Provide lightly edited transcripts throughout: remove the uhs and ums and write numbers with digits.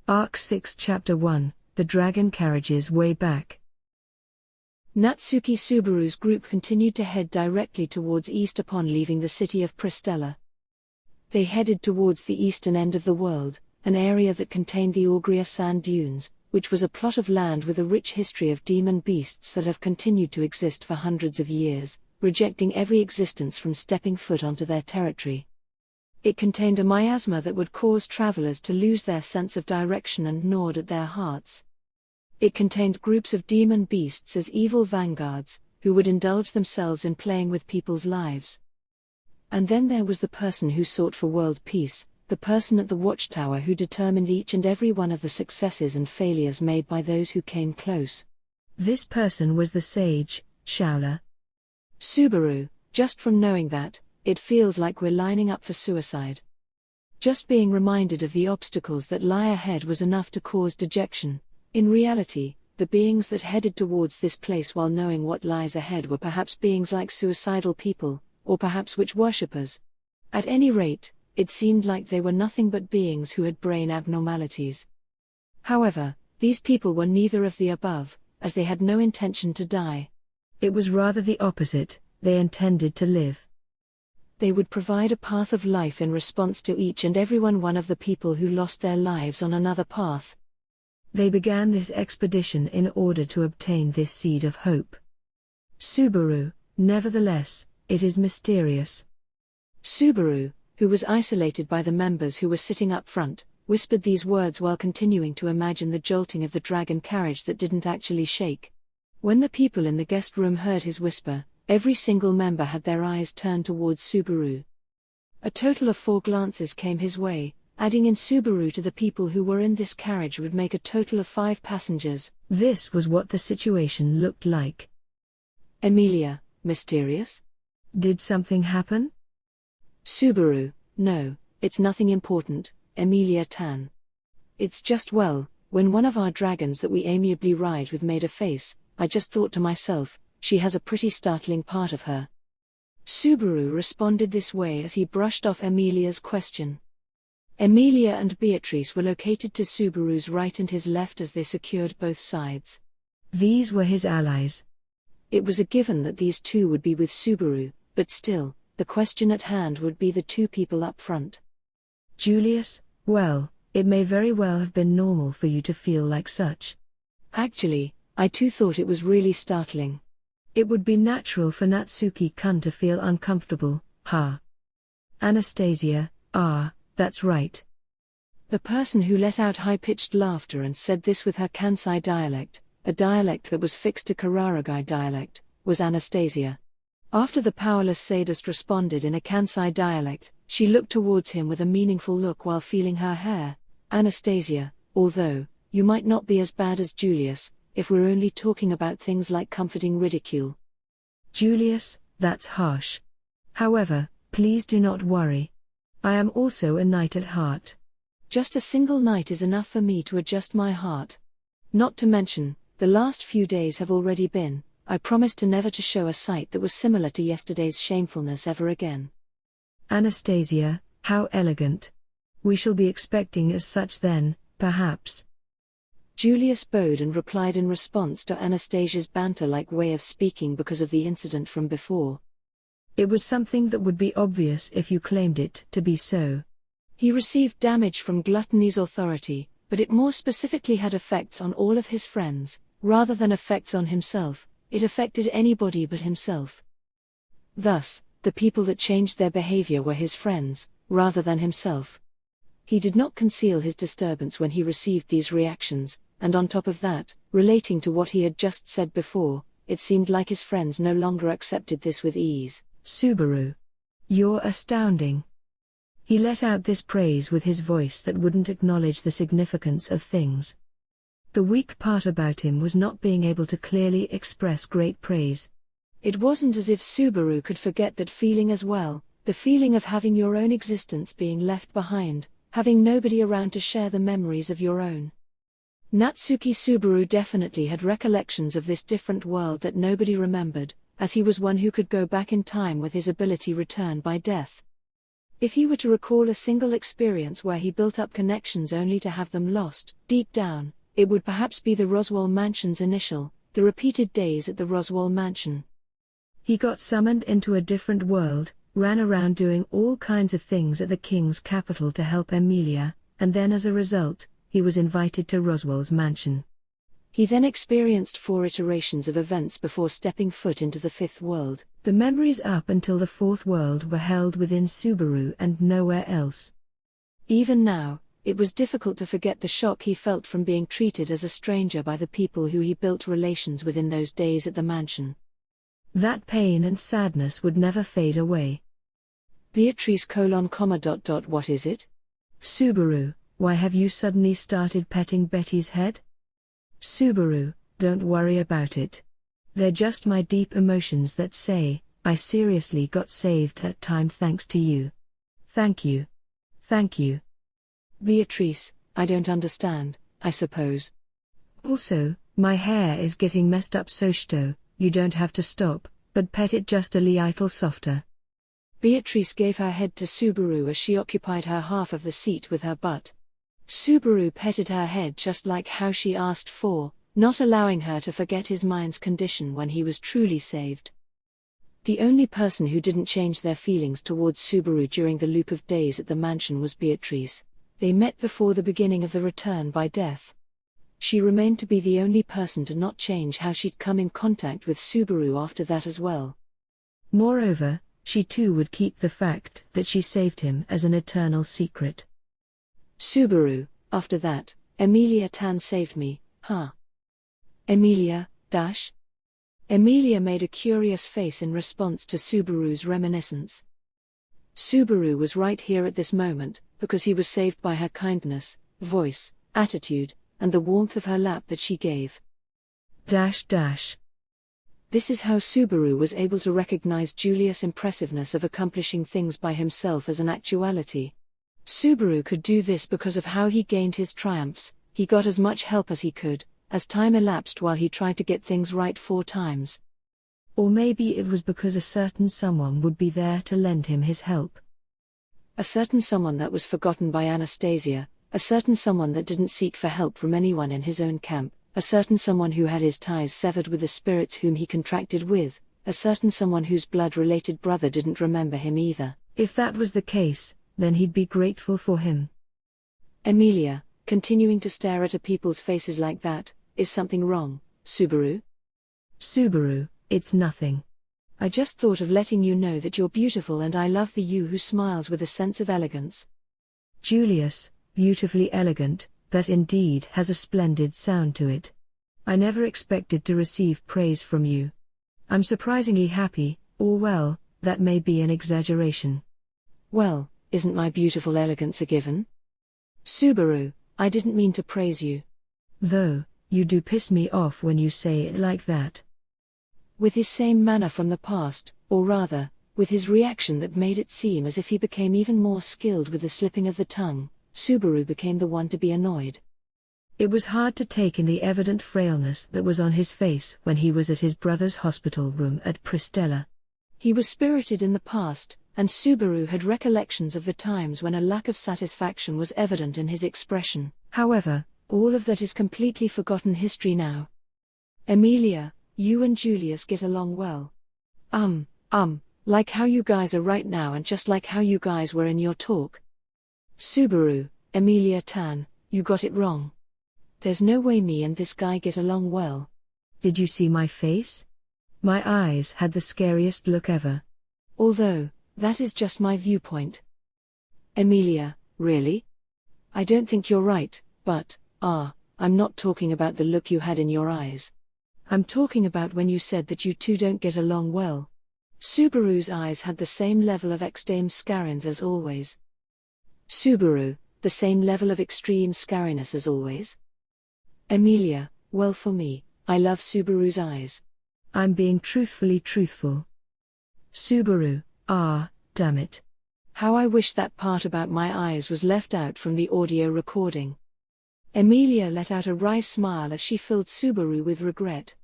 Arc 6 Chapter 1, The Dragon Carriage's Way Back. Natsuki Subaru's group continued to head directly towards east upon leaving the city of Pristella. They headed towards the eastern end of the world, an area that contained the Augria sand dunes, which was a plot of land with a rich history of demon beasts that have continued to exist for hundreds of years, rejecting every existence from stepping foot onto their territory. It contained a miasma that would cause travelers to lose their sense of direction and gnawed at their hearts. It contained groups of demon beasts as evil vanguards, who would indulge themselves in playing with people's lives. And then there was the person who sought for world peace, the person at the watchtower who determined each and every one of the successes and failures made by those who came close. This person was the sage, Shaola. Subaru, just from knowing that, it feels like we're lining up for suicide. Just being reminded of the obstacles that lie ahead was enough to cause dejection. In reality, the beings that headed towards this place while knowing what lies ahead were perhaps beings like suicidal people, or perhaps witch worshippers. At any rate, it seemed like they were nothing but beings who had brain abnormalities. However, these people were neither of the above, as they had no intention to die. It was rather the opposite, they intended to live. They would provide a path of life in response to each and every one of the people who lost their lives on another path. They began this expedition in order to obtain this seed of hope. Subaru, nevertheless, it is mysterious. Subaru, who was isolated by the members who were sitting up front, whispered these words while continuing to imagine the jolting of the dragon carriage that didn't actually shake. When the people in the guest room heard his whisper, every single member had their eyes turned towards Subaru. A total of 4 glances came his way. Adding in Subaru to the people who were in this carriage would make a total of 5 passengers. This was what the situation looked like. Emilia, mysterious? Did something happen? Subaru, no, it's nothing important, Emilia-tan. It's just when one of our dragons that we amiably ride with made a face, I just thought to myself, she has a pretty startling part of her. Subaru responded this way as he brushed off Emilia's question. Emilia and Beatrice were located to Subaru's right and his left as they secured both sides. These were his allies. It was a given that these two would be with Subaru, but still, the question at hand would be the 2 people up front. Julius, well, it may very well have been normal for you to feel like such. Actually, I too thought it was really startling. It would be natural for Natsuki-kun to feel uncomfortable, huh? Anastasia, that's right. The person who let out high-pitched laughter and said this with her Kansai dialect, a dialect that was fixed to Kararagai dialect, was Anastasia. After the powerless sadist responded in a Kansai dialect, she looked towards him with a meaningful look while feeling her hair. Anastasia, although, you might not be as bad as Julius, if we're only talking about things like comforting ridicule. Julius, that's harsh. However, please do not worry. I am also a knight at heart. Just a single night is enough for me to adjust my heart. Not to mention, the last few days have already been, I promised to never to show a sight that was similar to yesterday's shamefulness ever again. Anastasia, how elegant. We shall be expecting as such then, perhaps. Julius bowed and replied in response to Anastasia's banter-like way of speaking because of the incident from before. It was something that would be obvious if you claimed it to be so. He received damage from Gluttony's authority, but it more specifically had effects on all of his friends, rather than effects on himself. It affected anybody but himself. Thus, the people that changed their behavior were his friends, rather than himself. He did not conceal his disturbance when he received these reactions, and on top of that, relating to what he had just said before, it seemed like his friends no longer accepted this with ease. Subaru. You're astounding. He let out this praise with his voice that wouldn't acknowledge the significance of things. The weak part about him was not being able to clearly express great praise. It wasn't as if Subaru could forget that feeling as well, the feeling of having your own existence being left behind, having nobody around to share the memories of your own. Natsuki Subaru definitely had recollections of this different world that nobody remembered, as he was one who could go back in time with his ability returned by death. If he were to recall a single experience where he built up connections only to have them lost, deep down, it would perhaps be the Roswaal mansion's initial, the repeated days at the Roswaal mansion. He got summoned into a different world, ran around doing all kinds of things at the king's capital to help Emilia, and then as a result, he was invited to Roswaal's mansion. He then experienced 4 iterations of events before stepping foot into the 5th world. The memories up until the 4th world were held within Subaru and nowhere else. Even now, it was difficult to forget the shock he felt from being treated as a stranger by the people who he built relations with in those days at the mansion. That pain and sadness would never fade away. Beatrice : What is it? Subaru: why have you suddenly started petting Betty's head? Subaru: don't worry about it. They're just my deep emotions that say, I seriously got saved that time thanks to you. Thank you. Thank you. Beatrice: I don't understand, I suppose. Also, my hair is getting messed up so you don't have to stop, but pet it just a little softer. Beatrice gave her head to Subaru as she occupied her half of the seat with her butt. Subaru petted her head just like how she asked for, not allowing her to forget his mind's condition when he was truly saved. The only person who didn't change their feelings towards Subaru during the loop of days at the mansion was Beatrice. They met before the beginning of the return by death. She remained to be the only person to not change how she'd come in contact with Subaru after that as well. Moreover, she too would keep the fact that she saved him as an eternal secret. Subaru: after that, Emilia Tan saved me, huh? Emilia, dash? Emilia made a curious face in response to Subaru's reminiscence. Subaru was right here at this moment, because he was saved by her kindness, voice, attitude, and the warmth of her lap that she gave. This is how Subaru was able to recognize Julius' impressiveness of accomplishing things by himself as an actuality. Subaru could do this because of how he gained his triumphs. He got as much help as he could, as time elapsed while he tried to get things right 4 times. Or maybe it was because a certain someone would be there to lend him his help. A certain someone that was forgotten by Anastasia, a certain someone that didn't seek for help from anyone in his own camp, a certain someone who had his ties severed with the spirits whom he contracted with, a certain someone whose blood-related brother didn't remember him either. If that was the case, then he'd be grateful for him. Emilia, continuing to stare at people's faces like that, is something wrong, Subaru? Subaru: it's nothing. I just thought of letting you know that you're beautiful and I love the you who smiles with a sense of elegance. Julius: beautifully elegant, that indeed has a splendid sound to it. I never expected to receive praise from you. I'm surprisingly happy, or well, that may be an exaggeration. Well, isn't my beautiful elegance a given? Subaru: I didn't mean to praise you. Though, you do piss me off when you say it like that. With his same manner from the past, or rather, with his reaction that made it seem as if he became even more skilled with the slipping of the tongue, Subaru became the one to be annoyed. It was hard to take in the evident frailness that was on his face when he was at his brother's hospital room at Pristella. He was spirited in the past, and Subaru had recollections of the times when a lack of satisfaction was evident in his expression. However, all of that is completely forgotten history now. Emilia, you and Julius get along well. Like how you guys are right now and just like how you guys were in your talk. Subaru: Emilia Tan, you got it wrong. There's no way me and this guy get along well. Did you see my face? My eyes had the scariest look ever. Although, that is just my viewpoint. Emilia: really? I don't think you're right, but, I'm not talking about the look you had in your eyes. I'm talking about when you said that you two don't get along well. Subaru's eyes had the same level of extreme scarrins as always. Subaru: the same level of extreme scarriness as always? Emilia: well, for me, I love Subaru's eyes. I'm being truthfully truthful. Subaru: damn it. How I wish that part about my eyes was left out from the audio recording. Emilia let out a wry smile as she filled Subaru with regret.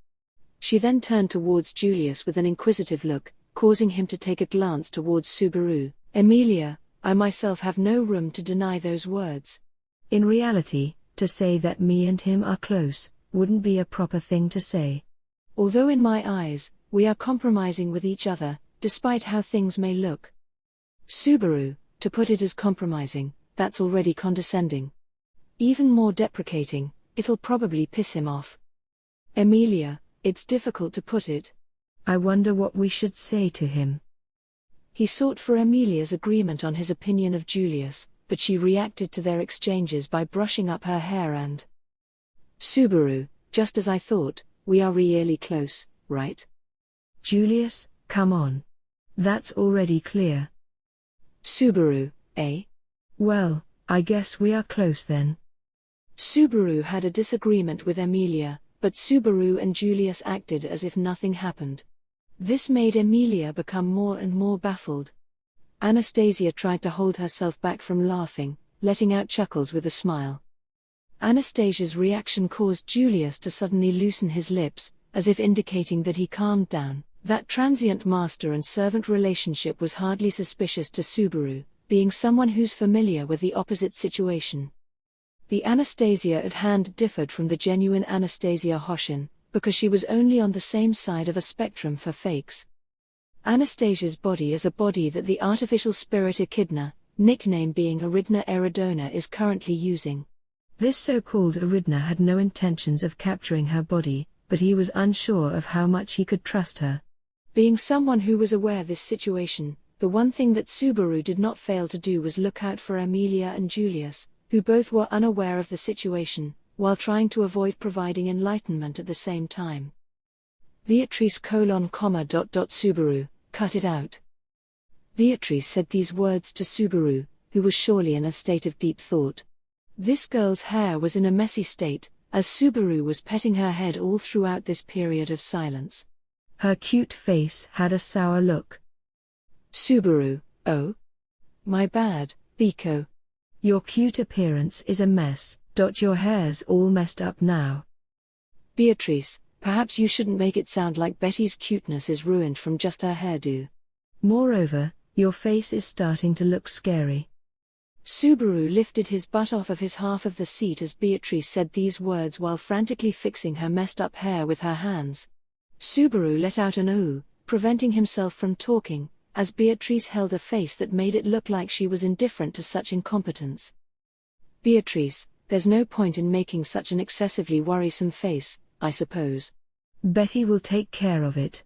She then turned towards Julius with an inquisitive look, causing him to take a glance towards Subaru. Emilia: I myself have no room to deny those words. In reality, to say that me and him are close, wouldn't be a proper thing to say. Although in my eyes, we are compromising with each other, despite how things may look. Subaru, to put it as compromising, that's already condescending. Even more deprecating, it'll probably piss him off. Emilia, it's difficult to put it. I wonder what we should say to him. He sought for Emilia's agreement on his opinion of Julius, but she reacted to their exchanges by brushing up her hair and Subaru, just as I thought, we are really close, right? Julius, come on. That's already clear. Subaru, eh? Well, I guess we are close then. Subaru had a disagreement with Emilia, but Subaru and Julius acted as if nothing happened. This made Emilia become more and more baffled. Anastasia tried to hold herself back from laughing, letting out chuckles with a smile. Anastasia's reaction caused Julius to suddenly loosen his lips, as if indicating that he calmed down. That transient master and servant relationship was hardly suspicious to Subaru, being someone who's familiar with the opposite situation. The Anastasia at hand differed from the genuine Anastasia Hoshin, because she was only on the same side of a spectrum for fakes. Anastasia's body is a body that the artificial spirit Echidna, nickname being Eridna Eridona, is currently using. This so-called Eridna had no intentions of capturing her body, but he was unsure of how much he could trust her. Being someone who was aware of this situation, the one thing that Subaru did not fail to do was look out for Emilia and Julius, who both were unaware of the situation, while trying to avoid providing enlightenment at the same time. Beatrice : Subaru, cut it out. Beatrice said these words to Subaru, who was surely in a state of deep thought. This girl's hair was in a messy state, as Subaru was petting her head all throughout this period of silence. Her cute face had a sour look. Subaru: oh? My bad, Biko. Your cute appearance is a mess. Your hair's all messed up now. Beatrice: perhaps you shouldn't make it sound like Betty's cuteness is ruined from just her hairdo. Moreover, your face is starting to look scary. Subaru lifted his butt off of his half of the seat as Beatrice said these words while frantically fixing her messed up hair with her hands. Subaru let out an ooh, preventing himself from talking, as Beatrice held a face that made it look like she was indifferent to such incompetence. Beatrice: there's no point in making such an excessively worrisome face, I suppose. Betty will take care of it.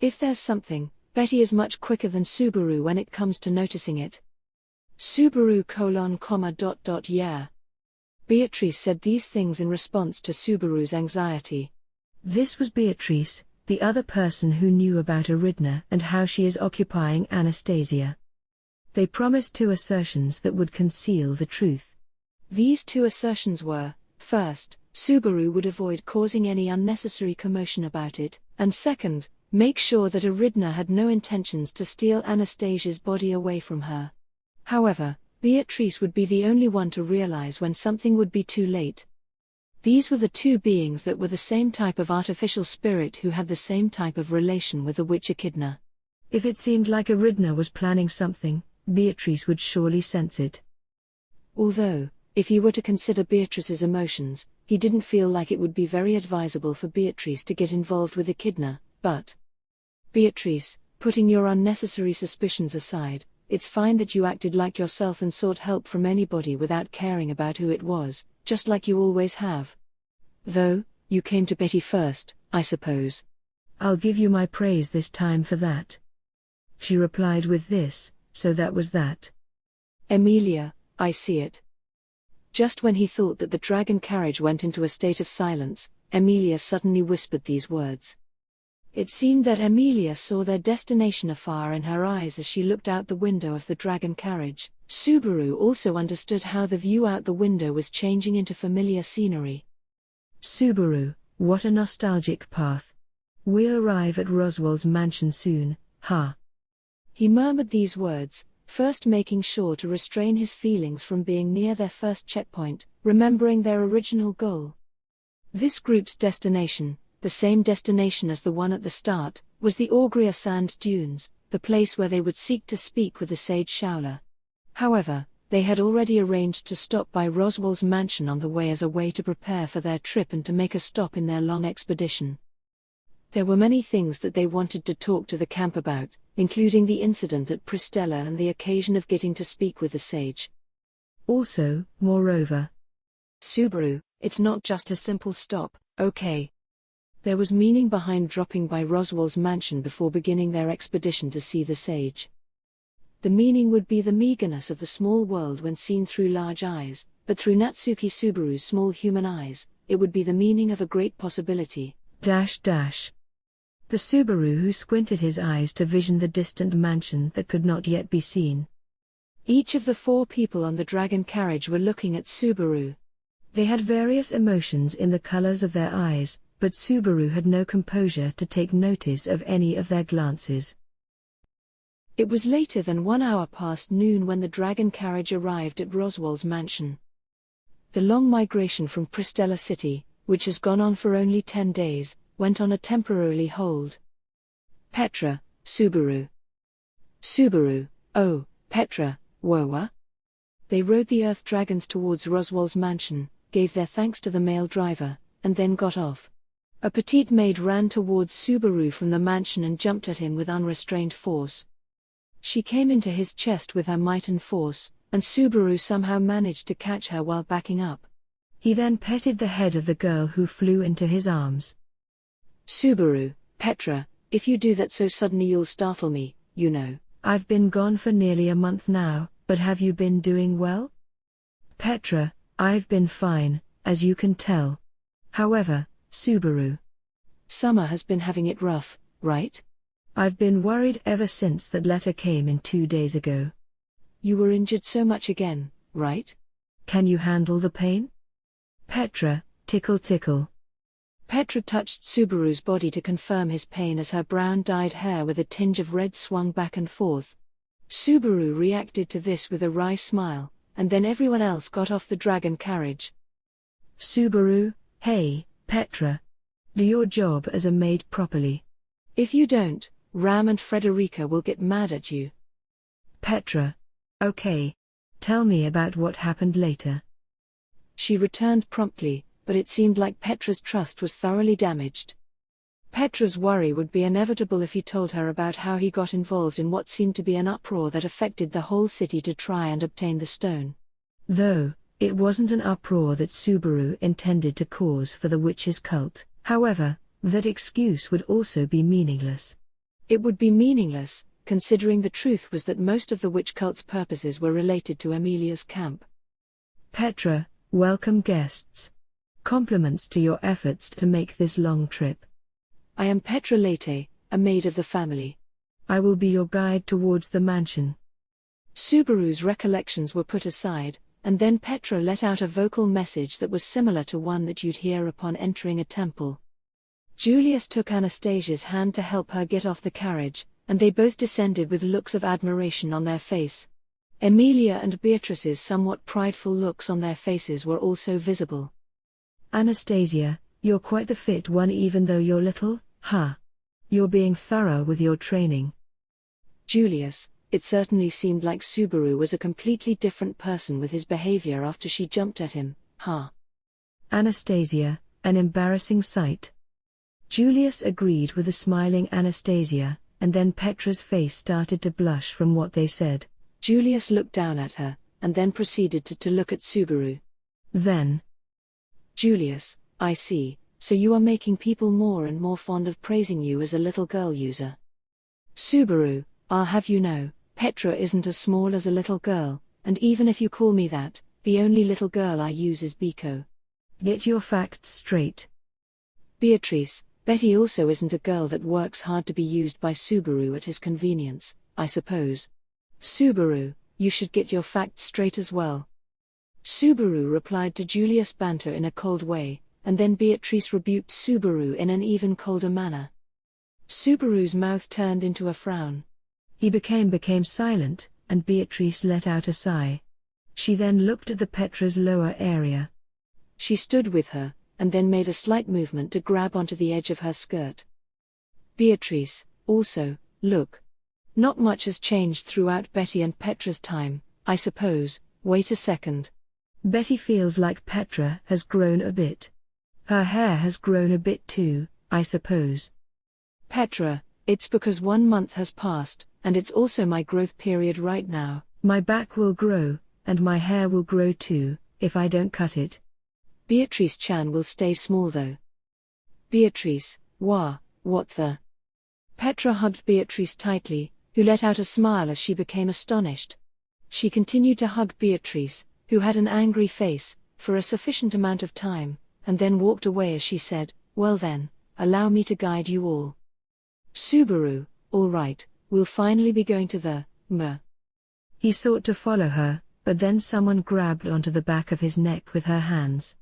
If there's something, Betty is much quicker than Subaru when it comes to noticing it. Subaru : yeah. Beatrice said these things in response to Subaru's anxiety. This was Beatrice, the other person who knew about Eridna and how she is occupying Anastasia. They promised 2 assertions that would conceal the truth. These 2 assertions were, first, Subaru would avoid causing any unnecessary commotion about it, and second, make sure that Eridna had no intentions to steal Anastasia's body away from her. However, Beatrice would be the only one to realize when something would be too late. These were the 2 beings that were the same type of artificial spirit who had the same type of relation with the witch Echidna. If it seemed like Eridna was planning something, Beatrice would surely sense it. Although, if he were to consider Beatrice's emotions, he didn't feel like it would be very advisable for Beatrice to get involved with Echidna, but Beatrice, putting your unnecessary suspicions aside, it's fine that you acted like yourself and sought help from anybody without caring about who it was, just like you always have. Though, you came to Betty first, I suppose. I'll give you my praise this time for that. She replied with this, so that was that. Emilia, I see it. Just when he thought that the dragon carriage went into a state of silence, Emilia suddenly whispered these words. It seemed that Emilia saw their destination afar in her eyes as she looked out the window of the dragon carriage. Subaru also understood how the view out the window was changing into familiar scenery. Subaru, what a nostalgic path. We'll arrive at Roswaal's mansion soon, huh? He murmured these words, first making sure to restrain his feelings from being near their first checkpoint, remembering their original goal. This group's destination, the same destination as the one at the start, was the Augria sand dunes, the place where they would seek to speak with the sage Shaola. However, they had already arranged to stop by Roswaal's mansion on the way as a way to prepare for their trip and to make a stop in their long expedition. There were many things that they wanted to talk to the camp about, including the incident at Pristella and the occasion of getting to speak with the sage. Also, moreover, Subaru, it's not just a simple stop, okay? There was meaning behind dropping by Roswaal's mansion before beginning their expedition to see the sage. The meaning would be the meagerness of the small world when seen through large eyes, but through Natsuki Subaru's small human eyes, it would be the meaning of a great possibility. The Subaru who squinted his eyes to vision the distant mansion that could not yet be seen. Each of the 4 people on the dragon carriage were looking at Subaru. They had various emotions in the colors of their eyes, but Subaru had no composure to take notice of any of their glances. It was later than 1 hour past noon when the dragon carriage arrived at Roswaal's mansion. The long migration from Pristella City, which has gone on for only 10 days, went on a temporary hold. Petra, Subaru. Subaru, oh, Petra, Wowa. They rode the earth dragons towards Roswaal's mansion, gave their thanks to the male driver, and then got off. A petite maid ran towards Subaru from the mansion and jumped at him with unrestrained force. She came into his chest with her might and force, and Subaru somehow managed to catch her while backing up. He then petted the head of the girl who flew into his arms. Subaru, Petra, if you do that so suddenly you'll startle me, you know. I've been gone for nearly a month now, but have you been doing well? Petra, I've been fine, as you can tell. However, Subaru. Summer has been having it rough, right? I've been worried ever since that letter came in 2 days ago. You were injured so much again, right? Can you handle the pain? Petra, tickle tickle. Petra touched Subaru's body to confirm his pain as her brown-dyed hair with a tinge of red swung back and forth. Subaru reacted to this with a wry smile, and then everyone else got off the dragon carriage. Subaru, hey, Petra. Do your job as a maid properly. If you don't, Ram and Frederica will get mad at you. Petra. Okay. Tell me about what happened later. She returned promptly, but it seemed like Petra's trust was thoroughly damaged. Petra's worry would be inevitable if he told her about how he got involved in what seemed to be an uproar that affected the whole city to try and obtain the stone. Though, it wasn't an uproar that Subaru intended to cause for the witch's cult. However, that excuse would also be meaningless. It would be meaningless, considering the truth was that most of the witch cult's purposes were related to Emilia's camp. Petra, welcome guests. Compliments to your efforts to make this long trip. I am Petra Lete, a maid of the family. I will be your guide towards the mansion. Subaru's recollections were put aside, and then Petra let out a vocal message that was similar to one that you'd hear upon entering a temple. Julius took Anastasia's hand to help her get off the carriage, and they both descended with looks of admiration on their face. Emilia and Beatrice's somewhat prideful looks on their faces were also visible. Anastasia, you're quite the fit one even though you're little, huh? You're being thorough with your training. Julius, it certainly seemed like Subaru was a completely different person with his behavior after she jumped at him, huh? Anastasia, an embarrassing sight. Julius agreed with the smiling Anastasia, and then Petra's face started to blush from what they said. Julius looked down at her, and then proceeded to look at Subaru. Then, Julius, I see, so you are making people more and more fond of praising you as a little girl user. Subaru, I'll have you know, Petra isn't as small as a little girl, and even if you call me that, the only little girl I use is Biko. Get your facts straight. Beatrice, Betty also isn't a girl that works hard to be used by Subaru at his convenience, I suppose. Subaru, you should get your facts straight as well. Subaru replied to Julius' banter in a cold way, and then Beatrice rebuked Subaru in an even colder manner. Subaru's mouth turned into a frown. He became silent, and Beatrice let out a sigh. She then looked at the Petra's lower area. She stood with her, and then made a slight movement to grab onto the edge of her skirt. Beatrice, also, look. Not much has changed throughout Betty and Petra's time, I suppose. Wait a second. Betty feels like Petra has grown a bit. Her hair has grown a bit too, I suppose. Petra, it's because 1 month has passed, and it's also my growth period right now. My back will grow, and my hair will grow too, if I don't cut it. Beatrice-chan will stay small though. Beatrice, what the? Petra hugged Beatrice tightly, who let out a smile as she became astonished. She continued to hug Beatrice, who had an angry face, for a sufficient amount of time, and then walked away as she said, well then, allow me to guide you all. Subaru, all right, we'll finally be going to the, He sought to follow her, but then someone grabbed onto the back of his neck with her hands.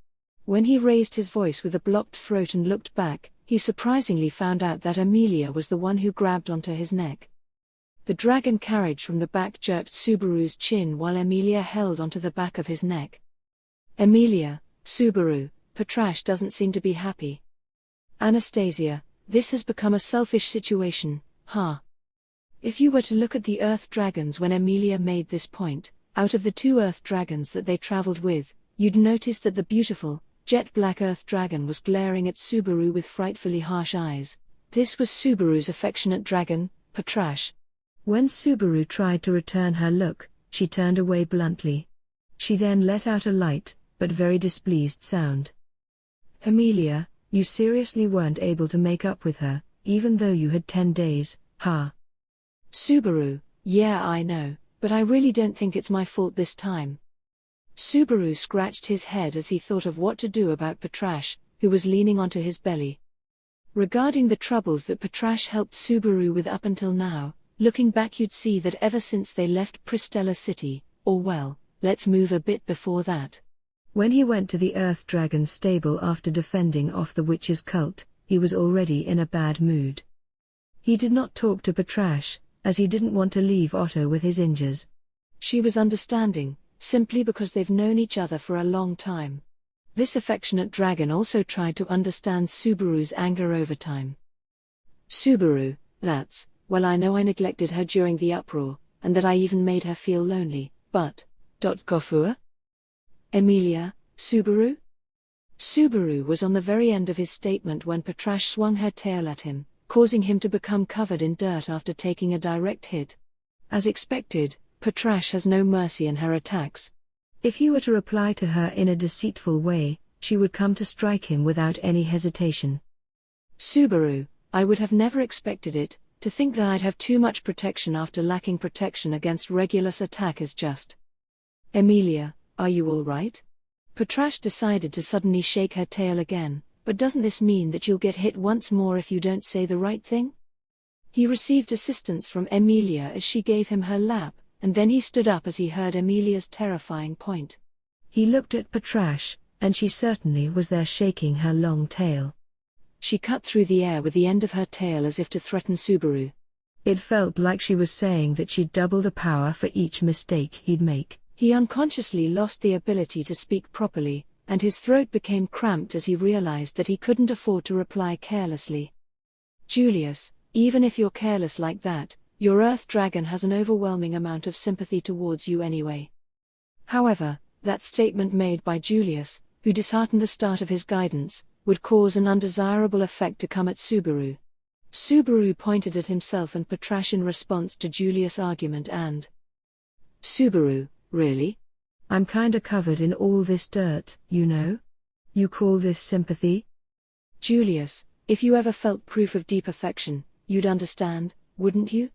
When he raised his voice with a blocked throat and looked back, he surprisingly found out that Amelia was the one who grabbed onto his neck. The dragon carriage from the back jerked Subaru's chin while Amelia held onto the back of his neck. Amelia, Subaru, Patrasche doesn't seem to be happy. Anastasia, this has become a selfish situation, huh? If you were to look at the Earth Dragons when Amelia made this point, out of the 2 Earth Dragons that they traveled with, you'd notice that the beautiful, jet-black Earth Dragon was glaring at Subaru with frightfully harsh eyes. This was Subaru's affectionate dragon, Patrasche. When Subaru tried to return her look, she turned away bluntly. She then let out a light, but very displeased sound. Amelia, you seriously weren't able to make up with her, even though you had 10 days, huh? Subaru, yeah I know, but I really don't think it's my fault this time. Subaru scratched his head as he thought of what to do about Patrasche, who was leaning onto his belly. Regarding the troubles that Patrasche helped Subaru with up until now, looking back you'd see that ever since they left Pristella City, or well, let's move a bit before that. When he went to the Earth Dragon stable after defending off the witch's cult, he was already in a bad mood. He did not talk to Patrasche, as he didn't want to leave Otto with his injures. She was understanding, simply because they've known each other for a long time. This affectionate dragon also tried to understand Subaru's anger over time. Subaru, well I know I neglected her during the uproar, and that I even made her feel lonely, but, Gofur? Amelia, Subaru? Subaru was on the very end of his statement when Patrasche swung her tail at him, causing him to become covered in dirt after taking a direct hit. As expected, Patrasche has no mercy in her attacks. If he were to reply to her in a deceitful way, she would come to strike him without any hesitation. Subaru, I would have never expected it. To think that I'd have too much protection after lacking protection against Regulus attack is just. Amelia, are you all right? Patrasche decided to suddenly shake her tail again, but doesn't this mean that you'll get hit once more if you don't say the right thing? He received assistance from Amelia as she gave him her lap, and then he stood up as he heard Amelia's terrifying point. He looked at Patrasche, and she certainly was there shaking her long tail. She cut through the air with the end of her tail as if to threaten Subaru. It felt like she was saying that she'd double the power for each mistake he'd make. He unconsciously lost the ability to speak properly, and his throat became cramped as he realized that he couldn't afford to reply carelessly. Julius, even if you're careless like that, your Earth Dragon has an overwhelming amount of sympathy towards you anyway. However, that statement made by Julius, who disheartened the start of his guidance, would cause an undesirable effect to come at Subaru. Subaru pointed at himself and Patrasche in response to Julius' argument and Subaru, really? I'm kinda covered in all this dirt, you know? You call this sympathy? Julius, if you ever felt proof of deep affection, you'd understand, wouldn't you?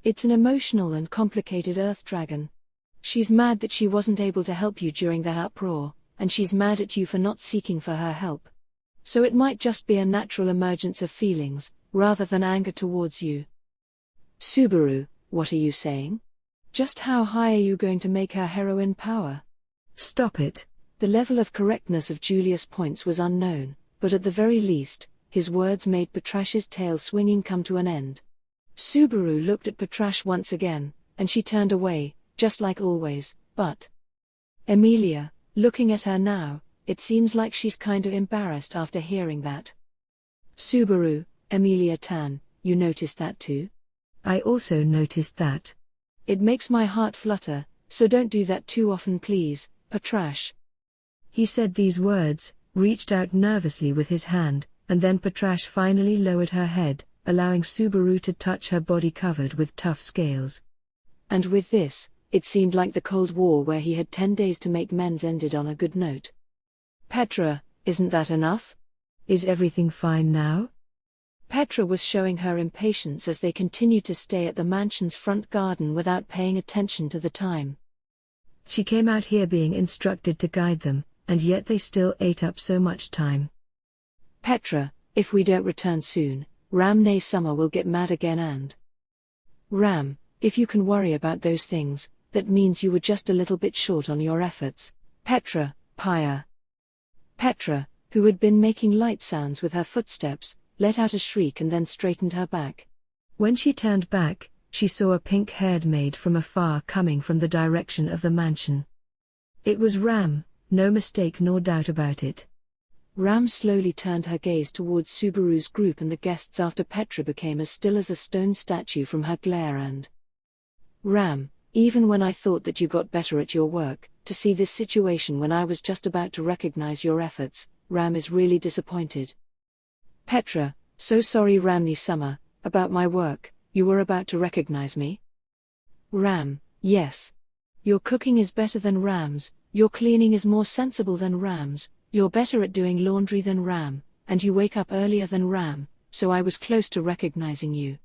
It's an emotional and complicated Earth Dragon. She's mad that she wasn't able to help you during that uproar, and she's mad at you for not seeking for her help. So it might just be a natural emergence of feelings, rather than anger towards you. Subaru, what are you saying? Just how high are you going to make her heroine power? Stop it. The level of correctness of Julius' points was unknown, but at the very least, his words made Patrasche's tail swinging come to an end. Subaru looked at Patrasche once again, and she turned away, just like always, but Amelia, looking at her now, it seems like she's kind of embarrassed after hearing that. Subaru, Amelia-tan, you noticed that too? I also noticed that. It makes my heart flutter, so don't do that too often please, Patrasche. He said these words, reached out nervously with his hand, and then Patrasche finally lowered her head, allowing Subaru to touch her body covered with tough scales. And with this, it seemed like the Cold War where he had 10 days to make amends ended on a good note. Petra, isn't that enough? Is everything fine now? Petra was showing her impatience as they continued to stay at the mansion's front garden without paying attention to the time. She came out here being instructed to guide them, and yet they still ate up so much time. Petra, if we don't return soon, Ram Summer will get mad again and… Ram, if you can worry about those things, that means you were just a little bit short on your efforts. Petra, Pia. Petra, who had been making light sounds with her footsteps, let out a shriek and then straightened her back. When she turned back, she saw a pink-haired maid from afar coming from the direction of the mansion. It was Ram, no mistake nor doubt about it. Ram slowly turned her gaze towards Subaru's group and the guests after Petra became as still as a stone statue from her glare and… Ram, even when I thought that you got better at your work, to see this situation when I was just about to recognize your efforts, Ram is really disappointed. Petra, so sorry Ram Summer, about my work, you were about to recognize me? Ram, yes. Your cooking is better than Ram's, your cleaning is more sensible than Ram's, you're better at doing laundry than Ram, and you wake up earlier than Ram, so I was close to recognizing you.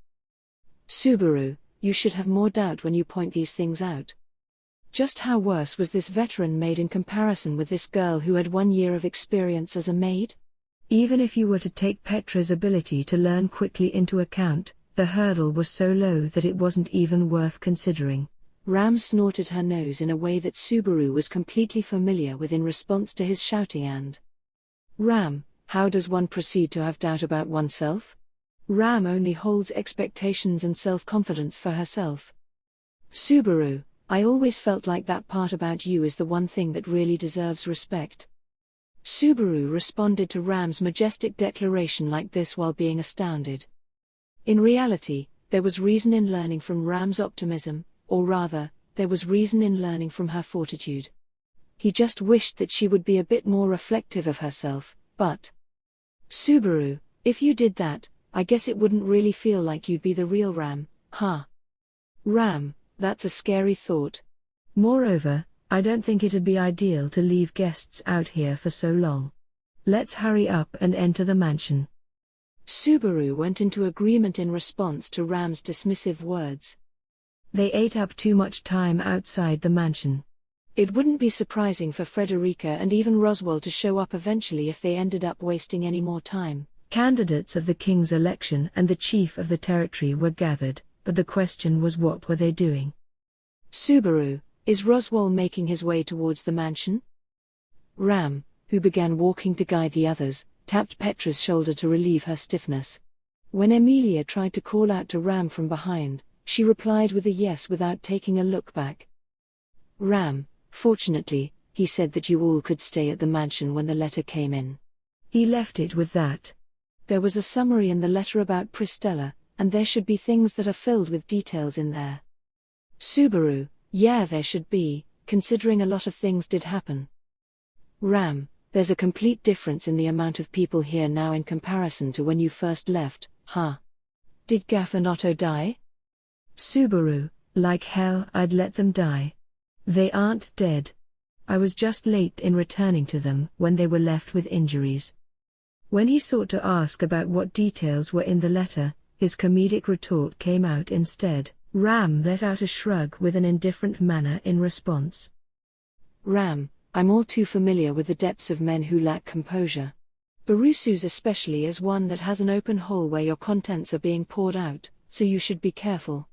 Subaru, you should have more doubt when you point these things out. Just how worse was this veteran maid in comparison with this girl who had 1 year of experience as a maid? Even if you were to take Petra's ability to learn quickly into account, the hurdle was so low that it wasn't even worth considering. Ram snorted her nose in a way that Subaru was completely familiar with in response to his shouting and… Ram, how does one proceed to have doubt about oneself? Ram only holds expectations and self-confidence for herself. Subaru, I always felt like that part about you is the one thing that really deserves respect. Subaru responded to Ram's majestic declaration like this while being astounded. In reality, there was reason in learning from Ram's optimism, or rather, there was reason in learning from her fortitude. He just wished that she would be a bit more reflective of herself, but… Subaru, if you did that, I guess it wouldn't really feel like you'd be the real Ram, huh? Ram, that's a scary thought. Moreover, I don't think it'd be ideal to leave guests out here for so long. Let's hurry up and enter the mansion. Subaru went into agreement in response to Ram's dismissive words. They ate up too much time outside the mansion. It wouldn't be surprising for Frederica and even Roswaal to show up eventually if they ended up wasting any more time. Candidates of the king's election and the chief of the territory were gathered, but the question was, what were they doing? Subaru, is Roswaal making his way towards the mansion? Ram, who began walking to guide the others, tapped Petra's shoulder to relieve her stiffness. When Emilia tried to call out to Ram from behind, she replied with a yes without taking a look back. Ram, fortunately, he said that you all could stay at the mansion when the letter came in. He left it with that. There was a summary in the letter about Pristella, and there should be things that are filled with details in there. Subaru, yeah, there should be, considering a lot of things did happen. Ram, there's a complete difference in the amount of people here now in comparison to when you first left, huh? Did Gaff and Otto die? Subaru, like hell I'd let them die. They aren't dead. I was just late in returning to them when they were left with injuries. When he sought to ask about what details were in the letter, his comedic retort came out instead. Ram let out a shrug with an indifferent manner in response. Ram, I'm all too familiar with the depths of men who lack composure. Barusu's especially is one that has an open hole where your contents are being poured out, so you should be careful.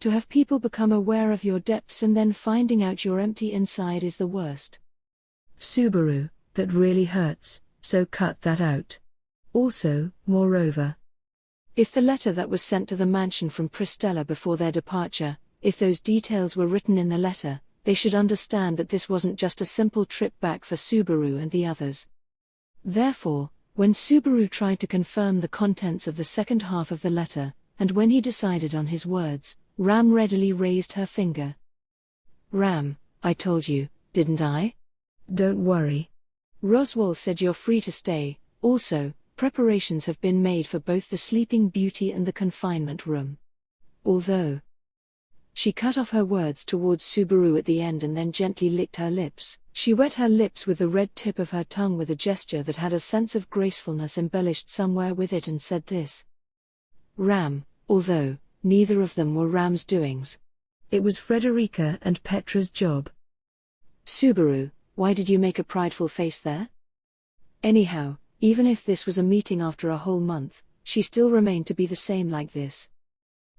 To have people become aware of your depths and then finding out you're empty inside is the worst. Subaru, that really hurts, so cut that out. Also, moreover, if the letter that was sent to the mansion from Pristella before their departure, if those details were written in the letter, they should understand that this wasn't just a simple trip back for Subaru and the others. Therefore, when Subaru tried to confirm the contents of the second half of the letter, and when he decided on his words, Ram readily raised her finger. Ram, I told you, didn't I? Don't worry. Roswaal said you're free to stay. Also, preparations have been made for both the Sleeping Beauty and the confinement room. Although. She cut off her words towards Subaru at the end and then gently licked her lips. She wet her lips with the red tip of her tongue with a gesture that had a sense of gracefulness embellished somewhere with it and said this. Ram, although, neither of them were Ram's doings. It was Frederica and Petra's job. Subaru, why did you make a prideful face there? Anyhow, even if this was a meeting after a whole month, she still remained to be the same like this.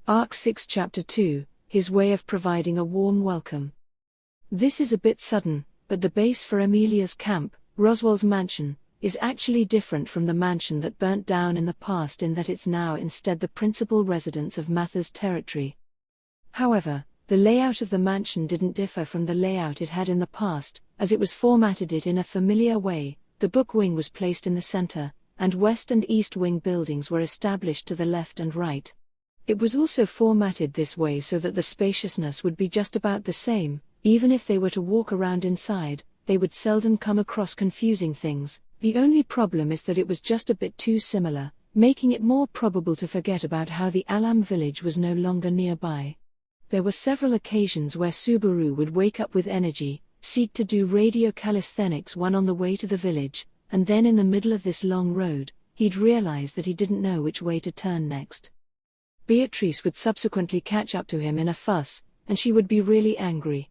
Arc 6 Chapter 2, His way of providing a warm welcome. This is a bit sudden, but the base for Amelia's camp, Roswaal's mansion, is actually different from the mansion that burnt down in the past in that it's now instead the principal residence of Mather's territory. However, the layout of the mansion didn't differ from the layout it had in the past, as it was formatted it in a familiar way. The book wing was placed in the center, and west and east wing buildings were established to the left and right. It was also formatted this way so that the spaciousness would be just about the same. Even if they were to walk around inside, they would seldom come across confusing things. The only problem is that it was just a bit too similar, making it more probable to forget about how the Alam village was no longer nearby. There were several occasions where Subaru would wake up with energy, seek to do radio calisthenics one on the way to the village, and then in the middle of this long road, he'd realize that he didn't know which way to turn next. Beatrice would subsequently catch up to him in a fuss, and she would be really angry.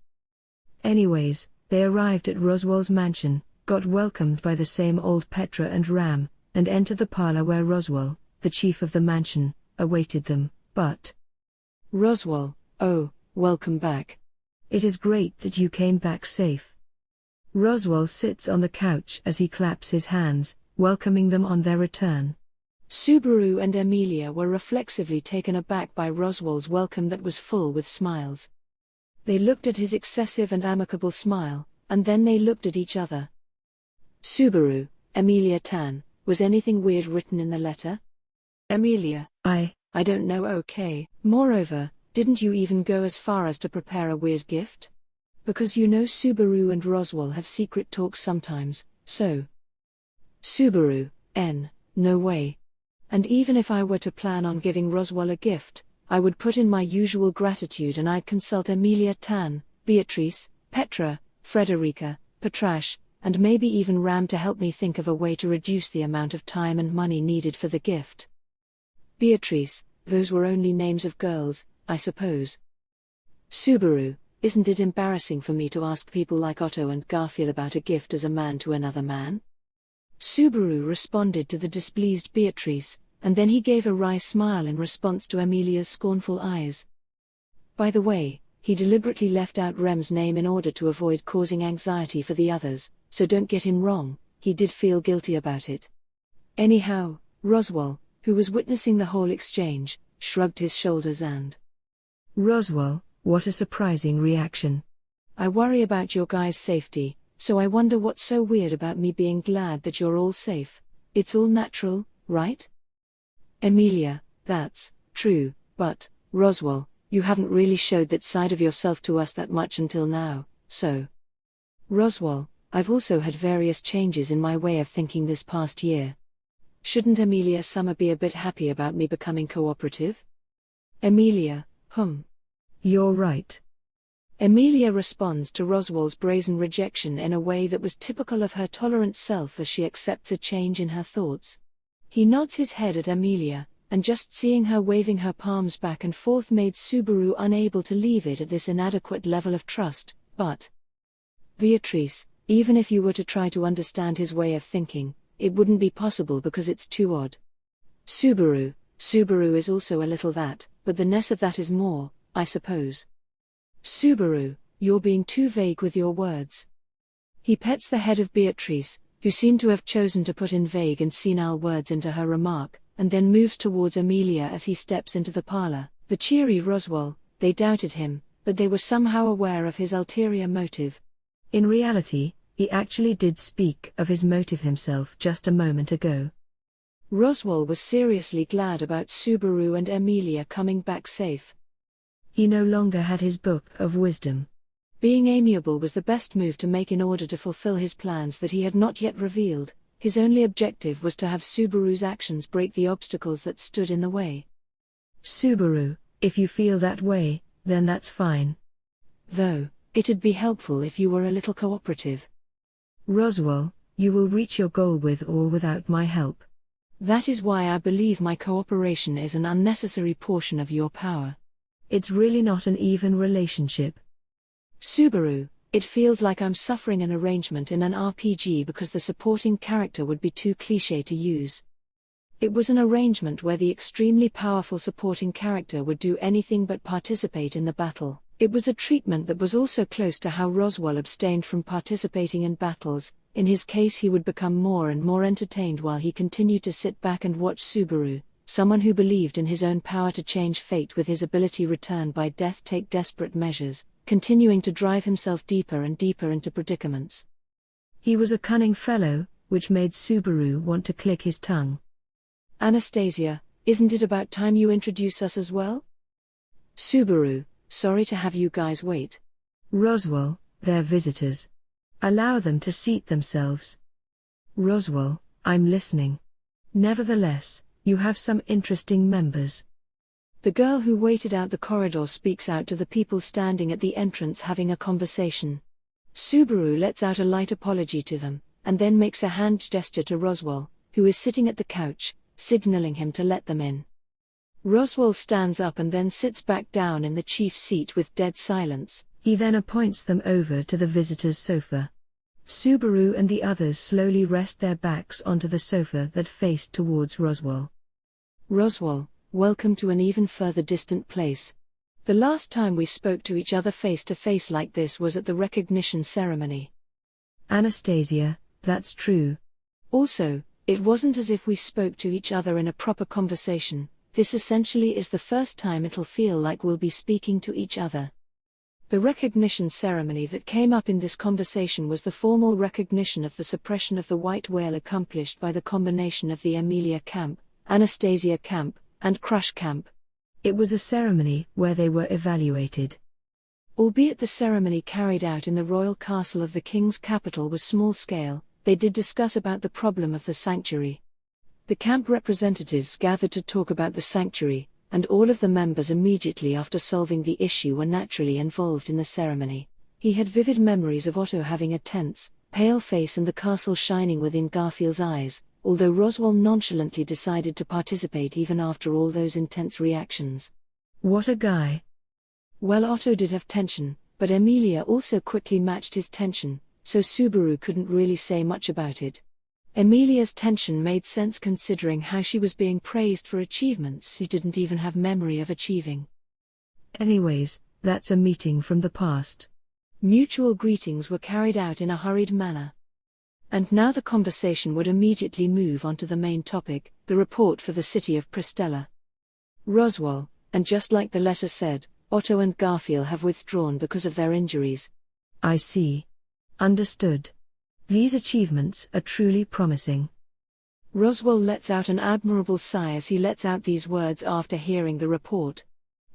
Anyways, they arrived at Roswaal's mansion, got welcomed by the same old Petra and Ram, and entered the parlor where Roswaal, the chief of the mansion, awaited them, but... Roswaal, oh, welcome back. It is great that you came back safe. Roswaal sits on the couch as he claps his hands, welcoming them on their return. Subaru and Amelia were reflexively taken aback by Roswaal's welcome that was full with smiles. They looked at his excessive and amicable smile, and then they looked at each other. Subaru, Amelia Tan, was anything weird written in the letter? Amelia, I don't know. Okay. Moreover, didn't you even go as far as to prepare a weird gift? Because you know Subaru and Roswaal have secret talks sometimes, so. Subaru, no way. And even if I were to plan on giving Roswaal a gift, I would put in my usual gratitude and I'd consult Amelia Tan, Beatrice, Petra, Frederica, Patrasche, and maybe even Ram to help me think of a way to reduce the amount of time and money needed for the gift. Beatrice, those were only names of girls, I suppose. Subaru, isn't it embarrassing for me to ask people like Otto and Garfield about a gift as a man to another man? Subaru responded to the displeased Beatrice, and then he gave a wry smile in response to Amelia's scornful eyes. By the way, he deliberately left out Rem's name in order to avoid causing anxiety for the others, so don't get him wrong, he did feel guilty about it. Anyhow, Roswaal, who was witnessing the whole exchange, shrugged his shoulders and... Roswaal, what a surprising reaction. I worry about your guys' safety, so I wonder what's so weird about me being glad that you're all safe. It's all natural, right? Amelia, that's true, but, Roswaal, you haven't really showed that side of yourself to us that much until now, so. Roswaal, I've also had various changes in my way of thinking this past year. Shouldn't Amelia Summer be a bit happy about me becoming cooperative? Amelia, You're right. Amelia responds to Roswaal's brazen rejection in a way that was typical of her tolerant self as she accepts a change in her thoughts. He nods his head at Amelia, and just seeing her waving her palms back and forth made Subaru unable to leave it at this inadequate level of trust, but... Beatrice, even if you were to try to understand his way of thinking, it wouldn't be possible because it's too odd. Subaru is also a little that, but the ness of that is more, I suppose. Subaru, you're being too vague with your words. He pets the head of Beatrice, who seemed to have chosen to put in vague and senile words into her remark, and then moves towards Amelia as he steps into the parlor. The cheery Roswaal, they doubted him, but they were somehow aware of his ulterior motive. In reality, he actually did speak of his motive himself just a moment ago. Roswaal was seriously glad about Subaru and Amelia coming back safe. He no longer had his book of wisdom. Being amiable was the best move to make in order to fulfill his plans that he had not yet revealed. His only objective was to have Subaru's actions break the obstacles that stood in the way. Subaru, if you feel that way, then that's fine. Though, it'd be helpful if you were a little cooperative. Roswaal, you will reach your goal with or without my help. That is why I believe my cooperation is an unnecessary portion of your power. It's really not an even relationship. Subaru, it feels like I'm suffering an arrangement in an RPG because the supporting character would be too cliché to use. It was an arrangement where the extremely powerful supporting character would do anything but participate in the battle. It was a treatment that was also close to how Roswaal abstained from participating in battles. In his case, he would become more and more entertained while he continued to sit back and watch Subaru, someone who believed in his own power to change fate with his ability returned by death, take desperate measures, continuing to drive himself deeper and deeper into predicaments. He was a cunning fellow, which made Subaru want to click his tongue. Anastasia, isn't it about time you introduce us as well? Subaru, sorry to have you guys wait. Roswaal, they're visitors. Allow them to seat themselves. Roswaal, I'm listening. Nevertheless, you have some interesting members. The girl who waited out the corridor speaks out to the people standing at the entrance having a conversation. Subaru lets out a light apology to them, and then makes a hand gesture to Roswaal, who is sitting at the couch, signaling him to let them in. Roswaal stands up and then sits back down in the chief seat with dead silence. He then appoints them over to the visitors' sofa. Subaru and the others slowly rest their backs onto the sofa that faced towards Roswaal. Roswaal, welcome to an even further distant place. The last time we spoke to each other face to face like this was at the recognition ceremony. Anastasia, that's true. Also, it wasn't as if we spoke to each other in a proper conversation. This essentially is the first time it'll feel like we'll be speaking to each other. The recognition ceremony that came up in this conversation was the formal recognition of the suppression of the white whale accomplished by the combination of the Emilia camp, Anastasia camp, and Crush camp. It was a ceremony where they were evaluated. Albeit the ceremony carried out in the royal castle of the king's capital was small scale, they did discuss about the problem of the sanctuary. The camp representatives gathered to talk about the sanctuary, and all of the members immediately after solving the issue were naturally involved in the ceremony. He had vivid memories of Otto having a tense, pale face and the castle shining within Garfield's eyes, although Roswaal nonchalantly decided to participate even after all those intense reactions. What a guy. Well, Otto did have tension, but Emilia also quickly matched his tension, so Subaru couldn't really say much about it. Emilia's tension made sense considering how she was being praised for achievements she didn't even have memory of achieving. Anyways, that's a meeting from the past. Mutual greetings were carried out in a hurried manner. And now the conversation would immediately move on to the main topic, the report for the city of Pristella. Roswaal, and just like the letter said, Otto and Garfield have withdrawn because of their injuries. I see. Understood. These achievements are truly promising. Roswaal lets out an admirable sigh as he lets out these words after hearing the report.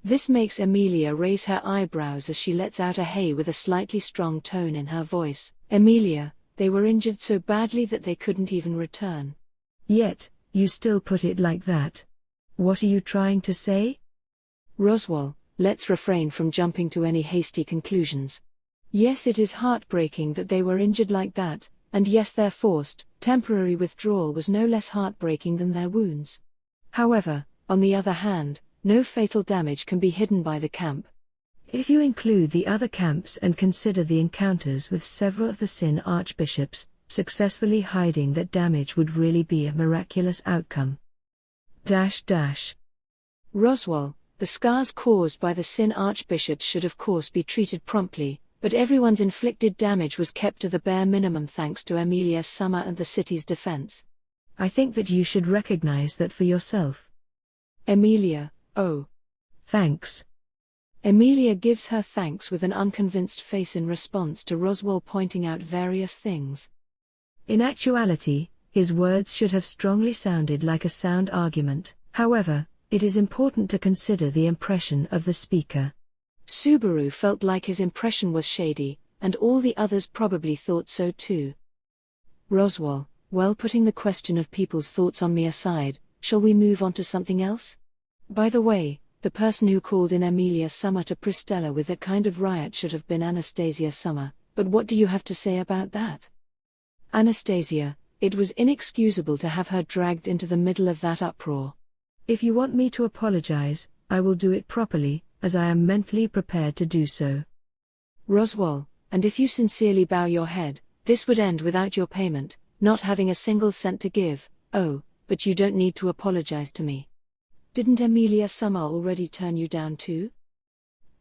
This makes Emilia raise her eyebrows as she lets out a hey with a slightly strong tone in her voice. Emilia, they were injured so badly that they couldn't even return. Yet, you still put it like that. What are you trying to say? Roswaal, let's refrain from jumping to any hasty conclusions. Yes, it is heartbreaking that they were injured like that, and yes, their forced, temporary withdrawal was no less heartbreaking than their wounds. However, on the other hand, no fatal damage can be hidden by the camp. If you include the other camps and consider the encounters with several of the Sin archbishops, successfully hiding that damage would really be a miraculous outcome. Roswaal, the scars caused by the Sin archbishops should of course be treated promptly, but everyone's inflicted damage was kept to the bare minimum thanks to Emilia's summer and the city's defense. I think that you should recognize that for yourself. Emilia, oh. Thanks. Emilia gives her thanks with an unconvinced face in response to Roswaal pointing out various things. In actuality, his words should have strongly sounded like a sound argument. However, it is important to consider the impression of the speaker. Subaru felt like his impression was shady, and all the others probably thought so too. Roswaal, well, putting the question of people's thoughts on me aside, shall we move on to something else? By the way, the person who called in Emilia Summer to Pristella with that kind of riot should have been Anastasia Summer, but what do you have to say about that? Anastasia, it was inexcusable to have her dragged into the middle of that uproar. If you want me to apologize, I will do it properly, as I am mentally prepared to do so. Roswaal, and if you sincerely bow your head, this would end without your payment, not having a single cent to give. Oh, but you don't need to apologize to me. Didn't Emilia Summer already turn you down too?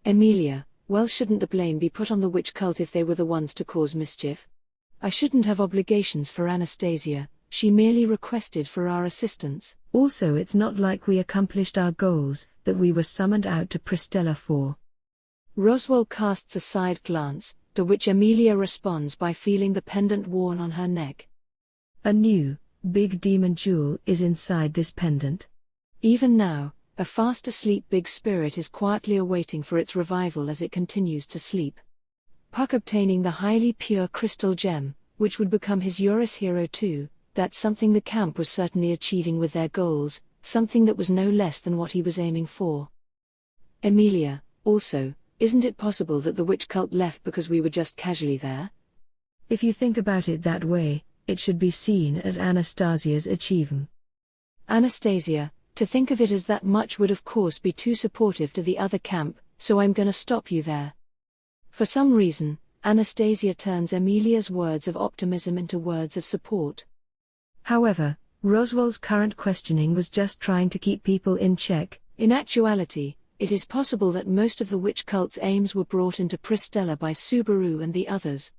Emilia, well, shouldn't the blame be put on the witch cult if they were the ones to cause mischief? I shouldn't have obligations for Anastasia, she merely requested for our assistance. Also, it's not like we accomplished our goals that we were summoned out to Pristella for. Roswaal casts a side glance, to which Emilia responds by feeling the pendant worn on her neck. A new, big demon jewel is inside this pendant. Even now, a fast asleep big spirit is quietly awaiting for its revival as it continues to sleep. Puck obtaining the highly pure crystal gem, which would become his Eurus hero too, that's something the camp was certainly achieving with their goals, something that was no less than what he was aiming for. Emilia, also, isn't it possible that the witch cult left because we were just casually there? If you think about it that way, it should be seen as Anastasia's achievement. Anastasia, to think of it as that much would of course be too supportive to the other camp, so I'm gonna stop you there. For some reason, Anastasia turns Emilia's words of optimism into words of support. However, Roswaal's current questioning was just trying to keep people in check. In actuality, it is possible that most of the witch cult's aims were brought into Pristella by Subaru and the others.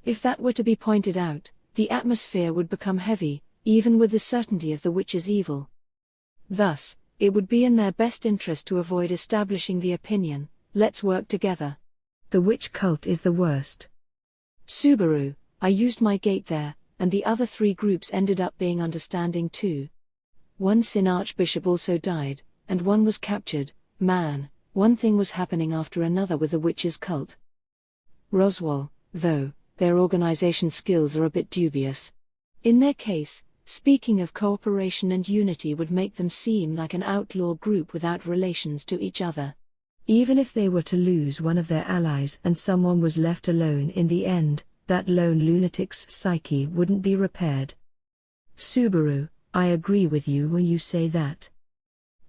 If that were to be pointed out, the atmosphere would become heavy, even with the certainty of the witch's evil. Thus, it would be in their best interest to avoid establishing the opinion, let's work together. The witch cult is the worst. Subaru, I used my gate there, and the other three groups ended up being understanding too. One Sin Archbishop also died, and one was captured. Man, one thing was happening after another with the witches' cult. Roswaal, though, their organization skills are a bit dubious. In their case, speaking of cooperation and unity would make them seem like an outlaw group without relations to each other. Even if they were to lose one of their allies and someone was left alone in the end, that lone lunatic's psyche wouldn't be repaired. Subaru, I agree with you when you say that.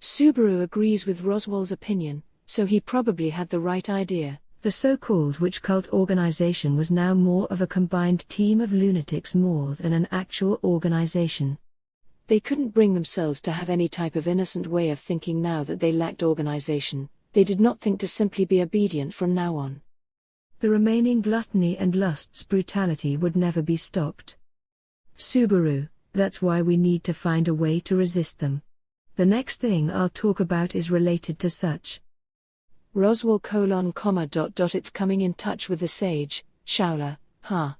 Subaru agrees with Roswaal's opinion, so he probably had the right idea. The so-called witch cult organization was now more of a combined team of lunatics more than an actual organization. They couldn't bring themselves to have any type of innocent way of thinking now that they lacked organization. They did not think to simply be obedient from now on. The remaining gluttony and lust's brutality would never be stopped. Subaru, that's why we need to find a way to resist them. The next thing I'll talk about is related to such. Roswaal : It's coming in touch with the sage, Shaula, huh?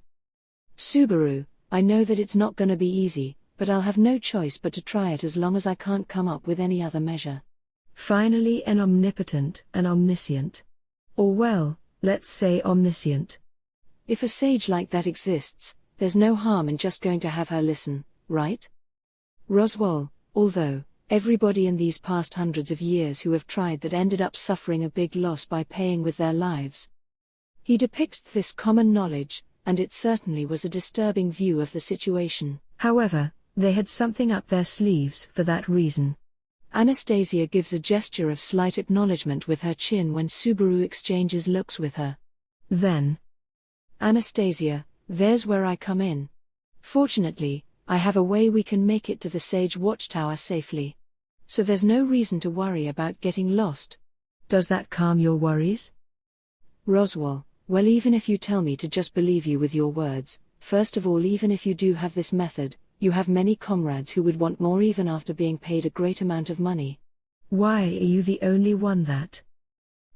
Subaru, I know that it's not gonna be easy, but I'll have no choice but to try it as long as I can't come up with any other measure. Finally, an omnipotent and omniscient. Or well, let's say omniscient. If a sage like that exists, there's no harm in just going to have her listen, right? Roswaal, although everybody in these past hundreds of years who have tried that ended up suffering a big loss by paying with their lives. He depicts this common knowledge, and it certainly was a disturbing view of the situation. However, they had something up their sleeves for that reason. Anastasia gives a gesture of slight acknowledgement with her chin when Subaru exchanges looks with her. Then, Anastasia, there's where I come in. Fortunately, I have a way we can make it to the Sage Watchtower safely. So there's no reason to worry about getting lost. Does that calm your worries? Roswaal, well, even if you tell me to just believe you with your words, first of all, even if you do have this method, you have many comrades who would want more even after being paid a great amount of money. Why are you the only one that?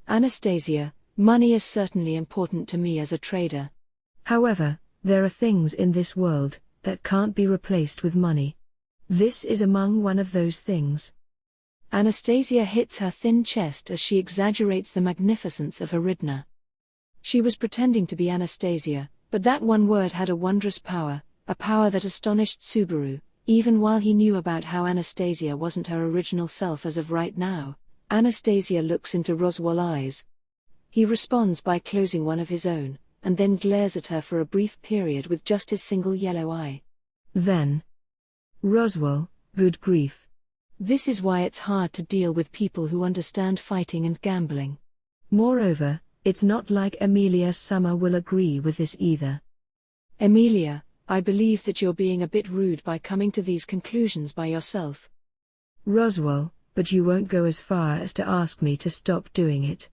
Anastasia, money is certainly important to me as a trader. However, there are things in this world that can't be replaced with money. This is among one of those things. Anastasia hits her thin chest as she exaggerates the magnificence of Eridna. She was pretending to be Anastasia, but that one word had a wondrous power, a power that astonished Subaru, even while he knew about how Anastasia wasn't her original self as of right now. Anastasia looks into Roswaal's eyes. He responds by closing one of his own, and then glares at her for a brief period with just his single yellow eye. Then, Roswaal, good grief. This is why it's hard to deal with people who understand fighting and gambling. Moreover, it's not like Emilia Summer will agree with this either. Emilia, I believe that you're being a bit rude by coming to these conclusions by yourself. Roswaal, but you won't go as far as to ask me to stop doing it.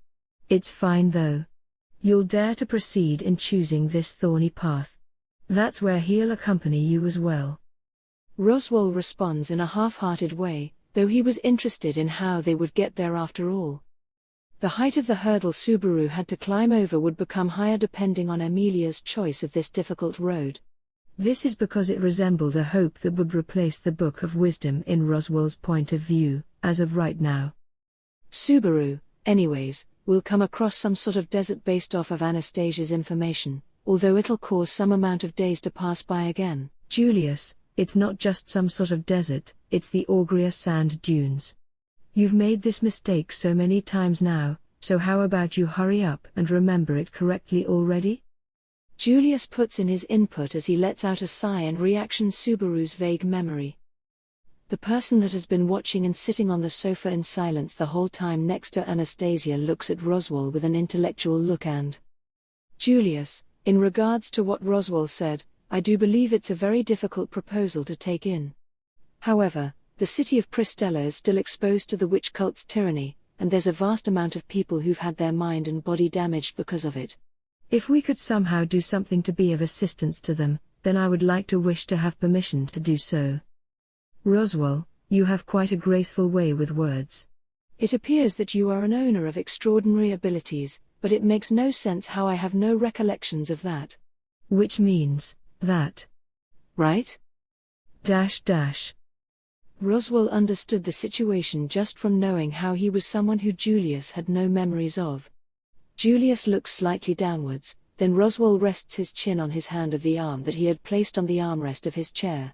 It's fine though. You'll dare to proceed in choosing this thorny path. That's where he'll accompany you as well. Roswaal responds in a half-hearted way, though he was interested in how they would get there after all. The height of the hurdle Subaru had to climb over would become higher depending on Emilia's choice of this difficult road. This is because it resembled a hope that would replace the Book of Wisdom in Roswaal's point of view, as of right now. Subaru, anyways, will come across some sort of desert based off of Anastasia's information, although it'll cause some amount of days to pass by again. Julius, it's not just some sort of desert, it's the Augria sand dunes. You've made this mistake so many times now, so how about you hurry up and remember it correctly already? Julius puts in his input as he lets out a sigh and reactions Subaru's vague memory. The person that has been watching and sitting on the sofa in silence the whole time next to Anastasia looks at Roswaal with an intellectual look and Julius, in regards to what Roswaal said, I do believe it's a very difficult proposal to take in. However, the city of Pristella is still exposed to the witch cult's tyranny, and there's a vast amount of people who've had their mind and body damaged because of it. If we could somehow do something to be of assistance to them, then I would like to wish to have permission to do so. Roswaal, you have quite a graceful way with words. It appears that you are an owner of extraordinary abilities, but it makes no sense how I have no recollections of that. Which means that. Right? Roswaal understood the situation just from knowing how he was someone who Julius had no memories of. Julius looks slightly downwards, then Roswaal rests his chin on his hand of the arm that he had placed on the armrest of his chair.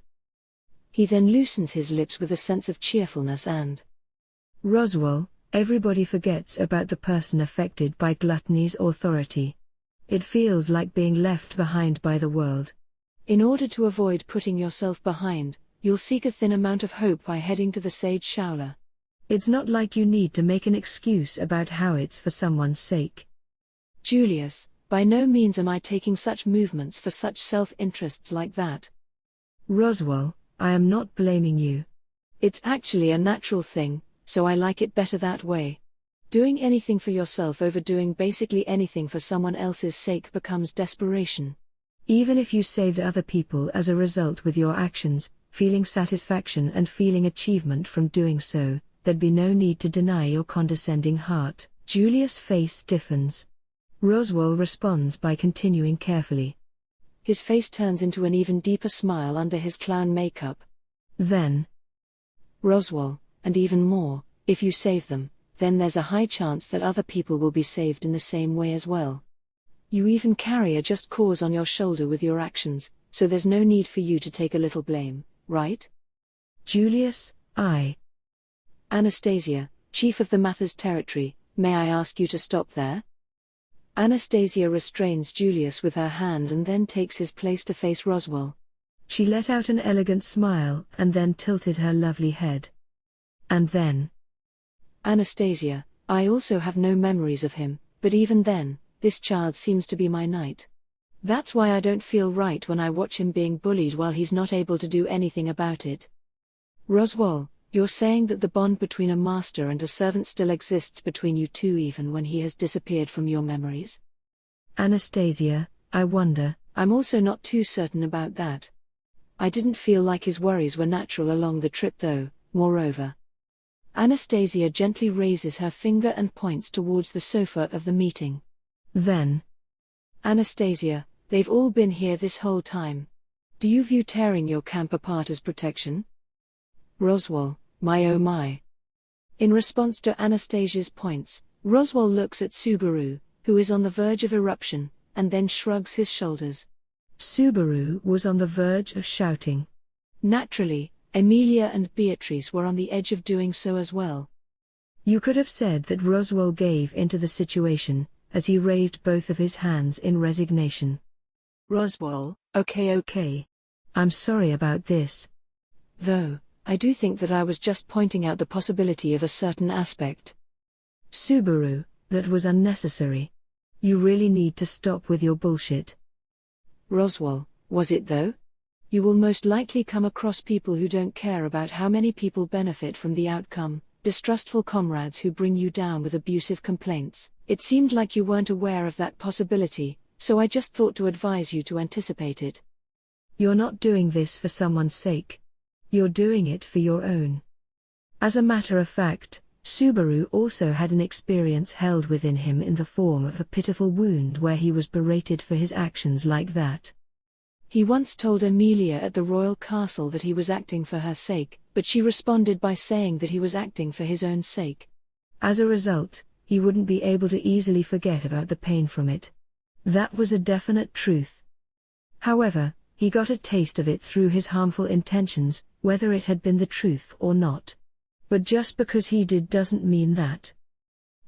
He then loosens his lips with a sense of cheerfulness and Roswaal, everybody forgets about the person affected by gluttony's authority. It feels like being left behind by the world. In order to avoid putting yourself behind, you'll seek a thin amount of hope by heading to the Sage Shaola. It's not like you need to make an excuse about how it's for someone's sake. Julius, by no means am I taking such movements for such self-interests like that. Roswaal, I am not blaming you. It's actually a natural thing, so I like it better that way. Doing anything for yourself over doing basically anything for someone else's sake becomes desperation. Even if you saved other people as a result with your actions, feeling satisfaction and feeling achievement from doing so, there'd be no need to deny your condescending heart. Julius' face stiffens. Roswaal responds by continuing carefully. His face turns into an even deeper smile under his clown makeup. Then, Roswaal, and even more, if you save them, then there's a high chance that other people will be saved in the same way as well. You even carry a just cause on your shoulder with your actions, so there's no need for you to take a little blame, right? Julius, Anastasia, Chief of the Mathers Territory, may I ask you to stop there? Anastasia restrains Julius with her hand and then takes his place to face Roswaal. She let out an elegant smile and then tilted her lovely head. And then, Anastasia, I also have no memories of him, but even then, this child seems to be my knight. That's why I don't feel right when I watch him being bullied while he's not able to do anything about it. Roswaal, you're saying that the bond between a master and a servant still exists between you two even when he has disappeared from your memories? Anastasia, I wonder. I'm also not too certain about that. I didn't feel like his worries were natural along the trip though, moreover. Anastasia gently raises her finger and points towards the sofa of the meeting. Then, Anastasia, they've all been here this whole time. Do you view tearing your camp apart as protection? Roswaal, my oh my. In response to Anastasia's points, Roswaal looks at Subaru, who is on the verge of eruption, and then shrugs his shoulders. Subaru was on the verge of shouting. Naturally, Emilia and Beatrice were on the edge of doing so as well. You could have said that Roswaal gave into the situation, as he raised both of his hands in resignation. Roswaal, okay. I'm sorry about this. Though, I do think that I was just pointing out the possibility of a certain aspect. Subaru, that was unnecessary. You really need to stop with your bullshit. Roswaal, was it though? You will most likely come across people who don't care about how many people benefit from the outcome, distrustful comrades who bring you down with abusive complaints. It seemed like you weren't aware of that possibility, so I just thought to advise you to anticipate it. You're not doing this for someone's sake. You're doing it for your own. As a matter of fact, Subaru also had an experience held within him in the form of a pitiful wound where he was berated for his actions like that. He once told Emilia at the royal castle that he was acting for her sake, but she responded by saying that he was acting for his own sake. As a result, he wouldn't be able to easily forget about the pain from it. That was a definite truth. However, he got a taste of it through his harmful intentions, whether it had been the truth or not. But just because he did doesn't mean that.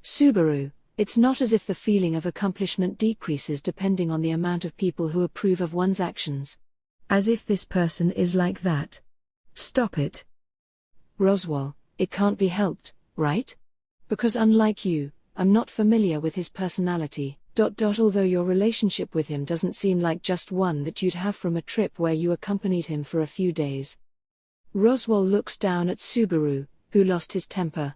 Subaru, it's not as if the feeling of accomplishment decreases depending on the amount of people who approve of one's actions. As if this person is like that. Stop it. Roswaal, it can't be helped, right? Because unlike you, I'm not familiar with his personality. Although your relationship with him doesn't seem like just one that you'd have from a trip where you accompanied him for a few days. Roswaal looks down at Subaru, who lost his temper.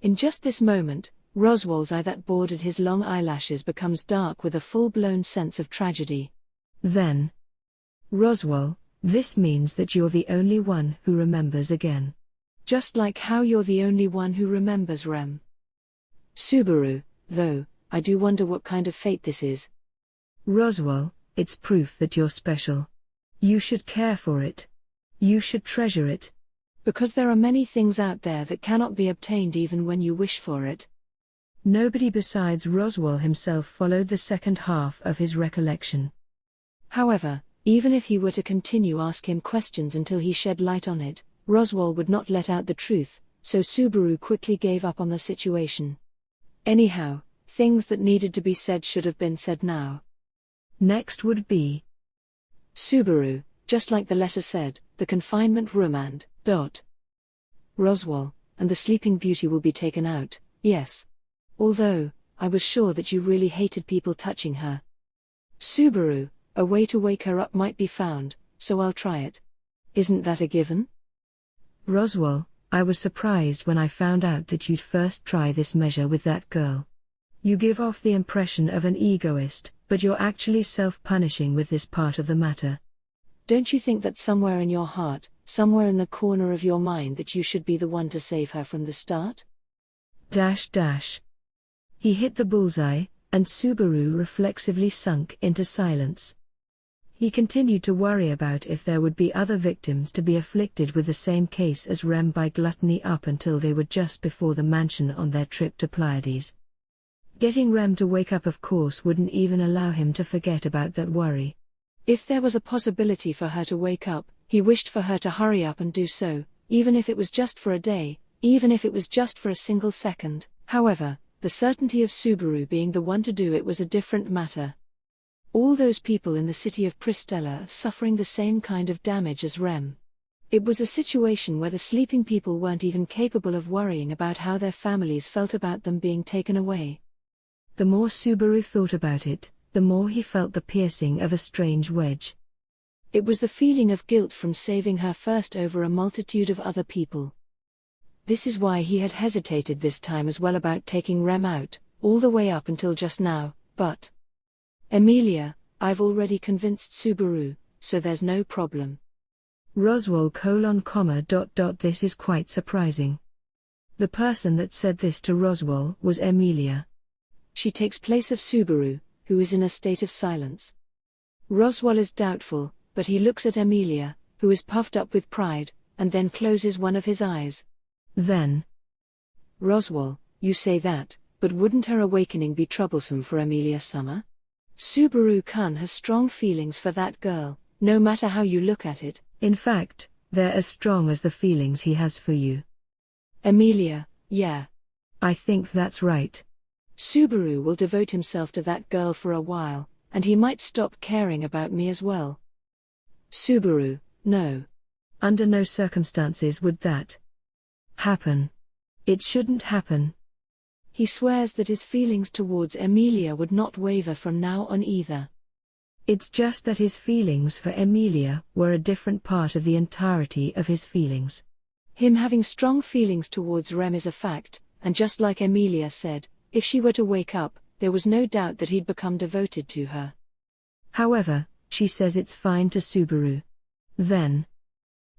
In just this moment, Roswaal's eye that bordered his long eyelashes becomes dark with a full-blown sense of tragedy. Then, Roswaal, this means that you're the only one who remembers again. Just like how you're the only one who remembers Rem. Subaru, though, I do wonder what kind of fate this is. Roswaal, it's proof that you're special. You should care for it. You should treasure it. Because there are many things out there that cannot be obtained even when you wish for it. Nobody besides Roswaal himself followed the second half of his recollection. However, even if he were to continue ask him questions until he shed light on it, Roswaal would not let out the truth, so Subaru quickly gave up on the situation. Anyhow, things that needed to be said should have been said now. Next would be Subaru, just like the letter said, the confinement room and Roswaal, and the Sleeping Beauty will be taken out, yes. Although, I was sure that you really hated people touching her. Subaru, a way to wake her up might be found, so I'll try it. Isn't that a given? Roswaal, I was surprised when I found out that you'd first try this measure with that girl. You give off the impression of an egoist, but you're actually self-punishing with this part of the matter. Don't you think that somewhere in your heart, somewhere in the corner of your mind that you should be the one to save her from the start? He hit the bullseye, and Subaru reflexively sunk into silence. He continued to worry about if there would be other victims to be afflicted with the same case as Rem by gluttony up until they were just before the mansion on their trip to Pleiades. Getting Rem to wake up of course wouldn't even allow him to forget about that worry. If there was a possibility for her to wake up, he wished for her to hurry up and do so, even if it was just for a day, even if it was just for a single second. However, the certainty of Subaru being the one to do it was a different matter. All those people in the city of Pristella are suffering the same kind of damage as Rem. It was a situation where the sleeping people weren't even capable of worrying about how their families felt about them being taken away. The more Subaru thought about it, the more he felt the piercing of a strange wedge. It was the feeling of guilt from saving her first over a multitude of other people. This is why he had hesitated this time as well about taking Rem out, all the way up until just now, but Emilia, I've already convinced Subaru, so there's no problem. Roswaal : This is quite surprising. The person that said this to Roswaal was Emilia. She takes place of Subaru, who is in a state of silence. Roswaal is doubtful, but he looks at Emilia, who is puffed up with pride, and then closes one of his eyes. Then Roswaal, you say that, but wouldn't her awakening be troublesome for Emilia Summer? Subaru-kun has strong feelings for that girl, no matter how you look at it. In fact, they're as strong as the feelings he has for you. Emilia, yeah. I think that's right. Subaru will devote himself to that girl for a while, and he might stop caring about me as well. Subaru, no. Under no circumstances would that happen. It shouldn't happen. He swears that his feelings towards Emilia would not waver from now on either. It's just that his feelings for Emilia were a different part of the entirety of his feelings. Him having strong feelings towards Rem is a fact, and just like Emilia said, if she were to wake up, there was no doubt that he'd become devoted to her. However, she says it's fine to Subaru. Then,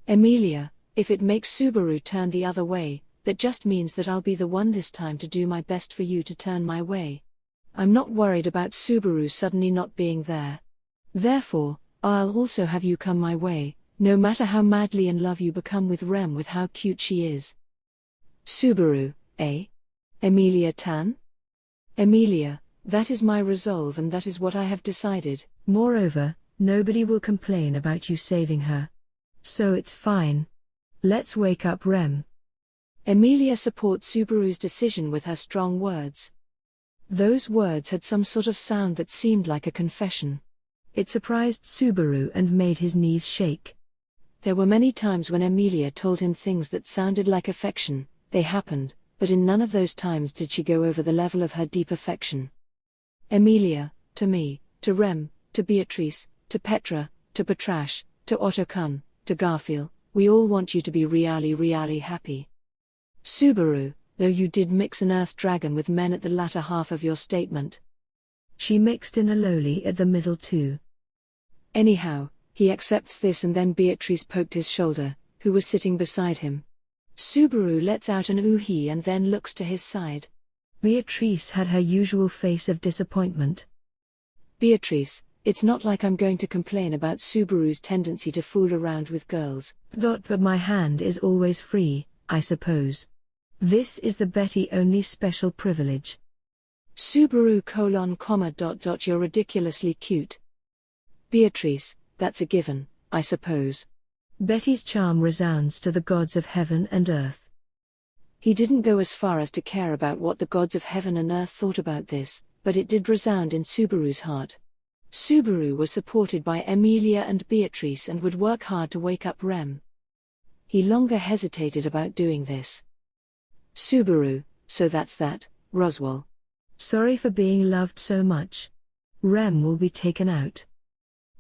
Emilia, if it makes Subaru turn the other way, that just means that I'll be the one this time to do my best for you to turn my way. I'm not worried about Subaru suddenly not being there. Therefore, I'll also have you come my way, no matter how madly in love you become with Rem with how cute she is. Subaru, eh? Emilia Tan? Emilia, that is my resolve and that is what I have decided. Moreover, nobody will complain about you saving her. So it's fine. Let's wake up Rem. Emilia supports Subaru's decision with her strong words. Those words had some sort of sound that seemed like a confession. It surprised Subaru and made his knees shake. There were many times when Emilia told him things that sounded like affection, they happened, but in none of those times did she go over the level of her deep affection. Emilia, to me, to Rem, to Beatrice, to Petra, to Patrasche, to Otto-kun, to Garfield, we all want you to be really happy. Subaru, though you did mix an earth dragon with men at the latter half of your statement. She mixed in a lowly at the middle too. Anyhow, he accepts this and then Beatrice poked his shoulder, who was sitting beside him. Subaru lets out an ooh-hee and then looks to his side. Beatrice had her usual face of disappointment. Beatrice, it's not like I'm going to complain about Subaru's tendency to fool around with girls. But my hand is always free, I suppose. This is the Betty-only special privilege. Subaru : you're ridiculously cute. Beatrice, that's a given, I suppose. Betty's charm resounds to the gods of heaven and earth. He didn't go as far as to care about what the gods of heaven and earth thought about this, but it did resound in Subaru's heart. Subaru was supported by Emilia and Beatrice and would work hard to wake up Rem. He longer hesitated about doing this. Subaru, so that's that, Roswaal. Sorry for being loved so much. Rem will be taken out.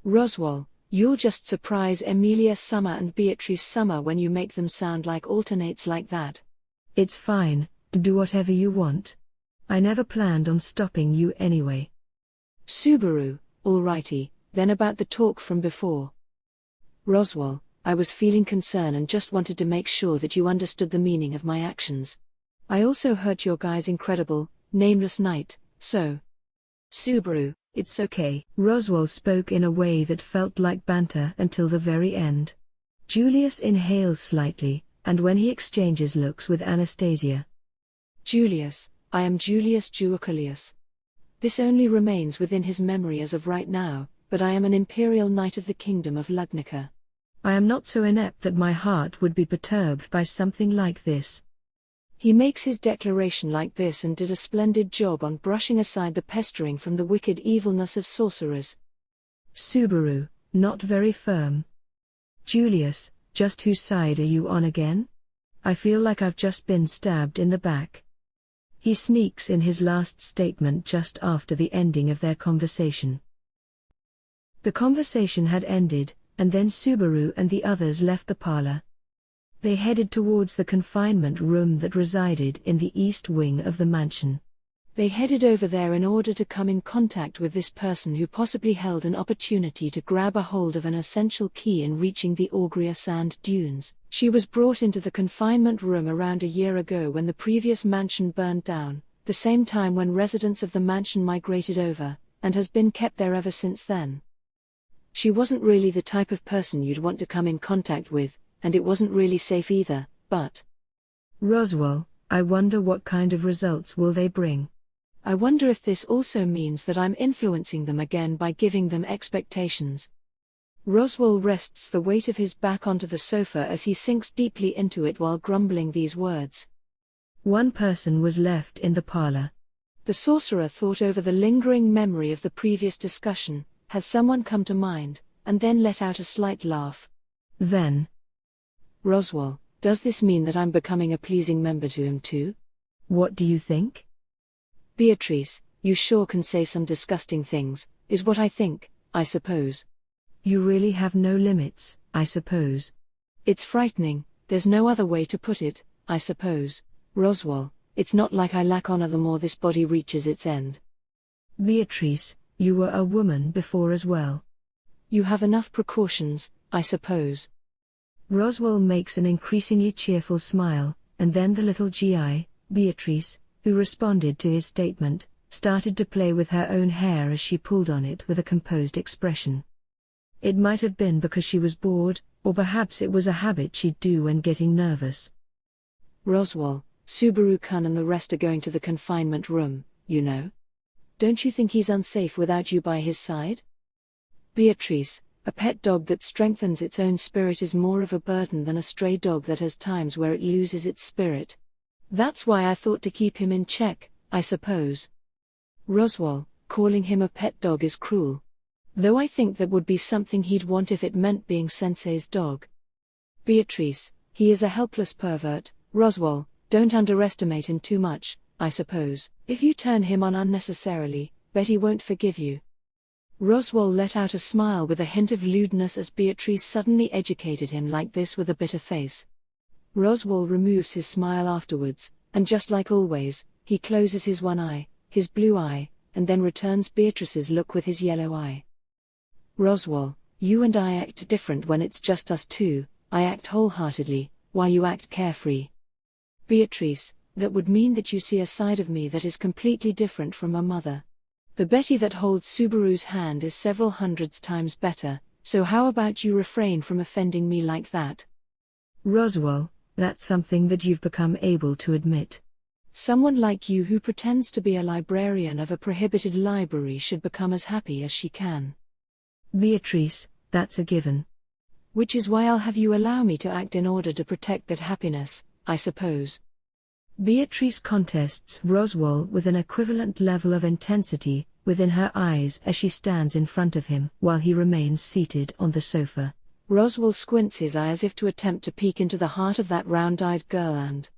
Roswaal, you'll just surprise Emilia Summer and Beatrice Summer when you make them sound like alternates like that. It's fine, do whatever you want. I never planned on stopping you anyway. Subaru, alrighty, then about the talk from before. Roswaal, I was feeling concern and just wanted to make sure that you understood the meaning of my actions. I also hurt your guy's incredible, nameless knight, so. Subaru, it's okay. Roswaal spoke in a way that felt like banter until the very end. Julius inhales slightly, and when he exchanges looks with Anastasia. Julius, I am Julius Juoculius. This only remains within his memory as of right now, but I am an imperial knight of the kingdom of Lugnica. I am not so inept that my heart would be perturbed by something like this. He makes his declaration like this and did a splendid job on brushing aside the pestering from the wicked evilness of sorcerers. Subaru, not very firm. Julius, just whose side are you on again? I feel like I've just been stabbed in the back. He sneaks in his last statement just after the ending of their conversation. The conversation had ended, and then Subaru and the others left the parlor. They headed towards the confinement room that resided in the east wing of the mansion. They headed over there in order to come in contact with this person who possibly held an opportunity to grab a hold of an essential key in reaching the Augria sand dunes. She was brought into the confinement room around a year ago when the previous mansion burned down, the same time when residents of the mansion migrated over, and has been kept there ever since then. She wasn't really the type of person you'd want to come in contact with, and it wasn't really safe either, but... Roswaal, I wonder what kind of results will they bring. I wonder if this also means that I'm influencing them again by giving them expectations. Roswaal rests the weight of his back onto the sofa as he sinks deeply into it while grumbling these words. One person was left in the parlor. The sorcerer thought over the lingering memory of the previous discussion. Has someone come to mind, and then let out a slight laugh. Then, Roswaal, does this mean that I'm becoming a pleasing member to him too? what do you think? Beatrice, you sure can say some disgusting things, is what I think, I suppose. You really have no limits, I suppose. It's frightening, there's no other way to put it, I suppose. Roswaal, it's not like I lack honor the more this body reaches its end. Beatrice, you were a woman before as well. You have enough precautions, I suppose. Roswaal makes an increasingly cheerful smile, and then the little GI, Beatrice, who responded to his statement, started to play with her own hair as she pulled on it with a composed expression. It might have been because she was bored, or perhaps it was a habit she'd do when getting nervous. Roswaal, Subaru-kun and the rest are going to the confinement room, you know. Don't you think he's unsafe without you by his side? Beatrice, a pet dog that strengthens its own spirit is more of a burden than a stray dog that has times where it loses its spirit. That's why I thought to keep him in check, I suppose. Roswaal, calling him a pet dog is cruel. Though I think that would be something he'd want if it meant being Sensei's dog. Beatrice, he is a helpless pervert. Roswaal, don't underestimate him too much, I suppose. If you turn him on unnecessarily, Betty won't forgive you. Roswaal let out a smile with a hint of lewdness as Beatrice suddenly educated him like this with a bitter face. Roswaal removes his smile afterwards, and just like always, he closes his one eye, his blue eye, and then returns Beatrice's look with his yellow eye. Roswaal, you and I act different when it's just us two. I act wholeheartedly, while you act carefree. Beatrice, that would mean that you see a side of me that is completely different from a mother. The Betty that holds Subaru's hand is several hundreds times better, so how about you refrain from offending me like that? Roswaal, that's something that you've become able to admit. Someone like you who pretends to be a librarian of a prohibited library should become as happy as she can. Beatrice, that's a given. Which is why I'll have you allow me to act in order to protect that happiness, I suppose. Beatrice contests Roswaal with an equivalent level of intensity within her eyes as she stands in front of him while he remains seated on the sofa. Roswaal squints his eye as if to attempt to peek into the heart of that round-eyed girl and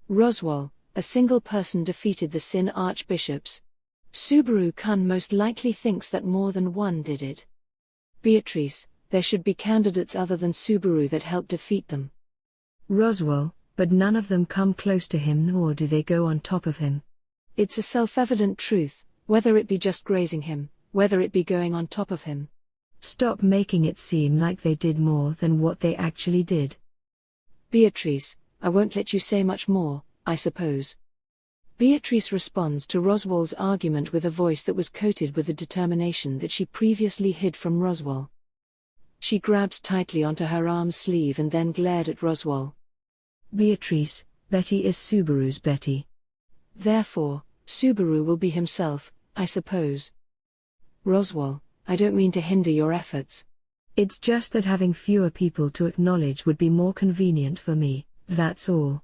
Roswaal, a single person defeated the Sin archbishops. Subaru-kun most likely thinks that more than one did it. Beatrice, there should be candidates other than Subaru that help defeat them. Roswaal, but none of them come close to him nor do they go on top of him. It's a self-evident truth, whether it be just grazing him, whether it be going on top of him. Stop making it seem like they did more than what they actually did. Beatrice, I won't let you say much more, I suppose. Beatrice responds to Roswaal's argument with a voice that was coated with the determination that she previously hid from Roswaal. She grabs tightly onto her arm's sleeve and then glared at Roswaal. Beatrice, Betty is Subaru's Betty. Therefore, Subaru will be himself, I suppose. Roswaal, I don't mean to hinder your efforts. It's just that having fewer people to acknowledge would be more convenient for me, that's all.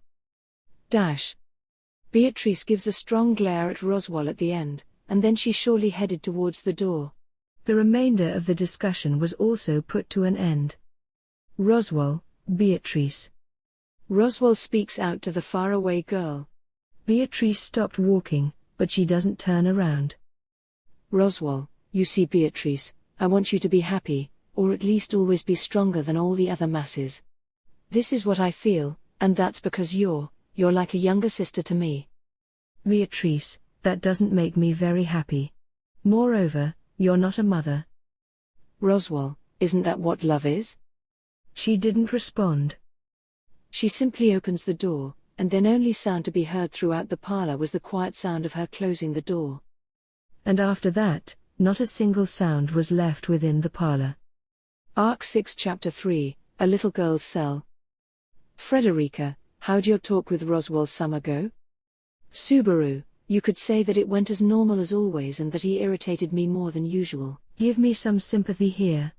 Beatrice gives a strong glare at Roswaal at the end, and then she surely headed towards the door. The remainder of the discussion was also put to an end. Roswaal, Beatrice. Roswaal speaks out to the faraway girl. Beatrice stopped walking, but she doesn't turn around. Roswaal, you see Beatrice, I want you to be happy, or at least always be stronger than all the other masses. This is what I feel, and that's because you're like a younger sister to me. Beatrice, that doesn't make me very happy. Moreover, you're not a mother. Roswaal, isn't that what love is? She didn't respond. She simply opens the door, and then only sound to be heard throughout the parlor was the quiet sound of her closing the door. And after that, not a single sound was left within the parlor. Arc 6 Chapter 3, A Little Girl's Cell. Frederica, how'd your talk with Roswaal summer go? Subaru, you could say that it went as normal as always and that he irritated me more than usual. Give me some sympathy here.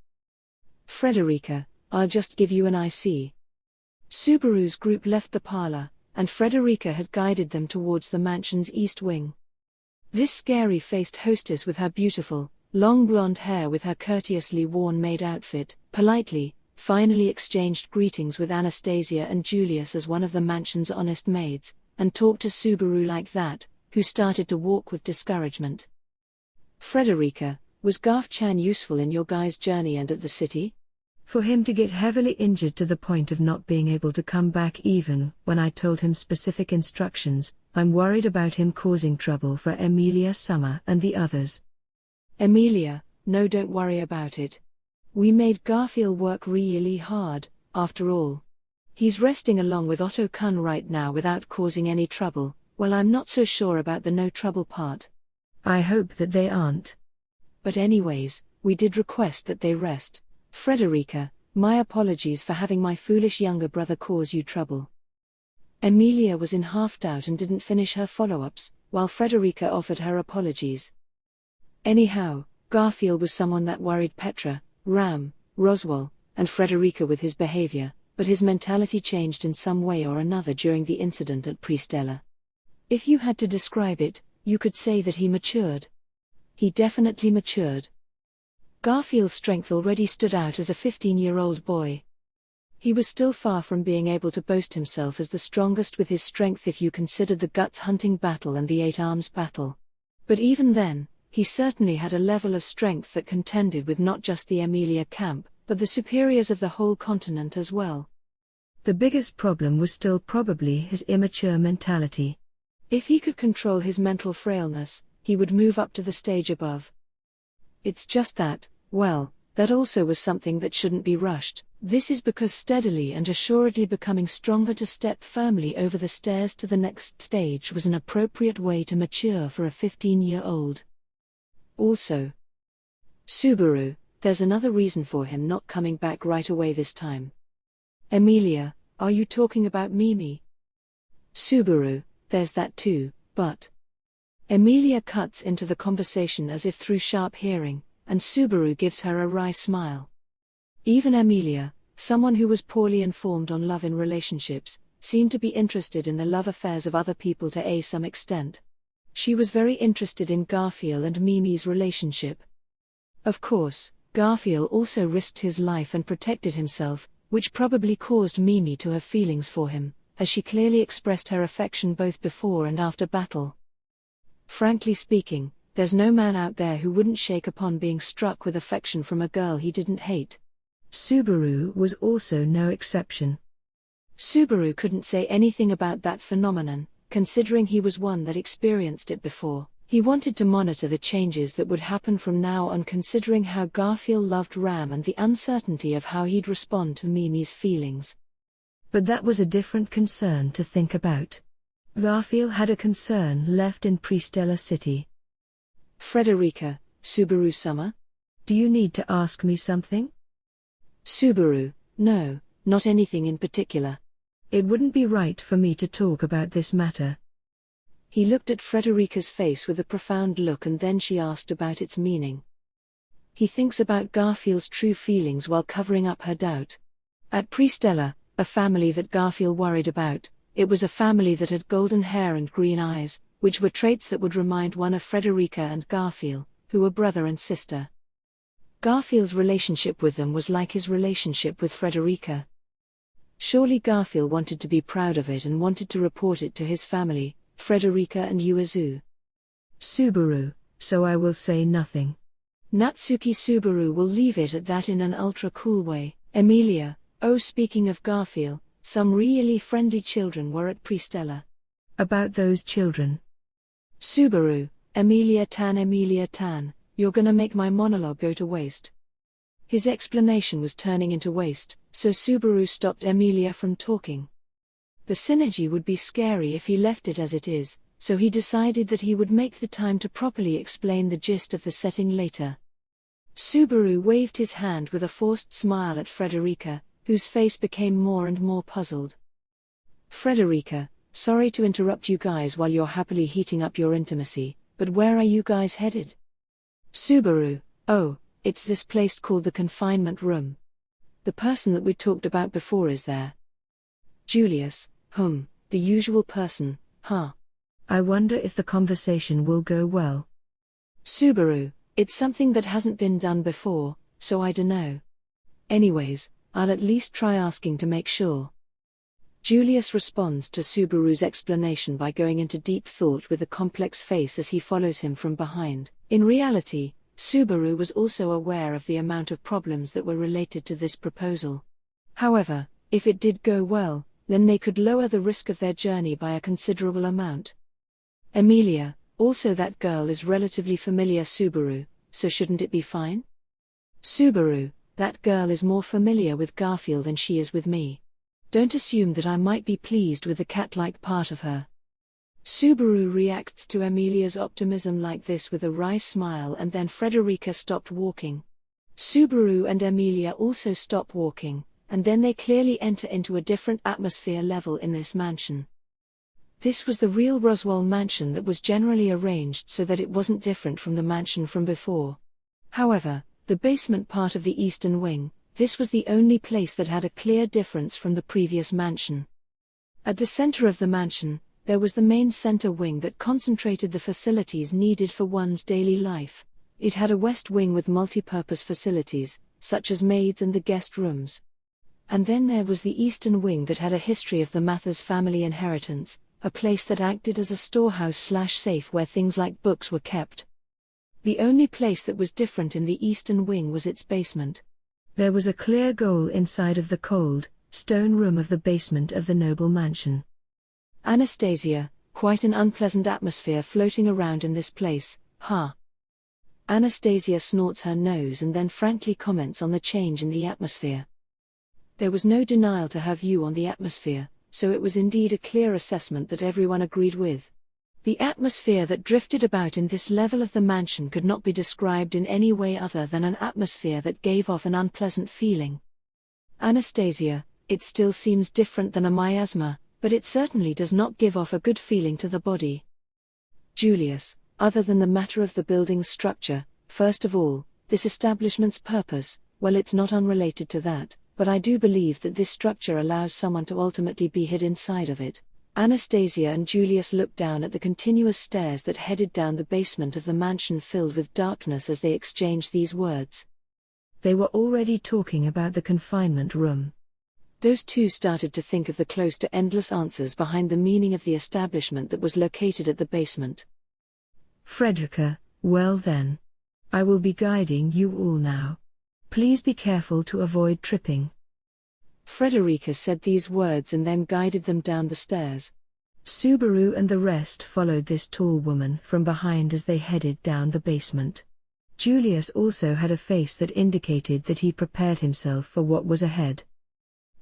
Frederica, I'll just give you an IC. Subaru's group left the parlor, and Frederica had guided them towards the mansion's east wing. This scary-faced hostess with her beautiful, long blonde hair with her courteously worn maid outfit, finally exchanged greetings with Anastasia and Julius as one of the mansion's honest maids, and talked to Subaru like that, who started to walk with discouragement. Frederica, was Garf-chan useful in your guys' journey and at the city? For him to get heavily injured to the point of not being able to come back even when I told him specific instructions, I'm worried about him causing trouble for Emilia, Summer and the others. Emilia, no, don't worry about it. We made Garfield work really hard, after all. He's resting along with Otto-kun right now without causing any trouble. Well, I'm not so sure about the no trouble part. I hope that they aren't. But anyways, we did request that they rest. Frederica, my apologies for having my foolish younger brother cause you trouble. Emilia was in half doubt and didn't finish her follow-ups, while Frederica offered her apologies. Anyhow, Garfield was someone that worried Petra, Ram, Roswaal, and Frederica with his behavior, but his mentality changed in some way or another during the incident at Pristella. If you had to describe it, you could say that he matured. He definitely matured. Garfield's strength already stood out as a 15-year-old boy. He was still far from being able to boast himself as the strongest with his strength if you considered the Guts hunting battle and the 8 Arms battle. But even then, he certainly had a level of strength that contended with not just the Emilia camp, but the superiors of the whole continent as well. The biggest problem was still probably his immature mentality. If he could control his mental frailness, he would move up to the stage above. It's just that, well, that also was something that shouldn't be rushed. This is because steadily and assuredly becoming stronger to step firmly over the stairs to the next stage was an appropriate way to mature for a 15-year-old. Also, Subaru, there's another reason for him not coming back right away this time. Emilia, are you talking about Mimi? Subaru, there's that too, but... Emilia cuts into the conversation as if through sharp hearing, and Subaru gives her a wry smile. Even Emilia, someone who was poorly informed on love in relationships, seemed to be interested in the love affairs of other people to some extent. She was very interested in Garfield and Mimi's relationship. Of course, Garfield also risked his life and protected himself, which probably caused Mimi to have feelings for him, as she clearly expressed her affection both before and after battle. Frankly speaking, there's no man out there who wouldn't shake upon being struck with affection from a girl he didn't hate. Subaru was also no exception. Subaru couldn't say anything about that phenomenon, considering he was one that experienced it before. He wanted to monitor the changes that would happen from now on, considering how Garfield loved Ram and the uncertainty of how he'd respond to Mimi's feelings. But that was a different concern to think about. Garfield had a concern left in Pristella City. Frederica, Subaru-sama? Do you need to ask me something? Subaru, no, not anything in particular. It wouldn't be right for me to talk about this matter. He looked at Frederica's face with a profound look and then she asked about its meaning. He thinks about Garfield's true feelings while covering up her doubt. At Pristella, a family that Garfield worried about, it was a family that had golden hair and green eyes, which were traits that would remind one of Frederica and Garfield, who were brother and sister. Garfield's relationship with them was like his relationship with Frederica. Surely Garfield wanted to be proud of it and wanted to report it to his family, Frederica and Yuazu. Subaru, so I will say nothing. Natsuki Subaru will leave it at that in an ultra-cool way. Emilia, oh, speaking of Garfield, some really friendly children were at Pristella. About those children. Subaru, Emilia Tan, you're gonna make my monologue go to waste. His explanation was turning into waste, so Subaru stopped Emilia from talking. The synergy would be scary if he left it as it is, so he decided that he would make the time to properly explain the gist of the setting later. Subaru waved his hand with a forced smile at Frederica, whose face became more and more puzzled. Frederica, sorry to interrupt you guys while you're happily heating up your intimacy, but where are you guys headed? Subaru, oh, it's this place called the confinement room. The person that we talked about before is there. Julius, the usual person, huh? I wonder if the conversation will go well. Subaru, it's something that hasn't been done before, so I dunno. Anyways, I'll at least try asking to make sure. Julius responds to Subaru's explanation by going into deep thought with a complex face as he follows him from behind. In reality, Subaru was also aware of the amount of problems that were related to this proposal. However, if it did go well, then they could lower the risk of their journey by a considerable amount. Emilia, also that girl is relatively familiar Subaru, so shouldn't it be fine? Subaru, that girl is more familiar with Garfield than she is with me. Don't assume that I might be pleased with the cat-like part of her. Subaru reacts to Emilia's optimism like this with a wry smile, and then Frederica stopped walking. Subaru and Emilia also stop walking, and then they clearly enter into a different atmosphere level in this mansion. This was the real Roswaal mansion that was generally arranged so that it wasn't different from the mansion from before. However, the basement part of the eastern wing, this was the only place that had a clear difference from the previous mansion. At the center of the mansion, there was the main center wing that concentrated the facilities needed for one's daily life. It had a west wing with multi-purpose facilities, such as maids and the guest rooms. And then there was the eastern wing that had a history of the Mathers family inheritance, a place that acted as a storehouse/safe where things like books were kept. The only place that was different in the eastern wing was its basement. There was a clear goal inside of the cold, stone room of the basement of the noble mansion. Anastasia, quite an unpleasant atmosphere floating around in this place, huh? Anastasia snorts her nose and then frankly comments on the change in the atmosphere. There was no denial to her view on the atmosphere, so it was indeed a clear assessment that everyone agreed with. The atmosphere that drifted about in this level of the mansion could not be described in any way other than an atmosphere that gave off an unpleasant feeling. Anastasia, it still seems different than a miasma, but it certainly does not give off a good feeling to the body. Julius, other than the matter of the building's structure, first of all, this establishment's purpose, well, it's not unrelated to that, but I do believe that this structure allows someone to ultimately be hid inside of it. Anastasia and Julius looked down at the continuous stairs that headed down the basement of the mansion filled with darkness as they exchanged these words. They were already talking about the confinement room. Those two started to think of the close to endless answers behind the meaning of the establishment that was located at the basement. Frederica, well then. I will be guiding you all now. Please be careful to avoid tripping. Frederica said these words and then guided them down the stairs. Subaru and the rest followed this tall woman from behind as they headed down the basement. Julius also had a face that indicated that he prepared himself for what was ahead.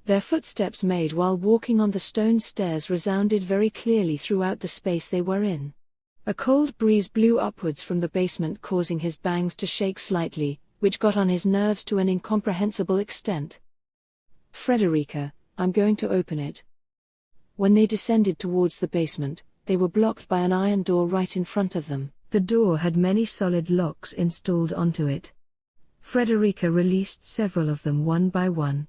Their footsteps made while walking on the stone stairs resounded very clearly throughout the space they were in. A cold breeze blew upwards from the basement, causing his bangs to shake slightly, which got on his nerves to an incomprehensible extent. Frederica, I'm going to open it. When they descended towards the basement, they were blocked by an iron door right in front of them. The door had many solid locks installed onto it. Frederica released several of them one by one.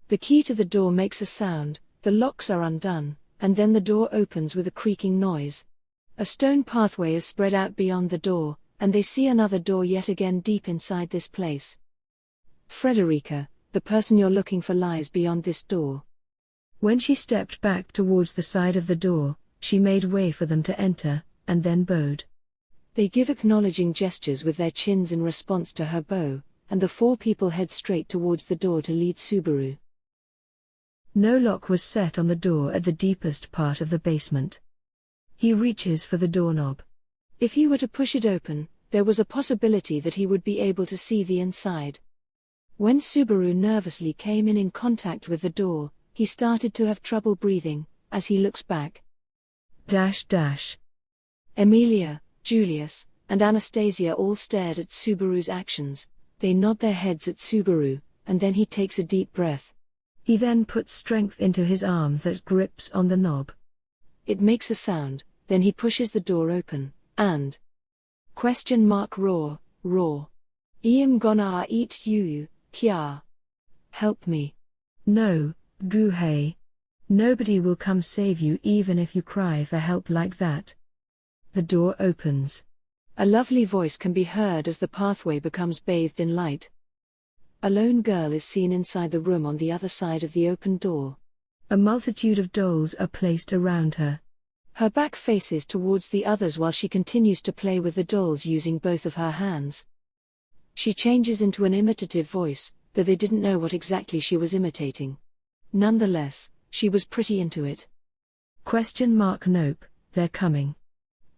The key to the door makes a sound, the locks are undone, and then the door opens with a creaking noise. A stone pathway is spread out beyond the door, and they see another door yet again deep inside this place. Frederica, the person you're looking for lies beyond this door. When she stepped back towards the side of the door, she made way for them to enter, and then bowed. They give acknowledging gestures with their chins in response to her bow, and the four people head straight towards the door to lead Subaru. No lock was set on the door at the deepest part of the basement. He reaches for the doorknob. If he were to push it open, there was a possibility that he would be able to see the inside. When Subaru nervously came in contact with the door, he started to have trouble breathing, as he looks back. Emilia, Julius, and Anastasia all stared at Subaru's actions. They nod their heads at Subaru, and then he takes a deep breath. He then puts strength into his arm that grips on the knob. It makes a sound, then he pushes the door open, and roar, roar. Iam gonna eat you, kya. Help me. No, Guhei. Nobody will come save you even if you cry for help like that. The door opens. A lovely voice can be heard as the pathway becomes bathed in light. A lone girl is seen inside the room on the other side of the open door. A multitude of dolls are placed around her. Her back faces towards the others while she continues to play with the dolls using both of her hands. She changes into an imitative voice, though they didn't know what exactly she was imitating. Nonetheless, she was pretty into it. Nope, they're coming.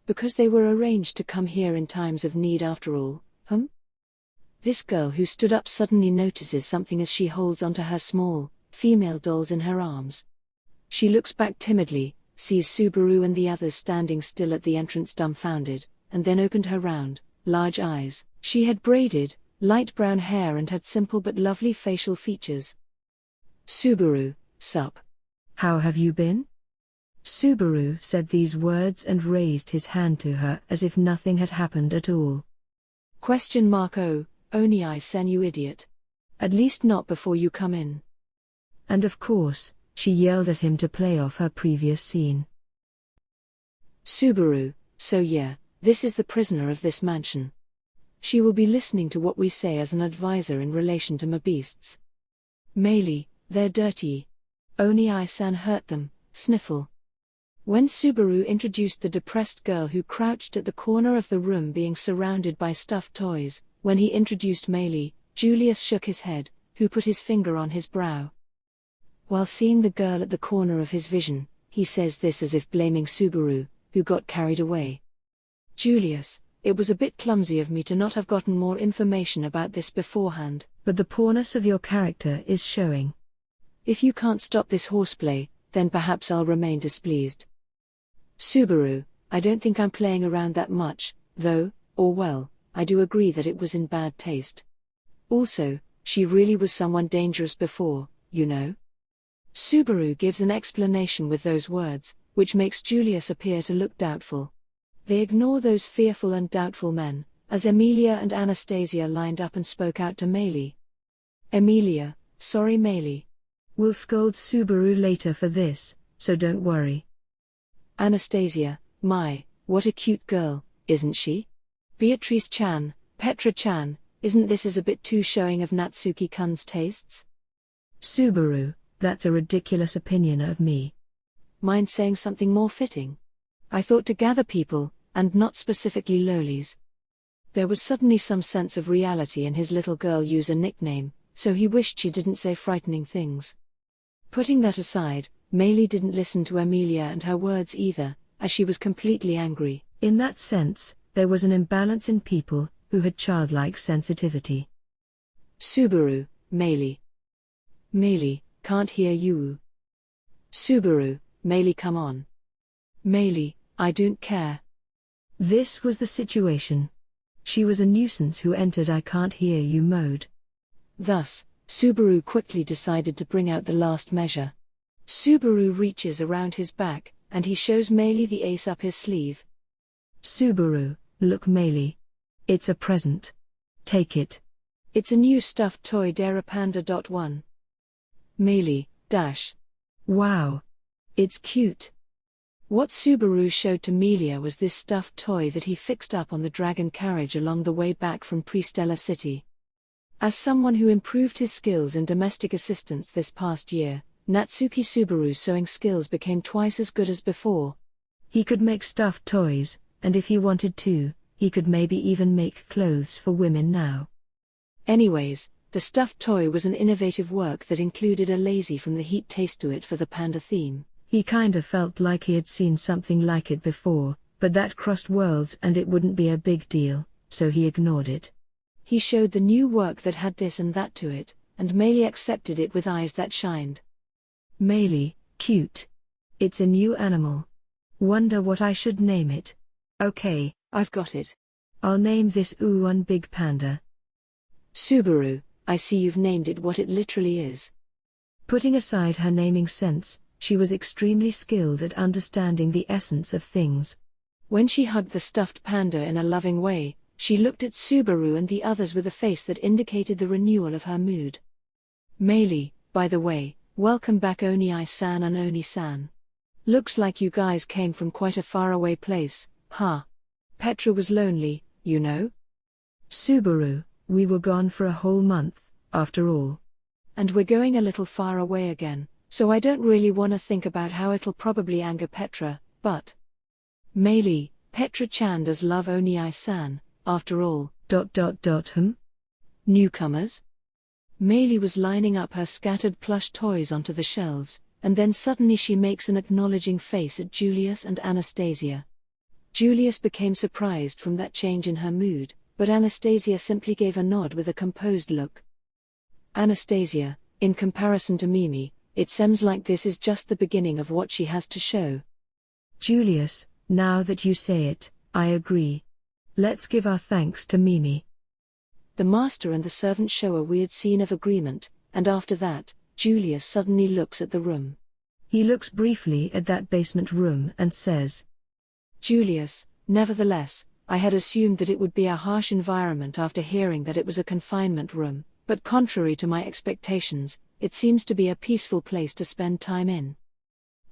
Because they were arranged to come here in times of need after all, This girl who stood up suddenly notices something as she holds onto her small, female dolls in her arms. She looks back timidly, sees Subaru and the others standing still at the entrance dumbfounded, and then opened her round, large eyes. She had braided, light brown hair and had simple but lovely facial features. Subaru, sup. How have you been? Subaru said these words and raised his hand to her as if nothing had happened at all. Oh, Oni I sen you idiot. At least not before you come in. And of course, she yelled at him to play off her previous scene. Subaru, so yeah, this is the prisoner of this mansion. She will be listening to what we say as an advisor in relation to my beasts. Meili, they're dirty. Oni I san hurt them, sniffle. When Subaru introduced the depressed girl who crouched at the corner of the room being surrounded by stuffed toys, when he introduced Meili, Julius shook his head, who put his finger on his brow. While seeing the girl at the corner of his vision, he says this as if blaming Subaru, who got carried away. Julius, it was a bit clumsy of me to not have gotten more information about this beforehand. But the poorness of your character is showing. If you can't stop this horseplay, then perhaps I'll remain displeased. Subaru, I don't think I'm playing around that much, though, or well, I do agree that it was in bad taste. Also, she really was someone dangerous before, you know. Subaru gives an explanation with those words, which makes Julius appear to look doubtful. They ignore those fearful and doubtful men, as Emilia and Anastasia lined up and spoke out to Meili. Emilia, sorry Meili. We'll scold Subaru later for this, so don't worry. Anastasia, my, what a cute girl, isn't she? Beatrice-chan, Petra-chan, isn't this a bit too showing of Natsuki-kun's tastes? Subaru, that's a ridiculous opinion of me. Mind saying something more fitting? I thought to gather people, and not specifically lolis. There was suddenly some sense of reality in his little girl use a nickname, so he wished she didn't say frightening things. Putting that aside, Meili didn't listen to Emilia and her words either, as she was completely angry. In that sense, there was an imbalance in people who had childlike sensitivity. Subaru, Meili. Meili, can't hear you. Subaru, Meili, come on. Meili, I don't care. This was the situation. She was a nuisance who entered I can't hear you mode. Thus, Subaru quickly decided to bring out the last measure. Subaru reaches around his back, and he shows Meili the ace up his sleeve. Subaru, look Meili. It's a present. Take it. It's a new stuffed toy Dara Panda. 1. Meili, dash. Wow. It's cute. What Subaru showed to Melia was this stuffed toy that he fixed up on the dragon carriage along the way back from Prestella City. As someone who improved his skills in domestic assistance this past year, Natsuki Subaru's sewing skills became twice as good as before. He could make stuffed toys, and if he wanted to, he could maybe even make clothes for women now. Anyways, the stuffed toy was an innovative work that included a lazy from the heat taste to it for the panda theme. He kinda felt like he had seen something like it before, but that crossed worlds and it wouldn't be a big deal, so he ignored it. He showed the new work that had this and that to it, and Meili accepted it with eyes that shined. Meili, cute. It's a new animal. Wonder what I should name it. Okay, I've got it. I'll name this One Big Panda. Subaru, I see you've named it what it literally is. Putting aside her naming sense, she was extremely skilled at understanding the essence of things. When she hugged the stuffed panda in a loving way, she looked at Subaru and the others with a face that indicated the renewal of her mood. Meili, by the way, welcome back Oni-san and Oni-san. Looks like you guys came from quite a faraway place, huh? Petra was lonely, you know? Subaru, we were gone for a whole month, after all. And we're going a little far away again, so I don't really wanna think about how it'll probably anger Petra, but… Meili, Petra-chan does love Oni-san, after all… Newcomers? Meili was lining up her scattered plush toys onto the shelves, and then suddenly she makes an acknowledging face at Julius and Anastasia. Julius became surprised from that change in her mood, but Anastasia simply gave a nod with a composed look. Anastasia, in comparison to Mimi, it seems like this is just the beginning of what she has to show. Julius, now that you say it, I agree. Let's give our thanks to Mimi. The master and the servant show a weird scene of agreement, and after that, Julius suddenly looks at the room. He looks briefly at that basement room and says, Julius, nevertheless, I had assumed that it would be a harsh environment after hearing that it was a confinement room, but contrary to my expectations, it seems to be a peaceful place to spend time in.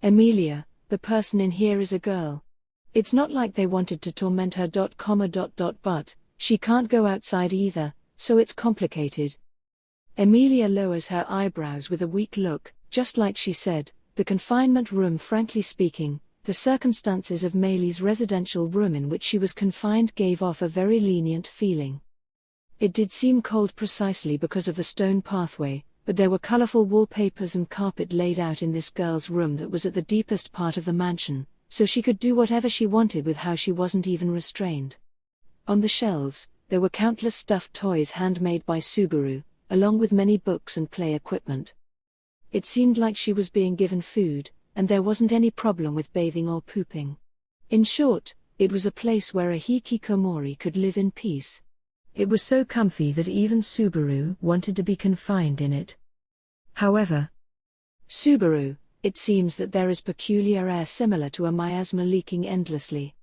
Emilia, the person in here is a girl. It's not like they wanted to torment her. But she can't go outside either, so it's complicated. Emilia lowers her eyebrows with a weak look, just like she said, the confinement room. Frankly speaking, the circumstances of Meili's residential room in which she was confined gave off a very lenient feeling. It did seem cold precisely because of the stone pathway, but there were colorful wallpapers and carpet laid out in this girl's room that was at the deepest part of the mansion, so she could do whatever she wanted with how she wasn't even restrained. On the shelves, there were countless stuffed toys handmade by Subaru, along with many books and play equipment. It seemed like she was being given food, and there wasn't any problem with bathing or pooping. In short, it was a place where a hikikomori could live in peace. It was so comfy that even Subaru wanted to be confined in it. However, Subaru, it seems that there is peculiar air similar to a miasma leaking endlessly.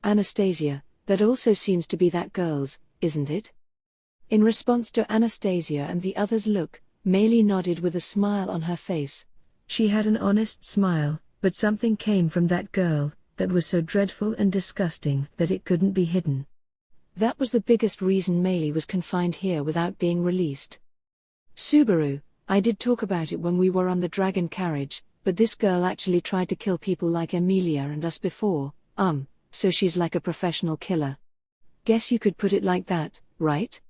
Anastasia, that also seems to be that girl's, isn't it? In response to Anastasia and the others' look, Meili nodded with a smile on her face. She had an honest smile, but something came from that girl that was so dreadful and disgusting that it couldn't be hidden. That was the biggest reason Meili was confined here without being released. Subaru, I did talk about it when we were on the dragon carriage, but this girl actually tried to kill people like Emilia and us before, so she's like a professional killer. Guess you could put it like that, right?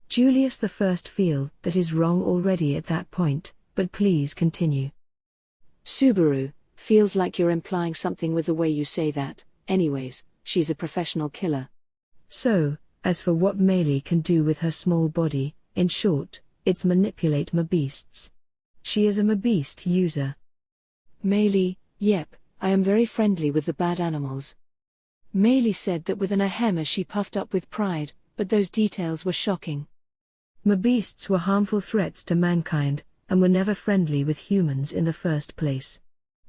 Julius the first feel that is wrong already at that point, but please continue. Subaru, feels like you're implying something with the way you say that. Anyways, she's a professional killer. So, as for what Meili can do with her small body, in short, it's manipulate mabeasts. She is a mabeast user. Meili, yep, I am very friendly with the bad animals. Meili said that with an ahem as she puffed up with pride, but those details were shocking. Mabeasts were harmful threats to mankind, and were never friendly with humans in the first place.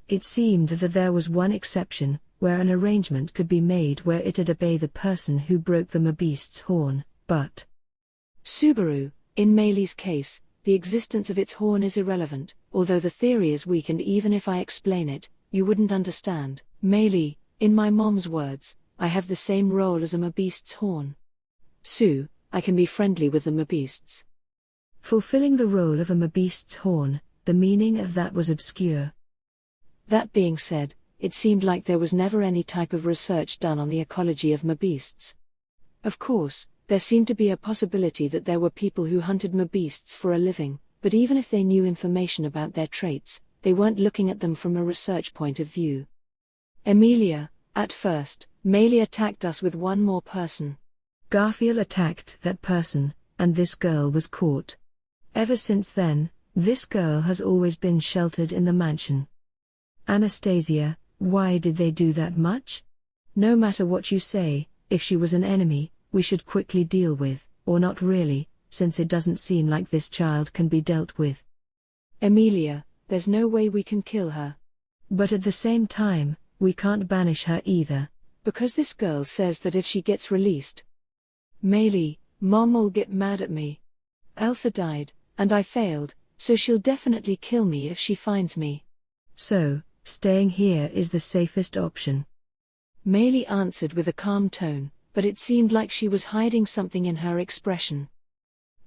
It seemed that there was one exception, where an arrangement could be made where it'd obey the person who broke the mabeast's horn, but… Subaru, in Meili's case, the existence of its horn is irrelevant, although the theory is weak and even if I explain it, you wouldn't understand. Meili, in my mom's words, I have the same role as a mabeast's horn. Sue, I can be friendly with the mabeasts. Fulfilling the role of a mabeast's horn, the meaning of that was obscure. That being said, it seemed like there was never any type of research done on the ecology of mabeasts. Of course, there seemed to be a possibility that there were people who hunted mabeasts for a living, but even if they knew information about their traits, they weren't looking at them from a research point of view. Emilia, at first, Meili attacked us with one more person. Garfield attacked that person, and this girl was caught. Ever since then, this girl has always been sheltered in the mansion. Anastasia, why did they do that much? No matter what you say, if she was an enemy, we should quickly deal with, or not really, since it doesn't seem like this child can be dealt with. Emilia, there's no way we can kill her. But at the same time, we can't banish her either. Because this girl says that if she gets released, Meili, Mom'll get mad at me. Elsa died, and I failed, so she'll definitely kill me if she finds me. So, staying here is the safest option. Meili answered with a calm tone, but it seemed like she was hiding something in her expression.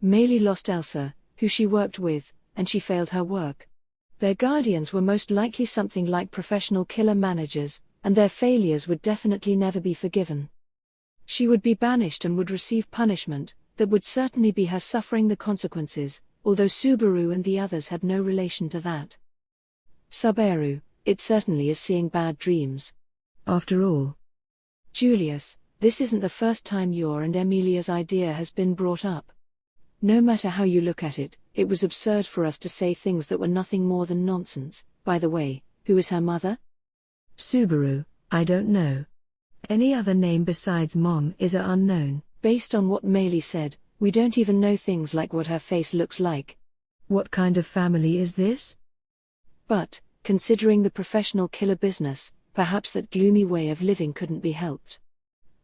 Meili lost Elsa, who she worked with, and she failed her work. Their guardians were most likely something like professional killer managers, and their failures would definitely never be forgiven. She would be banished and would receive punishment, that would certainly be her suffering the consequences, although Subaru and the others had no relation to that. Subaru, it certainly is seeing bad dreams. After all, Julius, this isn't the first time your and Emilia's idea has been brought up. No matter how you look at it, it was absurd for us to say things that were nothing more than nonsense. By the way, who is her mother? Subaru, I don't know. Any other name besides Mom is unknown. Based on what Meili said, we don't even know things like what her face looks like. What kind of family is this? But, considering the professional killer business, perhaps that gloomy way of living couldn't be helped.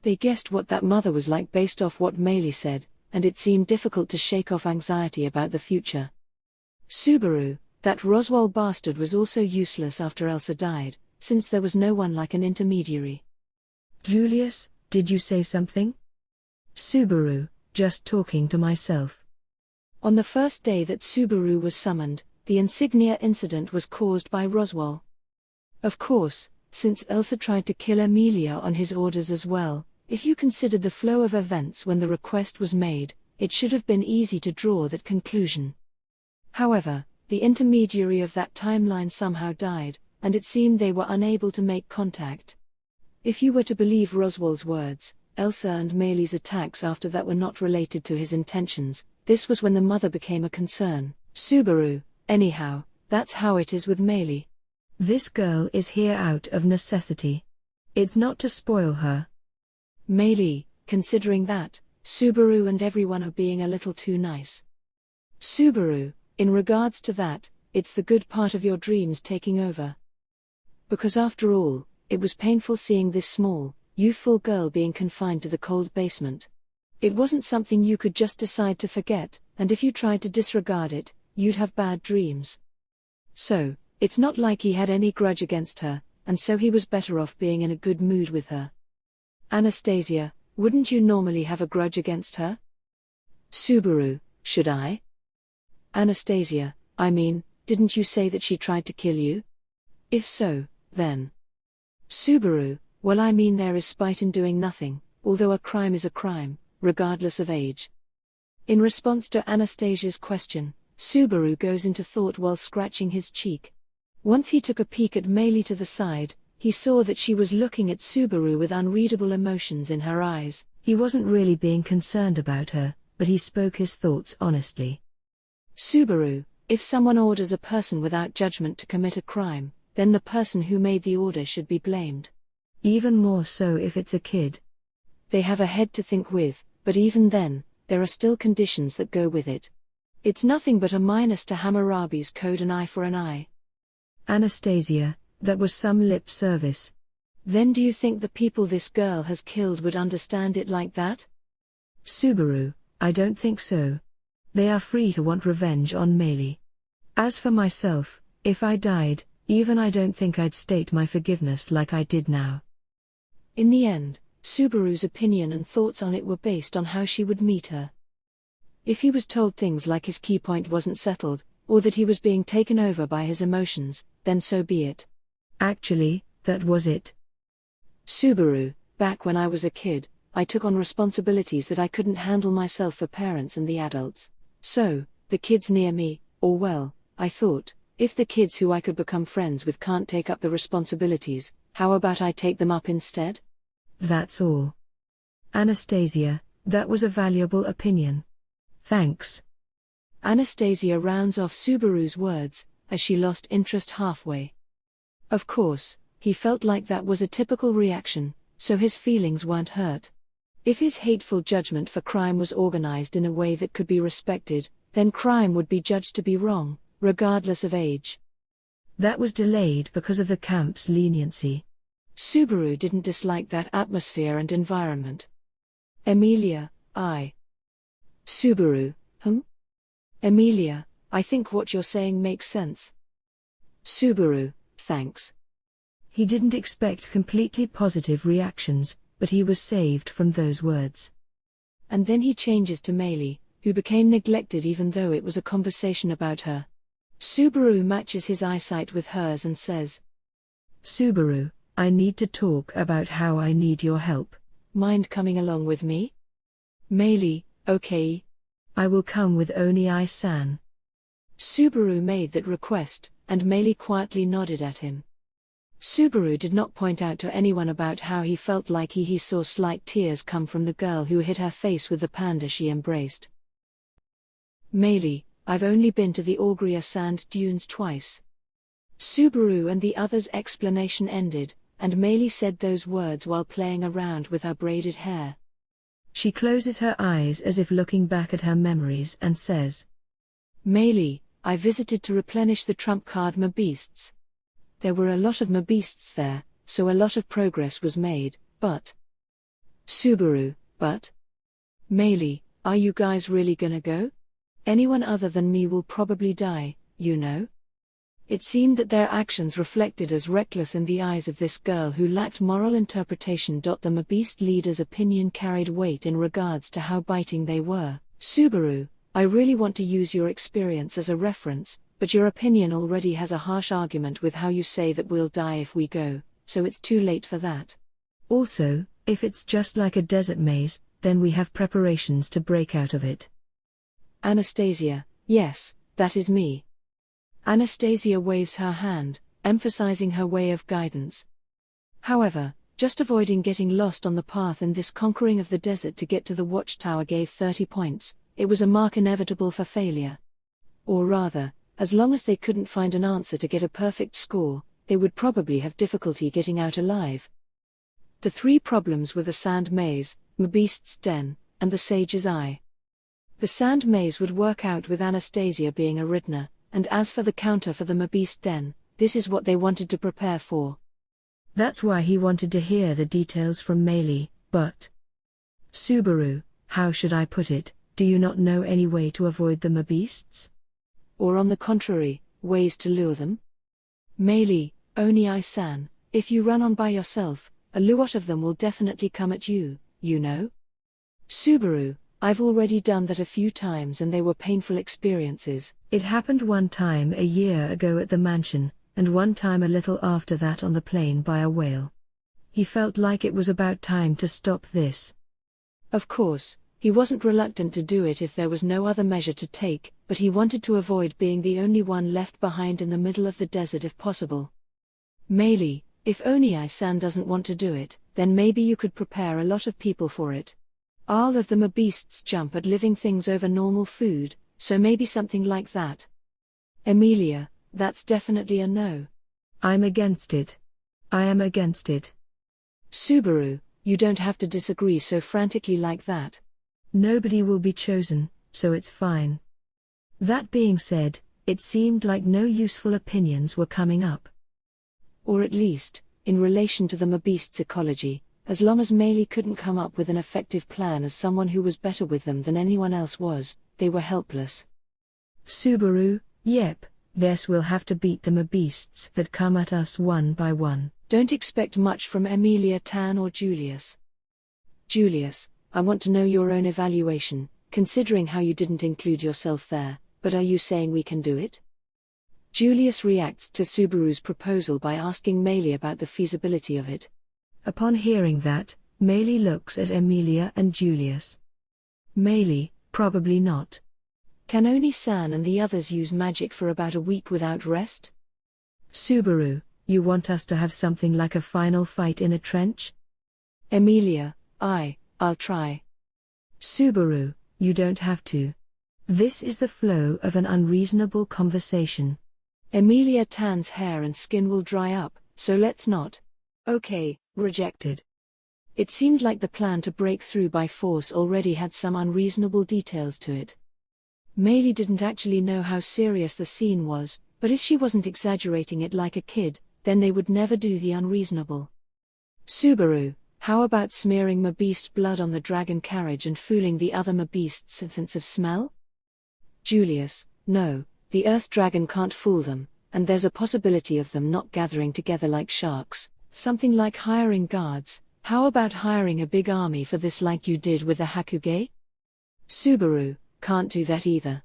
They guessed what that mother was like based off what Meili said, and it seemed difficult to shake off anxiety about the future. Subaru, that Roswaal bastard was also useless after Elsa died, since there was no one like an intermediary. Julius, did you say something? Subaru, just talking to myself. On the first day that Subaru was summoned, the insignia incident was caused by Roswaal. Of course, since Elsa tried to kill Emilia on his orders as well, if you considered the flow of events when the request was made, it should have been easy to draw that conclusion. However, the intermediary of that timeline somehow died, and it seemed they were unable to make contact. If you were to believe Roswaal's words, Elsa and Meili's attacks after that were not related to his intentions. This was when the mother became a concern. Subaru, anyhow, that's how it is with Meili. This girl is here out of necessity. It's not to spoil her. Meili, considering that, Subaru and everyone are being a little too nice. Subaru, in regards to that, it's the good part of your dreams taking over. Because after all, it was painful seeing this small, youthful girl being confined to the cold basement. It wasn't something you could just decide to forget, and if you tried to disregard it, you'd have bad dreams. So, it's not like he had any grudge against her, and so he was better off being in a good mood with her. Anastasia, wouldn't you normally have a grudge against her? Subaru, should I? Anastasia, I mean, didn't you say that she tried to kill you? If so, then. Subaru, well, I mean, there is spite in doing nothing, although a crime is a crime, regardless of age. In response to Anastasia's question, Subaru goes into thought while scratching his cheek. Once he took a peek at Meili to the side, he saw that she was looking at Subaru with unreadable emotions in her eyes. He wasn't really being concerned about her, but he spoke his thoughts honestly. Subaru, if someone orders a person without judgment to commit a crime, then the person who made the order should be blamed. Even more so if it's a kid. They have a head to think with, but even then, there are still conditions that go with it. It's nothing but a minus to Hammurabi's code, an eye for an eye. Anastasia, that was some lip service. Then do you think the people this girl has killed would understand it like that? Subaru, I don't think so. They are free to want revenge on Meili. As for myself, if I died, even I don't think I'd state my forgiveness like I did now. In the end, Subaru's opinion and thoughts on it were based on how she would meet her. If he was told things like his key point wasn't settled, or that he was being taken over by his emotions, then so be it. Actually, that was it. Subaru, back when I was a kid, I took on responsibilities that I couldn't handle myself for parents and the adults. So, the kids near me, or well, I thought, if the kids who I could become friends with can't take up the responsibilities, how about I take them up instead? That's all. Anastasia, that was a valuable opinion. Thanks. Anastasia rounds off Subaru's words, as she lost interest halfway. Of course, he felt like that was a typical reaction, so his feelings weren't hurt. If his hateful judgment for crime was organized in a way that could be respected, then crime would be judged to be wrong, regardless of age. That was delayed because of the camp's leniency. Subaru didn't dislike that atmosphere and environment. Emilia, I. Subaru, Emilia, I think what you're saying makes sense. Subaru, thanks. He didn't expect completely positive reactions, but he was saved from those words. And then he changes to Meili, who became neglected even though it was a conversation about her. Subaru matches his eyesight with hers and says, Subaru, I need to talk about how I need your help. Mind coming along with me? Meili, okay. I will come with Oni-san. Subaru made that request, and Meili quietly nodded at him. Subaru did not point out to anyone about how he felt like he saw slight tears come from the girl who hid her face with the panda she embraced. Meili, I've only been to the Augria sand dunes twice. Subaru and the other's explanation ended, and Meili said those words while playing around with her braided hair. She closes her eyes as if looking back at her memories and says, Meili, I visited to replenish the trump card mabeasts. There were a lot of mabeasts there, so a lot of progress was made, but... Subaru, but? Meili, are you guys really gonna go? Anyone other than me will probably die, you know? It seemed that their actions reflected as reckless in the eyes of this girl who lacked moral interpretation. The mabeast leader's opinion carried weight in regards to how biting they were. Subaru, I really want to use your experience as a reference, but your opinion already has a harsh argument with how you say that we'll die if we go, so it's too late for that. Also, if it's just like a desert maze, then we have preparations to break out of it. Anastasia, yes, that is me. Anastasia waves her hand, emphasizing her way of guidance. However, just avoiding getting lost on the path in this conquering of the desert to get to the watchtower gave 30 points, it was a mark inevitable for failure. Or rather, as long as they couldn't find an answer to get a perfect score, they would probably have difficulty getting out alive. The three problems were the sand maze, Mabeast's den, and the sage's eye. The sand maze would work out with Anastasia being a Ridner, and as for the counter for the Mabeast den, this is what they wanted to prepare for. That's why he wanted to hear the details from Meili, but... Subaru, how should I put it, do you not know any way to avoid the Mabeasts? Or on the contrary, ways to lure them? Meili, Oni-san, if you run on by yourself, a lot of them will definitely come at you, you know? Subaru, I've already done that a few times and they were painful experiences. It happened one time a year ago at the mansion, and one time a little after that on the plane by a whale. He felt like it was about time to stop this. Of course, he wasn't reluctant to do it if there was no other measure to take, but he wanted to avoid being the only one left behind in the middle of the desert if possible. Meili, if Oni-san doesn't want to do it, then maybe you could prepare a lot of people for it. All of them are beasts jump at living things over normal food, so maybe something like that. Emilia, that's definitely a no. I'm against it. I am against it. Subaru, you don't have to disagree so frantically like that. Nobody will be chosen, so it's fine. That being said, it seemed like no useful opinions were coming up. Or at least, in relation to the Mabeast's ecology, as long as Meili couldn't come up with an effective plan as someone who was better with them than anyone else was, they were helpless. Subaru, yep, guess we'll have to beat the Mabeasts that come at us one by one. Don't expect much from Emilia Tan or Julius. Julius, I want to know your own evaluation, considering how you didn't include yourself there, but are you saying we can do it? Julius reacts to Subaru's proposal by asking Meili about the feasibility of it. Upon hearing that, Meili looks at Emilia and Julius. Meili, probably not. Can Oni-san and the others use magic for about a week without rest? Subaru, you want us to have something like a final fight in a trench? Emilia, I'll try. Subaru, you don't have to. This is the flow of an unreasonable conversation. Emilia Tan's hair and skin will dry up, so let's not. Okay, rejected. It seemed like the plan to break through by force already had some unreasonable details to it. Meili didn't actually know how serious the scene was, but if she wasn't exaggerating it like a kid, then they would never do the unreasonable. Subaru, how about smearing Mabeast blood on the dragon carriage and fooling the other Mabeast's sense of smell? Julius, no, the Earth Dragon can't fool them, and there's a possibility of them not gathering together like sharks, something like hiring guards. How about hiring a big army for this like you did with the Hakuge? Subaru, can't do that either.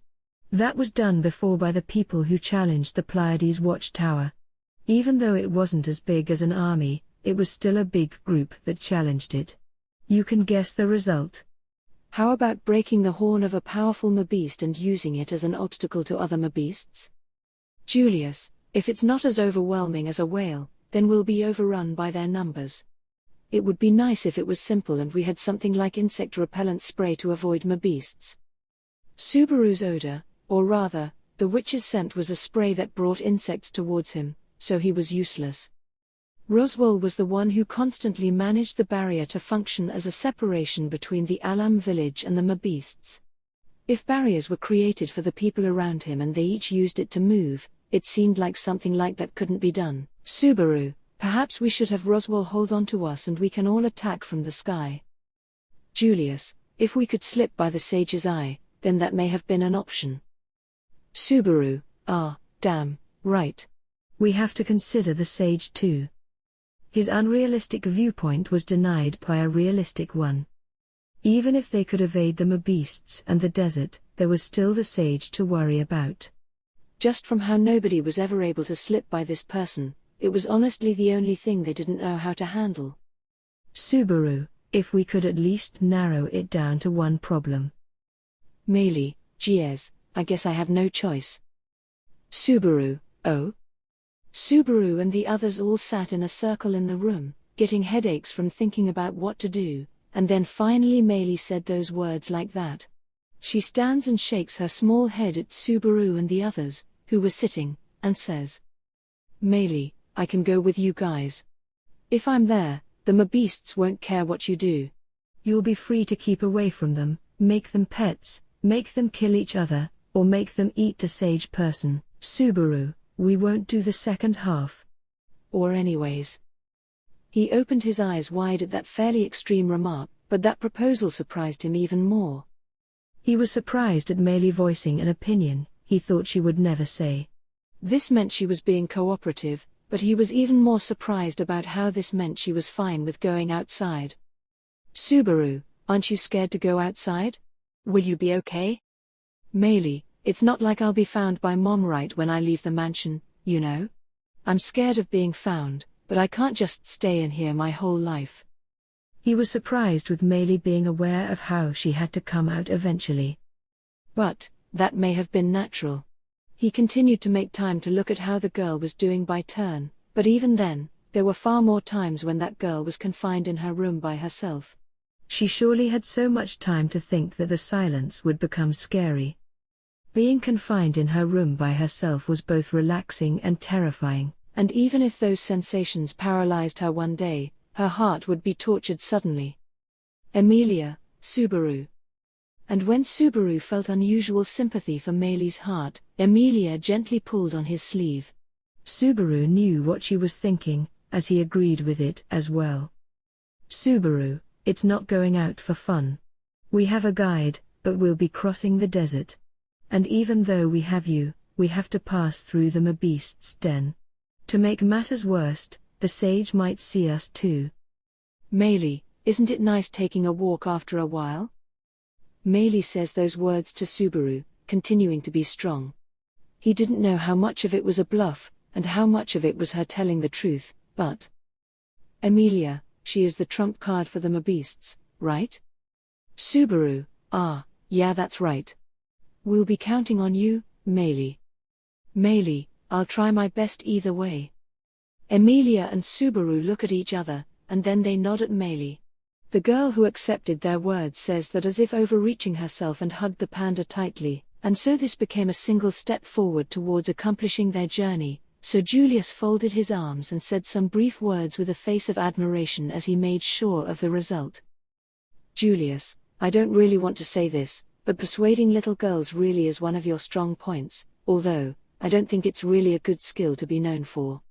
That was done before by the people who challenged the Pleiades watchtower. Even though it wasn't as big as an army, it was still a big group that challenged it. You can guess the result. How about breaking the horn of a powerful Mabeast and using it as an obstacle to other Mabeasts? Julius, if it's not as overwhelming as a whale, then we'll be overrun by their numbers. It would be nice if it was simple and we had something like insect repellent spray to avoid Mabeasts. Subaru's odor, or rather, the witch's scent, was a spray that brought insects towards him, so he was useless. Roswaal was the one who constantly managed the barrier to function as a separation between the Alam village and the Mabeasts. If barriers were created for the people around him and they each used it to move, it seemed like something like that couldn't be done. Subaru, perhaps we should have Roswaal hold on to us and we can all attack from the sky. Julius, if we could slip by the sage's eye, then that may have been an option. Subaru, damn, right. We have to consider the sage too. His unrealistic viewpoint was denied by a realistic one. Even if they could evade the Mabeasts and the desert, there was still the sage to worry about. Just from how nobody was ever able to slip by this person, it was honestly the only thing they didn't know how to handle. Subaru, if we could at least narrow it down to one problem. Meili, geez, I guess I have no choice. Subaru, oh? Subaru and the others all sat in a circle in the room, getting headaches from thinking about what to do, and then finally Meili said those words like that. She stands and shakes her small head at Subaru and the others, who were sitting, and says, Meili, I can go with you guys. If I'm there, the Mabeasts won't care what you do. You'll be free to keep away from them, make them pets, make them kill each other, or make them eat a sage person. Subaru, we won't do the second half. Or anyways. He opened his eyes wide at that fairly extreme remark, but that proposal surprised him even more. He was surprised at Meili voicing an opinion he thought she would never say. This meant she was being cooperative, but he was even more surprised about how this meant she was fine with going outside. Subaru, aren't you scared to go outside? Will you be okay? Meili, it's not like I'll be found by Mom right when I leave the mansion, you know? I'm scared of being found, but I can't just stay in here my whole life. He was surprised with Meili being aware of how she had to come out eventually. But that may have been natural. He continued to make time to look at how the girl was doing by turn, but even then, there were far more times when that girl was confined in her room by herself. She surely had so much time to think that the silence would become scary. Being confined in her room by herself was both relaxing and terrifying, and even if those sensations paralyzed her one day, her heart would be tortured suddenly. Emilia, Subaru. And when Subaru felt unusual sympathy for Meili's heart, Emilia gently pulled on his sleeve. Subaru knew what she was thinking, as he agreed with it as well. Subaru, it's not going out for fun. We have a guide, but we'll be crossing the desert. And even though we have you, we have to pass through the Mabeast's den. To make matters worse, the sage might see us too. Meili, isn't it nice taking a walk after a while? Meili says those words to Subaru, continuing to be strong. He didn't know how much of it was a bluff, and how much of it was her telling the truth, but Emilia, she is the trump card for the Mabeasts, right? Subaru, yeah that's right. We'll be counting on you, Meili. Meili, I'll try my best either way. Emilia and Subaru look at each other, and then they nod at Meili. The girl who accepted their words says that as if overreaching herself and hugged the panda tightly, and so this became a single step forward towards accomplishing their journey. So Julius folded his arms and said some brief words with a face of admiration as he made sure of the result. Julius, I don't really want to say this, but persuading little girls really is one of your strong points, although, I don't think it's really a good skill to be known for.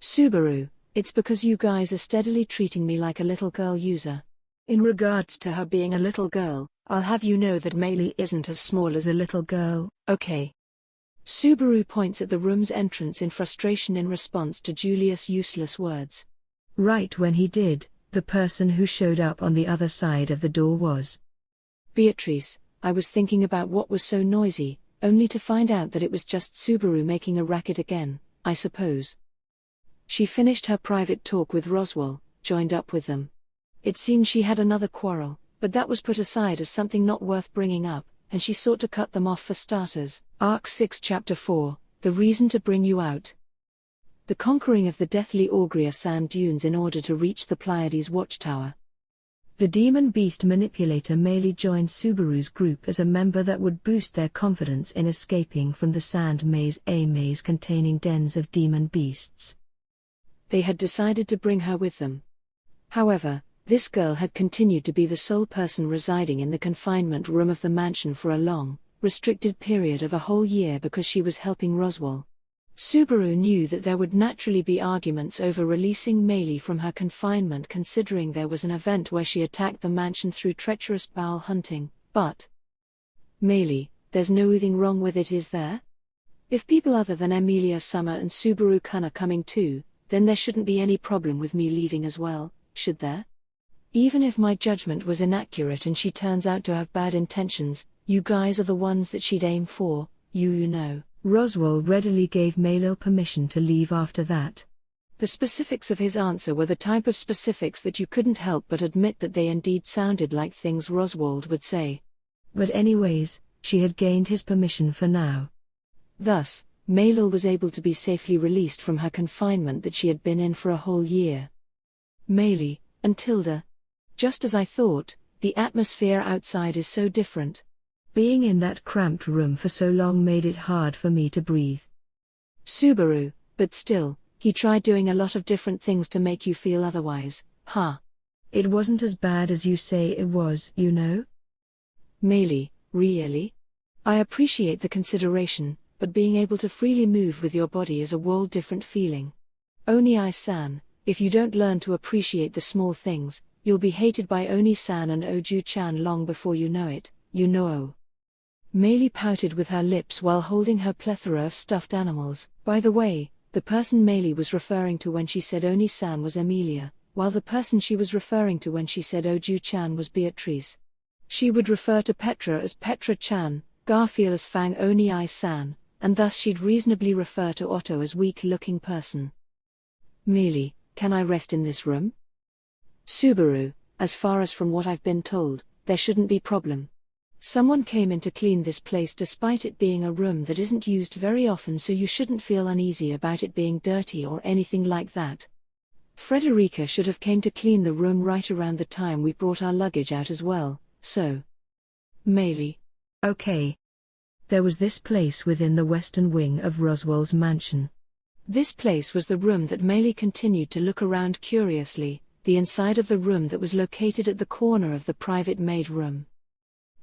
Subaru, it's because you guys are steadily treating me like a little girl user. In regards to her being a little girl, I'll have you know that Meili isn't as small as a little girl, okay? Subaru points at the room's entrance in frustration in response to Julius' useless words. Right when he did, the person who showed up on the other side of the door was Beatrice. I was thinking about what was so noisy, only to find out that it was just Subaru making a racket again, I suppose. She finished her private talk with Roswaal, joined up with them. It seemed she had another quarrel, but that was put aside as something not worth bringing up, and she sought to cut them off for starters. Arc 6 Chapter 4, The Reason to Bring You Out. The conquering of the deathly Augria sand dunes in order to reach the Pleiades watchtower. The demon beast manipulator Meili joined Subaru's group as a member that would boost their confidence in escaping from the sand maze, a maze containing dens of demon beasts. They had decided to bring her with them. However, this girl had continued to be the sole person residing in the confinement room of the mansion for a long, restricted period of a whole year because she was helping Roswaal. Subaru knew that there would naturally be arguments over releasing Meili from her confinement, considering there was an event where she attacked the mansion through treacherous bowel hunting, but Meili, there's nothing wrong with it, is there? If people other than Emilia Summer and Subaru-kun are coming too, then there shouldn't be any problem with me leaving as well, should there? Even if my judgment was inaccurate and she turns out to have bad intentions, you guys are the ones that she'd aim for, you know. Roswaal readily gave Meili permission to leave after that. The specifics of his answer were the type of specifics that you couldn't help but admit that they indeed sounded like things Roswaal would say. But anyways, she had gained his permission for now. Thus, Meili was able to be safely released from her confinement that she had been in for a whole year. Meili, and Tilda. Just as I thought, the atmosphere outside is so different. Being in that cramped room for so long made it hard for me to breathe. Subaru, but still, he tried doing a lot of different things to make you feel otherwise, huh? It wasn't as bad as you say it was, you know? Meili, really? I appreciate the consideration, but being able to freely move with your body is a whole different feeling. Oni-san, if you don't learn to appreciate the small things, you'll be hated by Oni-san and Oju-chan long before you know it, you know. Meili pouted with her lips while holding her plethora of stuffed animals. By the way, the person Meili was referring to when she said Oni-san was Emilia, while the person she was referring to when she said Oju-chan was Beatrice. She would refer to Petra as Petra-chan, Garfield as Fang Oni-san, and thus she'd reasonably refer to Otto as weak-looking person. Meili, can I rest in this room? Subaru, as far as from what I've been told, there shouldn't be problem. Someone came in to clean this place despite it being a room that isn't used very often, so you shouldn't feel uneasy about it being dirty or anything like that. Frederica should have came to clean the room right around the time we brought our luggage out as well, so. Meili. Okay. There was this place within the western wing of Roswaal's mansion. This place was the room that Meili continued to look around curiously, the inside of the room that was located at the corner of the private maid room.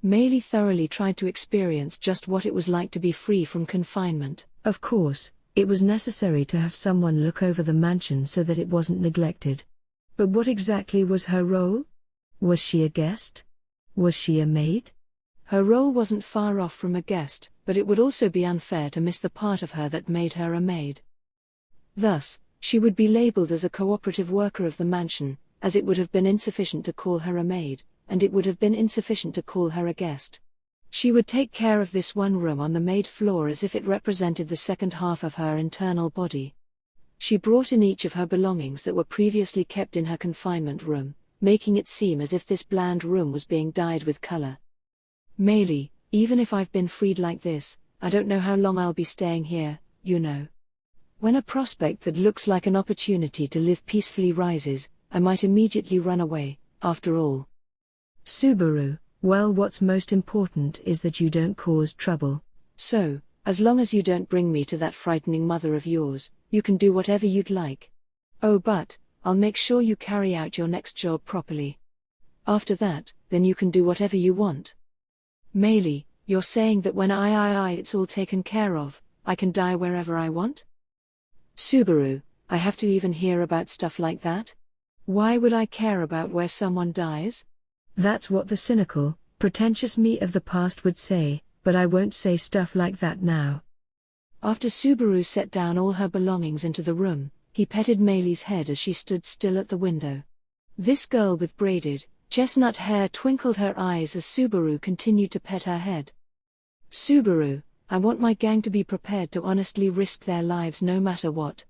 Meili thoroughly tried to experience just what it was like to be free from confinement. Of course, it was necessary to have someone look over the mansion so that it wasn't neglected. But what exactly was her role? Was she a guest? Was she a maid? Her role wasn't far off from a guest, but it would also be unfair to miss the part of her that made her a maid. Thus, she would be labeled as a cooperative worker of the mansion, as it would have been insufficient to call her a maid, and it would have been insufficient to call her a guest. She would take care of this one room on the maid floor as if it represented the second half of her internal body. She brought in each of her belongings that were previously kept in her confinement room, making it seem as if this bland room was being dyed with color. Meili, even if I've been freed like this, I don't know how long I'll be staying here, you know. When a prospect that looks like an opportunity to live peacefully rises, I might immediately run away, after all. Subaru, well, what's most important is that you don't cause trouble. So, as long as you don't bring me to that frightening mother of yours, you can do whatever you'd like. Oh, but I'll make sure you carry out your next job properly. After that, then you can do whatever you want. Meili, you're saying that when it's all taken care of, I can die wherever I want? Subaru, I have to even hear about stuff like that? Why would I care about where someone dies? That's what the cynical, pretentious me of the past would say, but I won't say stuff like that now. After Subaru set down all her belongings into the room, he petted Meili's head as she stood still at the window. This girl with braided, chestnut hair twinkled her eyes as Subaru continued to pet her head. Subaru, I want my gang to be prepared to honestly risk their lives no matter what.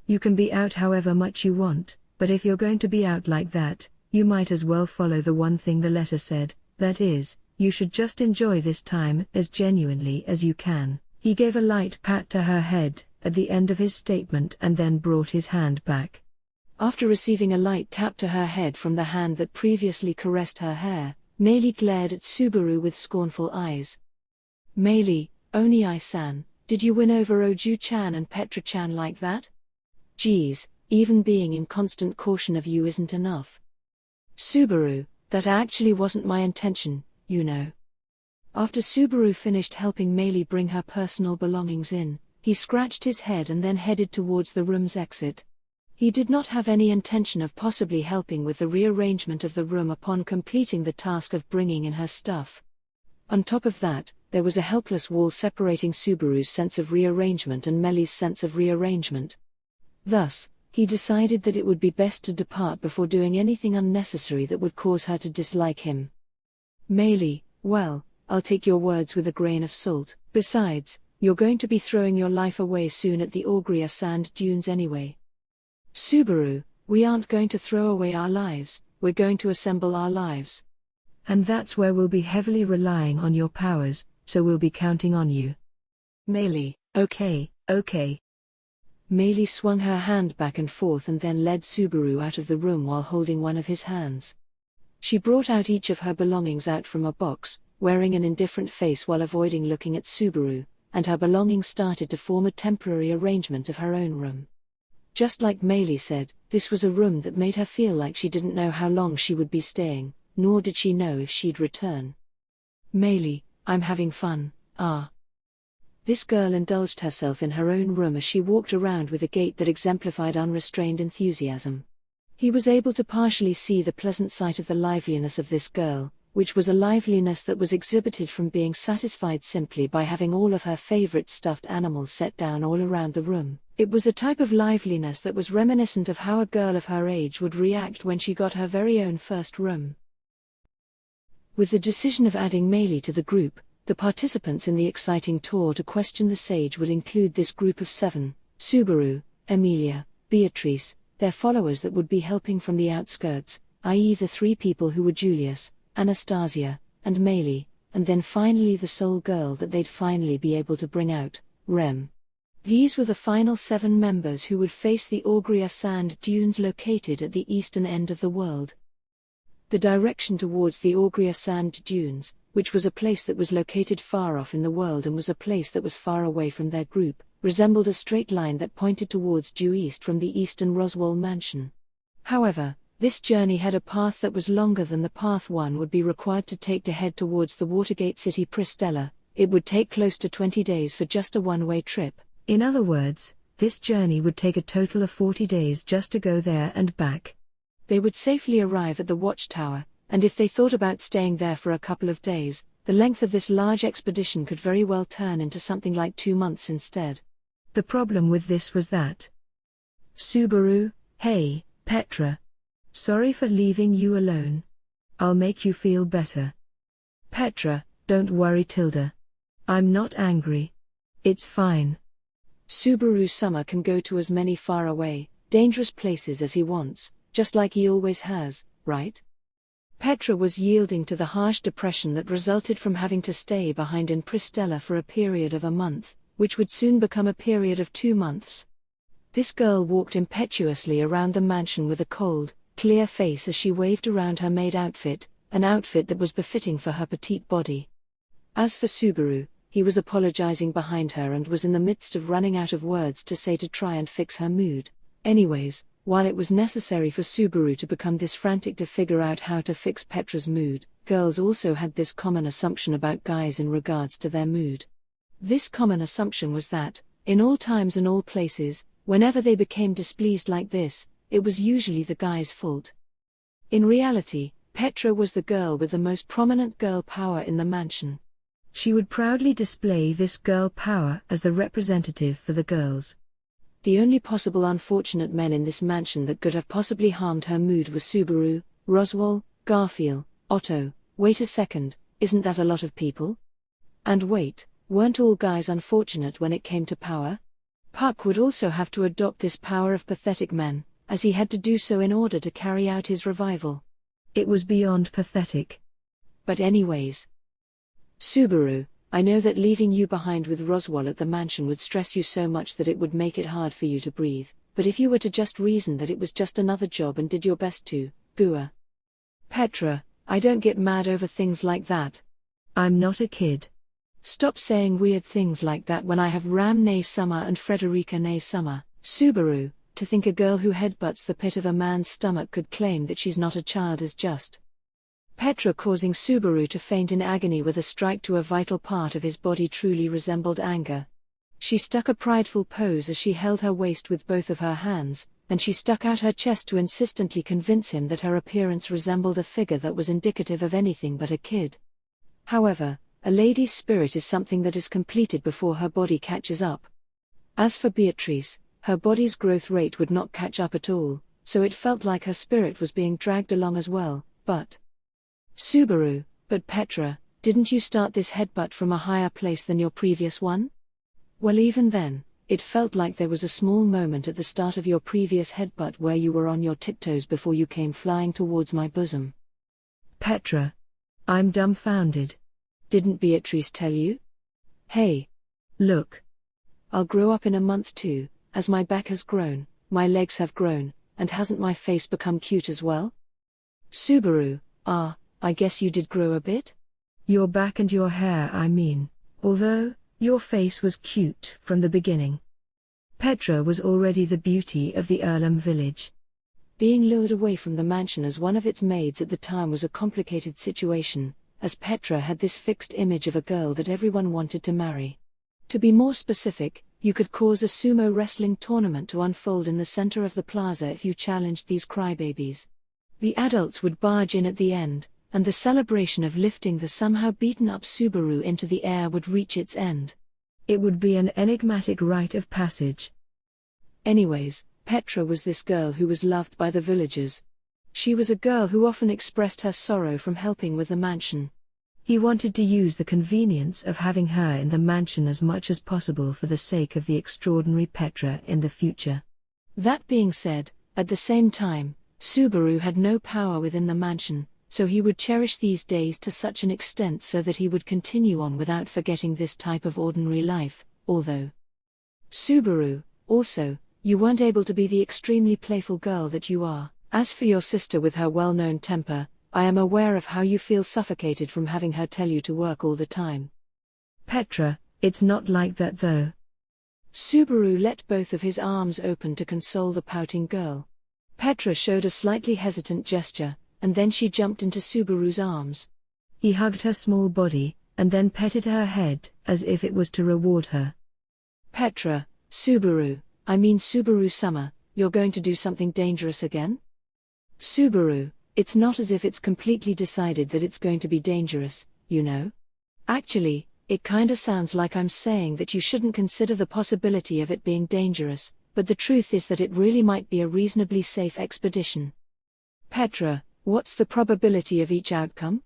You can be out however much you want, but if you're going to be out like that, you might as well follow the one thing the letter said, that is, you should just enjoy this time as genuinely as you can. He gave a light pat to her head at the end of his statement and then brought his hand back. After receiving a light tap to her head from the hand that previously caressed her hair, Meili glared at Subaru with scornful eyes. Meili, Oni-san, did you win over Oju-chan and Petra-chan like that? Geez, even being in constant caution of you isn't enough. Subaru, that actually wasn't my intention, you know. After Subaru finished helping Meili bring her personal belongings in, he scratched his head and then headed towards the room's exit. He did not have any intention of possibly helping with the rearrangement of the room upon completing the task of bringing in her stuff. On top of that, there was a helpless wall separating Subaru's sense of rearrangement and Meili's sense of rearrangement. Thus, he decided that it would be best to depart before doing anything unnecessary that would cause her to dislike him. Meili, well, I'll take your words with a grain of salt. Besides, you're going to be throwing your life away soon at the Augria sand dunes anyway. Subaru, we aren't going to throw away our lives, we're going to assemble our lives. And that's where we'll be heavily relying on your powers, so we'll be counting on you. Meili, Okay. Meili swung her hand back and forth and then led Subaru out of the room while holding one of his hands. She brought out each of her belongings out from a box, wearing an indifferent face while avoiding looking at Subaru, and her belongings started to form a temporary arrangement of her own room. Just like Meili said, this was a room that made her feel like she didn't know how long she would be staying, nor did she know if she'd return. Meili, I'm having fun, This girl indulged herself in her own room as she walked around with a gait that exemplified unrestrained enthusiasm. He was able to partially see the pleasant sight of the liveliness of this girl, which was a liveliness that was exhibited from being satisfied simply by having all of her favorite stuffed animals set down all around the room. It was a type of liveliness that was reminiscent of how a girl of her age would react when she got her very own first room. With the decision of adding Meili to the group, the participants in the exciting tour to question the sage would include this group of 7, Subaru, Emilia, Beatrice, their followers that would be helping from the outskirts, i.e. the 3 people who were Julius, Anastasia, and Meili, and then finally the sole girl that they'd finally be able to bring out, Rem. These were the final 7 members who would face the Augria sand dunes located at the eastern end of the world. The direction towards the Augria sand dunes, which was a place that was located far off in the world and was a place that was far away from their group, resembled a straight line that pointed towards due east from the eastern Roswaal mansion. However, this journey had a path that was longer than the path one would be required to take to head towards the Watergate city Pristella. It would take close to 20 days for just a one-way trip. In other words, this journey would take a total of 40 days just to go there and back. They would safely arrive at the watchtower, and if they thought about staying there for a couple of days, the length of this large expedition could very well turn into something like 2 months instead. The problem with this was that Subaru, hey, Petra. Sorry for leaving you alone. I'll make you feel better. Petra, don't worry Tilda. I'm not angry. It's fine. Subaru-sama can go to as many faraway, dangerous places as he wants, just like he always has, right? Petra was yielding to the harsh depression that resulted from having to stay behind in Pristella for a period of a month, which would soon become a period of 2 months. This girl walked impetuously around the mansion with a cold, clear face as she waved around her maid outfit, an outfit that was befitting for her petite body. As for Subaru, he was apologizing behind her and was in the midst of running out of words to say to try and fix her mood. Anyways, While it was necessary for Subaru to become this frantic to figure out how to fix Petra's mood, girls also had this common assumption about guys in regards to their mood. This common assumption was that, in all times and all places, whenever they became displeased like this, it was usually the guy's fault. In reality, Petra was the girl with the most prominent girl power in the mansion. She would proudly display this girl power as the representative for the girls. The only possible unfortunate men in this mansion that could have possibly harmed her mood were Subaru, Roswaal, Garfield, Otto. Wait a second, isn't that a lot of people? And wait, weren't all guys unfortunate when it came to power? Puck would also have to adopt this power of pathetic men, as he had to do so in order to carry out his revival. It was beyond pathetic. But anyways. Subaru, I know that leaving you behind with Roswaal at the mansion would stress you so much that it would make it hard for you to breathe, but if you were to just reason that it was just another job and did your best to, Gua. Petra, I don't get mad over things like that. I'm not a kid. Stop saying weird things like that when I have Ram Ne Summer and Frederica Ne Summer. Subaru, to think a girl who headbutts the pit of a man's stomach could claim that she's not a child is just. Petra causing Subaru to faint in agony with a strike to a vital part of his body truly resembled anger. She stuck a prideful pose as she held her waist with both of her hands, and she stuck out her chest to insistently convince him that her appearance resembled a figure that was indicative of anything but a kid. However, a lady's spirit is something that is completed before her body catches up. As for Beatrice, her body's growth rate would not catch up at all, so it felt like her spirit was being dragged along as well, but Subaru, but Petra, didn't you start this headbutt from a higher place than your previous one? Well, even then, it felt like there was a small moment at the start of your previous headbutt where you were on your tiptoes before you came flying towards my bosom. Petra. I'm dumbfounded. Didn't Beatrice tell you? Hey. Look. I'll grow up in a month too, as my back has grown, my legs have grown, and hasn't my face become cute as well? Subaru, I guess you did grow a bit? Your back and your hair, I mean, although your face was cute from the beginning. Petra was already the beauty of the Earlham village. Being lured away from the mansion as one of its maids at the time was a complicated situation, as Petra had this fixed image of a girl that everyone wanted to marry. To be more specific, you could cause a sumo wrestling tournament to unfold in the center of the plaza if you challenged these crybabies. The adults would barge in at the end, and the celebration of lifting the somehow beaten-up Subaru into the air would reach its end. It would be an enigmatic rite of passage. Anyways, Petra was this girl who was loved by the villagers. She was a girl who often expressed her sorrow from helping with the mansion. He wanted to use the convenience of having her in the mansion as much as possible for the sake of the extraordinary Petra in the future. That being said, at the same time, Subaru had no power within the mansion, so he would cherish these days to such an extent so that he would continue on without forgetting this type of ordinary life, although Subaru, also, you weren't able to be the extremely playful girl that you are. As for your sister with her well-known temper, I am aware of how you feel suffocated from having her tell you to work all the time. Petra, it's not like that though. Subaru let both of his arms open to console the pouting girl. Petra showed a slightly hesitant gesture, and then she jumped into Subaru's arms. He hugged her small body, and then petted her head, as if it was to reward her. Petra, Subaru-sama, you're going to do something dangerous again? Subaru, it's not as if it's completely decided that it's going to be dangerous, you know? Actually, it kinda sounds like I'm saying that you shouldn't consider the possibility of it being dangerous, but the truth is that it really might be a reasonably safe expedition. Petra, what's the probability of each outcome?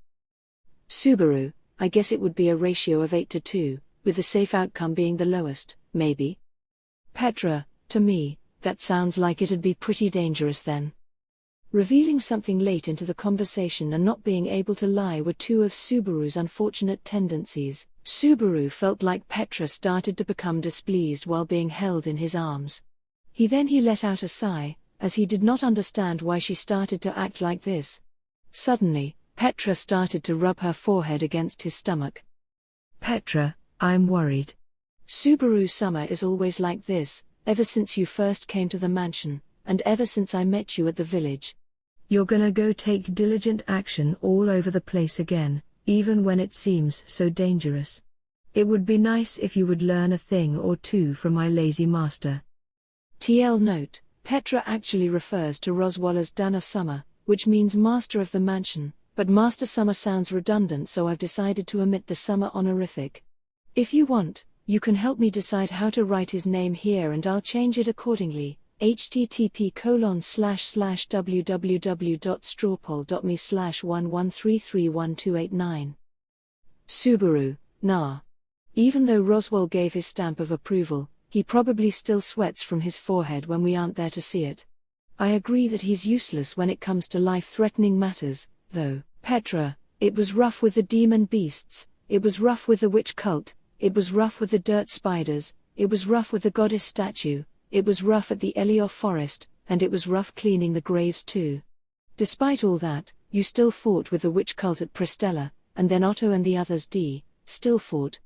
Subaru, I guess it would be a ratio of 8 to 2, with the safe outcome being the lowest, maybe. Petra, to me, that sounds like it'd be pretty dangerous then. Revealing something late into the conversation and not being able to lie were two of Subaru's unfortunate tendencies. Subaru felt like Petra started to become displeased while being held in his arms. He let out a sigh, as he did not understand why she started to act like this. Suddenly, Petra started to rub her forehead against his stomach. Petra, I'm worried. Subaru-sama is always like this, ever since you first came to the mansion, and ever since I met you at the village. You're gonna go take diligent action all over the place again, even when it seems so dangerous. It would be nice if you would learn a thing or two from my lazy master. TL note: Petra actually refers to Roswaal as Dana Summer, which means master of the mansion, but Master Summer sounds redundant, so I've decided to omit the Summer honorific. If you want, you can help me decide how to write his name here and I'll change it accordingly. http://www.strawpoll.me/11331289. Subaru, nah. Even though Roswaal gave his stamp of approval, he probably still sweats from his forehead when we aren't there to see it. I agree that he's useless when it comes to life-threatening matters, though. Petra, it was rough with the demon beasts, it was rough with the witch cult, it was rough with the dirt spiders, it was rough with the goddess statue, it was rough at the Elioth forest, and it was rough cleaning the graves too. Despite all that, you still fought with the witch cult at Pristella, and then Otto and the others still fought.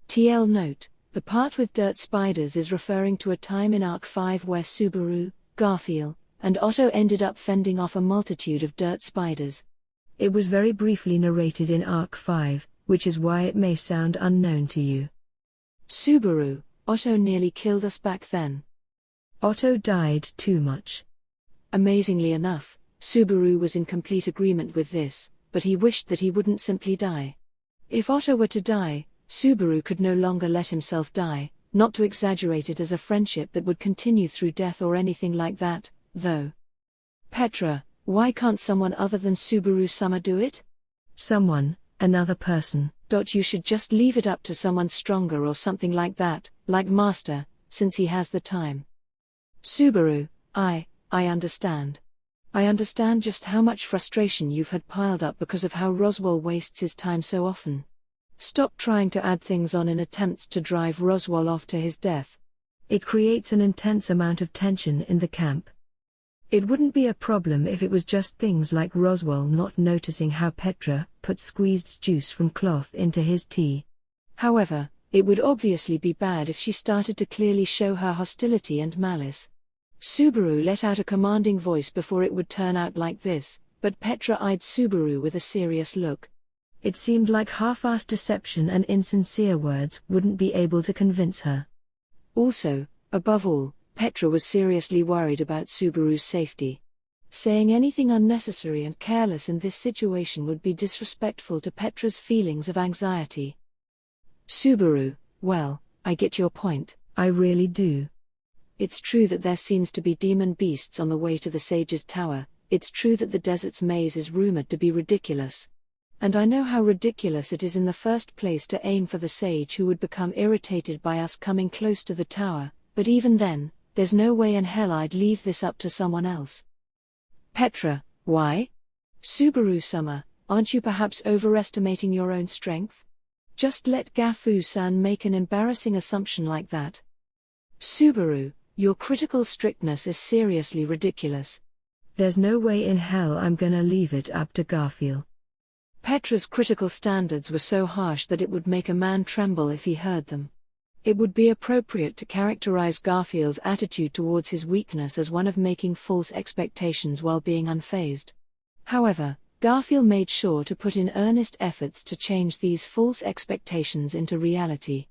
TL note: the part with dirt spiders is referring to a time in Arc 5 where Subaru, Garfield, and Otto ended up fending off a multitude of dirt spiders. It was very briefly narrated in Arc 5, which is why it may sound unknown to you. Subaru, Otto nearly killed us back then. Otto died too much. Amazingly enough, Subaru was in complete agreement with this, but he wished that he wouldn't simply die. If Otto were to die, Subaru could no longer let himself die, not to exaggerate it as a friendship that would continue through death or anything like that, though. Petra, why can't someone other than Subaru Summer do it? Someone, another person. You should just leave it up to someone stronger or something like that, like Master, since he has the time. Subaru, I understand. I understand just how much frustration you've had piled up because of how Roswaal wastes his time so often. Stop trying to add things on in attempts to drive Roswaal off to his death. It creates an intense amount of tension in the camp. It wouldn't be a problem if it was just things like Roswaal not noticing how Petra put squeezed juice from cloth into his tea. However, it would obviously be bad if she started to clearly show her hostility and malice. Subaru let out a commanding voice before it would turn out like this, but Petra eyed Subaru with a serious look. It seemed like half-assed deception and insincere words wouldn't be able to convince her. Also, above all, Petra was seriously worried about Subaru's safety. Saying anything unnecessary and careless in this situation would be disrespectful to Petra's feelings of anxiety. Subaru, well, I get your point. I really do. It's true that there seems to be demon beasts on the way to the Sage's Tower, it's true that the desert's maze is rumored to be ridiculous. And I know how ridiculous it is in the first place to aim for the Sage, who would become irritated by us coming close to the tower, but even then, there's no way in hell I'd leave this up to someone else. Petra, why? Subaru Summer, aren't you perhaps overestimating your own strength? Just let Gafu-san make an embarrassing assumption like that. Subaru, your critical strictness is seriously ridiculous. There's no way in hell I'm gonna leave it up to Garfield. Petra's critical standards were so harsh that it would make a man tremble if he heard them. It would be appropriate to characterize Garfield's attitude towards his weakness as one of making false expectations while being unfazed. However, Garfield made sure to put in earnest efforts to change these false expectations into reality.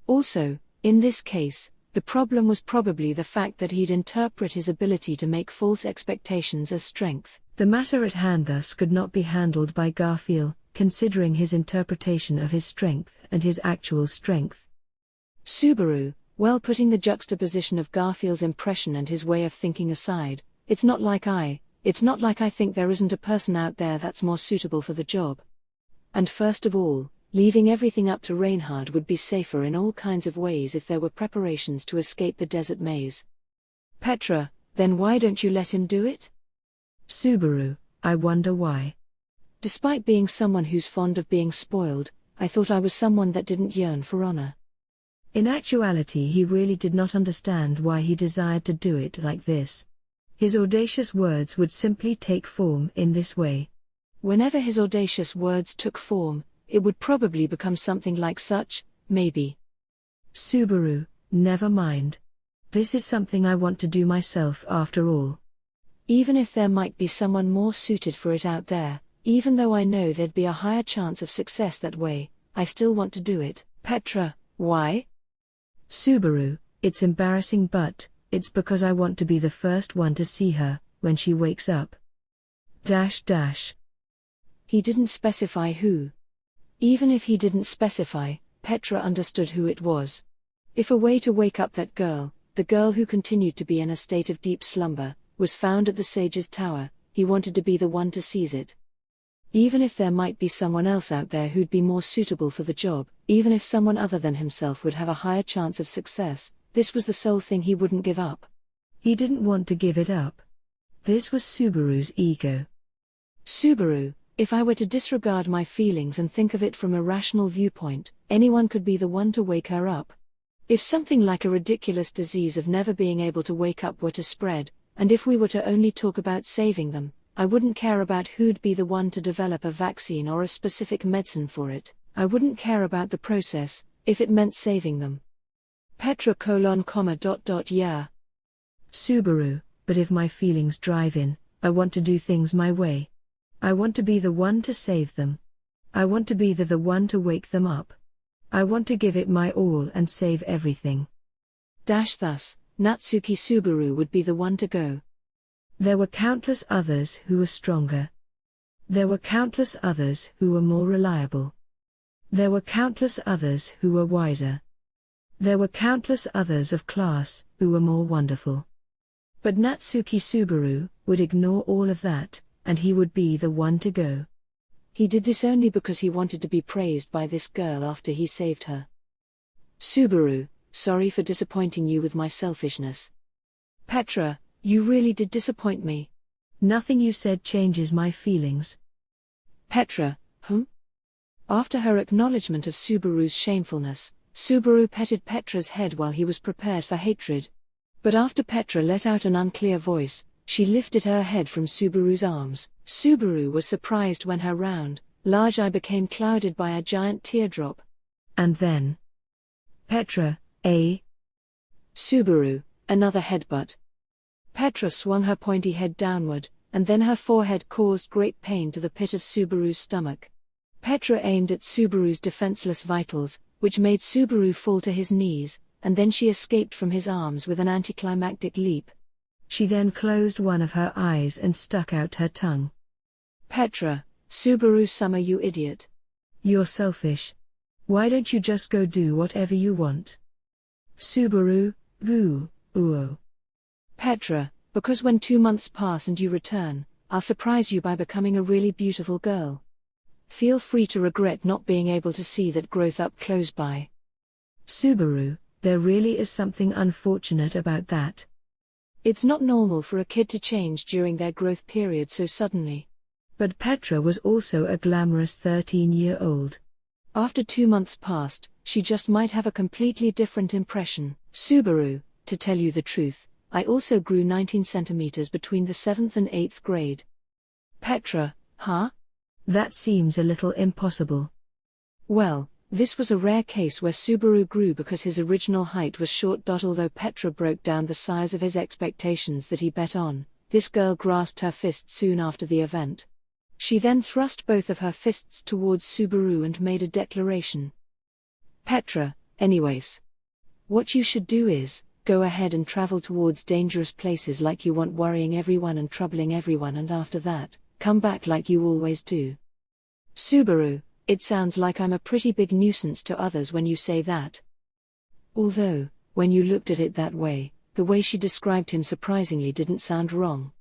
Also, in this case, the problem was probably the fact that he'd interpret his ability to make false expectations as strength. The matter at hand thus could not be handled by Garfield, considering his interpretation of his strength and his actual strength. Subaru, well, putting the juxtaposition of Garfield's impression and his way of thinking aside, it's not like I think there isn't a person out there that's more suitable for the job. And first of all, leaving everything up to Reinhard would be safer in all kinds of ways if there were preparations to escape the desert maze. Petra, then why don't you let him do it? Subaru, I wonder why. Despite being someone who's fond of being spoiled, I thought I was someone that didn't yearn for honor. In actuality, he really did not understand why he desired to do it like this. His audacious words would simply take form in this way. Whenever his audacious words took form, it would probably become something like such, maybe. Subaru, never mind. This is something I want to do myself after all. Even if there might be someone more suited for it out there, even though I know there'd be a higher chance of success that way, I still want to do it. Petra, why? Subaru, it's embarrassing but, it's because I want to be the first one to see her, when she wakes up. He didn't specify who. Even if he didn't specify, Petra understood who it was. If a way to wake up that girl, the girl who continued to be in a state of deep slumber, was found at the Sage's Tower, he wanted to be the one to seize it. Even if there might be someone else out there who'd be more suitable for the job, even if someone other than himself would have a higher chance of success, this was the sole thing he wouldn't give up. He didn't want to give it up. This was Subaru's ego. Subaru, if I were to disregard my feelings and think of it from a rational viewpoint, anyone could be the one to wake her up. If something like a ridiculous disease of never being able to wake up were to spread, and if we were to only talk about saving them, I wouldn't care about who'd be the one to develop a vaccine or a specific medicine for it. I wouldn't care about the process, if it meant saving them. Petra : yeah. Subaru, but if my feelings drive in, I want to do things my way. I want to be the one to save them. I want to be the one to wake them up. I want to give it my all and save everything. Thus, Natsuki Subaru would be the one to go. There were countless others who were stronger. There were countless others who were more reliable. There were countless others who were wiser. There were countless others of class who were more wonderful. But Natsuki Subaru would ignore all of that, and he would be the one to go. He did this only because he wanted to be praised by this girl after he saved her. Subaru, sorry for disappointing you with my selfishness. Petra, you really did disappoint me. Nothing you said changes my feelings. Petra, After her acknowledgement of Subaru's shamefulness, Subaru petted Petra's head while he was prepared for hatred. But after Petra let out an unclear voice, she lifted her head from Subaru's arms. Subaru was surprised when her round, large eye became clouded by a giant teardrop. And then, Petra, Subaru, another headbutt. Petra swung her pointy head downward, and then her forehead caused great pain to the pit of Subaru's stomach. Petra aimed at Subaru's defenseless vitals, which made Subaru fall to his knees, and then she escaped from his arms with an anticlimactic leap. She then closed one of her eyes and stuck out her tongue. Petra, Subaru-sama, you idiot. You're selfish. Why don't you just go do whatever you want? Subaru, ooh. Petra, because when 2 months pass and you return, I'll surprise you by becoming a really beautiful girl. Feel free to regret not being able to see that growth up close by. Subaru, there really is something unfortunate about that. It's not normal for a kid to change during their growth period so suddenly. But Petra was also a glamorous 13-year-old. After 2 months passed, she just might have a completely different impression. Subaru, to tell you the truth, I also grew 19 centimeters between the 7th and 8th grade. Petra, That seems a little impossible. Well, this was a rare case where Subaru grew because his original height was short. Although Petra broke down the size of his expectations that he bet on, this girl grasped her fist soon after the event. She then thrust both of her fists towards Subaru and made a declaration. Petra, anyways. What you should do is, go ahead and travel towards dangerous places like you want, worrying everyone and troubling everyone, and after that, come back like you always do. Subaru, it sounds like I'm a pretty big nuisance to others when you say that. Although, when you looked at it that way, the way she described him surprisingly didn't sound wrong.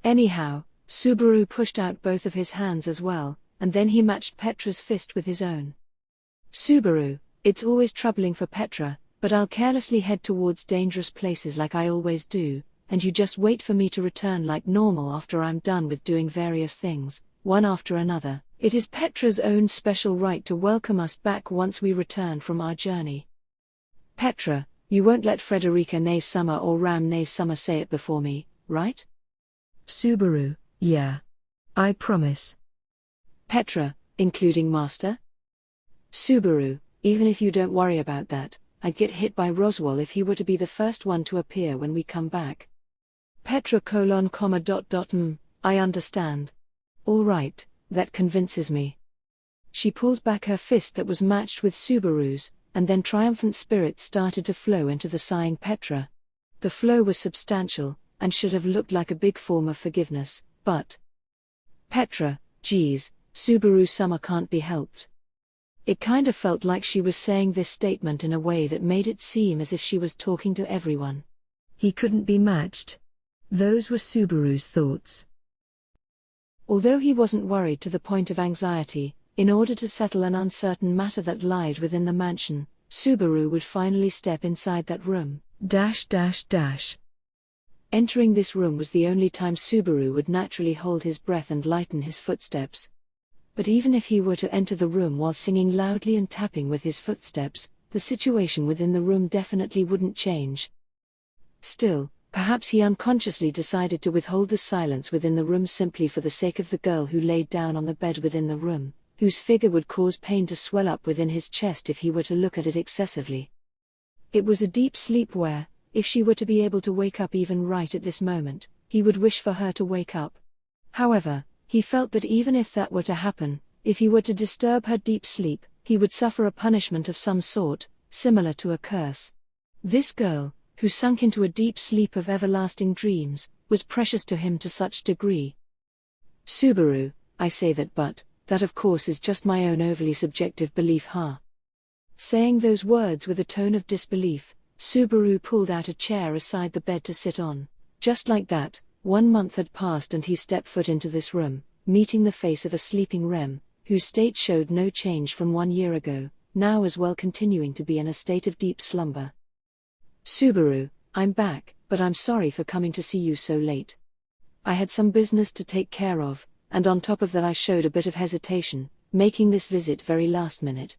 Anyhow, Subaru pushed out both of his hands as well, and then he matched Petra's fist with his own. Subaru, it's always troubling for Petra, but I'll carelessly head towards dangerous places like I always do, and you just wait for me to return like normal after I'm done with doing various things, one after another. It is Petra's own special right to welcome us back once we return from our journey. Petra, you won't let Frederica nay Summer or Ram nay Summer say it before me, right? Subaru, yeah. I promise. Petra, including Master? Subaru, even if you don't worry about that, I'd get hit by Roswaal if he were to be the first one to appear when we come back. Petra : I understand. All right, that convinces me. She pulled back her fist that was matched with Subaru's, and then triumphant spirits started to flow into the sighing Petra. The flow was substantial, and should have looked like a big form of forgiveness, but Petra, geez, Subaru summer can't be helped. It kind of felt like she was saying this statement in a way that made it seem as if she was talking to everyone. He couldn't be matched. Those were Subaru's thoughts. Although he wasn't worried to the point of anxiety, in order to settle an uncertain matter that lied within the mansion, Subaru would finally step inside that room. Entering this room was the only time Subaru would naturally hold his breath and lighten his footsteps. But even if he were to enter the room while singing loudly and tapping with his footsteps, the situation within the room definitely wouldn't change. Still, perhaps he unconsciously decided to withhold the silence within the room simply for the sake of the girl who laid down on the bed within the room, whose figure would cause pain to swell up within his chest if he were to look at it excessively. It was a deep sleep where, if she were to be able to wake up even right at this moment, he would wish for her to wake up. However, he felt that even if that were to happen, if he were to disturb her deep sleep, he would suffer a punishment of some sort, similar to a curse. This girl, who sunk into a deep sleep of everlasting dreams, was precious to him to such degree. Subaru, I say that, but that of course is just my own overly subjective belief, huh? Saying those words with a tone of disbelief, Subaru pulled out a chair aside the bed to sit on. Just like that, 1 month had passed and he stepped foot into this room, meeting the face of a sleeping Rem, whose state showed no change from 1 year ago, now as well continuing to be in a state of deep slumber. Subaru, I'm back, but I'm sorry for coming to see you so late. I had some business to take care of, and on top of that I showed a bit of hesitation, making this visit very last minute.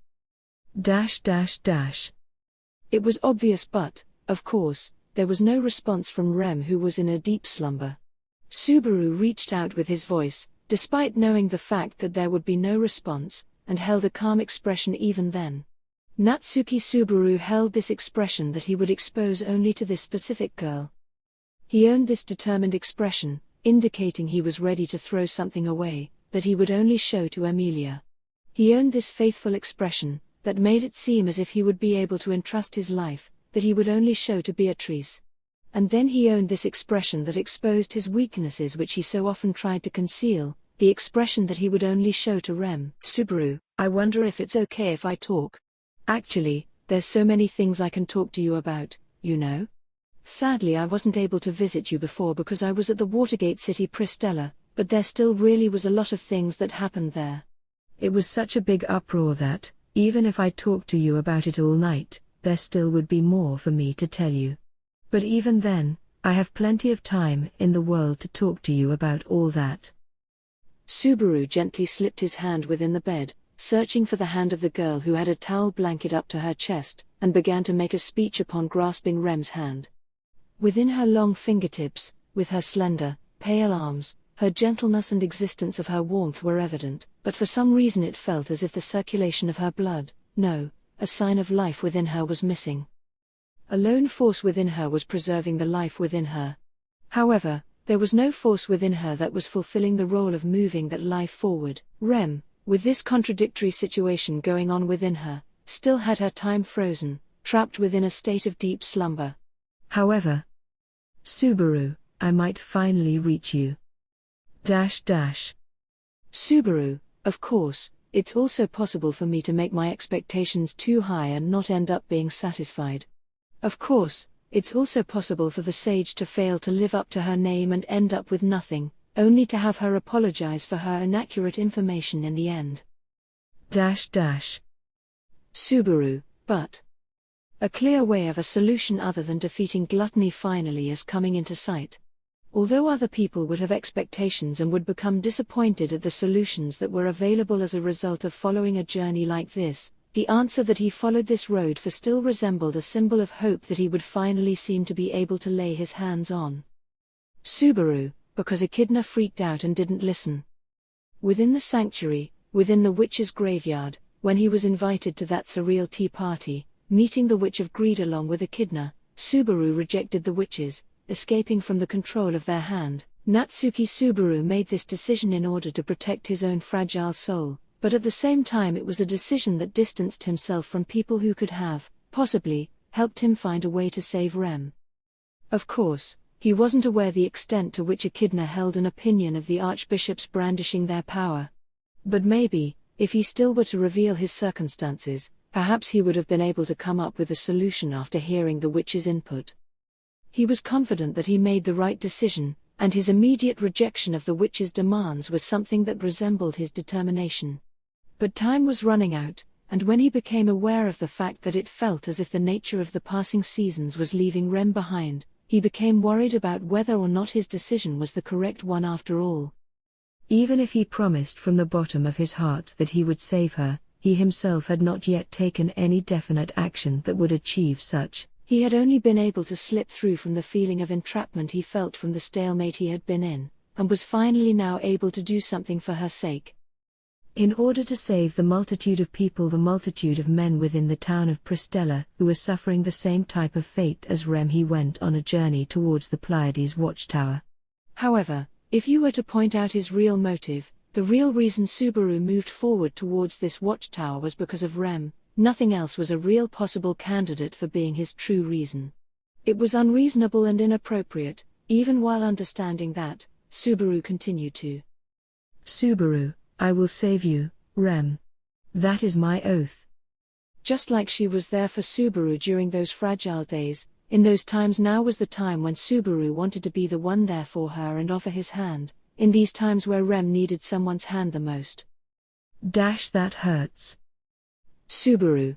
It was obvious, but, of course, there was no response from Rem, who was in a deep slumber. Subaru reached out with his voice, despite knowing the fact that there would be no response, and held a calm expression even then. Natsuki Subaru held this expression that he would expose only to this specific girl. He owned this determined expression, indicating he was ready to throw something away, that he would only show to Emilia. He owned this faithful expression, that made it seem as if he would be able to entrust his life, that he would only show to Beatrice. And then he owned this expression that exposed his weaknesses which he so often tried to conceal, the expression that he would only show to Rem. Subaru, I wonder if it's okay if I talk. Actually, there's so many things I can talk to you about, you know? Sadly I wasn't able to visit you before because I was at the Watergate City Pristella, but there still really was a lot of things that happened there. It was such a big uproar that, even if I talked to you about it all night, there still would be more for me to tell you. But even then, I have plenty of time in the world to talk to you about all that. Subaru gently slipped his hand within the bed, searching for the hand of the girl who had a towel blanket up to her chest, and began to make a speech upon grasping Rem's hand. Within her long fingertips, with her slender, pale arms, her gentleness and existence of her warmth were evident, but for some reason it felt as if the circulation of her blood, no, a sign of life within her, was missing. A lone force within her was preserving the life within her. However, there was no force within her that was fulfilling the role of moving that life forward. Rem, with this contradictory situation going on within her, still had her time frozen, trapped within a state of deep slumber. However, Subaru, I might finally reach you. Subaru, of course, it's also possible for me to make my expectations too high and not end up being satisfied. Of course, it's also possible for the sage to fail to live up to her name and end up with nothing, only to have her apologize for her inaccurate information in the end. Subaru, but a clear way of a solution other than defeating gluttony finally is coming into sight. Although other people would have expectations and would become disappointed at the solutions that were available as a result of following a journey like this, the answer that he followed this road for still resembled a symbol of hope that he would finally seem to be able to lay his hands on. Subaru, because Echidna freaked out and didn't listen. Within the sanctuary, within the witch's graveyard, when he was invited to that surreal tea party, Meeting the Witch of Greed along with Echidna, Subaru rejected the witches, escaping from the control of their hand. Natsuki Subaru made this decision in order to protect his own fragile soul, but at the same time it was a decision that distanced himself from people who could have, possibly, helped him find a way to save Rem. Of course, he wasn't aware the extent to which Echidna held an opinion of the archbishops brandishing their power. But maybe, if he still were to reveal his circumstances, perhaps he would have been able to come up with a solution after hearing the witch's input. He was confident that he made the right decision, and his immediate rejection of the witch's demands was something that resembled his determination. But time was running out, and when he became aware of the fact that it felt as if the nature of the passing seasons was leaving Rem behind, he became worried about whether or not his decision was the correct one after all. Even if he promised from the bottom of his heart that he would save her, he himself had not yet taken any definite action that would achieve such. He had only been able to slip through from the feeling of entrapment he felt from the stalemate he had been in, and was finally now able to do something for her sake. In order to save the multitude of people, the multitude of men within the town of Pristella who were suffering the same type of fate as Rem, he went on a journey towards the Pleiades watchtower. However, if you were to point out his real motive, the real reason Subaru moved forward towards this watchtower was because of Rem. Nothing else was a real possible candidate for being his true reason. It was unreasonable and inappropriate. Even while understanding that, Subaru continued to. Subaru, I will save you, Rem. That is my oath. Just like she was there for Subaru during those fragile days, in those times now was the time when Subaru wanted to be the one there for her and offer his hand, in these times where Rem needed someone's hand the most. That hurts. Subaru.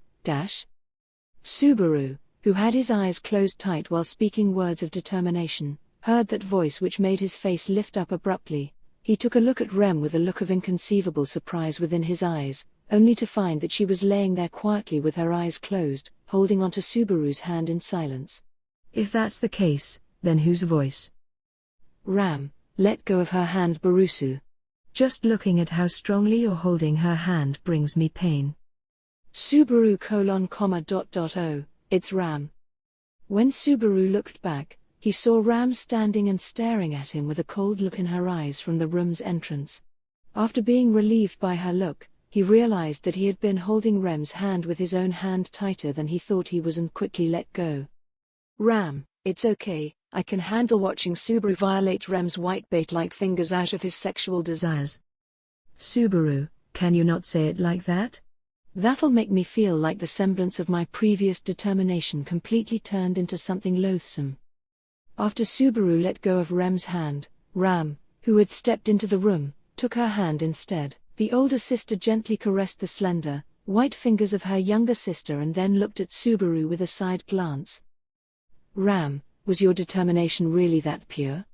Subaru, who had his eyes closed tight while speaking words of determination, heard that voice which made his face lift up abruptly. He took a look at Rem with a look of inconceivable surprise within his eyes, only to find that she was laying there quietly with her eyes closed, holding onto Subaru's hand in silence. If that's the case, then whose voice? Ram, let go of her hand, Barusu. Just looking at how strongly you're holding her hand brings me pain. Subaru: O, it's Ram. When Subaru looked back, he saw Ram standing and staring at him with a cold look in her eyes from the room's entrance. After being relieved by her look, he realized that he had been holding Rem's hand with his own hand tighter than he thought he was and quickly let go. Ram, it's okay, I can handle watching Subaru violate Rem's white bait-like fingers out of his sexual desires. Subaru, can you not say it like that? That'll make me feel like the semblance of my previous determination completely turned into something loathsome. After Subaru let go of Rem's hand, Ram, who had stepped into the room, took her hand instead. The older sister gently caressed the slender, white fingers of her younger sister and then looked at Subaru with a side glance. Ram, was your determination really that pure?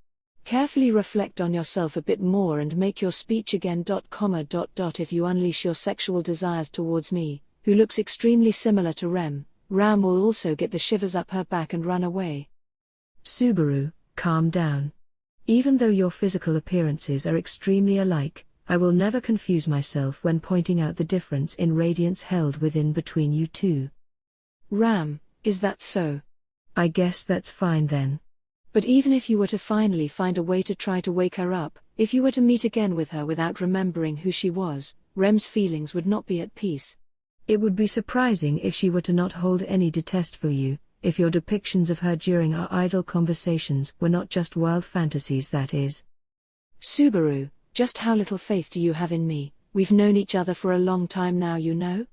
Carefully reflect on yourself a bit more and make your speech again. If you unleash your sexual desires towards me, who looks extremely similar to Ram will also get the shivers up her back and run away. Subaru, calm down. Even though your physical appearances are extremely alike, I will never confuse myself when pointing out the difference in radiance held within between you two. Ram, is that so? I guess that's fine then. But even if you were to finally find a way to try to wake her up, if you were to meet again with her without remembering who she was, Rem's feelings would not be at peace. It would be surprising if she were to not hold any detest for you, if your depictions of her during our idle conversations were not just wild fantasies, that is. Subaru, just how little faith do you have in me? We've known each other for a long time now, you know?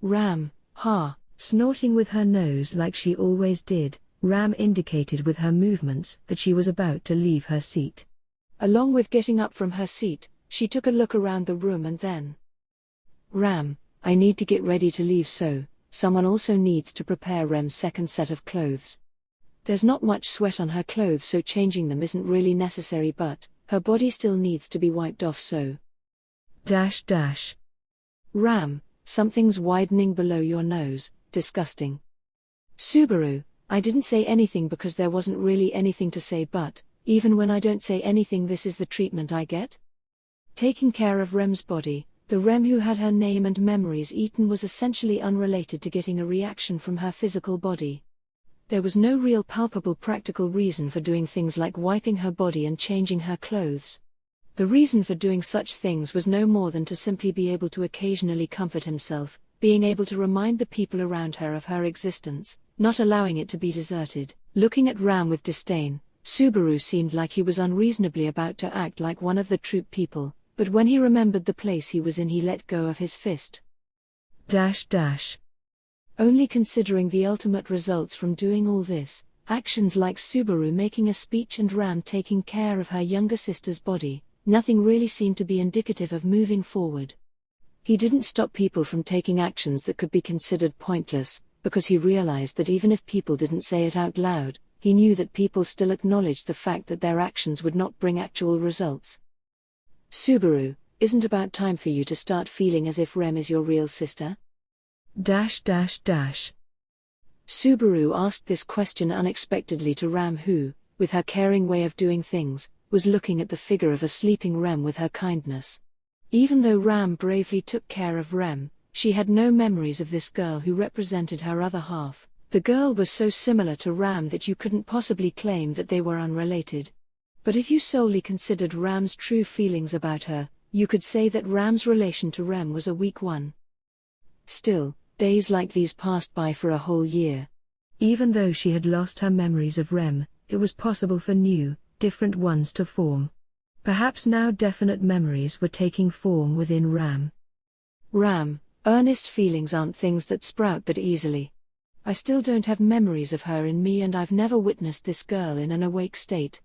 Ram, ha. Snorting with her nose like she always did, Ram indicated with her movements that she was about to leave her seat. Along with getting up from her seat, she took a look around the room and then. Ram, I need to get ready to leave, so someone also needs to prepare Rem's second set of clothes. There's not much sweat on her clothes, so changing them isn't really necessary, but her body still needs to be wiped off, so. Ram, something's widening below your nose, disgusting. Subaru, I didn't say anything because there wasn't really anything to say, but even when I don't say anything, this is the treatment I get? Taking care of Rem's body, The Rem who had her name and memories eaten was essentially unrelated to getting a reaction from her physical body. There was no real palpable practical reason for doing things like wiping her body and changing her clothes. The reason for doing such things was no more than to simply be able to occasionally comfort himself, being able to remind the people around her of her existence, not allowing it to be deserted. Looking at Ram with disdain, Subaru seemed like he was unreasonably about to act like one of the troop people, but when he remembered the place he was in he let go of his fist. Only considering the ultimate results from doing all this, actions like Subaru making a speech and Ram taking care of her younger sister's body, nothing really seemed to be indicative of moving forward. He didn't stop people from taking actions that could be considered pointless, because he realized that even if people didn't say it out loud, he knew that people still acknowledged the fact that their actions would not bring actual results. Subaru, isn't about time for you to start feeling as if Rem is your real sister? Subaru asked this question unexpectedly to Ram who, with her caring way of doing things, was looking at the figure of a sleeping Rem with her kindness. Even though Ram bravely took care of Rem, she had no memories of this girl who represented her other half. The girl was so similar to Ram that you couldn't possibly claim that they were unrelated. But if you solely considered Ram's true feelings about her, you could say that Ram's relation to Rem was a weak one. Still, days like these passed by for a whole year. Even though she had lost her memories of Rem, it was possible for new, different ones to form. Perhaps now definite memories were taking form within Ram. Ram, earnest feelings aren't things that sprout that easily. I still don't have memories of her in me and I've never witnessed this girl in an awake state.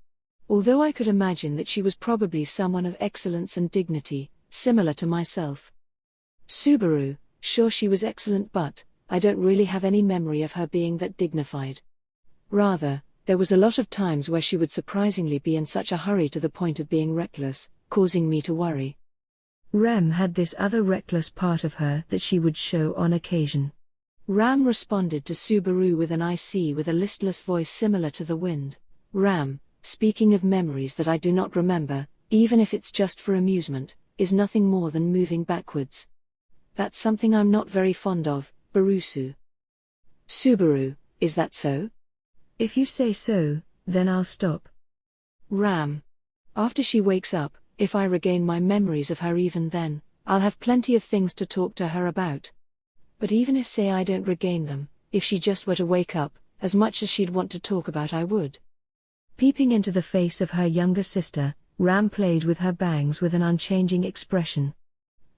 Although I could imagine that she was probably someone of excellence and dignity, similar to myself. Subaru, sure she was excellent but, I don't really have any memory of her being that dignified. Rather, there was a lot of times where she would surprisingly be in such a hurry to the point of being reckless, causing me to worry. Rem had this other reckless part of her that she would show on occasion. Ram responded to Subaru with an "I see" with a listless voice similar to the wind. Ram, speaking of memories that I do not remember, even if it's just for amusement, is nothing more than moving backwards. That's something I'm not very fond of, Barusu. Subaru, is that so? If you say so, then I'll stop. Ram. After she wakes up, if I regain my memories of her even then, I'll have plenty of things to talk to her about. But even if say I don't regain them, if she just were to wake up, as much as she'd want to talk about I would. Peeping into the face of her younger sister, Ram played with her bangs with an unchanging expression.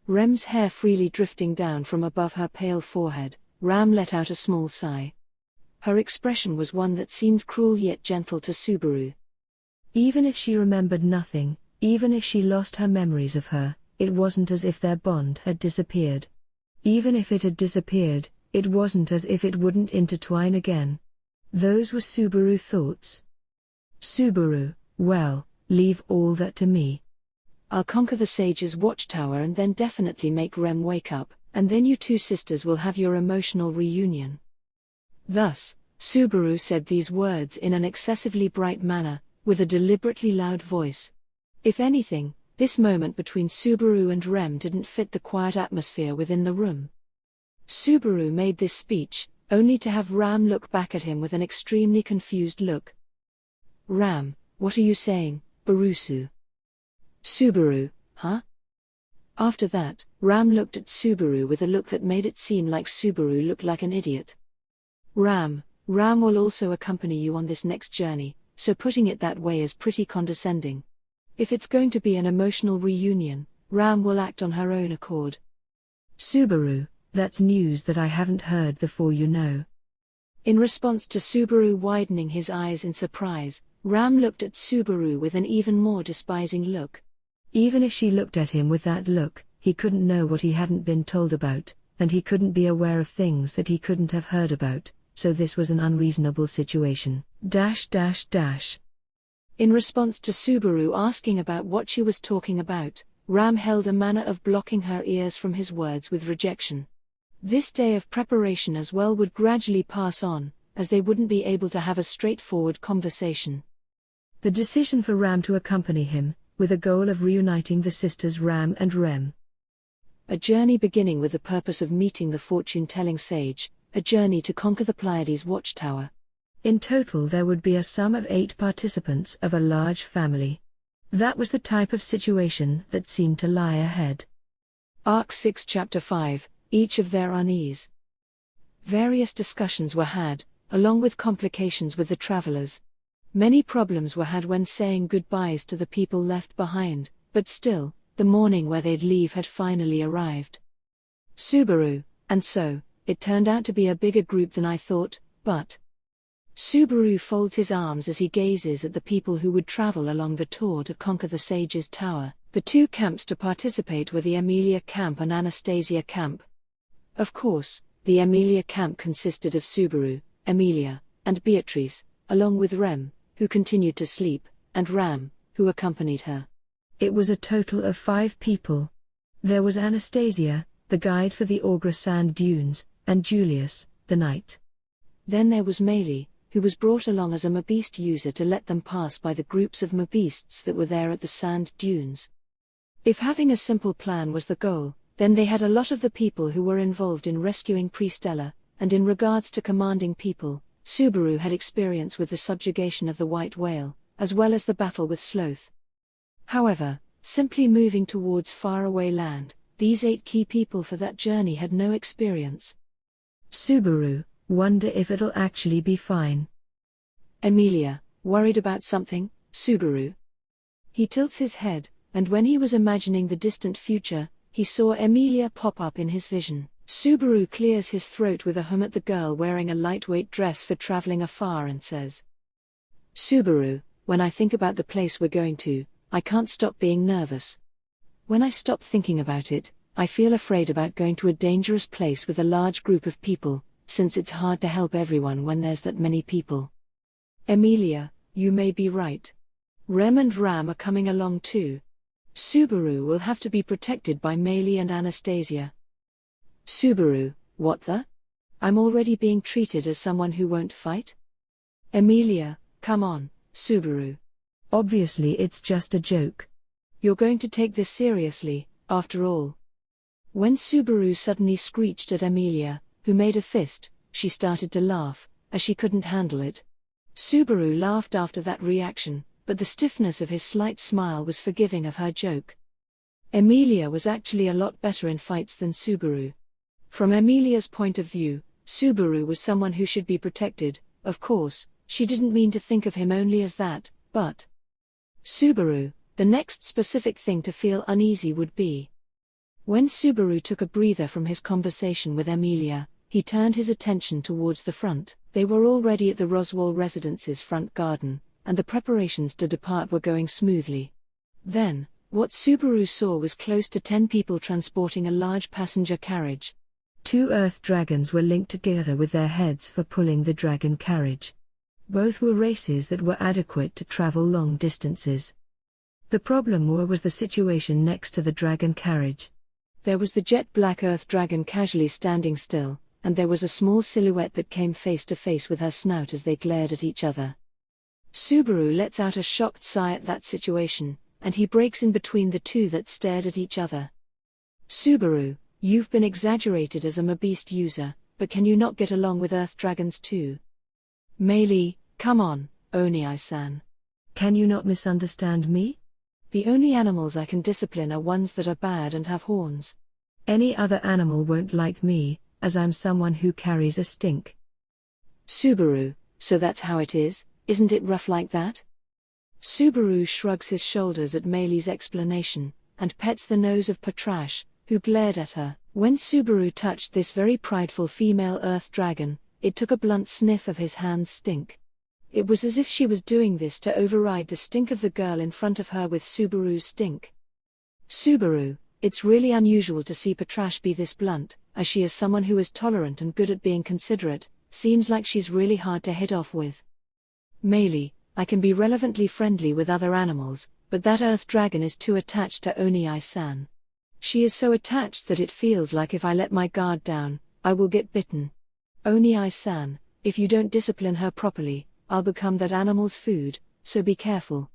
Rem's hair freely drifting down from above her pale forehead, Ram let out a small sigh. Her expression was one that seemed cruel yet gentle to Subaru. Even if she remembered nothing, even if she lost her memories of her, it wasn't as if their bond had disappeared. Even if it had disappeared, it wasn't as if it wouldn't intertwine again. Those were Subaru thoughts. Subaru, well, leave all that to me. I'll conquer the Sage's watchtower and then definitely make Rem wake up, and then you two sisters will have your emotional reunion. Thus, Subaru said these words in an excessively bright manner, with a deliberately loud voice. If anything, this moment between Subaru and Rem didn't fit the quiet atmosphere within the room. Subaru made this speech, only to have Ram look back at him with an extremely confused look. Ram, what are you saying, Barusu? Subaru, huh? After that, Ram looked at Subaru with a look that made it seem like Subaru looked like an idiot. Ram will also accompany you on this next journey, so putting it that way is pretty condescending. If it's going to be an emotional reunion, Ram will act on her own accord. Subaru, that's news that I haven't heard before, you know. In response to Subaru widening his eyes in surprise, Ram looked at Subaru with an even more despising look. Even if she looked at him with that look, he couldn't know what he hadn't been told about, and he couldn't be aware of things that he couldn't have heard about, so this was an unreasonable situation. In response to Subaru asking about what she was talking about, Ram held a manner of blocking her ears from his words with rejection. This day of preparation as well would gradually pass on, as they wouldn't be able to have a straightforward conversation. The decision for Ram to accompany him, with a goal of reuniting the sisters Ram and Rem. a journey beginning with the purpose of meeting the fortune-telling sage, a journey to conquer the Pleiades watchtower. In total there would be a sum of 8 participants of a large family. That was the type of situation that seemed to lie ahead. Arc 6 Chapter 5, Each of Their Unease. Various discussions were had, along with complications with the travelers. Many problems were had when saying goodbyes to the people left behind, but still, the morning where they'd leave had finally arrived. Subaru, and so, it turned out to be a bigger group than I thought, but... Subaru folds his arms as he gazes at the people who would travel along the tour to conquer the Sage's Tower. The 2 camps to participate were the Emilia camp and Anastasia camp. Of course, the Emilia camp consisted of Subaru, Emilia, and Beatrice, along with Rem, who continued to sleep, and Ram, who accompanied her. It was a total of 5 people. There was Anastasia, the guide for the Augra sand dunes, and Julius, the knight. Then there was Meili, who was brought along as a Mabeast user to let them pass by the groups of Mabeasts that were there at the sand dunes. If having a simple plan was the goal, then they had a lot of the people who were involved in rescuing Pristella, and in regards to commanding people, Subaru had experience with the subjugation of the white whale, as well as the battle with Sloth. However, simply moving towards faraway land, these 8 key people for that journey had no experience. Subaru, wonder if it'll actually be fine. Emilia, worried about something, Subaru. He tilts his head, and when he was imagining the distant future, he saw Emilia pop up in his vision. Subaru clears his throat with a hum at the girl wearing a lightweight dress for traveling afar and says, Subaru, when I think about the place we're going to, I can't stop being nervous. When I stop thinking about it, I feel afraid about going to a dangerous place with a large group of people, since it's hard to help everyone when there's that many people. Emilia, you may be right. Rem and Ram are coming along too. Subaru will have to be protected by Meili and Anastasia. Subaru, what the? I'm already being treated as someone who won't fight? Emilia, come on, Subaru. Obviously it's just a joke. You're going to take this seriously, after all. When Subaru suddenly screeched at Emilia, who made a fist, she started to laugh, as she couldn't handle it. Subaru laughed after that reaction, but the stiffness of his slight smile was forgiving of her joke. Emilia was actually a lot better in fights than Subaru. From Emilia's point of view, Subaru was someone who should be protected. Of course, she didn't mean to think of him only as that, but Subaru, the next specific thing to feel uneasy would be. When Subaru took a breather from his conversation with Emilia, he turned his attention towards the front. They were already at the Roswaal residence's front garden, and the preparations to depart were going smoothly. Then, what Subaru saw was close to 10 people transporting a large passenger carriage. 2 earth dragons were linked together with their heads for pulling the dragon carriage. Both were races that were adequate to travel long distances. The problem was the situation next to the dragon carriage. There was the jet-black earth dragon casually standing still, and there was a small silhouette that came face to face with her snout as they glared at each other. Subaru lets out a shocked sigh at that situation, and he breaks in between the 2 that stared at each other. Subaru, you've been exaggerated as a Mabeast user, but can you not get along with earth dragons too? Meili, come on, Onii-san. Can you not misunderstand me? The only animals I can discipline are ones that are bad and have horns. Any other animal won't like me, as I'm someone who carries a stink. Subaru, so that's how it is, isn't it rough like that? Subaru shrugs his shoulders at Meili's explanation, and pets the nose of Patrasche, who glared at her. When Subaru touched this very prideful female earth dragon, it took a blunt sniff of his hand's stink. It was as if she was doing this to override the stink of the girl in front of her with Subaru's stink. Subaru, it's really unusual to see Patrasche be this blunt, as she is someone who is tolerant and good at being considerate. Seems like she's really hard to hit off with. Meili, I can be relevantly friendly with other animals, but that earth dragon is too attached to Onii-san. She is so attached that it feels like if I let my guard down, I will get bitten. Onii-san, if you don't discipline her properly, I'll become that animal's food, so be careful.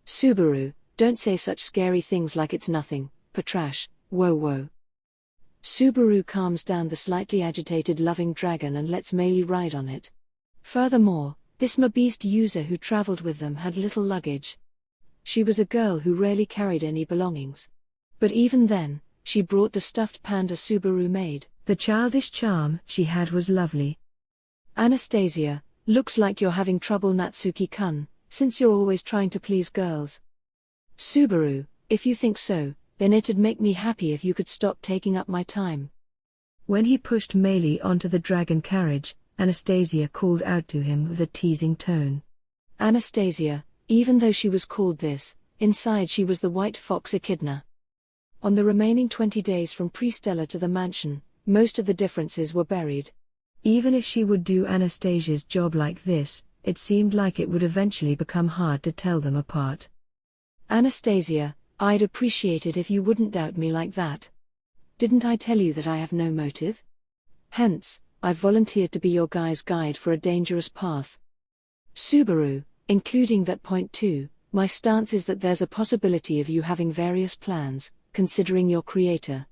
Subaru, don't say such scary things like it's nothing, Patrasche, whoa. Subaru calms down the slightly agitated loving dragon and lets Meili ride on it. Furthermore, this beast user who traveled with them had little luggage. She was a girl who rarely carried any belongings. But even then, she brought the stuffed panda Subaru made. The childish charm she had was lovely. Anastasia, looks like you're having trouble Natsuki-kun, since you're always trying to please girls. Subaru, if you think so, then it'd make me happy if you could stop taking up my time. When he pushed Meili onto the dragon carriage, Anastasia called out to him with a teasing tone. Anastasia, even though she was called this, inside she was the white fox echidna. On the remaining 20 days from Prestella to the mansion, most of the differences were buried. Even if she would do Anastasia's job like this, it seemed like it would eventually become hard to tell them apart. Anastasia, I'd appreciate it if you wouldn't doubt me like that. Didn't I tell you that I have no motive? Hence, I've volunteered to be your guy's guide for a dangerous path. Subaru, including that point too, my stance is that there's a possibility of you having various plans, considering your creator.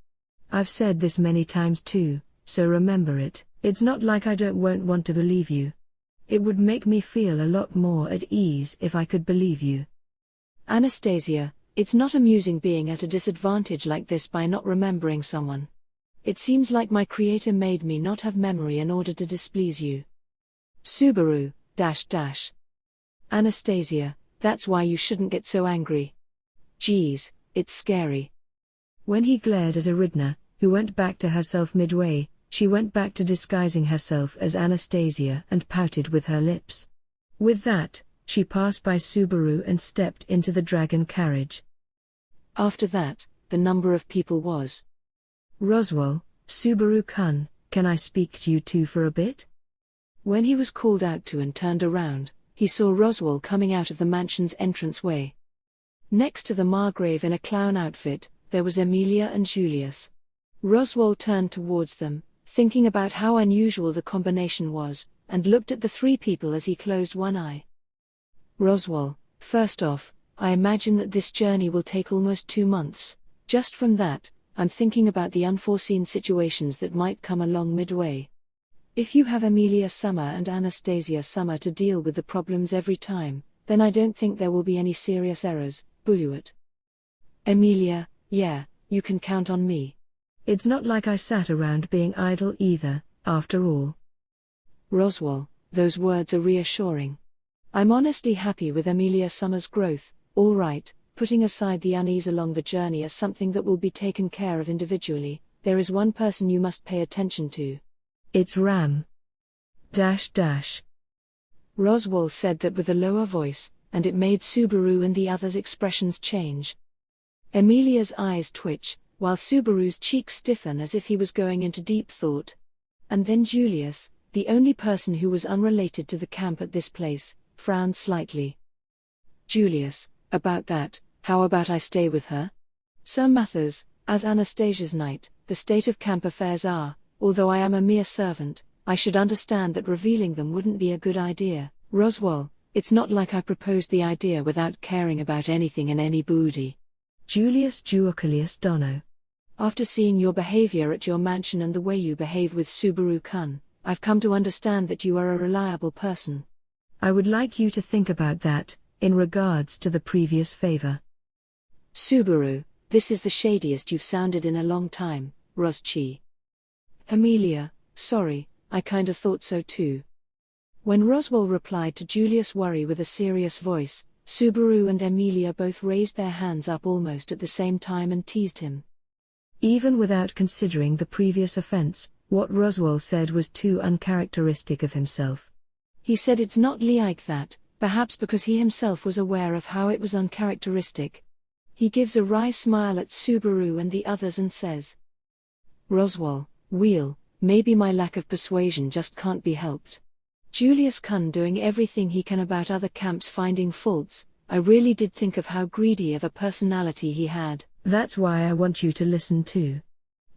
I've said this many times too, so remember it. It's not like I won't want to believe you. It would make me feel a lot more at ease if I could believe you. Anastasia, it's not amusing being at a disadvantage like this by not remembering someone. It seems like my creator made me not have memory in order to displease you. Subaru, Anastasia, that's why you shouldn't get so angry. Geez, it's scary. When he glared at Aridna, who went back to herself midway, she went back to disguising herself as Anastasia and pouted with her lips. With that, she passed by Subaru and stepped into the dragon carriage. After that, the number of people was. Roswaal, Subaru-kun, can I speak to you two for a bit? When he was called out to and turned around, he saw Roswaal coming out of the mansion's entranceway. Next to the Margrave in a clown outfit, there was Emilia and Julius. Roswaal turned towards them, thinking about how unusual the combination was, and looked at the three people as he closed one eye. Roswaal, first off, I imagine that this journey will take almost 2 months. Just from that, I'm thinking about the unforeseen situations that might come along midway. If you have Emilia Summer and Anastasia Summer to deal with the problems every time, then I don't think there will be any serious errors, Buluat. Emilia, yeah, you can count on me. It's not like I sat around being idle either, after all. Roswaal, those words are reassuring. I'm honestly happy with Emilia Summer's growth, all right, putting aside the unease along the journey as something that will be taken care of individually, there is one person you must pay attention to. It's Ram. Roswaal said that with a lower voice, and it made Subaru and the others' expressions change. Emilia's eyes twitch, while Subaru's cheeks stiffen as if he was going into deep thought. And then Julius, the only person who was unrelated to the camp at this place, frowned slightly. Julius, about that, how about I stay with her? Sir Mathers, as Anastasia's knight, the state of camp affairs are, although I am a mere servant, I should understand that revealing them wouldn't be a good idea. Roswaal, it's not like I proposed the idea without caring about anything and anybody. Julius Duocalius Dono. After seeing your behavior at your mansion and the way you behave with Subaru-kun, I've come to understand that you are a reliable person. I would like you to think about that, in regards to the previous favor. Subaru, this is the shadiest you've sounded in a long time, Roschi. Emilia, sorry, I kinda thought so too. When Roswaal replied to Julius' worry with a serious voice, Subaru and Emilia both raised their hands up almost at the same time and teased him. Even without considering the previous offense, what Roswaal said was too uncharacteristic of himself. He said it's not like that, perhaps because he himself was aware of how it was uncharacteristic. He gives a wry smile at Subaru and the others and says, Roswaal, Wheel, maybe my lack of persuasion just can't be helped. Julius-kun doing everything he can about other camps finding faults, I really did think of how greedy of a personality he had. That's why I want you to listen too.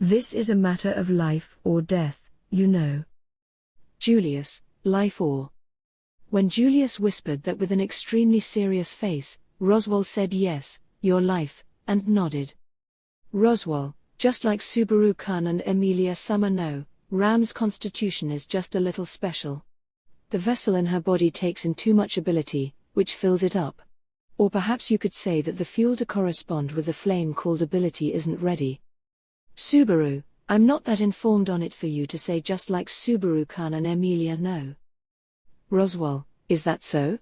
This is a matter of life or death, you know. Julius, life or... When Julius whispered that with an extremely serious face, Roswaal said yes, your life, and nodded. Roswaal, Just like Subaru-kun and Emilia-sama know, Ram's constitution is just a little special. The vessel in her body takes in too much ability, which fills it up. Or perhaps you could say that the fuel to correspond with the flame called ability isn't ready. Subaru, I'm not that informed on it for you to say just like Subaru-kun and Emilia know. Roswaal, is that so?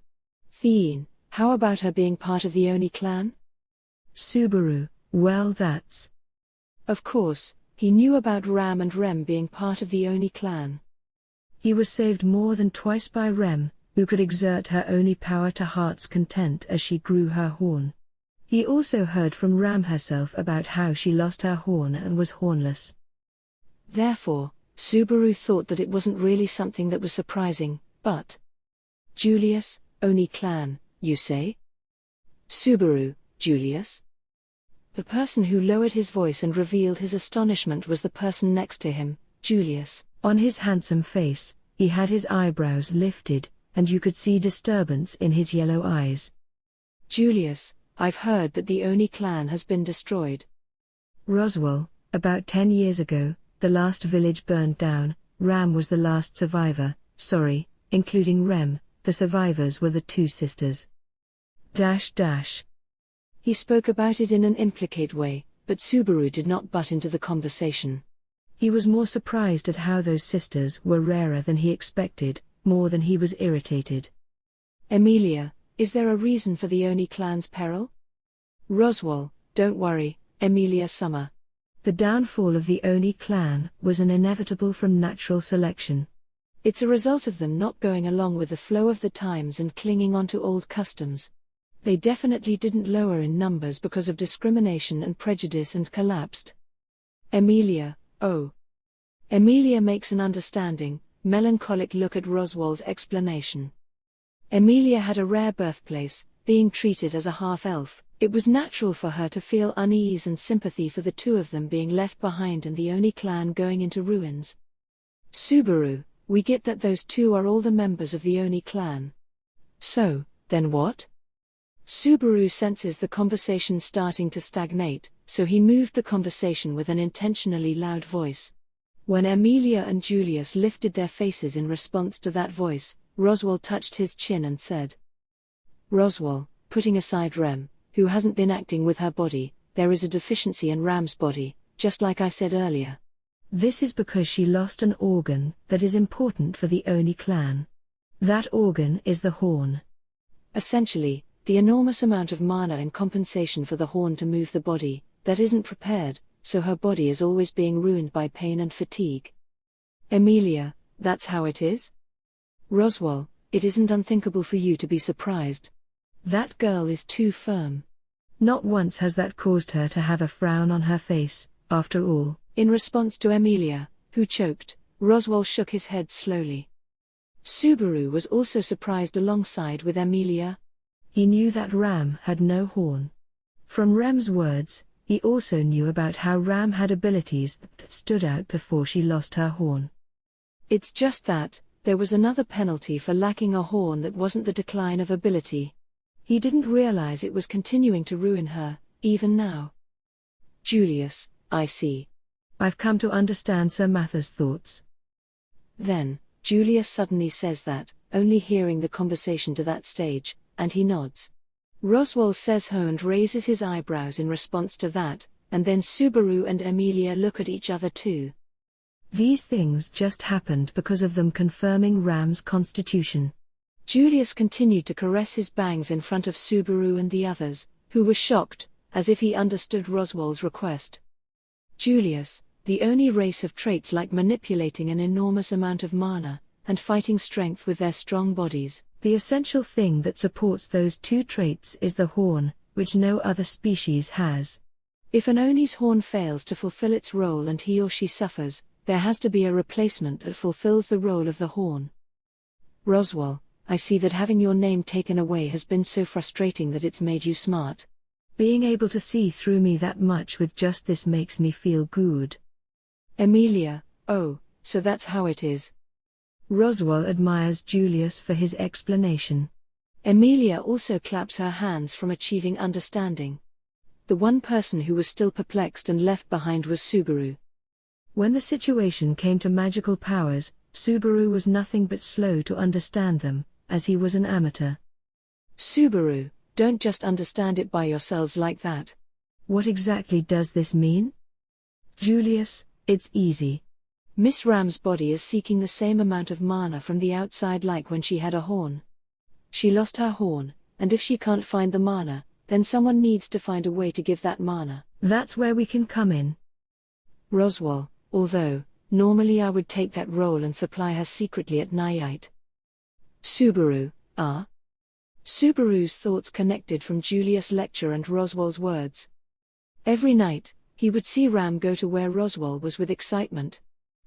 Theen, how about her being part of the Oni clan? Subaru, well that's. Of course, he knew about Ram and Rem being part of the Oni clan. He was saved more than twice by Rem, who could exert her Oni power to heart's content as she grew her horn. He also heard from Ram herself about how she lost her horn and was hornless. Therefore, Subaru thought that it wasn't really something that was surprising, but… Julius, Oni clan, you say? Subaru, Julius? The person who lowered his voice and revealed his astonishment was the person next to him, Julius. On his handsome face, he had his eyebrows lifted, and you could see disturbance in his yellow eyes. Julius, I've heard that the Oni clan has been destroyed. Roswaal, about 10 years ago, the last village burned down. Ram was the last survivor, including Rem, the survivors were the two sisters. He spoke about it in an implicate way, but Subaru did not butt into the conversation. He was more surprised at how those sisters were rarer than he expected, more than he was irritated. Emilia, is there a reason for the Oni clan's peril? Roswaal, don't worry, Emilia-sama. The downfall of the Oni clan was an inevitable from natural selection. It's a result of them not going along with the flow of the times and clinging onto old customs. They definitely didn't lower in numbers because of discrimination and prejudice and collapsed. Emilia, oh. Emilia makes an understanding, melancholic look at Roswaal's explanation. Emilia had a rare birthplace, being treated as a half-elf. It was natural for her to feel unease and sympathy for the two of them being left behind and the Oni clan going into ruins. Subaru, we get that those two are all the members of the Oni clan. So, then what? Subaru senses the conversation starting to stagnate, so he moved the conversation with an intentionally loud voice. When Emilia and Julius lifted their faces in response to that voice, Roswaal touched his chin and said, Roswaal, putting aside Rem, who hasn't been acting with her body, there is a deficiency in Ram's body, just like I said earlier. This is because she lost an organ that is important for the Oni clan. That organ is the horn. Essentially, the enormous amount of mana in compensation for the horn to move the body, that isn't prepared, so her body is always being ruined by pain and fatigue. Emilia, that's how it is? Roswaal, it isn't unthinkable for you to be surprised. That girl is too firm. Not once has that caused her to have a frown on her face, after all. In response to Emilia, who choked, Roswaal shook his head slowly. Subaru was also surprised alongside with Emilia. He knew that Ram had no horn. From Rem's words, he also knew about how Ram had abilities that stood out before she lost her horn. It's just that, there was another penalty for lacking a horn that wasn't the decline of ability. He didn't realize it was continuing to ruin her, even now. Julius, I see. I've come to understand Sir Mather's thoughts. Then, Julius suddenly says that, only hearing the conversation to that stage, and he nods. Roswaal says ho and raises his eyebrows in response to that, and then Subaru and Emilia look at each other too. These things just happened because of them confirming Ram's constitution. Julius continued to caress his bangs in front of Subaru and the others, who were shocked, as if he understood Roswaal's request. Julius, the Oni race have traits like manipulating an enormous amount of mana, and fighting strength with their strong bodies. The essential thing that supports those two traits is the horn, which no other species has. If an Oni's horn fails to fulfill its role and he or she suffers, there has to be a replacement that fulfills the role of the horn. Roswaal, I see that having your name taken away has been so frustrating that it's made you smart. Being able to see through me that much with just this makes me feel good. Emilia, oh, so that's how it is. Roswaal admires Julius for his explanation. Emilia also claps her hands from achieving understanding. The one person who was still perplexed and left behind was Subaru. When the situation came to magical powers, Subaru was nothing but slow to understand them, as he was an amateur. Subaru, don't just understand it by yourselves like that. What exactly does this mean? Julius, it's easy. Miss Ram's body is seeking the same amount of mana from the outside like when she had a horn. She lost her horn, and if she can't find the mana, then someone needs to find a way to give that mana. That's where we can come in. Roswaal, although, normally I would take that role and supply her secretly at night. Subaru, ah? Subaru's thoughts connected from Julius' lecture and Roswaal's words. Every night, he would see Ram go to where Roswaal was with excitement.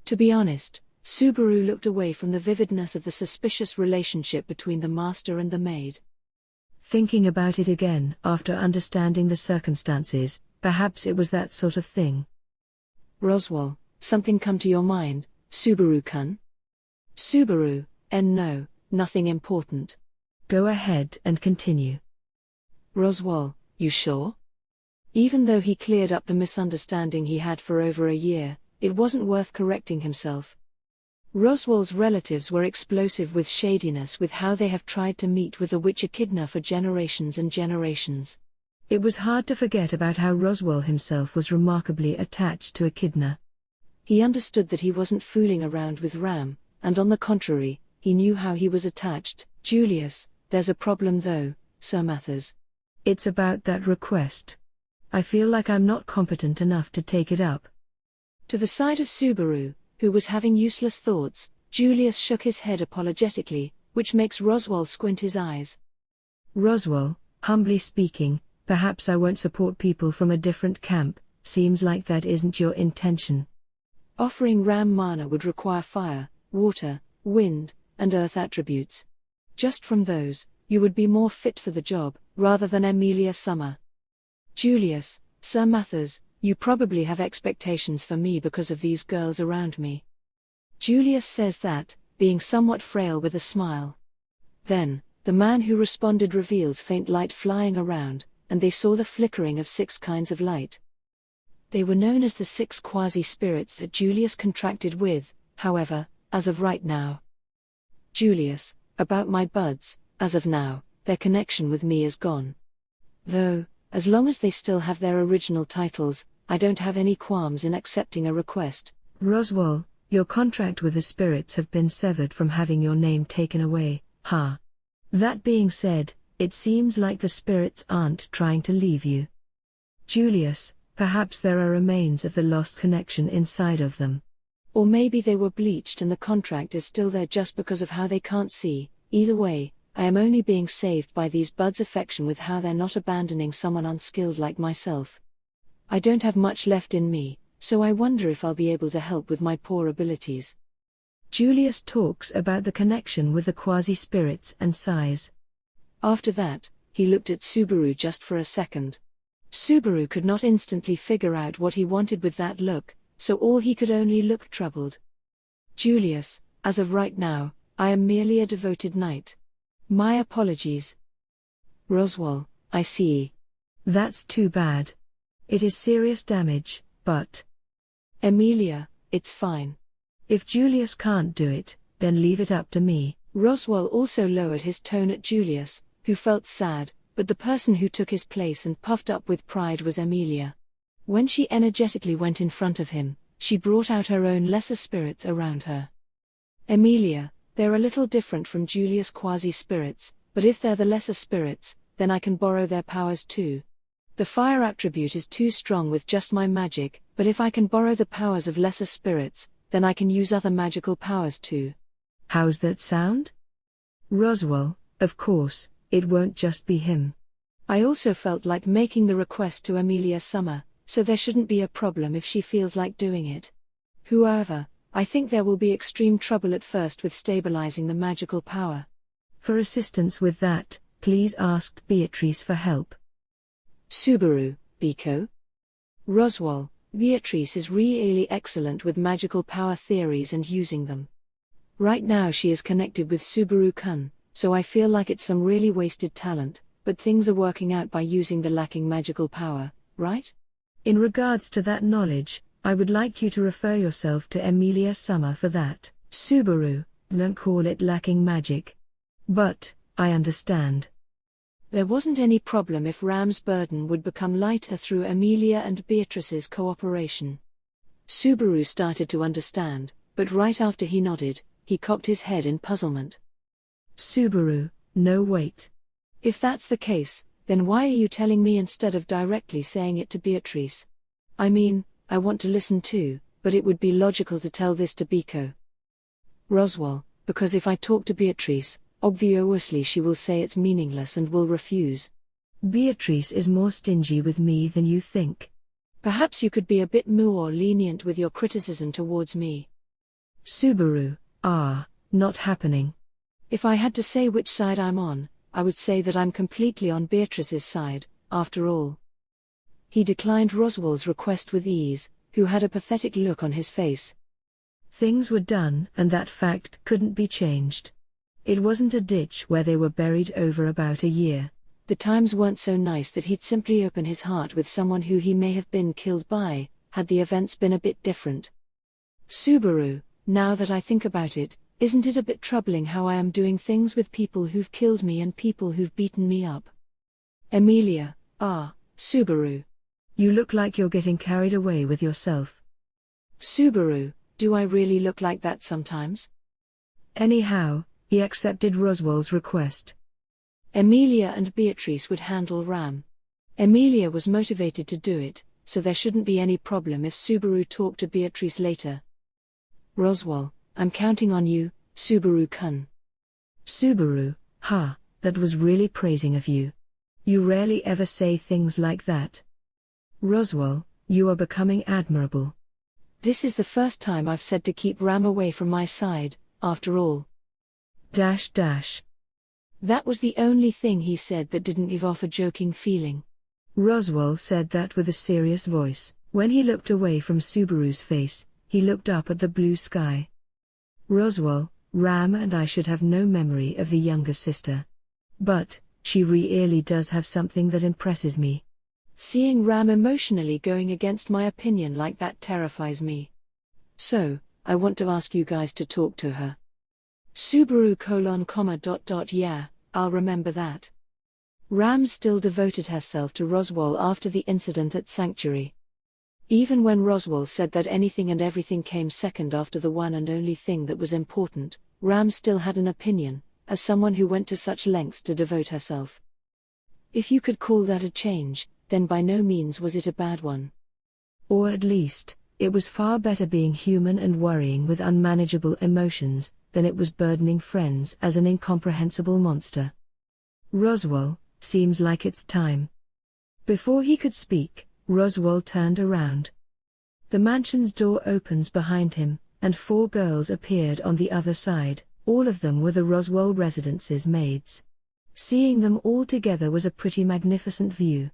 To be honest, Subaru looked away from the vividness of the suspicious relationship between the master and the maid. Thinking about it again, after understanding the circumstances, perhaps it was that sort of thing. Roswaal, something come to your mind, Subaru-kun? Subaru, no, nothing important. Go ahead and continue. Roswaal, you sure? Even though he cleared up the misunderstanding he had for over a year, it wasn't worth correcting himself. Roswaal's relatives were explosive with shadiness with how they have tried to meet with the witch Echidna for generations and generations. It was hard to forget about how Roswaal himself was remarkably attached to Echidna. He understood that he wasn't fooling around with Ram, and on the contrary, he knew how he was attached. Julius, there's a problem though, Sir Mathers. It's about that request. I feel like I'm not competent enough to take it up. To the side of Subaru, who was having useless thoughts, Julius shook his head apologetically, which makes Roswaal squint his eyes. Roswaal, humbly speaking, perhaps I won't support people from a different camp. Seems like that isn't your intention. Offering Ram mana would require fire, water, wind, and earth attributes. Just from those, you would be more fit for the job, rather than Emilia Summer. Julius, Sir Mathers, you probably have expectations for me because of these girls around me. Julius says that, being somewhat frail with a smile. Then, the man who responded reveals faint light flying around, and they saw the flickering of 6 kinds of light. They were known as the 6 quasi-spirits that Julius contracted with, however, as of right now. Julius, about my buds, as of now, their connection with me is gone. Though, as long as they still have their original titles, I don't have any qualms in accepting a request. Roswaal, your contract with the spirits have been severed from having your name taken away, That being said, it seems like the spirits aren't trying to leave you. Julius, perhaps there are remains of the lost connection inside of them. Or maybe they were bleached and the contract is still there just because of how they can't see. Either way, I am only being saved by these buds' affection with how they're not abandoning someone unskilled like myself. I don't have much left in me, so I wonder if I'll be able to help with my poor abilities. Julius talks about the connection with the quasi-spirits and sighs. After that, he looked at Subaru just for a second. Subaru could not instantly figure out what he wanted with that look, so all he could only look troubled. Julius, as of right now, I am merely a devoted knight. My apologies. Roswaal, I see. That's too bad. It is serious damage, but... Emilia, it's fine. If Julius can't do it, then leave it up to me. Roswaal also lowered his tone at Julius, who felt sad, but the person who took his place and puffed up with pride was Emilia. When she energetically went in front of him, she brought out her own lesser spirits around her. Emilia, they're a little different from Julius' quasi-spirits, but if they're the lesser spirits, then I can borrow their powers too. The fire attribute is too strong with just my magic, but if I can borrow the powers of lesser spirits, then I can use other magical powers too. How's that sound? Roswaal, of course, it won't just be him. I also felt like making the request to Emilia Summer, so there shouldn't be a problem if she feels like doing it. However, I think there will be extreme trouble at first with stabilizing the magical power. For assistance with that, please ask Beatrice for help. Subaru, Biko? Roswaal, Beatrice is really excellent with magical power theories and using them. Right now she is connected with Subaru-kun, so I feel like it's some really wasted talent, but things are working out by using the lacking magical power, right? In regards to that knowledge, I would like you to refer yourself to Emilia Summer for that. Subaru, don't call it lacking magic. But, I understand. There wasn't any problem if Ram's burden would become lighter through Emilia and Beatrice's cooperation. Subaru started to understand, but right after he nodded, he cocked his head in puzzlement. Subaru, no wait. If that's the case, then why are you telling me instead of directly saying it to Beatrice? I mean, I want to listen too, but it would be logical to tell this to Biko. Roswaal, because if I talk to Beatrice, obviously she will say it's meaningless and will refuse. Beatrice is more stingy with me than you think. Perhaps you could be a bit more lenient with your criticism towards me. Subaru, not happening. If I had to say which side I'm on, I would say that I'm completely on Beatrice's side, after all. He declined Roswaal's request with ease, who had a pathetic look on his face. Things were done and that fact couldn't be changed. It wasn't a ditch where they were buried over about a year. The times weren't so nice that he'd simply open his heart with someone who he may have been killed by, had the events been a bit different. Subaru, now that I think about it, isn't it a bit troubling how I am doing things with people who've killed me and people who've beaten me up? Emilia, Subaru. You look like you're getting carried away with yourself. Subaru, do I really look like that sometimes? Anyhow, he accepted Roswaal's request. Emilia and Beatrice would handle Ram. Emilia was motivated to do it, so there shouldn't be any problem if Subaru talked to Beatrice later. Roswaal, I'm counting on you, Subaru-kun. Subaru, that was really praising of you. You rarely ever say things like that. Roswaal, you are becoming admirable. This is the first time I've said to keep Ram away from my side, after all. That was the only thing he said that didn't give off a joking feeling. Roswaal said that with a serious voice. When he looked away from Subaru's face, he looked up at the blue sky. Roswaal, Ram and I should have no memory of the younger sister. But, she really does have something that impresses me. Seeing Ram emotionally going against my opinion like that terrifies me. So, I want to ask you guys to talk to her. Subaru : yeah, I'll remember that. Ram still devoted herself to Roswaal after the incident at Sanctuary. Even when Roswaal said that anything and everything came second after the one and only thing that was important, Ram still had an opinion, as someone who went to such lengths to devote herself. If you could call that a change, then by no means was it a bad one. Or at least, it was far better being human and worrying with unmanageable emotions, than it was burdening friends as an incomprehensible monster. Roswaal, seems like it's time. Before he could speak, Roswaal turned around. The mansion's door opens behind him, and 4 girls appeared on the other side. All of them were the Roswaal residence's maids. Seeing them all together was a pretty magnificent view.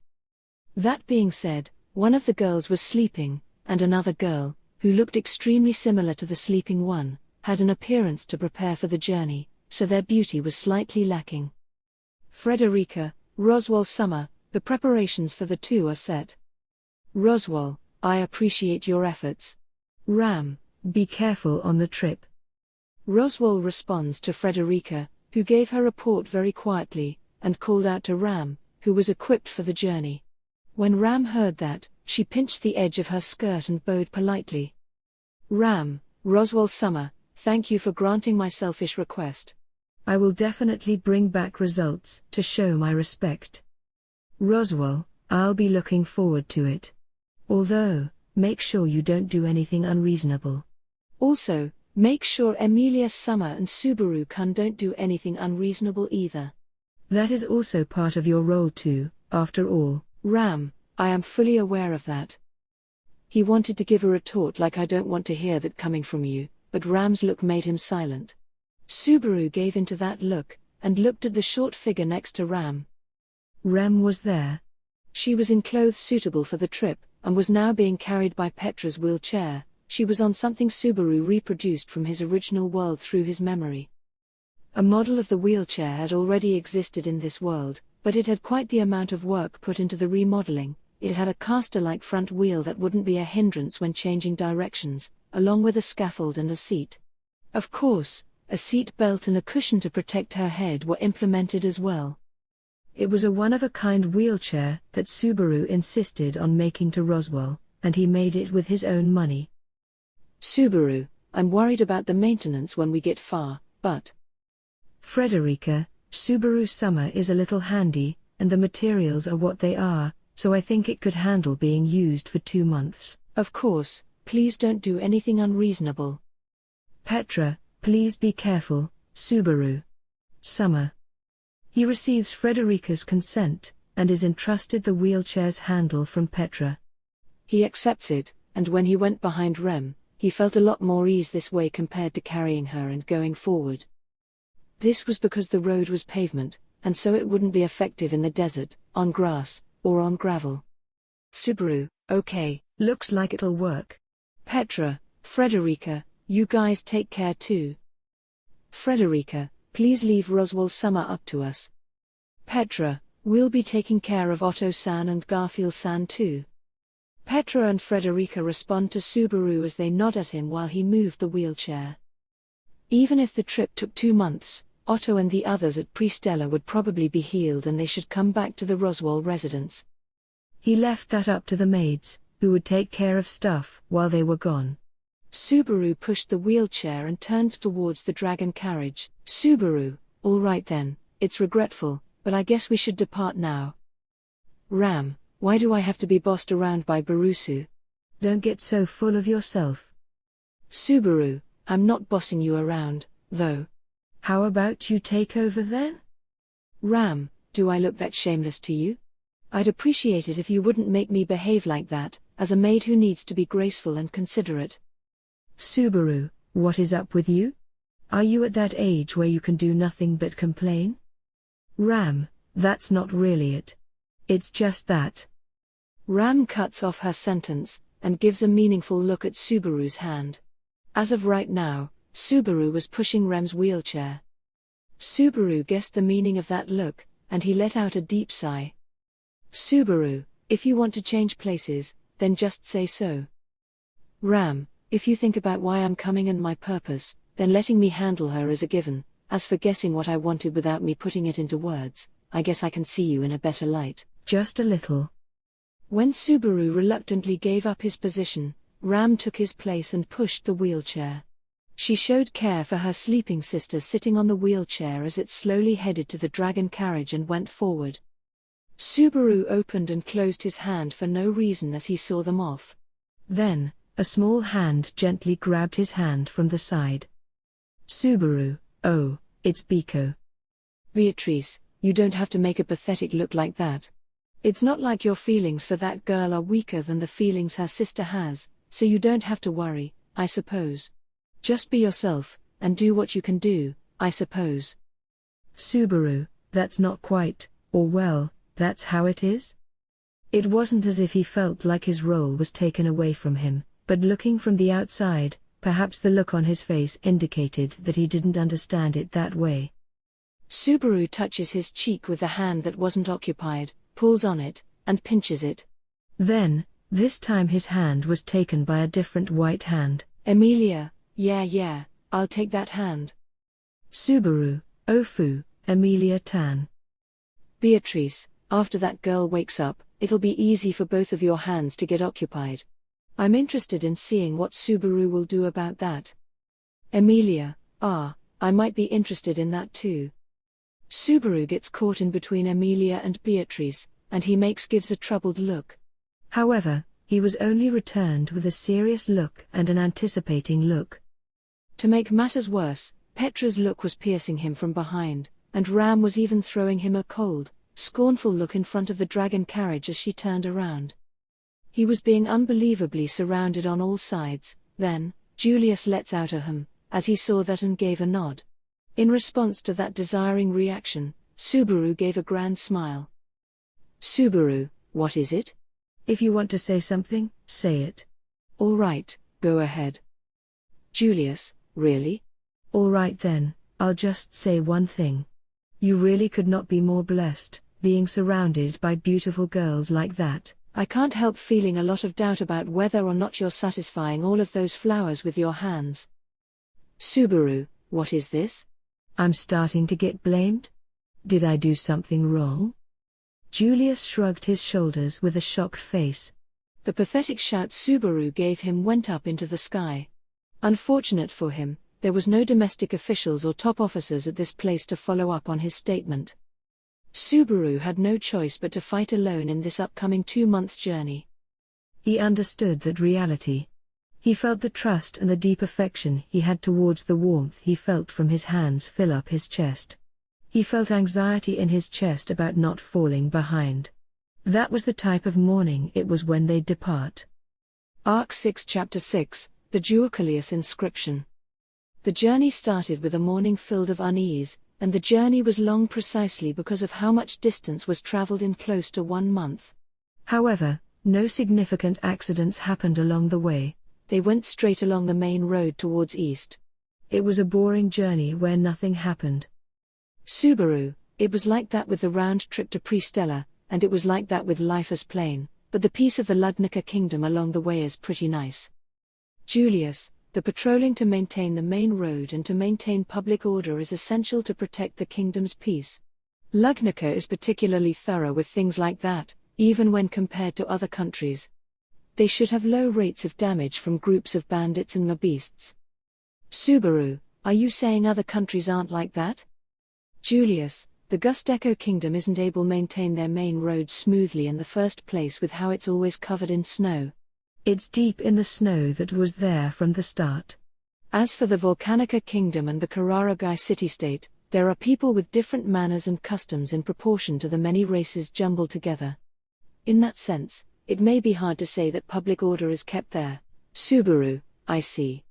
That being said, one of the girls was sleeping, and another girl, who looked extremely similar to the sleeping one, had an appearance to prepare for the journey, so their beauty was slightly lacking. Frederica, Roswaal Summer, the preparations for the two are set. Roswaal, I appreciate your efforts. Ram, be careful on the trip. Roswaal responds to Frederica, who gave her report very quietly, and called out to Ram, who was equipped for the journey. When Ram heard that, she pinched the edge of her skirt and bowed politely. Ram, Roswaal Summer, thank you for granting my selfish request. I will definitely bring back results to show my respect. Roswaal, I'll be looking forward to it. Although, make sure you don't do anything unreasonable. Also, make sure Emilia Summer and Subaru-kun don't do anything unreasonable either. That is also part of your role too, after all. Ram, I am fully aware of that. He wanted to give a retort like I don't want to hear that coming from you, but Ram's look made him silent. Subaru gave into that look, and looked at the short figure next to Ram. Ram was there. She was in clothes suitable for the trip, and was now being carried by Petra's wheelchair. She was on something Subaru reproduced from his original world through his memory. A model of the wheelchair had already existed in this world, but it had quite the amount of work put into the remodeling, it had a caster-like front wheel that wouldn't be a hindrance when changing directions, along with a scaffold and a seat. Of course, a seat belt and a cushion to protect her head were implemented as well. It was a one-of-a-kind wheelchair that Subaru insisted on making to Roswaal, and he made it with his own money. Subaru, I'm worried about the maintenance when we get far, but… Frederica, Subaru summer is a little handy, and the materials are what they are, so I think it could handle being used for 2 months. Of course, please don't do anything unreasonable. Petra, please be careful, Subaru. Summer. He receives Frederica's consent, and is entrusted the wheelchair's handle from Petra. He accepts it, and when he went behind Rem, he felt a lot more ease this way compared to carrying her and going forward. This was because the road was pavement, and so it wouldn't be effective in the desert, on grass, or on gravel. Subaru, okay, looks like it'll work. Petra, Frederica, you guys take care too. Frederica, please leave Roswaal summer up to us. Petra, we'll be taking care of Otto-san and Garfield-san too. Petra and Frederica respond to Subaru as they nod at him while he moved the wheelchair. Even if the trip took 2 months, Otto and the others at Pristella would probably be healed and they should come back to the Roswaal residence. He left that up to the maids, who would take care of stuff while they were gone. Subaru pushed the wheelchair and turned towards the dragon carriage. Subaru, all right then, it's regretful, but I guess we should depart now. Ram, why do I have to be bossed around by Barusu? Don't get so full of yourself. Subaru, I'm not bossing you around, though. How about you take over then? Ram, do I look that shameless to you? I'd appreciate it if you wouldn't make me behave like that, as a maid who needs to be graceful and considerate. Subaru, what is up with you? Are you at that age where you can do nothing but complain? Ram, that's not really it. It's just that. Ram cuts off her sentence, and gives a meaningful look at Subaru's hand. As of right now, Subaru was pushing Ram's wheelchair. Subaru guessed the meaning of that look, and he let out a deep sigh. Subaru, if you want to change places, then just say so. Ram, if you think about why I'm coming and my purpose, then letting me handle her is a given. As for guessing what I wanted without me putting it into words, I guess I can see you in a better light. Just a little. When Subaru reluctantly gave up his position, Ram took his place and pushed the wheelchair. She showed care for her sleeping sister sitting on the wheelchair as it slowly headed to the dragon carriage and went forward. Subaru opened and closed his hand for no reason as he saw them off. Then, a small hand gently grabbed his hand from the side. Subaru, oh, it's Biko. Beatrice, you don't have to make a pathetic look like that. It's not like your feelings for that girl are weaker than the feelings her sister has, so you don't have to worry, I suppose. Just be yourself, and do what you can do, I suppose. Subaru, that's not quite, or well, that's how it is? It wasn't as if he felt like his role was taken away from him, but looking from the outside, perhaps the look on his face indicated that he didn't understand it that way. Subaru touches his cheek with the hand that wasn't occupied, pulls on it, and pinches it. Then, this time his hand was taken by a different white hand. Emilia, yeah, I'll take that hand. Subaru, Ofu, Emilia Tan. Beatrice, after that girl wakes up, it'll be easy for both of your hands to get occupied. I'm interested in seeing what Subaru will do about that. Emilia, I might be interested in that too. Subaru gets caught in between Emilia and Beatrice, and he gives a troubled look. However, he was only returned with a serious look and an anticipating look. To make matters worse, Petra's look was piercing him from behind, and Ram was even throwing him a cold, scornful look in front of the dragon carriage as she turned around. He was being unbelievably surrounded on all sides. Then, Julius lets out a hum, as he saw that and gave a nod. In response to that desiring reaction, Subaru gave a grand smile. Subaru, what is it? If you want to say something, say it. All right, go ahead. Julius, really? All right then, I'll just say one thing. You really could not be more blessed, being surrounded by beautiful girls like that. I can't help feeling a lot of doubt about whether or not you're satisfying all of those flowers with your hands. Subaru, what is this? I'm starting to get blamed? Did I do something wrong? Julius shrugged his shoulders with a shocked face. The pathetic shout Subaru gave him went up into the sky. Unfortunate for him, there was no domestic officials or top officers at this place to follow up on his statement. Subaru had no choice but to fight alone in this upcoming 2-month journey. He understood that reality. He felt the trust and the deep affection he had towards the warmth he felt from his hands fill up his chest. He felt anxiety in his chest about not falling behind. That was the type of morning it was when they'd depart. Arc 6 Chapter 6, The Duoculius Inscription. The journey started with a morning filled of unease, and the journey was long precisely because of how much distance was traveled in close to 1 month. However, no significant accidents happened along the way. They went straight along the main road towards east. It was a boring journey where nothing happened. Subaru, it was like that with the round trip to Pristella, and it was like that with Lifer's Plain, but the piece of the Ludnica kingdom along the way is pretty nice. Julius, the patrolling to maintain the main road and to maintain public order is essential to protect the kingdom's peace. Ludnica is particularly thorough with things like that, even when compared to other countries. They should have low rates of damage from groups of bandits and mobbeasts. Subaru, are you saying other countries aren't like that? Julius, the Gusteco kingdom isn't able to maintain their main roads smoothly in the first place with how it's always covered in snow. It's deep in the snow that was there from the start. As for the Volcanica kingdom and the Kararagai city-state, there are people with different manners and customs in proportion to the many races jumbled together. In that sense, it may be hard to say that public order is kept there. Subaru, I see.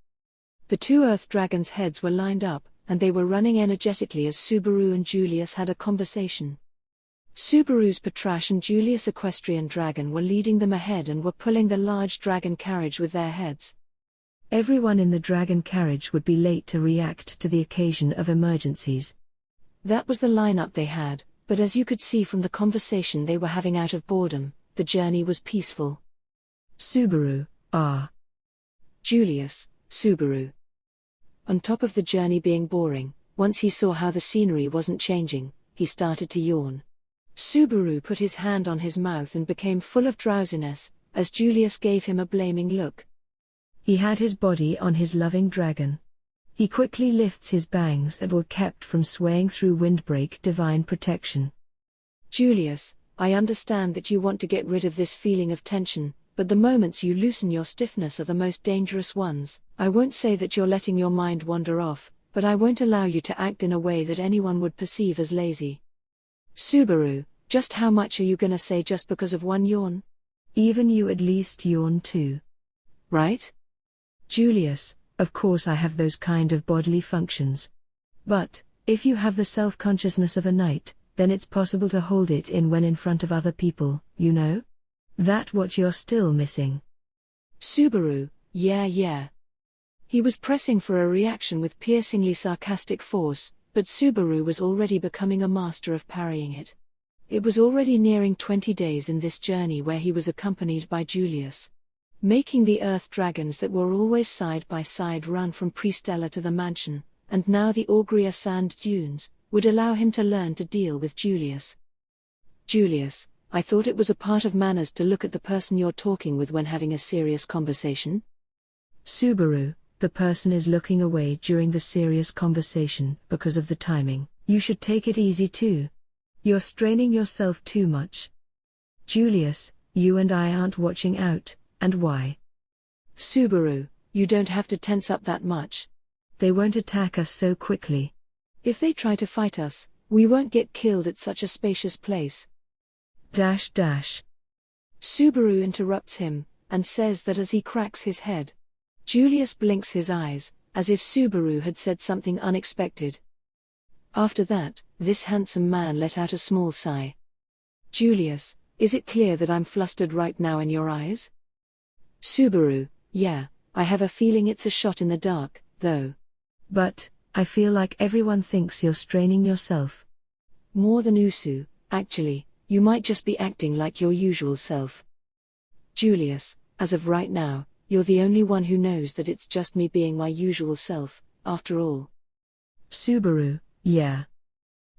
The 2 Earth Dragons' heads were lined up, and they were running energetically as Subaru and Julius had a conversation. Subaru's Patrasche and Julius' equestrian dragon were leading them ahead and were pulling the large dragon carriage with their heads. Everyone in the dragon carriage would be late to react to the occasion of emergencies. That was the lineup they had, but as you could see from the conversation they were having out of boredom, the journey was peaceful. Subaru, Julius, Subaru. On top of the journey being boring, once he saw how the scenery wasn't changing, he started to yawn. Subaru put his hand on his mouth and became full of drowsiness, as Julius gave him a blaming look. He had his body on his loving dragon. He quickly lifts his bangs that were kept from swaying through windbreak divine protection. Julius, I understand that you want to get rid of this feeling of tension, but the moments you loosen your stiffness are the most dangerous ones. I won't say that you're letting your mind wander off, but I won't allow you to act in a way that anyone would perceive as lazy. Subaru, just how much are you gonna say just because of one yawn? Even you at least yawn too. Right? Julius, of course I have those kind of bodily functions. But, if you have the self-consciousness of a knight, then it's possible to hold it in when in front of other people, you know? That what you're still missing. Subaru, yeah. He was pressing for a reaction with piercingly sarcastic force, but Subaru was already becoming a master of parrying it. It was already nearing 20 days in this journey where he was accompanied by Julius. Making the Earth Dragons that were always side by side run from Pristella to the mansion, and now the Augria sand dunes, would allow him to learn to deal with Julius. Julius, I thought it was a part of manners to look at the person you're talking with when having a serious conversation. Subaru, the person is looking away during the serious conversation because of the timing. You should take it easy too. You're straining yourself too much. Julius, you and I aren't watching out, and why? Subaru, you don't have to tense up that much. They won't attack us so quickly. If they try to fight us, we won't get killed at such a spacious place. Subaru interrupts him, and says that as he cracks his head. Julius blinks his eyes, as if Subaru had said something unexpected. After that, this handsome man let out a small sigh. Julius, is it clear that I'm flustered right now in your eyes? Subaru, yeah, I have a feeling it's a shot in the dark, though. But, I feel like everyone thinks you're straining yourself. More than Usu, actually. You might just be acting like your usual self. Julius, as of right now, you're the only one who knows that it's just me being my usual self, after all. Subaru, yeah.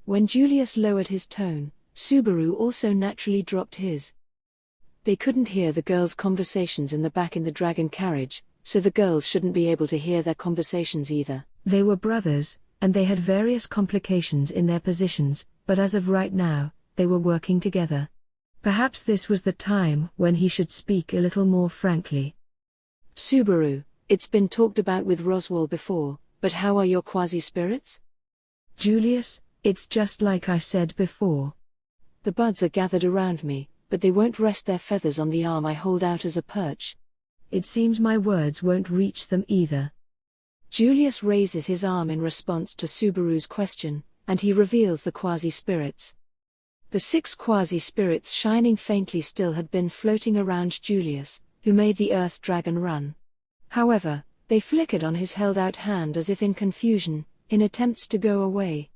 When Julius lowered his tone, Subaru also naturally dropped his. They couldn't hear the girls' conversations in the back in the dragon carriage, so the girls shouldn't be able to hear their conversations either. They were brothers, and they had various complications in their positions, but as of right now, they were working together. Perhaps this was the time when he should speak a little more frankly. Subaru, it's been talked about with Roswaal before, but how are your quasi-spirits? Julius, it's just like I said before. The buds are gathered around me, but they won't rest their feathers on the arm I hold out as a perch. It seems my words won't reach them either. Julius raises his arm in response to Subaru's question, and he reveals the quasi-spirits. The 6 quasi-spirits shining faintly still had been floating around Julius, who made the earth dragon run. However, they flickered on his held-out hand as if in confusion, in attempts to go away.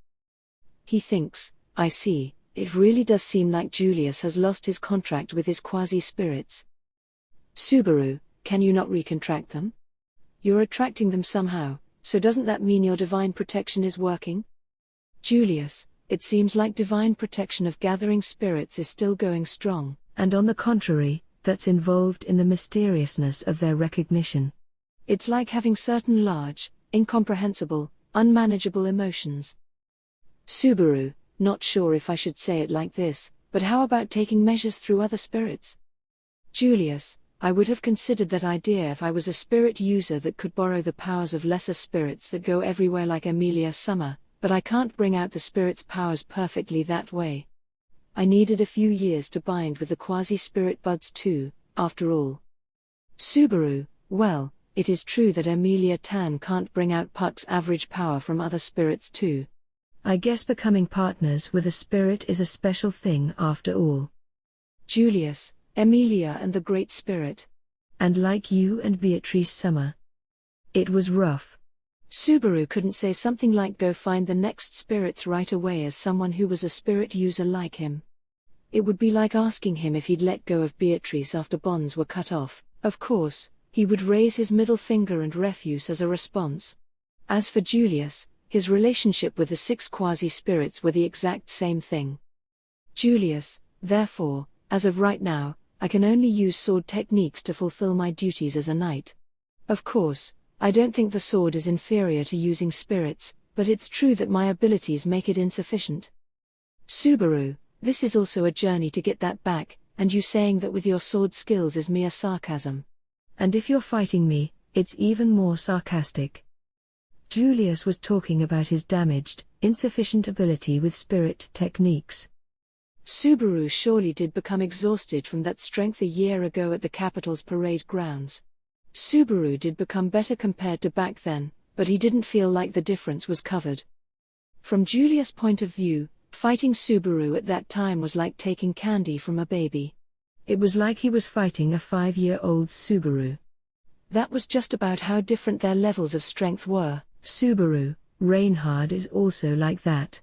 He thinks, I see, it really does seem like Julius has lost his contract with his quasi-spirits. Subaru, can you not recontract them? You're attracting them somehow, so doesn't that mean your divine protection is working? Julius, it seems like divine protection of gathering spirits is still going strong. And on the contrary, that's involved in the mysteriousness of their recognition. It's like having certain large, incomprehensible, unmanageable emotions. Subaru, not sure if I should say it like this, but how about taking measures through other spirits? Julius, I would have considered that idea if I was a spirit user that could borrow the powers of lesser spirits that go everywhere like Amelia Summer, but I can't bring out the spirit's powers perfectly that way. I needed a few years to bind with the quasi-spirit buds too, after all. Subaru, well, it is true that Amelia Tan can't bring out Puck's average power from other spirits too. I guess becoming partners with a spirit is a special thing after all. Julius, Amelia and the Great Spirit. And like you and Beatrice Summer. It was rough. Subaru couldn't say something like go find the next spirits right away as someone who was a spirit user like him. It would be like asking him if he'd let go of Beatrice after bonds were cut off. Of course, he would raise his middle finger and refuse as a response. As for Julius, his relationship with the 6 quasi-spirits were the exact same thing. Julius, therefore, as of right now, I can only use sword techniques to fulfill my duties as a knight. Of course, I don't think the sword is inferior to using spirits, but it's true that my abilities make it insufficient. Subaru, this is also a journey to get that back, and you saying that with your sword skills is mere sarcasm. And if you're fighting me, it's even more sarcastic. Julius was talking about his damaged, insufficient ability with spirit techniques. Subaru surely did become exhausted from that strength a year ago at the capital's parade grounds. Subaru did become better compared to back then, but he didn't feel like the difference was covered. From Julius' point of view, fighting Subaru at that time was like taking candy from a baby. It was like he was fighting a 5-year-old Subaru. That was just about how different their levels of strength were. Subaru, Reinhard is also like that.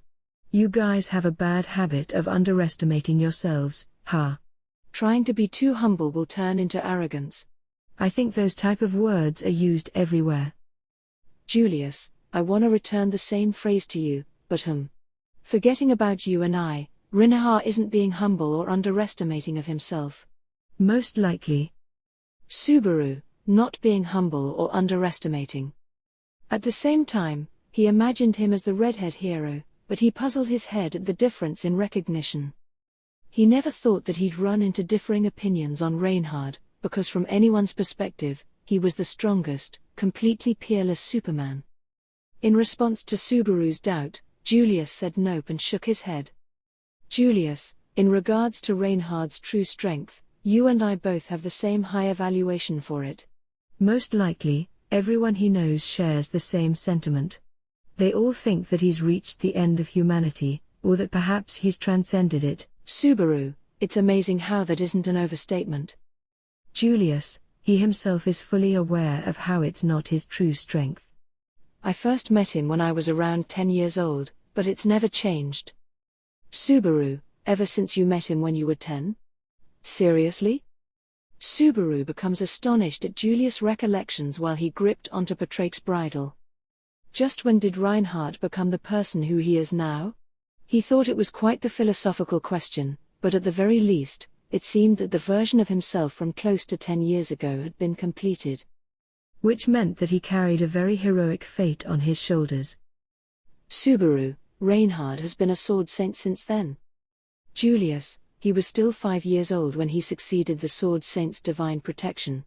You guys have a bad habit of underestimating yourselves, huh? Trying to be too humble will turn into arrogance. I think those type of words are used everywhere. Julius, I wanna return the same phrase to you, but forgetting about you and I, Reinhard isn't being humble or underestimating of himself. Most likely. Subaru, not being humble or underestimating. At the same time, he imagined him as the redhead hero, but he puzzled his head at the difference in recognition. He never thought that he'd run into differing opinions on Reinhard, because from anyone's perspective, he was the strongest, completely peerless Superman. In response to Subaru's doubt, Julius said nope and shook his head. Julius, in regards to Reinhard's true strength, you and I both have the same high evaluation for it. Most likely, everyone he knows shares the same sentiment. They all think that he's reached the end of humanity, or that perhaps he's transcended it. Subaru, it's amazing how that isn't an overstatement. Julius, he himself is fully aware of how it's not his true strength. I first met him when I was around 10 years old, but it's never changed. Subaru, ever since you met him when you were 10? Seriously? Subaru becomes astonished at Julius' recollections while he gripped onto Patrache's bridle. Just when did Reinhard become the person who he is now? He thought it was quite the philosophical question, but at the very least, it seemed that the version of himself from close to 10 years ago had been completed. Which meant that he carried a very heroic fate on his shoulders. Subaru, Reinhard has been a sword saint since then. Julius, he was still 5 years old when he succeeded the sword saint's divine protection.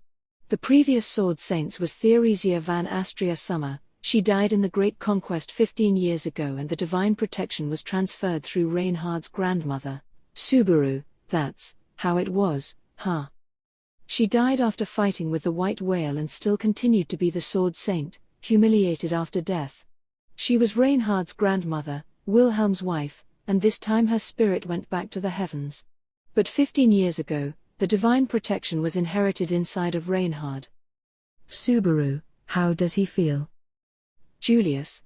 The previous sword saint was Theresia van Astria Summer. She died in the Great Conquest 15 years ago and the divine protection was transferred through Reinhard's grandmother, Subaru. That's how it was, huh? She died after fighting with the White Whale and still continued to be the sword saint, humiliated after death. She was Reinhard's grandmother, Wilhelm's wife, and this time her spirit went back to the heavens. But 15 years ago, the divine protection was inherited inside of Reinhard. Subaru, how does he feel? Julius,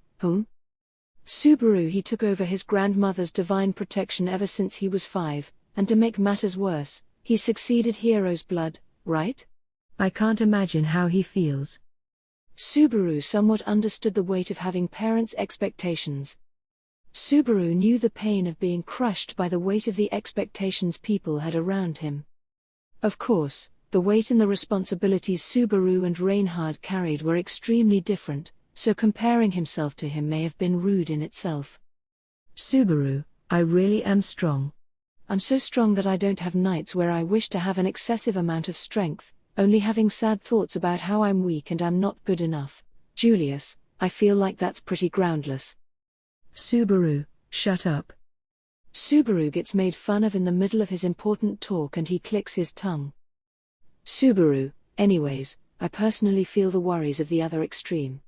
Subaru, he took over his grandmother's divine protection ever since he was 5, and to make matters worse, he succeeded Hero's blood, right? I can't imagine how he feels. Subaru somewhat understood the weight of having parents' expectations. Subaru knew the pain of being crushed by the weight of the expectations people had around him. Of course, the weight and the responsibilities Subaru and Reinhard carried were extremely different, so comparing himself to him may have been rude in itself. Subaru, I really am strong. I'm so strong that I don't have nights where I wish to have an excessive amount of strength, only having sad thoughts about how I'm weak and I'm not good enough. Julius, I feel like that's pretty groundless. Subaru, shut up. Subaru gets made fun of in the middle of his important talk and he clicks his tongue. Subaru, anyways, I personally feel the worries of the other extreme.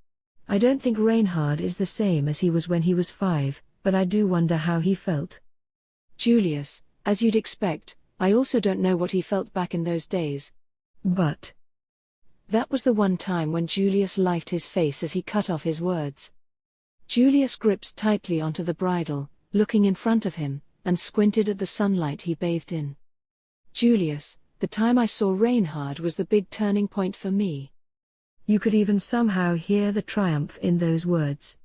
I don't think Reinhard is the same as he was when he was 5, but I do wonder how he felt. Julius, as you'd expect, I also don't know what he felt back in those days. But that was the one time when Julius lifed his face as he cut off his words. Julius grips tightly onto the bridle, looking in front of him, and squinted at the sunlight he bathed in. Julius, the time I saw Reinhard was the big turning point for me. You could even somehow hear the triumph in those words.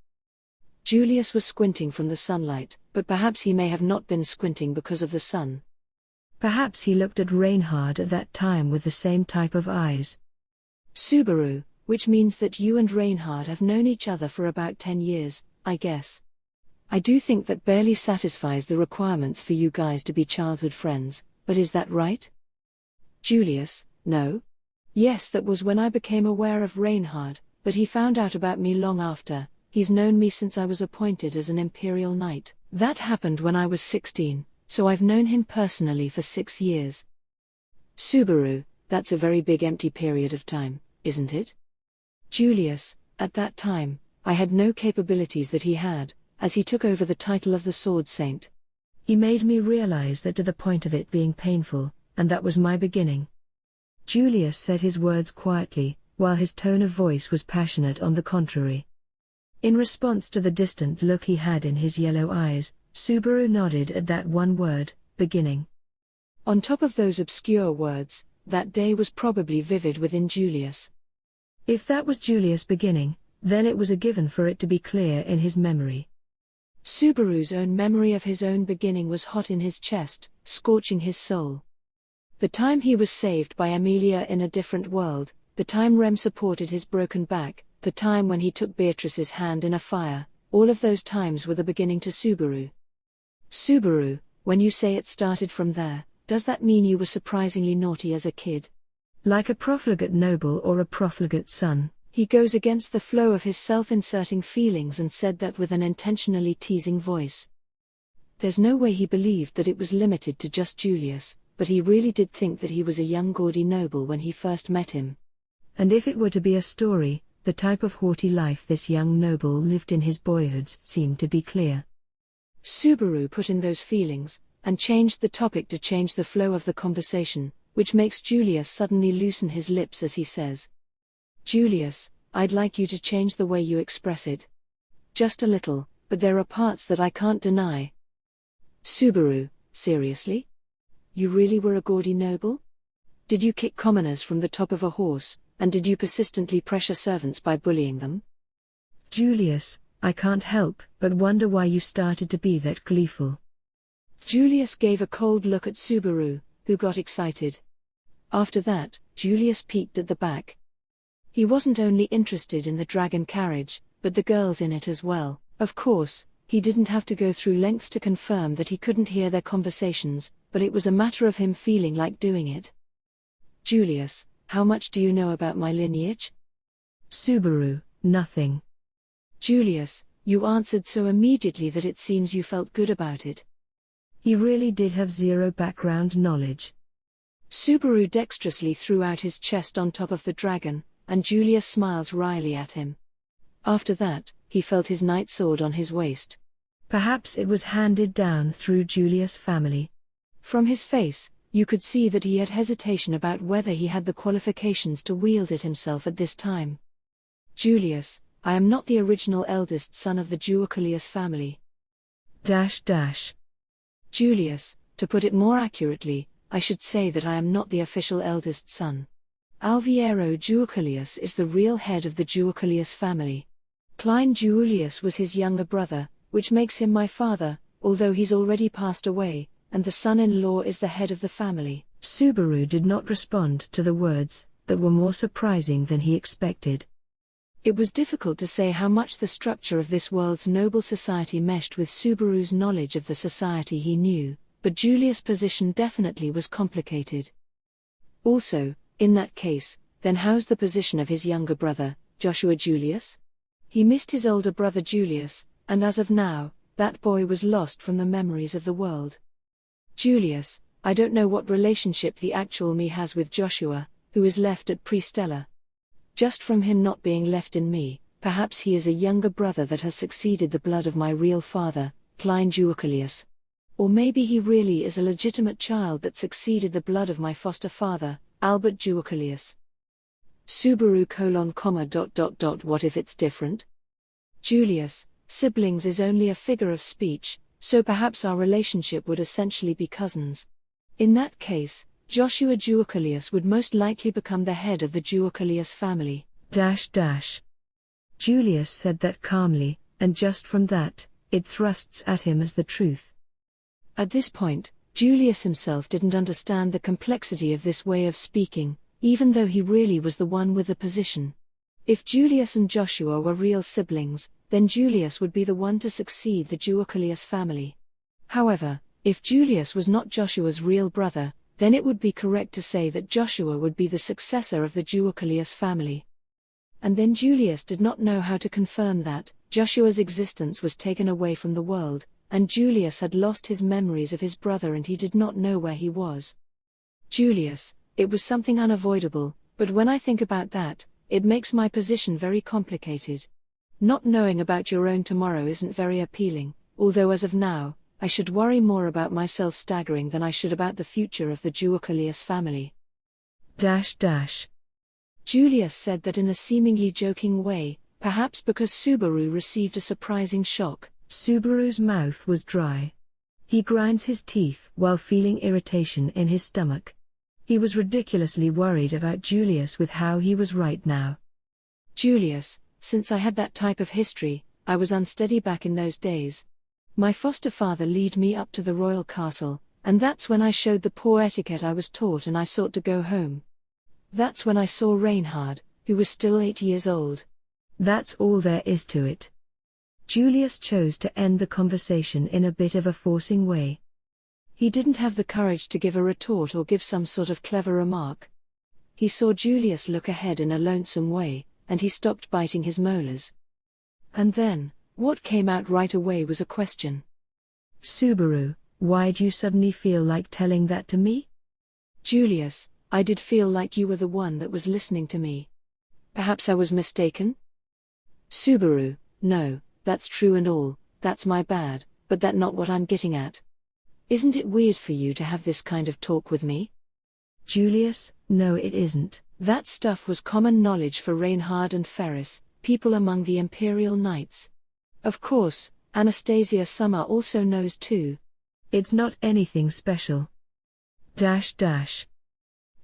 Julius was squinting from the sunlight, but perhaps he may have not been squinting because of the sun. Perhaps he looked at Reinhard at that time with the same type of eyes. Subaru, which means that you and Reinhard have known each other for about 10 years, I guess. I do think that barely satisfies the requirements for you guys to be childhood friends, but is that right? Julius, no. Yes, that was when I became aware of Reinhard, but he found out about me long after. He's known me since I was appointed as an Imperial Knight. That happened when I was 16, so I've known him personally for 6 years. Subaru, that's a very big empty period of time, isn't it? Julius, at that time, I had no capabilities that he had, as he took over the title of the Sword Saint. He made me realize that to the point of it being painful, and that was my beginning. Julius said his words quietly, while his tone of voice was passionate on the contrary. In response to the distant look he had in his yellow eyes, Subaru nodded at that one word, beginning. On top of those obscure words, that day was probably vivid within Julius. If that was Julius' beginning, then it was a given for it to be clear in his memory. Subaru's own memory of his own beginning was hot in his chest, scorching his soul. The time he was saved by Emilia in a different world, the time Rem supported his broken back, the time when he took Beatrice's hand in a fire, all of those times were the beginning to Subaru. Subaru, when you say it started from there, does that mean you were surprisingly naughty as a kid? Like a profligate noble or a profligate son. He goes against the flow of his self-inserting feelings and said that with an intentionally teasing voice. There's no way he believed that it was limited to just Julius, but he really did think that he was a young gaudy noble when he first met him. And if it were to be a story, the type of haughty life this young noble lived in his boyhood seemed to be clear. Subaru put in those feelings, and changed the topic to change the flow of the conversation, which makes Julius suddenly loosen his lips as he says, Julius, I'd like you to change the way you express it. Just a little, but there are parts that I can't deny. Subaru, seriously? You really were a gaudy noble? Did you kick commoners from the top of a horse, and did you persistently pressure servants by bullying them? Julius, I can't help but wonder why you started to be that gleeful. Julius gave a cold look at Subaru, who got excited. After that, Julius peeked at the back. He wasn't only interested in the dragon carriage, but the girls in it as well. Of course, he didn't have to go through lengths to confirm that he couldn't hear their conversations, but it was a matter of him feeling like doing it. Julius, how much do you know about my lineage? Subaru, nothing. Julius, you answered so immediately that it seems you felt good about it. He really did have zero background knowledge. Subaru dexterously threw out his chest on top of the dragon, and Julius smiles wryly at him. After that, he felt his knight sword on his waist. Perhaps it was handed down through Julius' family. From his face, you could see that he had hesitation about whether he had the qualifications to wield it himself at this time. Julius, I am not the original eldest son of the Duoculius family. Julius, to put it more accurately, I should say that I am not the official eldest son. Alviero Duoculius is the real head of the Duoculius family. Klein Julius was his younger brother, which makes him my father, although he's already passed away, and the son-in-law is the head of the family. Subaru did not respond to the words, that were more surprising than he expected. It was difficult to say how much the structure of this world's noble society meshed with Subaru's knowledge of the society he knew, but Julius' position definitely was complicated. Also, in that case, then how's the position of his younger brother, Joshua Julius? He missed his older brother Julius, and as of now, that boy was lost from the memories of the world. Julius, I don't know what relationship the actual me has with Joshua, who is left at Prestella. Just from him not being left in me, perhaps he is a younger brother that has succeeded the blood of my real father, Klein Duoculius. Or maybe he really is a legitimate child that succeeded the blood of my foster father, Albert Duoculius. Subaru : What if it's different? Julius, siblings is only a figure of speech, so perhaps our relationship would essentially be cousins. In that case, Joshua Duoculius would most likely become the head of the Duoculius family. Julius said that calmly, and just from that, it thrusts at him as the truth. At this point, Julius himself didn't understand the complexity of this way of speaking, even though he really was the one with the position. If Julius and Joshua were real siblings, then Julius would be the one to succeed the Duoculius family. However, if Julius was not Joshua's real brother, then it would be correct to say that Joshua would be the successor of the Duoculius family. And then Julius did not know how to confirm that Joshua's existence was taken away from the world, and Julius had lost his memories of his brother and he did not know where he was. Julius, it was something unavoidable, but when I think about that, it makes my position very complicated. Not knowing about your own tomorrow isn't very appealing, although as of now, I should worry more about myself staggering than I should about the future of the Duoculius family. Julius said that in a seemingly joking way, perhaps because Subaru received a surprising shock. Subaru's mouth was dry. He grinds his teeth while feeling irritation in his stomach. He was ridiculously worried about Julius with how he was right now. Julius, since I had that type of history, I was unsteady back in those days. My foster father led me up to the royal castle, and that's when I showed the poor etiquette I was taught and I sought to go home. That's when I saw Reinhard, who was still 8 years old. That's all there is to it. Julius chose to end the conversation in a bit of a forcing way. He didn't have the courage to give a retort or give some sort of clever remark. He saw Julius look ahead in a lonesome way, and he stopped biting his molars. And then, what came out right away was a question. Subaru, why'd you suddenly feel like telling that to me? Julius, I did feel like you were the one that was listening to me. Perhaps I was mistaken? Subaru, no, that's true and all, that's my bad, but that's not what I'm getting at. Isn't it weird for you to have this kind of talk with me? Julius, no it isn't. That stuff was common knowledge for Reinhard and Ferris, people among the Imperial Knights. Of course, Anastasia Summer also knows too. It's not anything special.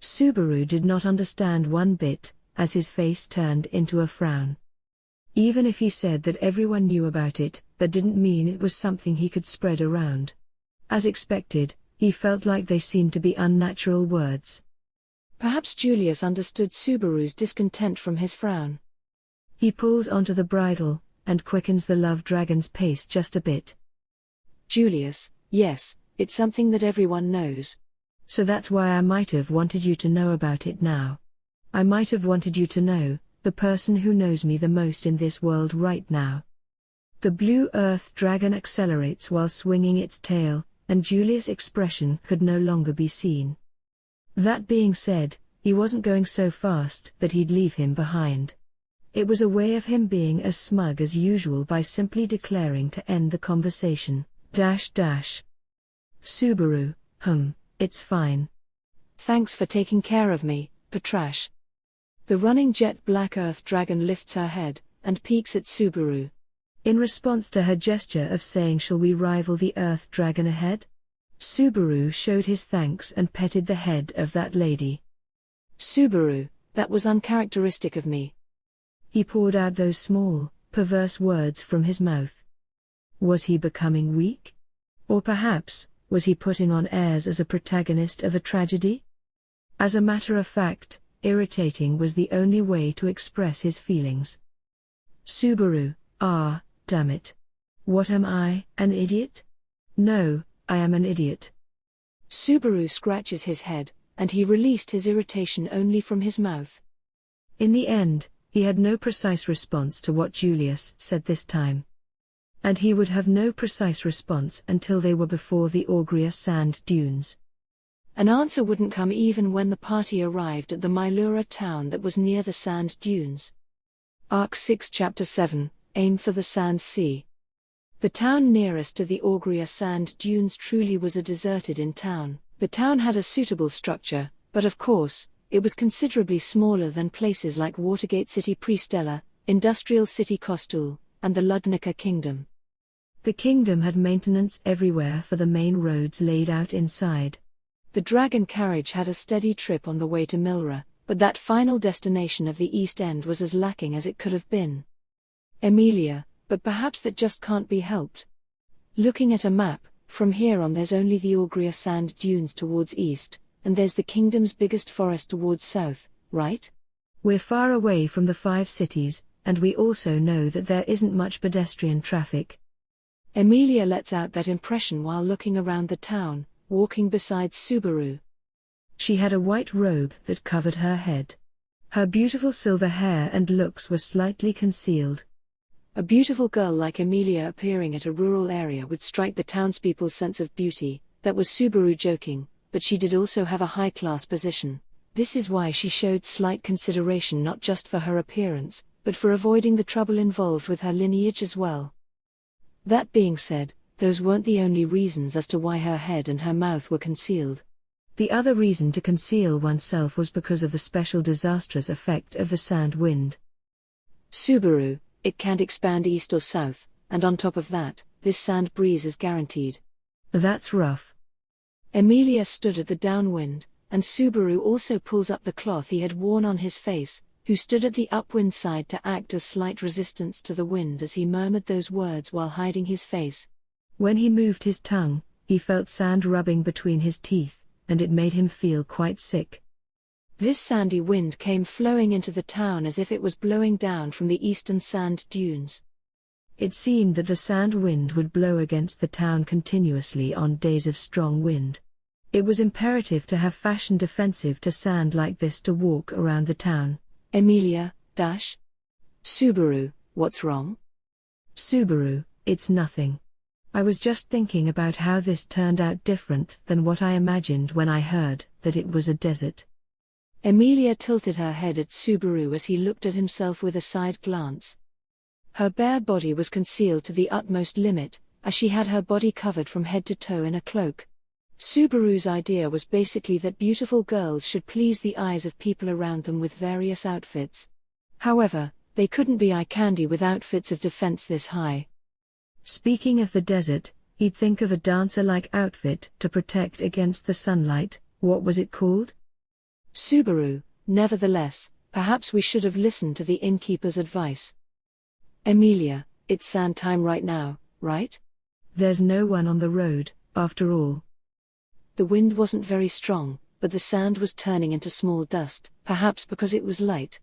Subaru did not understand one bit, as his face turned into a frown. Even if he said that everyone knew about it, that didn't mean it was something he could spread around. As expected, he felt like they seemed to be unnatural words. Perhaps Julius understood Subaru's discontent from his frown. He pulls onto the bridle, and quickens the love dragon's pace just a bit. Julius, yes, it's something that everyone knows. So that's why I might have wanted you to know about it now. I might have wanted you to know, the person who knows me the most in this world right now. The blue earth dragon accelerates while swinging its tail, and Julius' expression could no longer be seen. That being said, he wasn't going so fast that he'd leave him behind. It was a way of him being as smug as usual by simply declaring to end the conversation. Subaru, it's fine. Thanks for taking care of me, Patrasche. The running jet black earth dragon lifts her head, and peeks at Subaru. In response to her gesture of saying, "Shall we rival the earth dragon ahead?" Subaru showed his thanks and petted the head of that lady. Subaru, that was uncharacteristic of me. He poured out those small, perverse words from his mouth. Was he becoming weak? Or perhaps, was he putting on airs as a protagonist of a tragedy? As a matter of fact, irritating was the only way to express his feelings. Subaru, damn it. What am I, an idiot? No, I am an idiot. Subaru scratches his head, and he released his irritation only from his mouth. In the end, he had no precise response to what Julius said this time. And he would have no precise response until they were before the Augria sand dunes. An answer wouldn't come even when the party arrived at the Milra town that was near the sand dunes. Arc 6 Chapter 7, Aim for the Sand Sea. The town nearest to the Augria sand dunes truly was a deserted-in town. The town had a suitable structure, but of course, it was considerably smaller than places like Watergate City Prestella, Industrial City Kostul, and the Ludnica Kingdom. The kingdom had maintenance everywhere for the main roads laid out inside. The dragon carriage had a steady trip on the way to Milra, but that final destination of the East End was as lacking as it could have been. Emilia, but perhaps that just can't be helped. Looking at a map, from here on there's only the Augria sand dunes towards east, and there's the kingdom's biggest forest towards south, right? We're far away from the 5 cities, and we also know that there isn't much pedestrian traffic. Emilia lets out that impression while looking around the town, walking beside Subaru. She had a white robe that covered her head. Her beautiful silver hair and looks were slightly concealed. A beautiful girl like Emilia appearing at a rural area would strike the townspeople's sense of beauty. That was Subaru joking, but she did also have a high-class position. This is why she showed slight consideration not just for her appearance, but for avoiding the trouble involved with her lineage as well. That being said, those weren't the only reasons as to why her head and her mouth were concealed. The other reason to conceal oneself was because of the special disastrous effect of the sand wind. Subaru, it can't expand east or south, and on top of that, this sand breeze is guaranteed. That's rough. Emilia stood at the downwind, and Subaru also pulls up the cloth he had worn on his face, who stood at the upwind side to act as slight resistance to the wind as he murmured those words while hiding his face. When he moved his tongue, he felt sand rubbing between his teeth, and it made him feel quite sick. This sandy wind came flowing into the town as if it was blowing down from the eastern sand dunes. It seemed that the sand wind would blow against the town continuously on days of strong wind. It was imperative to have fashion defensive to sand like this to walk around the town. Emilia, Subaru, what's wrong? Subaru, it's nothing. I was just thinking about how this turned out different than what I imagined when I heard that it was a desert. Emilia tilted her head at Subaru as he looked at himself with a side glance. Her bare body was concealed to the utmost limit, as she had her body covered from head to toe in a cloak. Subaru's idea was basically that beautiful girls should please the eyes of people around them with various outfits. However, they couldn't be eye candy with outfits of defense this high. Speaking of the desert, he'd think of a dancer-like outfit to protect against the sunlight. What was it called? Subaru, nevertheless, perhaps we should have listened to the innkeeper's advice. Emilia, it's sand time right now, right? There's no one on the road, after all. The wind wasn't very strong, but the sand was turning into small dust, perhaps because it was light.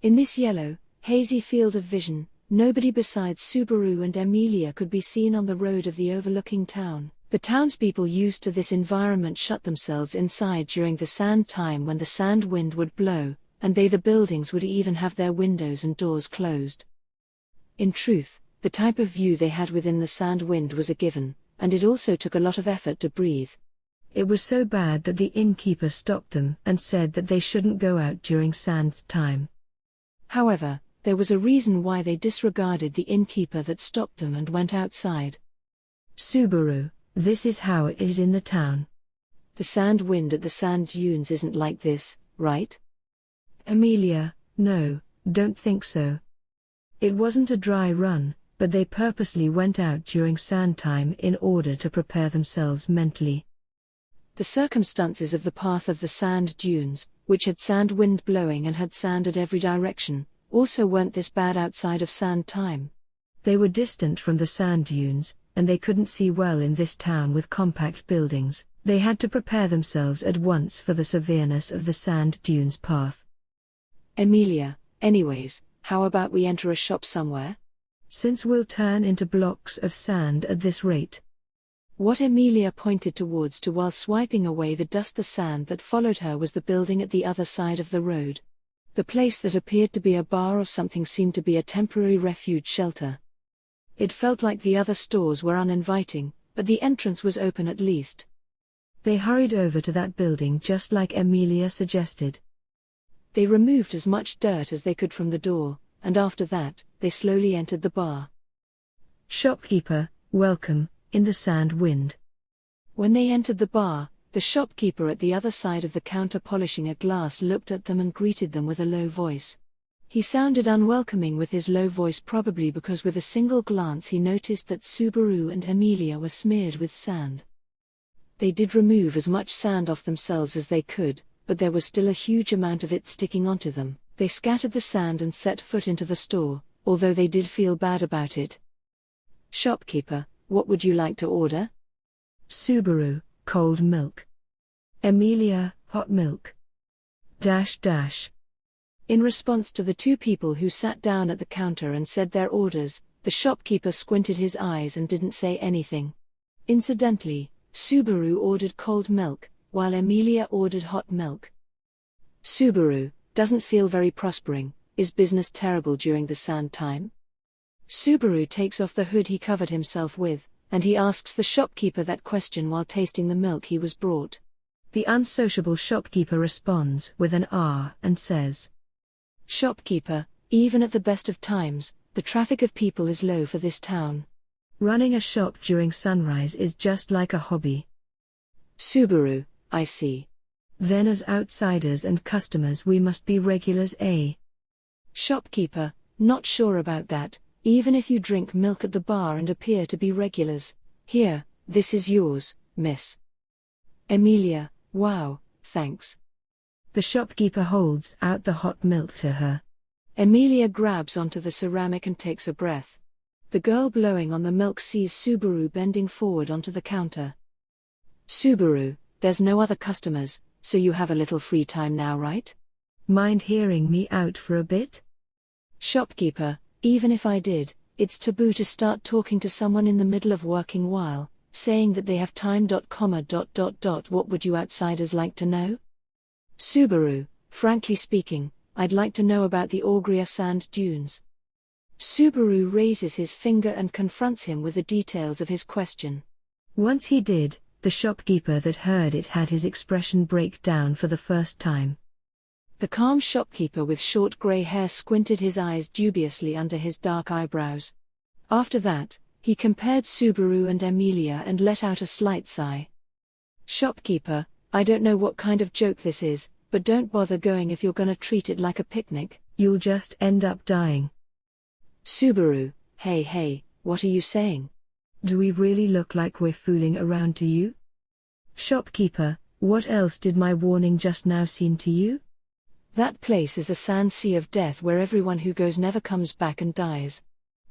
In this yellow, hazy field of vision, nobody besides Subaru and Emilia could be seen on the road of the overlooking town. The townspeople used to this environment shut themselves inside during the sand time when the sand wind would blow, and the buildings would even have their windows and doors closed. In truth, the type of view they had within the sand wind was a given, and it also took a lot of effort to breathe. It was so bad that the innkeeper stopped them and said that they shouldn't go out during sand time. However, there was a reason why they disregarded the innkeeper that stopped them and went outside. Subaru, this is how it is in the town. The sand wind at the sand dunes isn't like this, right? Emilia, no, don't think so. It wasn't a dry run, but they purposely went out during sand time in order to prepare themselves mentally. The circumstances of the path of the sand dunes, which had sand wind blowing and had sand at every direction, also weren't this bad outside of sand time. They were distant from the sand dunes, and they couldn't see well in this town with compact buildings. They had to prepare themselves at once for the severeness of the sand dunes path. Emilia, anyways, how about we enter a shop somewhere? Since we'll turn into blocks of sand at this rate. What Emilia pointed towards while swiping away the sand that followed her was the building at the other side of the road. The place that appeared to be a bar or something seemed to be a temporary refuge shelter. It felt like the other stores were uninviting, but the entrance was open at least. They hurried over to that building just like Emilia suggested. They removed as much dirt as they could from the door, and after that, they slowly entered the bar. Shopkeeper, welcome, in the sand wind. When they entered the bar, the shopkeeper at the other side of the counter polishing a glass looked at them and greeted them with a low voice. He sounded unwelcoming with his low voice, probably because with a single glance he noticed that Subaru and Emilia were smeared with sand. They did remove as much sand off themselves as they could, but there was still a huge amount of it sticking onto them. They scattered the sand and set foot into the store, although they did feel bad about it. Shopkeeper, what would you like to order? Subaru, cold milk. Emilia, hot milk. In response to the two people who sat down at the counter and said their orders, the shopkeeper squinted his eyes and didn't say anything. Incidentally, Subaru ordered cold milk, while Emilia ordered hot milk. Subaru, doesn't feel very prospering. Is business terrible during the sand time? Subaru takes off the hood he covered himself with, and he asks the shopkeeper that question while tasting the milk he was brought. The unsociable shopkeeper responds with an R and says, Shopkeeper, even at the best of times, the traffic of people is low for this town. Running a shop during sunrise is just like a hobby. Subaru, I see. Then as outsiders and customers we must be regulars, eh? Shopkeeper, not sure about that, even if you drink milk at the bar and appear to be regulars. Here, this is yours, miss. Emilia, wow, thanks. The shopkeeper holds out the hot milk to her. Emilia grabs onto the ceramic and takes a breath. The girl blowing on the milk sees Subaru bending forward onto the counter. Subaru, there's no other customers, so you have a little free time now, right? Mind hearing me out for a bit? Shopkeeper, even if I did, it's taboo to start talking to someone in the middle of working while saying that they have time. What would you outsiders like to know? Subaru, frankly speaking, I'd like to know about the Augria sand dunes. Subaru raises his finger and confronts him with the details of his question. Once he did, the shopkeeper that heard it had his expression break down for the first time. The calm shopkeeper with short grey hair squinted his eyes dubiously under his dark eyebrows. After that, he compared Subaru and Emilia and let out a slight sigh. Shopkeeper, I don't know what kind of joke this is, but don't bother going if you're gonna treat it like a picnic. You'll just end up dying. Subaru, hey, what are you saying? Do we really look like we're fooling around to you? Shopkeeper, What else did my warning just now seem to you? That place is a sand sea of death where everyone who goes never comes back and dies.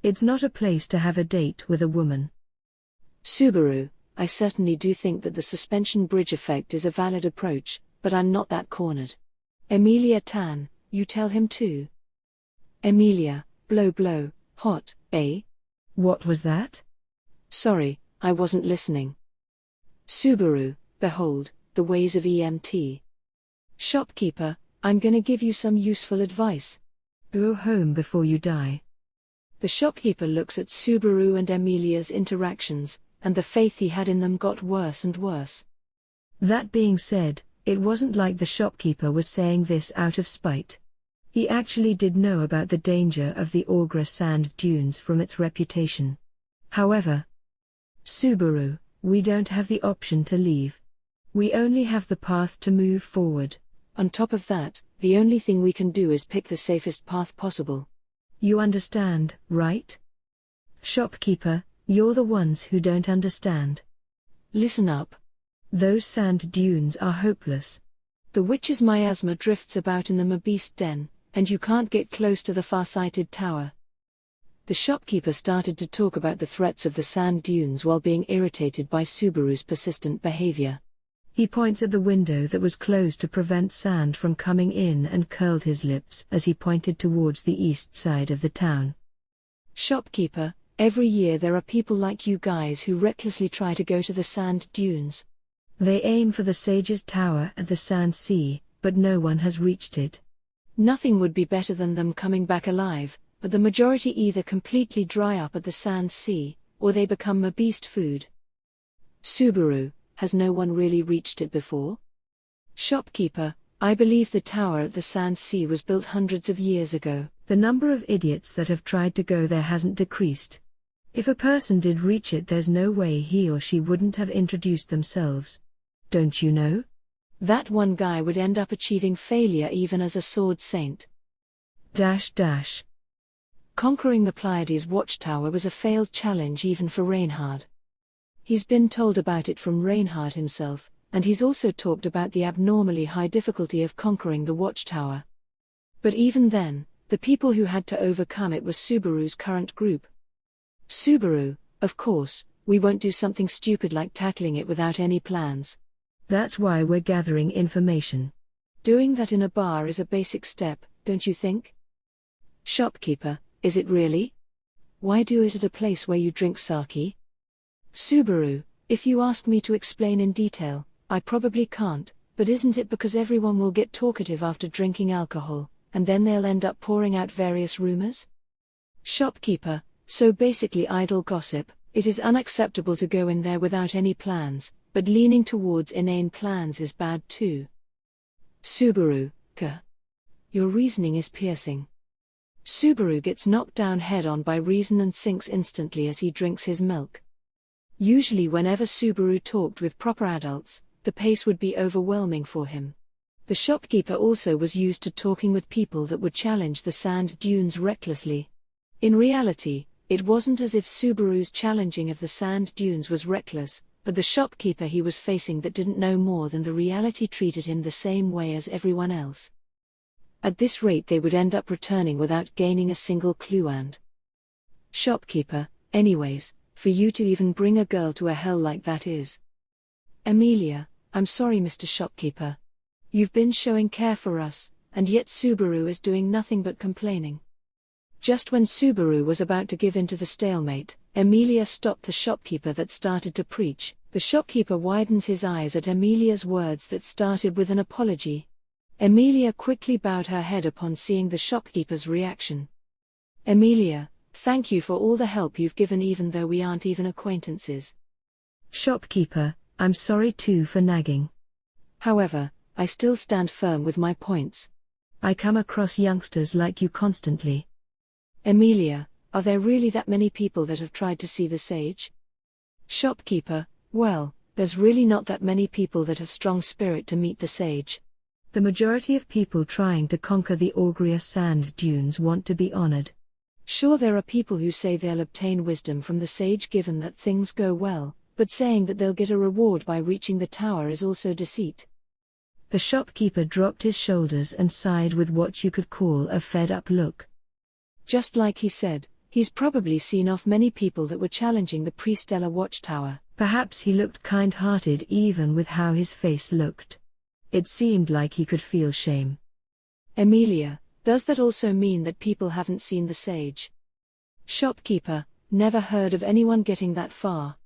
It's not a place to have a date with a woman. Subaru, I certainly do think that the suspension bridge effect is a valid approach, but I'm not that cornered. Emilia Tan, you tell him too. Emilia, blow blow, hot, eh? What was that? Sorry, I wasn't listening. Subaru, behold, the ways of EMT. Shopkeeper, I'm gonna give you some useful advice. Go home before you die. The shopkeeper looks at Subaru and Emilia's interactions, and the faith he had in them got worse and worse. That being said, it wasn't like the shopkeeper was saying this out of spite. He actually did know about the danger of the Augra sand dunes from its reputation. However, Subaru, we don't have the option to leave. We only have the path to move forward. On top of that, the only thing we can do is pick the safest path possible. You understand, right? Shopkeeper, you're the ones who don't understand. Listen up. Those sand dunes are hopeless. The witch's miasma drifts about in the Mabeast den, and you can't get close to the far-sighted tower. The shopkeeper started to talk about the threats of the sand dunes while being irritated by Subaru's persistent behavior. He points at the window that was closed to prevent sand from coming in and curled his lips as he pointed towards the east side of the town. Shopkeeper, every year there are people like you guys who recklessly try to go to the sand dunes. They aim for the Sage's Tower at the Sand Sea, but no one has reached it. Nothing would be better than them coming back alive, but the majority either completely dry up at the Sand Sea, or they become Mabeast food. Subaru, has no one really reached it before? Shopkeeper, I believe the tower at the Sand Sea was built hundreds of years ago. The number of idiots that have tried to go there hasn't decreased. If a person did reach it, there's no way he or she wouldn't have introduced themselves. Don't you know? That one guy would end up achieving failure even as a sword saint. Conquering the Pleiades watchtower was a failed challenge even for Reinhard. He's been told about it from Reinhard himself, and he's also talked about the abnormally high difficulty of conquering the watchtower. But even then, the people who had to overcome it was Subaru's current group. Subaru, of course, we won't do something stupid like tackling it without any plans. That's why we're gathering information. Doing that in a bar is a basic step, don't you think? Shopkeeper, is it really? Why do it at a place where you drink sake? Subaru, if you ask me to explain in detail, I probably can't, but isn't it because everyone will get talkative after drinking alcohol, and then they'll end up pouring out various rumors? Shopkeeper, so basically idle gossip. It is unacceptable to go in there without any plans, but leaning towards inane plans is bad too. Subaru, your reasoning is piercing. Subaru gets knocked down head-on by reason and sinks instantly as he drinks his milk. Usually whenever Subaru talked with proper adults, the pace would be overwhelming for him. The shopkeeper also was used to talking with people that would challenge the sand dunes recklessly. In reality, it wasn't as if Subaru's challenging of the sand dunes was reckless, but the shopkeeper he was facing that didn't know more than the reality treated him the same way as everyone else. At this rate they would end up returning without gaining a single clue and shopkeeper, anyways, for you to even bring a girl to a hell like that is. Emilia, I'm sorry Mr. Shopkeeper. You've been showing care for us, and yet Subaru is doing nothing but complaining. Just when Subaru was about to give in to the stalemate, Emilia stopped the shopkeeper that started to preach. The shopkeeper widens his eyes at Emilia's words that started with an apology. Emilia quickly bowed her head upon seeing the shopkeeper's reaction. Emilia, thank you for all the help you've given even though we aren't even acquaintances. Shopkeeper, I'm sorry too for nagging. However, I still stand firm with my points. I come across youngsters like you constantly. Emilia, are there really that many people that have tried to see the sage? Shopkeeper, well, there's really not that many people that have strong spirit to meet the sage. The majority of people trying to conquer the Augria sand dunes want to be honored. Sure, there are people who say they'll obtain wisdom from the sage given that things go well, but saying that they'll get a reward by reaching the tower is also deceit. The shopkeeper dropped his shoulders and sighed with what you could call a fed-up look. Just like he said, he's probably seen off many people that were challenging the pre-stellar watchtower. Perhaps he looked kind-hearted even with how his face looked. It seemed like he could feel shame. Emilia, does that also mean that people haven't seen the sage? Shopkeeper, never heard of anyone getting that far.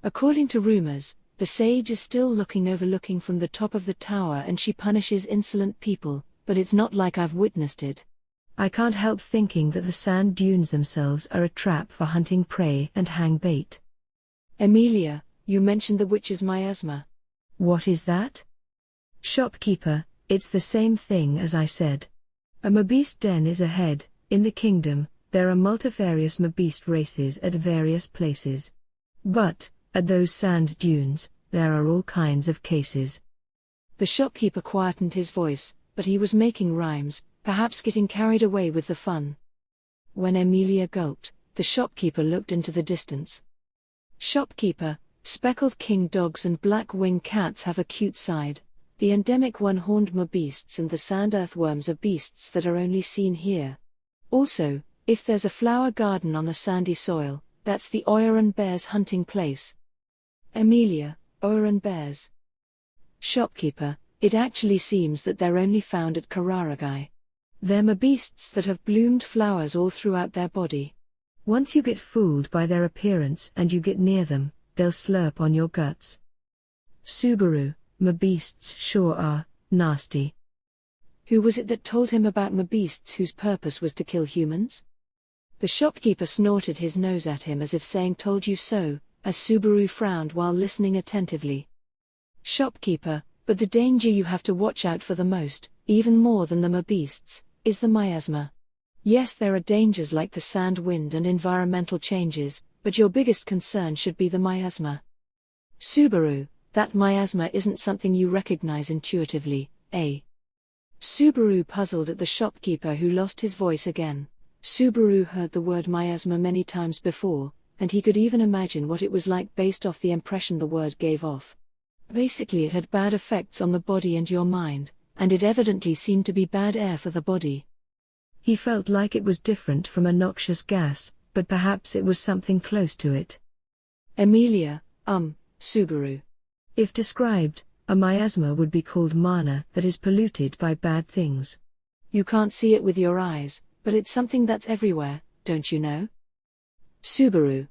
According to rumors, the sage is still overlooking from the top of the tower and she punishes insolent people, but it's not like I've witnessed it. I can't help thinking that the sand dunes themselves are a trap for hunting prey and hang bait. Emilia, you mentioned the witch's miasma. What is that? Shopkeeper, it's the same thing as I said. A mabeast den is ahead. In the kingdom, there are multifarious mabeast races at various places. But, at those sand dunes, there are all kinds of cases. The shopkeeper quietened his voice, but he was making rhymes, perhaps getting carried away with the fun. When Emilia gulped, the shopkeeper looked into the distance. Shopkeeper, speckled king dogs and black-winged cats have a cute side. The endemic one-horned mabeasts and the sand earthworms are beasts that are only seen here. Also, if there's a flower garden on a sandy soil, that's the Oiran bear's hunting place. Emilia, Oiran bears. Shopkeeper, it actually seems that they're only found at Kararagai. They're mabeasts that have bloomed flowers all throughout their body. Once you get fooled by their appearance and you get near them, they'll slurp on your guts. Subaru, mabeasts sure are nasty. Who was it that told him about mabeasts whose purpose was to kill humans? The shopkeeper snorted his nose at him as if saying told you so, as Subaru frowned while listening attentively. Shopkeeper, but the danger you have to watch out for the most, even more than the mabeasts, is the miasma. Yes, there are dangers like the sand wind and environmental changes, but your biggest concern should be the miasma. Subaru, that miasma isn't something you recognize intuitively, eh? Subaru puzzled at the shopkeeper who lost his voice again. Subaru heard the word miasma many times before, and he could even imagine what it was like based off the impression the word gave off. Basically it had bad effects on the body and your mind, and it evidently seemed to be bad air for the body. He felt like it was different from a noxious gas, but perhaps it was something close to it. Emilia, Subaru. If described, a miasma would be called mana that is polluted by bad things. You can't see it with your eyes, but it's something that's everywhere, don't you know? Subaru,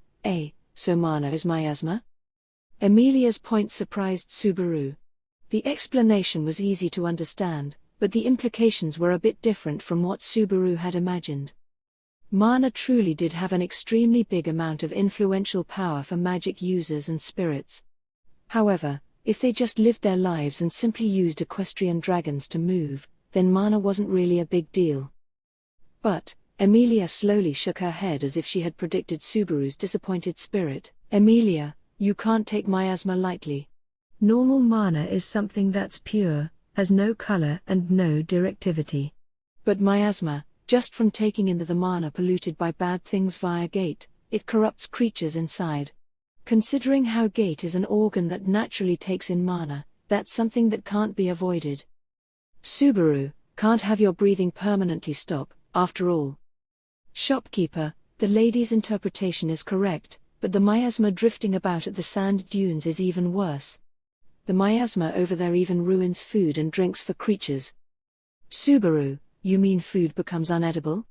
so mana is miasma? Emilia's point surprised Subaru. The explanation was easy to understand, but the implications were a bit different from what Subaru had imagined. Mana truly did have an extremely big amount of influential power for magic users and spirits. However, if they just lived their lives and simply used equestrian dragons to move, then mana wasn't really a big deal. But, Emilia slowly shook her head as if she had predicted Subaru's disappointed spirit. Emilia, you can't take miasma lightly. Normal mana is something that's pure, has no color and no directivity. But miasma, just from taking in the mana polluted by bad things via gate, it corrupts creatures inside. Considering how gate is an organ that naturally takes in mana, that's something that can't be avoided. Subaru, can't have your breathing permanently stop, after all. Shopkeeper, the lady's interpretation is correct, but the miasma drifting about at the sand dunes is even worse. The miasma over there even ruins food and drinks for creatures. Subaru, you mean food becomes unedible?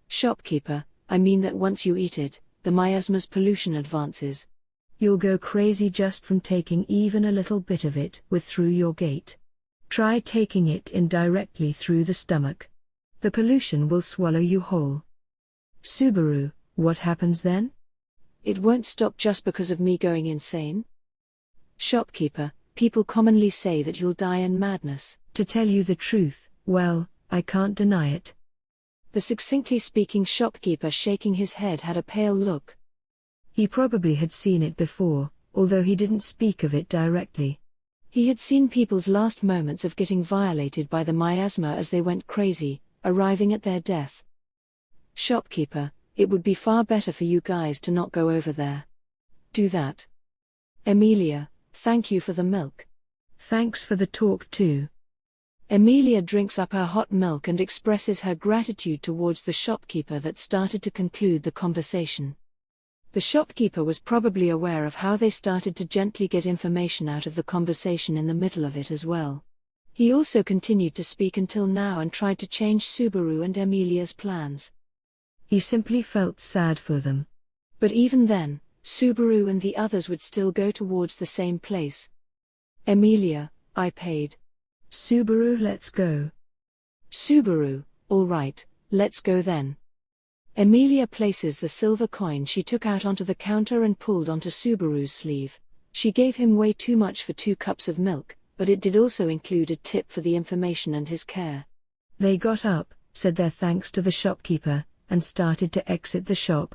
Shopkeeper, I mean that once you eat it, the miasma's pollution advances. You'll go crazy just from taking even a little bit of it through your gate. Try taking it in directly through the stomach. The pollution will swallow you whole. Subaru, what happens then? It won't stop just because of me going insane. Shopkeeper, people commonly say that you'll die in madness. To tell you the truth, well, I can't deny it. The succinctly speaking shopkeeper shaking his head had a pale look. He probably had seen it before, although he didn't speak of it directly. He had seen people's last moments of getting violated by the miasma as they went crazy, arriving at their death. Shopkeeper, it would be far better for you guys to not go over there. Do that. Emilia, thank you for the milk. Thanks for the talk too. Emilia drinks up her hot milk and expresses her gratitude towards the shopkeeper that started to conclude the conversation. The shopkeeper was probably aware of how they started to gently get information out of the conversation in the middle of it as well. He also continued to speak until now and tried to change Subaru and Emilia's plans. He simply felt sad for them. But even then, Subaru and the others would still go towards the same place. Emilia, I paid. Subaru, let's go. Subaru, all right, let's go then. Emilia places the silver coin she took out onto the counter and pulled onto Subaru's sleeve. She gave him way too much for 2 cups of milk, but it did also include a tip for the information and his care. They got up, said their thanks to the shopkeeper, and started to exit the shop.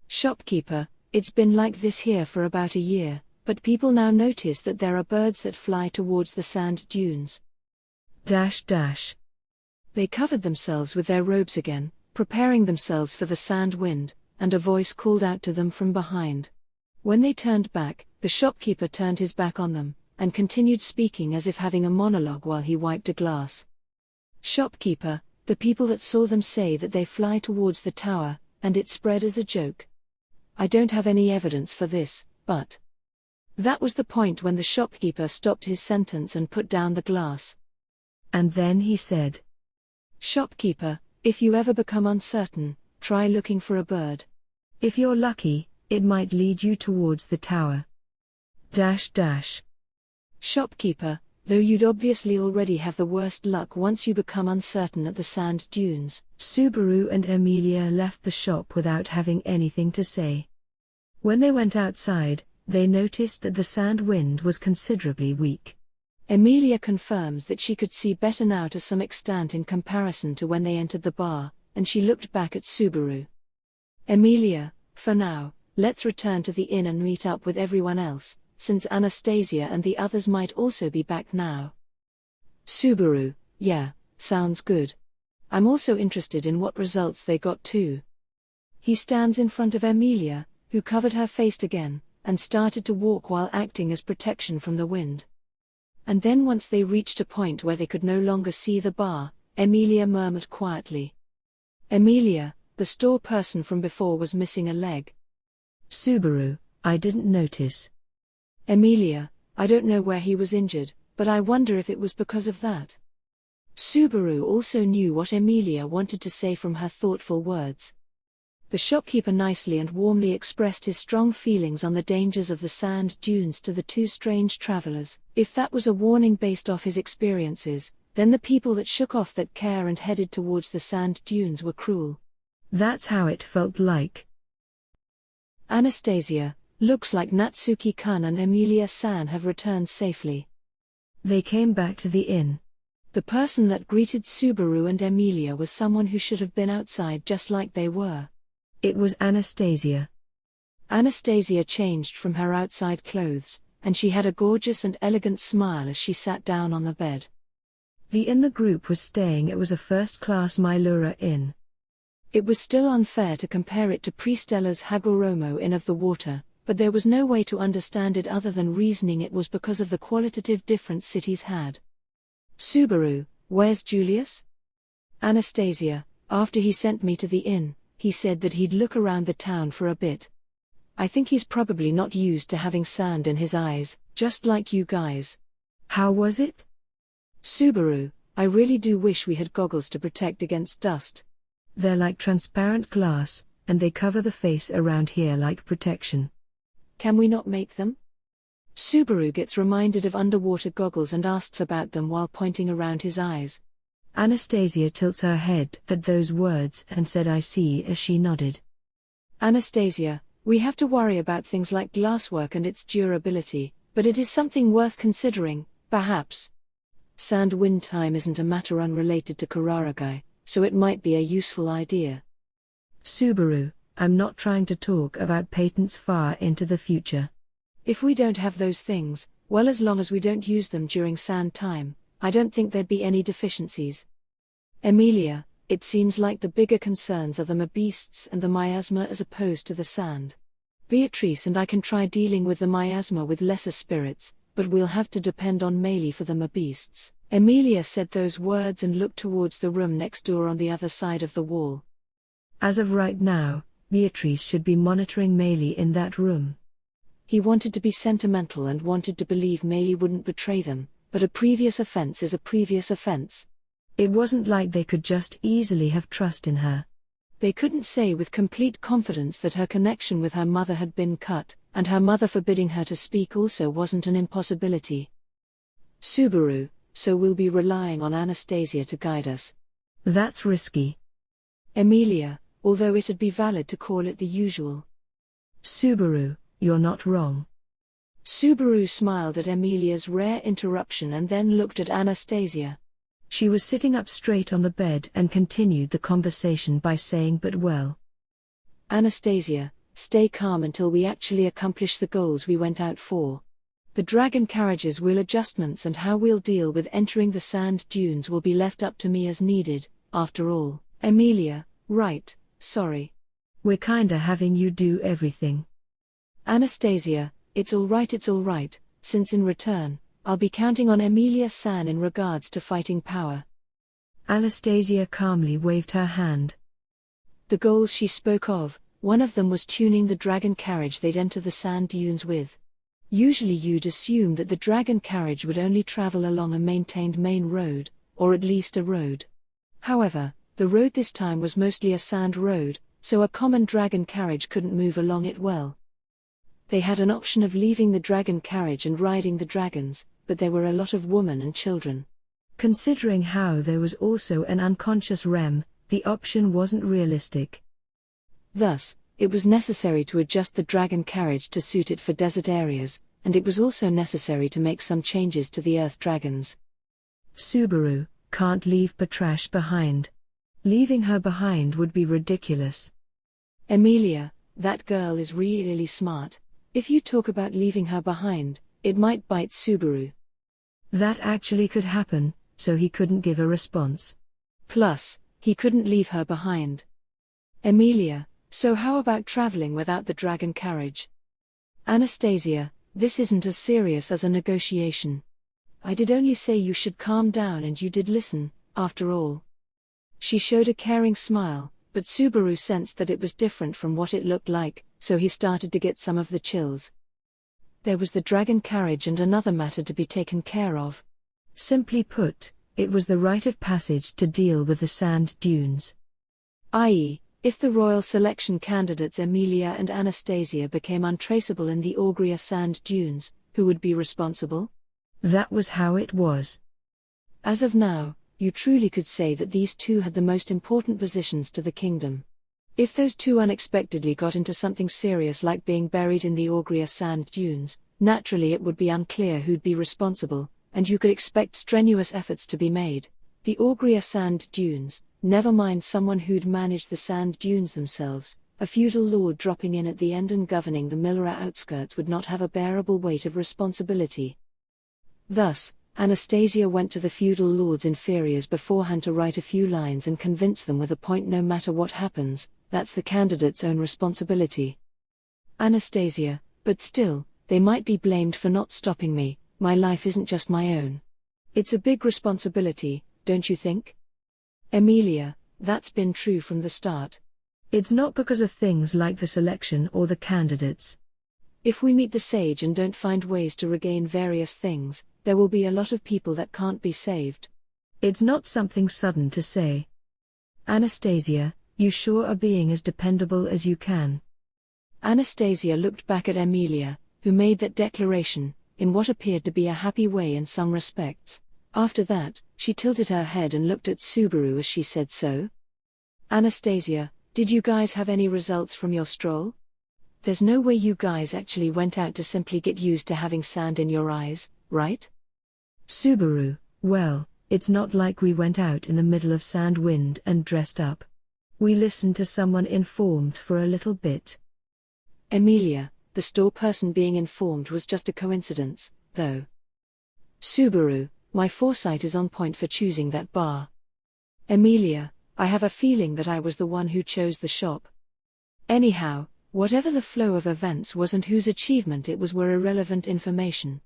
Shopkeeper, it's been like this here for about a year, but people now notice that there are birds that fly towards the sand dunes. They covered themselves with their robes again, preparing themselves for the sand wind, and a voice called out to them from behind. When they turned back, the shopkeeper turned his back on them, and continued speaking as if having a monologue while he wiped a glass. Shopkeeper, the people that saw them say that they fly towards the tower, and it spread as a joke. I don't have any evidence for this, but... That was the point when the shopkeeper stopped his sentence and put down the glass. And then he said, Shopkeeper, if you ever become uncertain, try looking for a bird. If you're lucky, it might lead you towards the tower. Shopkeeper, though you'd obviously already have the worst luck once you become uncertain at the sand dunes. Subaru and Emilia left the shop without having anything to say. When they went outside, they noticed that the sand wind was considerably weak. Emilia confirms that she could see better now to some extent in comparison to when they entered the bar, and she looked back at Subaru. Emilia, for now, let's return to the inn and meet up with everyone else, since Anastasia and the others might also be back now. Subaru, yeah, sounds good. I'm also interested in what results they got too. He stands in front of Emilia, who covered her face again, and started to walk while acting as protection from the wind. And then once they reached a point where they could no longer see the bar, Emilia murmured quietly. Emilia, the store person from before was missing a leg. Subaru, I didn't notice. Emilia, I don't know where he was injured, but I wonder if it was because of that. Subaru also knew what Emilia wanted to say from her thoughtful words. The shopkeeper nicely and warmly expressed his strong feelings on the dangers of the sand dunes to the 2 strange travelers. If that was a warning based off his experiences, then the people that shook off that care and headed towards the sand dunes were cruel. That's how it felt like. Anastasia, looks like Natsuki-kun and Emilia-san have returned safely. They came back to the inn. The person that greeted Subaru and Emilia was someone who should have been outside just like they were. It was Anastasia. Anastasia changed from her outside clothes, and she had a gorgeous and elegant smile as she sat down on the bed. The inn the group was staying at was a first-class Milra inn. It was still unfair to compare it to Priestella's Hagoromo Inn of the Water, but there was no way to understand it other than reasoning it was because of the qualitative difference cities had. Subaru, where's Julius? Anastasia, after he sent me to the inn, he said that he'd look around the town for a bit. I think he's probably not used to having sand in his eyes, just like you guys. How was it? Subaru, I really do wish we had goggles to protect against dust. They're like transparent glass, and they cover the face around here like protection. Can we not make them? Subaru gets reminded of underwater goggles and asks about them while pointing around his eyes. Anastasia tilts her head at those words and said I see as she nodded. Anastasia, we have to worry about things like glasswork and its durability, but it is something worth considering, perhaps. Sand wind time isn't a matter unrelated to Kararagai, so it might be a useful idea. Subaru, I'm not trying to talk about patents far into the future. If we don't have those things, well, as long as we don't use them during sand time, I don't think there'd be any deficiencies. Emilia, it seems like the bigger concerns are the beasts and the miasma as opposed to the sand. Beatrice and I can try dealing with the miasma with lesser spirits, but we'll have to depend on Meili for them beasts. Emilia said those words and looked towards the room next door on the other side of the wall. As of right now, Beatrice should be monitoring Meili in that room. He wanted to be sentimental and wanted to believe Meili wouldn't betray them, but a previous offense is a previous offense. It wasn't like they could just easily have trust in her. They couldn't say with complete confidence that her connection with her mother had been cut, and her mother forbidding her to speak also wasn't an impossibility. Subaru, so we'll be relying on Anastasia to guide us. That's risky. Emilia, although it'd be valid to call it the usual. Subaru, you're not wrong. Subaru smiled at Emilia's rare interruption and then looked at Anastasia. She was sitting up straight on the bed and continued the conversation by saying, "But well. Anastasia, stay calm until we actually accomplish the goals we went out for. The dragon carriages will adjustments and how we'll deal with entering the sand dunes will be left up to me as needed, after all." Emilia, right, sorry. We're kinda having you do everything. Anastasia, it's all right, since in return, I'll be counting on Emilia-san in regards to fighting power. Anastasia calmly waved her hand. The goals she spoke of, one of them was tuning the dragon carriage they'd enter the sand dunes with. Usually you'd assume that the dragon carriage would only travel along a maintained main road, or at least a road. However, the road this time was mostly a sand road, so a common dragon carriage couldn't move along it well. They had an option of leaving the dragon carriage and riding the dragons, but there were a lot of women and children. Considering how there was also an unconscious Rem, the option wasn't realistic. Thus, it was necessary to adjust the dragon carriage to suit it for desert areas, and it was also necessary to make some changes to the earth dragons. Subaru, can't leave Patrasche behind. Leaving her behind would be ridiculous. Emilia, that girl is really smart. If you talk about leaving her behind, it might bite Subaru. That actually could happen, so he couldn't give a response. Plus, he couldn't leave her behind. Emilia, so how about traveling without the dragon carriage? Anastasia, this isn't as serious as a negotiation. I did only say you should calm down and you did listen, after all. She showed a caring smile, but Subaru sensed that it was different from what it looked like, so he started to get some of the chills. There was the dragon carriage and another matter to be taken care of. Simply put, it was the rite of passage to deal with the sand dunes. I.e., if the royal selection candidates Emilia and Anastasia became untraceable in the Augria sand dunes, who would be responsible? That was how it was. As of now, you truly could say that these two had the most important positions to the kingdom. If those two unexpectedly got into something serious like being buried in the Augria sand dunes, naturally it would be unclear who'd be responsible, and you could expect strenuous efforts to be made. The Augria sand dunes, never mind someone who'd manage the sand dunes themselves, a feudal lord dropping in at the end and governing the Milra outskirts would not have a bearable weight of responsibility. Thus, Anastasia went to the feudal lord's inferiors beforehand to write a few lines and convince them with a point: no matter what happens, that's the candidate's own responsibility. Anastasia, but still, they might be blamed for not stopping me, my life isn't just my own. It's a big responsibility, don't you think? Emilia, that's been true from the start. It's not because of things like the selection or the candidates. If we meet the sage and don't find ways to regain various things, there will be a lot of people that can't be saved. It's not something sudden to say. Anastasia, you sure are being as dependable as you can. Anastasia looked back at Emilia, who made that declaration, in what appeared to be a happy way in some respects. After that, she tilted her head and looked at Subaru as she said so. Anastasia, did you guys have any results from your stroll? There's no way you guys actually went out to simply get used to having sand in your eyes, right? Subaru, well, it's not like we went out in the middle of sand wind and dressed up. We listened to someone informed for a little bit. Emilia, the store person being informed was just a coincidence, though. Subaru, my foresight is on point for choosing that bar. Emilia, I have a feeling that I was the one who chose the shop. Anyhow, Whatever the flow of events was and whose achievement it was were irrelevant information.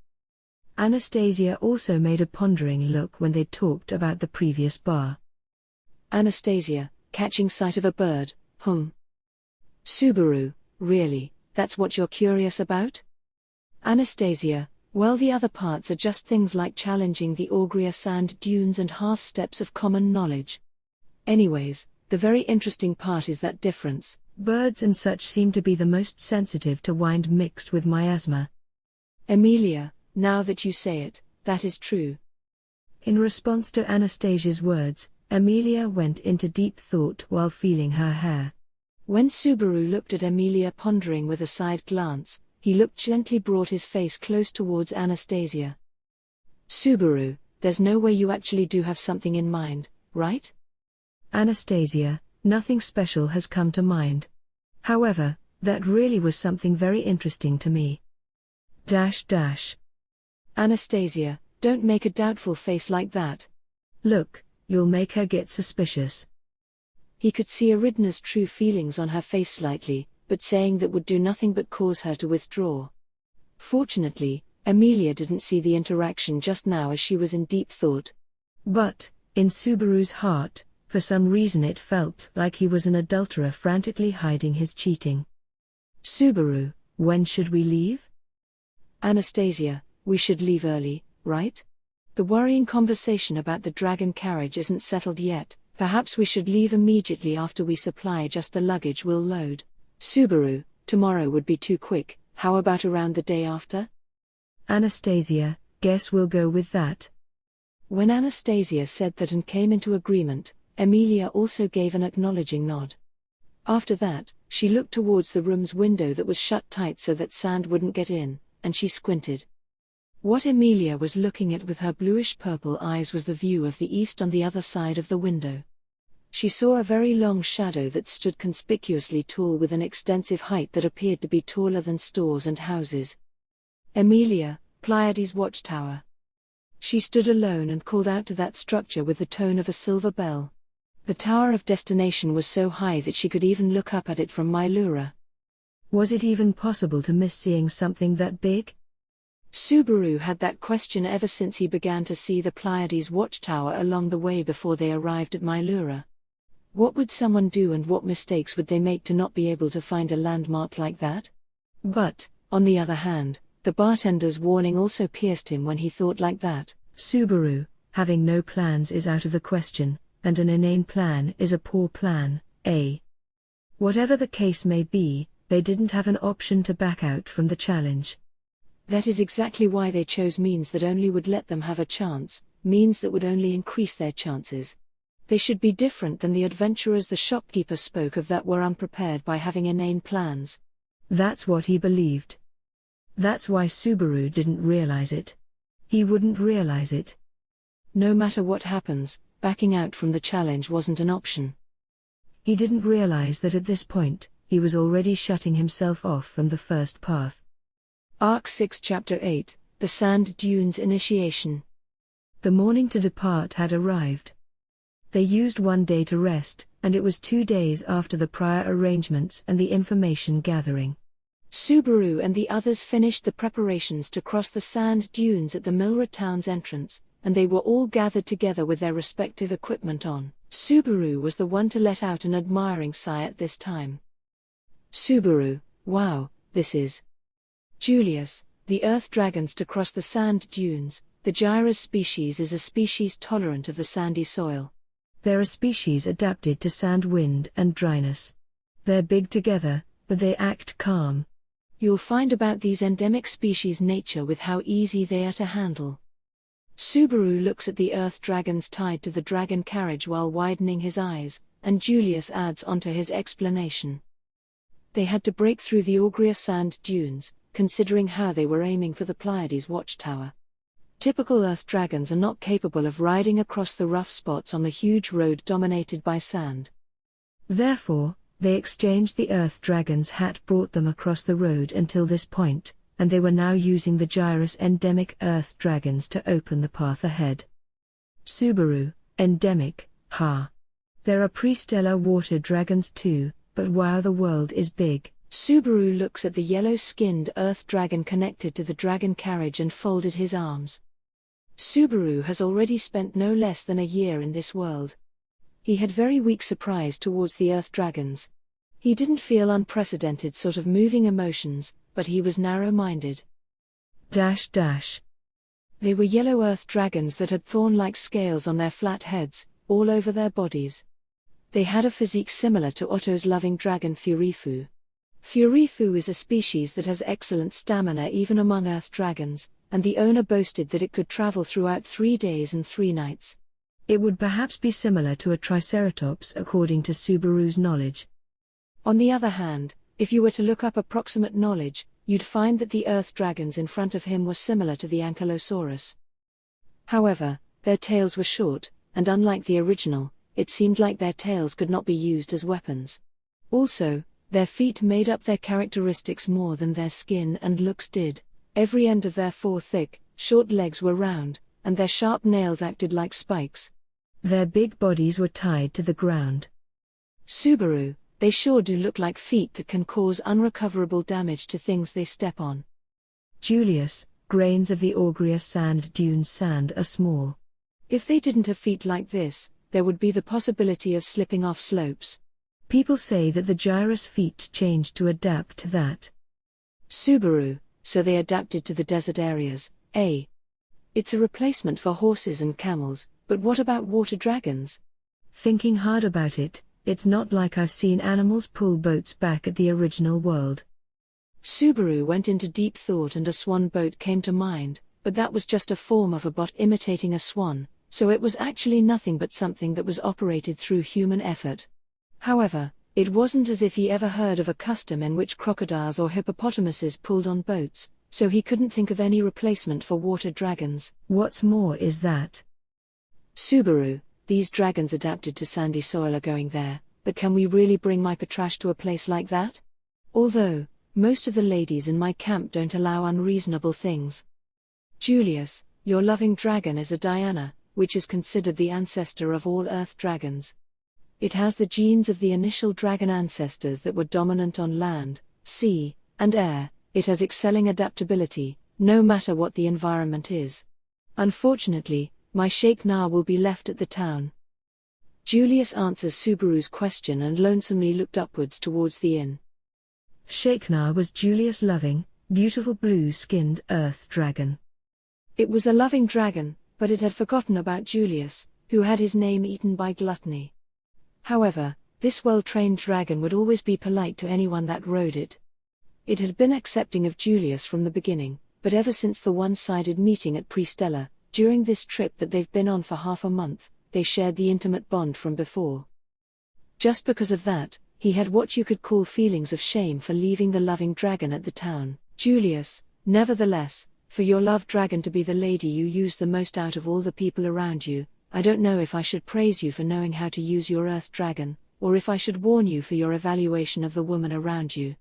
Anastasia also made a pondering look when they talked about the previous bar. Anastasia, catching sight of a bird, Subaru, really, that's what you're curious about? Anastasia, well, the other parts are just things like challenging the Augria sand dunes and half steps of common knowledge. Anyways, the very interesting part is that difference. Birds and such seem to be the most sensitive to wind mixed with miasma. Emilia, now that you say it, that is true. In response to Anastasia's words, Emilia went into deep thought while feeling her hair. When Subaru looked at Emilia pondering with a side glance, he looked gently, brought his face close towards Anastasia. Subaru, there's no way you actually do have something in mind, right? Anastasia, nothing special has come to mind. However, that really was something very interesting to me. Anastasia, don't make a doubtful face like that. Look, you'll make her get suspicious. He could see Aridna's true feelings on her face slightly, but saying that would do nothing but cause her to withdraw. Fortunately, Emilia didn't see the interaction just now as she was in deep thought. But, in Subaru's heart, for some reason it felt like he was an adulterer frantically hiding his cheating. Subaru, when should we leave? Anastasia, we should leave early, right? The worrying conversation about the dragon carriage isn't settled yet. Perhaps we should leave immediately after we supply just the luggage we'll load. Subaru, tomorrow would be too quick, how about around the day after? Anastasia, guess we'll go with that. When Anastasia said that and came into agreement, Emilia also gave an acknowledging nod. After that, she looked towards the room's window that was shut tight so that sand wouldn't get in, and she squinted. What Emilia was looking at with her bluish-purple eyes was the view of the east on the other side of the window. She saw a very long shadow that stood conspicuously tall with an extensive height that appeared to be taller than stores and houses. Emilia, Pleiades Watchtower. She stood alone and called out to that structure with the tone of a silver bell. The Tower of Destination was so high that she could even look up at it from Milra. Was it even possible to miss seeing something that big? Subaru had that question ever since he began to see the Pleiades Watchtower along the way before they arrived at Milra. What would someone do and what mistakes would they make to not be able to find a landmark like that? But, on the other hand, the bartender's warning also pierced him when he thought like that. Subaru, having no plans is out of the question, and an inane plan is a poor plan, eh? Whatever the case may be, they didn't have an option to back out from the challenge. That is exactly why they chose means that only would let them have a chance, means that would only increase their chances. They should be different than the adventurers the shopkeeper spoke of that were unprepared by having inane plans. That's what he believed. That's why Subaru didn't realize it. He wouldn't realize it. No matter what happens, backing out from the challenge wasn't an option. He didn't realize that at this point, he was already shutting himself off from the first path. Arc 6 Chapter 8, The Sand Dunes Initiation. The morning to depart had arrived. They used 1 day to rest, and it was 2 days after the prior arrangements and the information gathering. Subaru and the others finished the preparations to cross the sand dunes at the Milra town's entrance, and they were all gathered together with their respective equipment on. Subaru was the one to let out an admiring sigh at this time. Subaru, wow, this is. Julius, the earth dragons to cross the sand dunes. The gyrus species is a species tolerant of the sandy soil. They're a species adapted to sand, wind, and dryness. They're big together, but they act calm. You'll find about these endemic species nature with how easy they are to handle. Subaru looks at the earth dragons tied to the dragon carriage while widening his eyes, and Julius adds onto his explanation. They had to break through the Augria sand dunes, considering how they were aiming for the Pleiades watchtower. Typical earth dragons are not capable of riding across the rough spots on the huge road dominated by sand. Therefore, they exchanged the earth dragon's hat brought them across the road until this point, and they were now using the gyrus endemic earth dragons to open the path ahead. Subaru, endemic, ha. There are pre-stellar water dragons too, but wow, the world is big. Subaru looks at the yellow-skinned earth dragon connected to the dragon carriage and folded his arms. Subaru has already spent no less than a year in this world. He had very weak surprise towards the earth dragons. He didn't feel unprecedented sort of moving emotions, but he was narrow-minded. They were yellow earth dragons that had thorn-like scales on their flat heads, all over their bodies. They had a physique similar to Otto's loving dragon Furifu. Furifu is a species that has excellent stamina even among earth dragons, and the owner boasted that it could travel throughout 3 days and 3 nights. It would perhaps be similar to a triceratops according to Subaru's knowledge. On the other hand, if you were to look up approximate knowledge, you'd find that the earth dragons in front of him were similar to the Ankylosaurus. However, their tails were short, and unlike the original, it seemed like their tails could not be used as weapons. Also, their feet made up their characteristics more than their skin and looks did. Every end of their 4 thick, short legs were round, and their sharp nails acted like spikes. Their big bodies were tied to the ground. Subaru, they sure do look like feet that can cause unrecoverable damage to things they step on. Julius, grains of the Augria sand dunes sand are small. If they didn't have feet like this, there would be the possibility of slipping off slopes. People say that the gyrus feet changed to adapt to that. Subaru, so they adapted to the desert areas, eh? It's a replacement for horses and camels, but what about water dragons? Thinking hard about it, it's not like I've seen animals pull boats back at the original world. Subaru went into deep thought and a swan boat came to mind, but that was just a form of a bot imitating a swan, so it was actually nothing but something that was operated through human effort. However, it wasn't as if he ever heard of a custom in which crocodiles or hippopotamuses pulled on boats, so he couldn't think of any replacement for water dragons. What's more is that Subaru, these dragons adapted to sandy soil are going there, but can we really bring my Patrasche to a place like that? Although, most of the ladies in my camp don't allow unreasonable things. Julius, your loving dragon is a Diana, which is considered the ancestor of all earth dragons. It has the genes of the initial dragon ancestors that were dominant on land, sea, and air. It has excelling adaptability, no matter what the environment is. Unfortunately, my Sheikh Na will be left at the town. Julius answers Subaru's question and lonesomely looked upwards towards the inn. Sheikh Na was Julius' loving, beautiful blue-skinned earth dragon. It was a loving dragon, but it had forgotten about Julius, who had his name eaten by gluttony. However, this well-trained dragon would always be polite to anyone that rode it. It had been accepting of Julius from the beginning, but ever since the one-sided meeting at Pristella, during this trip that they've been on for half a month, they shared the intimate bond from before. Just because of that, he had what you could call feelings of shame for leaving the loving dragon at the town. Julius, nevertheless, for your love dragon to be the lady you use the most out of all the people around you, I don't know if I should praise you for knowing how to use your earth dragon, or if I should warn you for your evaluation of the woman around you.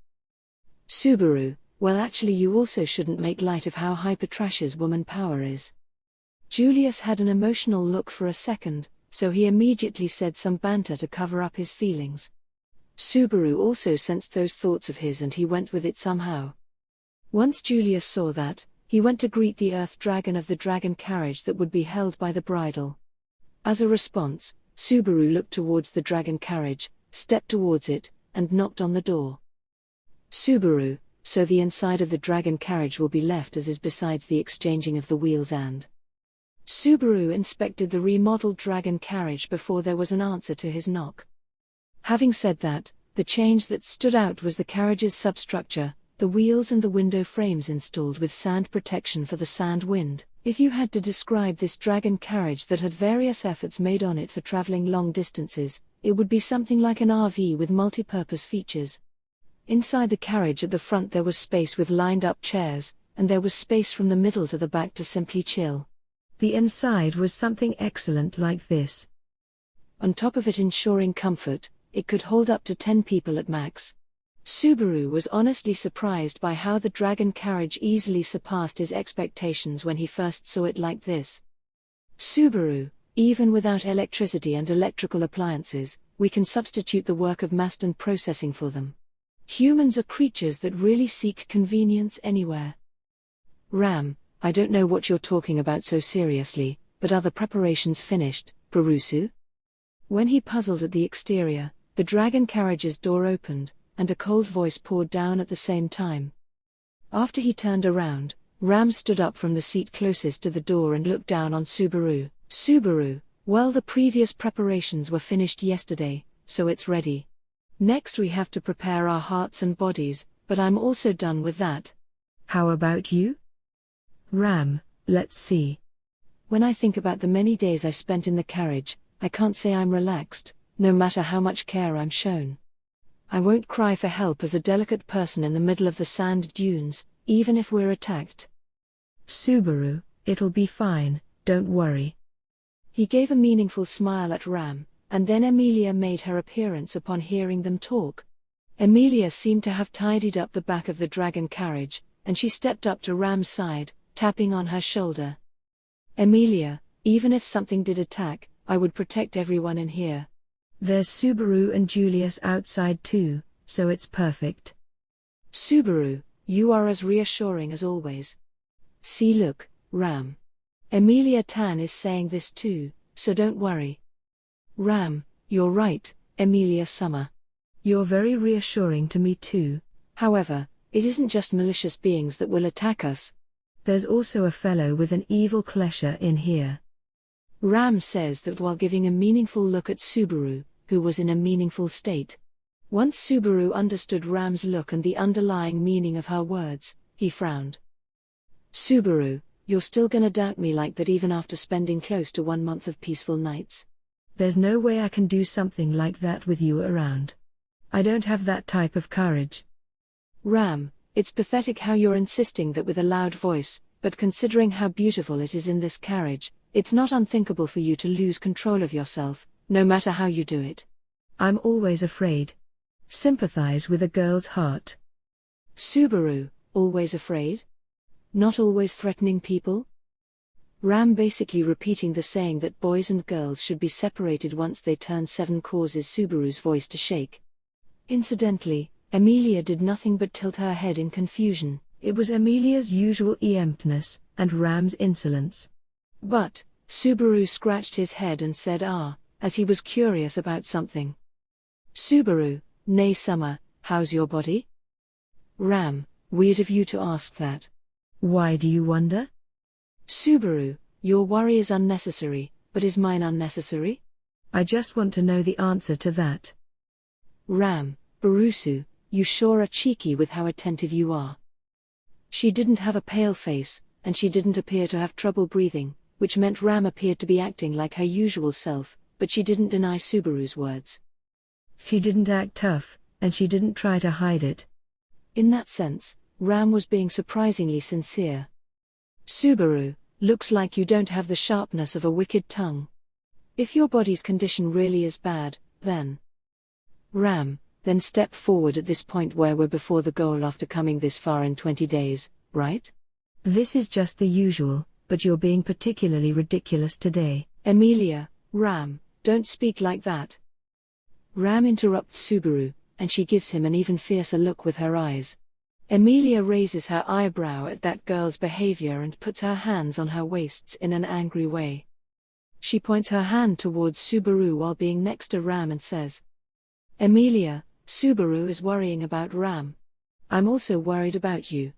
Subaru, well actually you also shouldn't make light of how high Patrasche's woman power is. Julius had an emotional look for a second, so he immediately said some banter to cover up his feelings. Subaru also sensed those thoughts of his and he went with it somehow. Once Julius saw that, he went to greet the earth dragon of the dragon carriage that would be held by the bridle. As a response, Subaru looked towards the dragon carriage, stepped towards it, and knocked on the door. Subaru, so the inside of the dragon carriage will be left as is besides the exchanging of the wheels and. Subaru inspected the remodeled dragon carriage before there was an answer to his knock. Having said that, the change that stood out was the carriage's substructure, the wheels and the window frames installed with sand protection for the sand wind. If you had to describe this dragon carriage that had various efforts made on it for traveling long distances, it would be something like an RV with multi-purpose features. Inside the carriage at the front there was space with lined-up chairs, and there was space from the middle to the back to simply chill. The inside was something excellent like this. On top of it ensuring comfort, it could hold up to 10 people at max. Subaru was honestly surprised by how the dragon carriage easily surpassed his expectations when he first saw it like this. Subaru, even without electricity and electrical appliances, we can substitute the work of Maston processing for them. Humans are creatures that really seek convenience anywhere. Ram, I don't know what you're talking about so seriously, but are the preparations finished, Parusu? When he puzzled at the exterior, the dragon carriage's door opened, and a cold voice poured down at the same time. After he turned around, Ram stood up from the seat closest to the door and looked down on Subaru. Subaru, well, the previous preparations were finished yesterday, so it's ready. Next we have to prepare our hearts and bodies, but I'm also done with that. How about you? Ram, let's see. When I think about the many days I spent in the carriage, I can't say I'm relaxed, no matter how much care I'm shown. I won't cry for help as a delicate person in the middle of the sand dunes, even if we're attacked. Subaru, it'll be fine, don't worry. He gave a meaningful smile at Ram, and then Emilia made her appearance upon hearing them talk. Emilia seemed to have tidied up the back of the dragon carriage, and she stepped up to Ram's side, tapping on her shoulder. Emilia, even if something did attack, I would protect everyone in here. There's Subaru and Julius outside too, so it's perfect. Subaru, you are as reassuring as always. See, look, Ram. Emilia Tan is saying this too, so don't worry. Ram, you're right, Emilia Summer. You're very reassuring to me too. However, it isn't just malicious beings that will attack us. There's also a fellow with an evil klesha in here. Ram says that while giving a meaningful look at Subaru, who was in a meaningful state. Once Subaru understood Ram's look and the underlying meaning of her words, he frowned. Subaru, you're still gonna doubt me like that even after spending close to 1 month of peaceful nights? There's no way I can do something like that with you around. I don't have that type of courage. Ram, it's pathetic how you're insisting that with a loud voice, but considering how beautiful it is in this carriage, it's not unthinkable for you to lose control of yourself, no matter how you do it. I'm always afraid. Sympathize with a girl's heart. Subaru, always afraid? Not always threatening people? Ram basically repeating the saying that boys and girls should be separated once they turn 7 causes Subaru's voice to shake. Incidentally, Emilia did nothing but tilt her head in confusion. It was Emilia's usual emptiness, and Ram's insolence. But, Subaru scratched his head and said as he was curious about something. Subaru, nay Summer, how's your body? Ram, weird of you to ask that. Why do you wonder? Subaru, your worry is unnecessary, but is mine unnecessary? I just want to know the answer to that. Ram, Barusu, you sure are cheeky with how attentive you are. She didn't have a pale face, and she didn't appear to have trouble breathing, which meant Ram appeared to be acting like her usual self, but she didn't deny Subaru's words. She didn't act tough, and she didn't try to hide it. In that sense, Ram was being surprisingly sincere. Subaru, looks like you don't have the sharpness of a wicked tongue. If your body's condition really is bad, then Ram, then step forward at this point where we're before the goal after coming this far in 20 days, right? This is just the usual, but you're being particularly ridiculous today. Emilia, Ram, don't speak like that. Ram interrupts Subaru, and she gives him an even fiercer look with her eyes. Emilia raises her eyebrow at that girl's behavior and puts her hands on her waists in an angry way. She points her hand towards Subaru while being next to Ram and says, Emilia, Subaru is worrying about Ram. I'm also worried about you.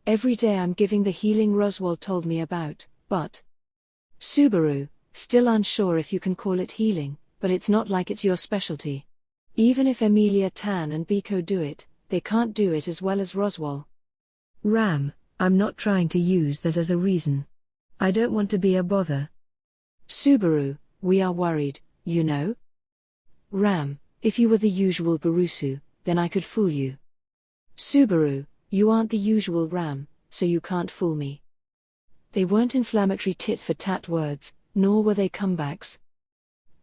Every day I'm giving the healing Roswaal told me about, but Subaru, still unsure if you can call it healing, but it's not like it's your specialty. Even if Emilia Tan and Biko do it, they can't do it as well as Roswaal. Ram, I'm not trying to use that as a reason. I don't want to be a bother. Subaru, we are worried, you know? Ram, if you were the usual Barusu, then I could fool you. Subaru, you aren't the usual Ram, so you can't fool me. They weren't inflammatory tit-for-tat words, nor were they comebacks.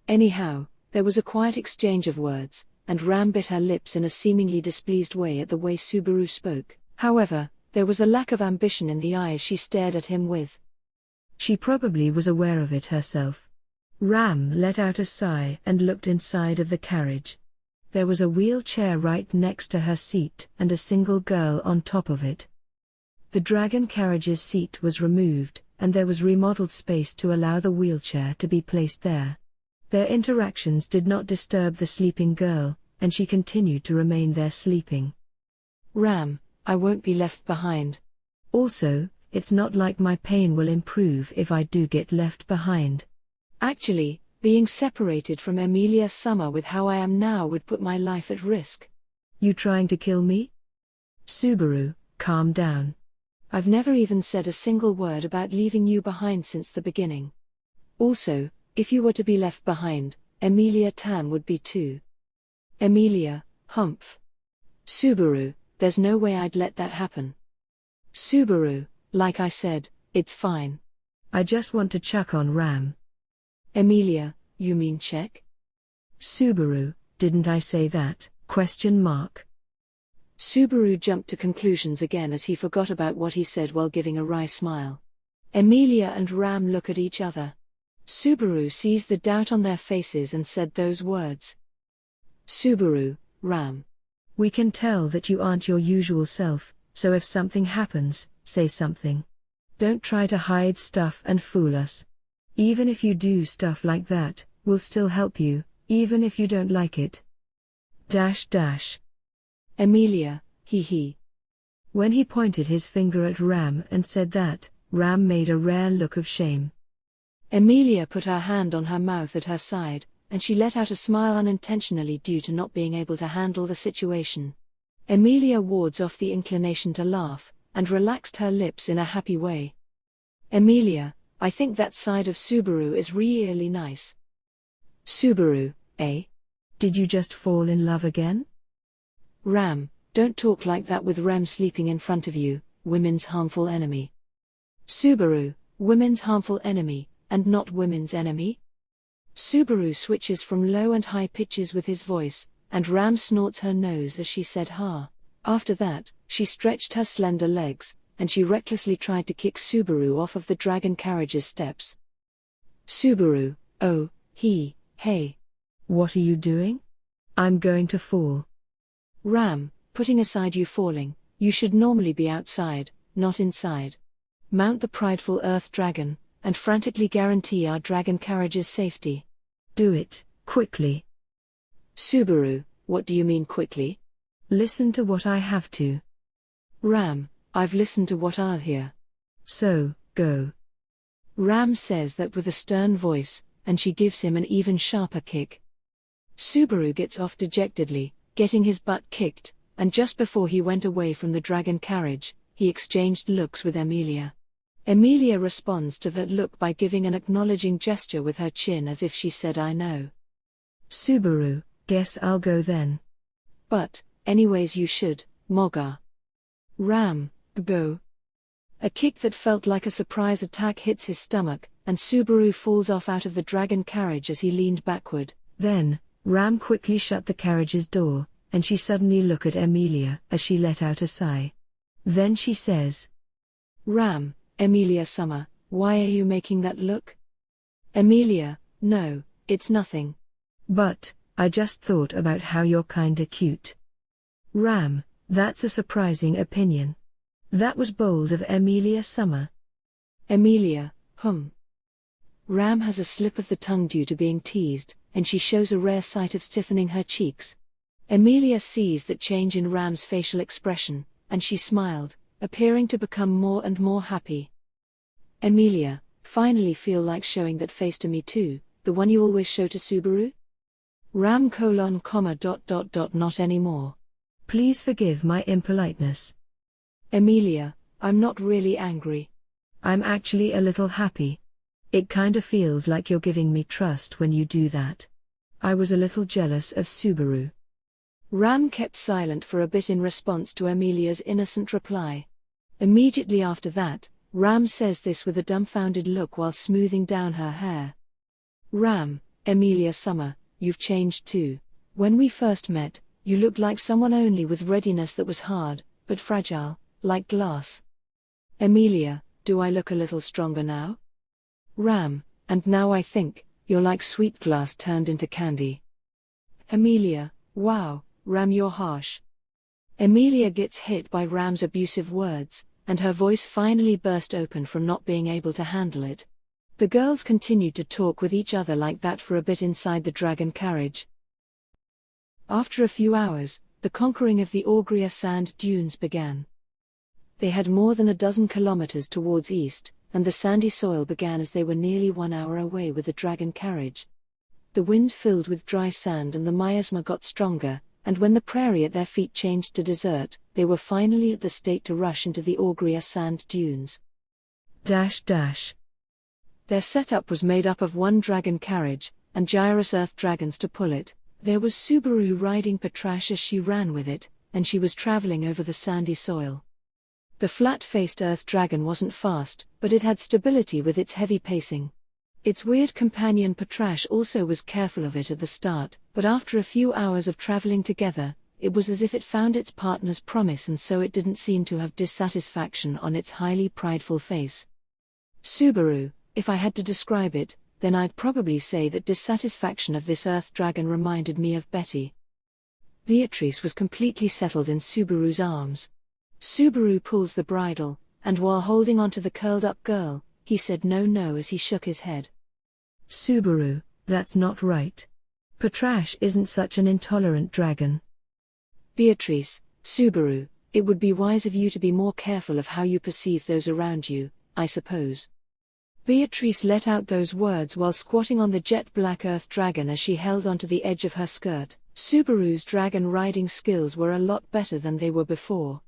Anyhow, there was a quiet exchange of words, and Ram bit her lips in a seemingly displeased way at the way Subaru spoke. However, there was a lack of ambition in the eyes she stared at him with. She probably was aware of it herself. Ram let out a sigh and looked inside of the carriage. There was a wheelchair right next to her seat and a single girl on top of it. The dragon carriage's seat was removed, and there was remodeled space to allow the wheelchair to be placed there. Their interactions did not disturb the sleeping girl, and she continued to remain there sleeping. Ram, I won't be left behind. Also, it's not like my pain will improve if I do get left behind. Actually, being separated from Emilia Summer with how I am now would put my life at risk. You trying to kill me? Subaru, calm down. I've never even said a single word about leaving you behind since the beginning. Also, if you were to be left behind, Emilia Tan would be too. Emilia, humph. Subaru, there's no way I'd let that happen. Subaru, like I said, it's fine. I just want to check on Ram. Emilia, you mean check? Subaru, didn't I say that? ? Subaru jumped to conclusions again as he forgot about what he said while giving a wry smile. Emilia and Ram look at each other. Subaru sees the doubt on their faces and said those words. Subaru, Ram. We can tell that you aren't your usual self, so if something happens, say something. Don't try to hide stuff and fool us. Even if you do stuff like that, we'll still help you, even if you don't like it. Emilia, hee. When he pointed his finger at Ram and said that, Ram made a rare look of shame. Emilia put her hand on her mouth at her side, and she let out a smile unintentionally due to not being able to handle the situation. Emilia wards off the inclination to laugh, and relaxed her lips in a happy way. Emilia, I think that side of Subaru is really nice. Subaru, eh? Did you just fall in love again? Ram, don't talk like that with Rem sleeping in front of you, women's harmful enemy. Subaru, women's harmful enemy, and not women's enemy? Subaru switches from low and high pitches with his voice, and Ram snorts her nose as she said ha. After that, she stretched her slender legs, and she recklessly tried to kick Subaru off of the dragon carriage's steps. Subaru, oh, hey. What are you doing? I'm going to fall. Ram, putting aside you falling, you should normally be outside, not inside. Mount the prideful earth dragon, and frantically guarantee our dragon carriage's safety. Do it, quickly. Subaru, what do you mean quickly? Listen to what I have to. Ram, I've listened to what I'll hear. So, go. Ram says that with a stern voice, and she gives him an even sharper kick. Subaru gets off dejectedly, getting his butt kicked, and just before he went away from the dragon carriage, he exchanged looks with Emilia. Emilia responds to that look by giving an acknowledging gesture with her chin as if she said I know. Subaru, guess I'll go then. But, anyways you should, Moga. Ram, go. A kick that felt like a surprise attack hits his stomach, and Subaru falls off out of the dragon carriage as he leaned backward. Then, Ram quickly shut the carriage's door, and she suddenly looked at Emilia as she let out a sigh. Then she says, Ram, Emilia Summer, why are you making that look? Emilia, no, it's nothing. But, I just thought about how you're kinda cute. Ram, that's a surprising opinion. That was bold of Emilia Summer. Emilia, Ram has a slip of the tongue due to being teased, and she shows a rare sight of stiffening her cheeks. Emilia sees that change in Ram's facial expression, and she smiled, appearing to become more and more happy. Emilia, finally feel like showing that face to me too, the one you always show to Subaru? Ram : not anymore. Please forgive my impoliteness. Emilia, I'm not really angry. I'm actually a little happy. It kinda feels like you're giving me trust when you do that. I was a little jealous of Subaru. Ram kept silent for a bit in response to Emilia's innocent reply. Immediately after that, Ram says this with a dumbfounded look while smoothing down her hair. Ram, Emilia Summer, you've changed too. When we first met, you looked like someone only with readiness that was hard, but fragile, like glass. Emilia, do I look a little stronger now? Ram, and now I think, you're like sweet glass turned into candy. Emilia, Wow, Ram, you're harsh. Emilia gets hit by Ram's abusive words, and her voice finally burst open from not being able to handle it. The girls continued to talk with each other like that for a bit inside the dragon carriage. After a few hours, the conquering of the Augria sand dunes began. They had more than a dozen kilometers towards east, and the sandy soil began as they were nearly 1 hour away with the dragon carriage. The wind filled with dry sand and the miasma got stronger, and when the prairie at their feet changed to desert, they were finally at the state to rush into the Augria sand dunes. Their setup was made up of 1 dragon carriage, and gyrus earth dragons to pull it. There was Subaru riding Patrasche as she ran with it, and she was traveling over the sandy soil. The flat-faced earth dragon wasn't fast, but it had stability with its heavy pacing. Its weird companion Patrasche also was careful of it at the start, but after a few hours of traveling together, it was as if it found its partner's promise, and so it didn't seem to have dissatisfaction on its highly prideful face. Subaru, if I had to describe it, then I'd probably say that dissatisfaction of this earth dragon reminded me of Betty. Beatrice was completely settled in Subaru's arms. Subaru pulls the bridle, and while holding onto the curled-up girl, he said no as he shook his head. Subaru, that's not right. Patrasche isn't such an intolerant dragon. Beatrice, Subaru, it would be wise of you to be more careful of how you perceive those around you, I suppose. Beatrice let out those words while squatting on the jet-black earth dragon as she held onto the edge of her skirt. Subaru's dragon riding skills were a lot better than they were before.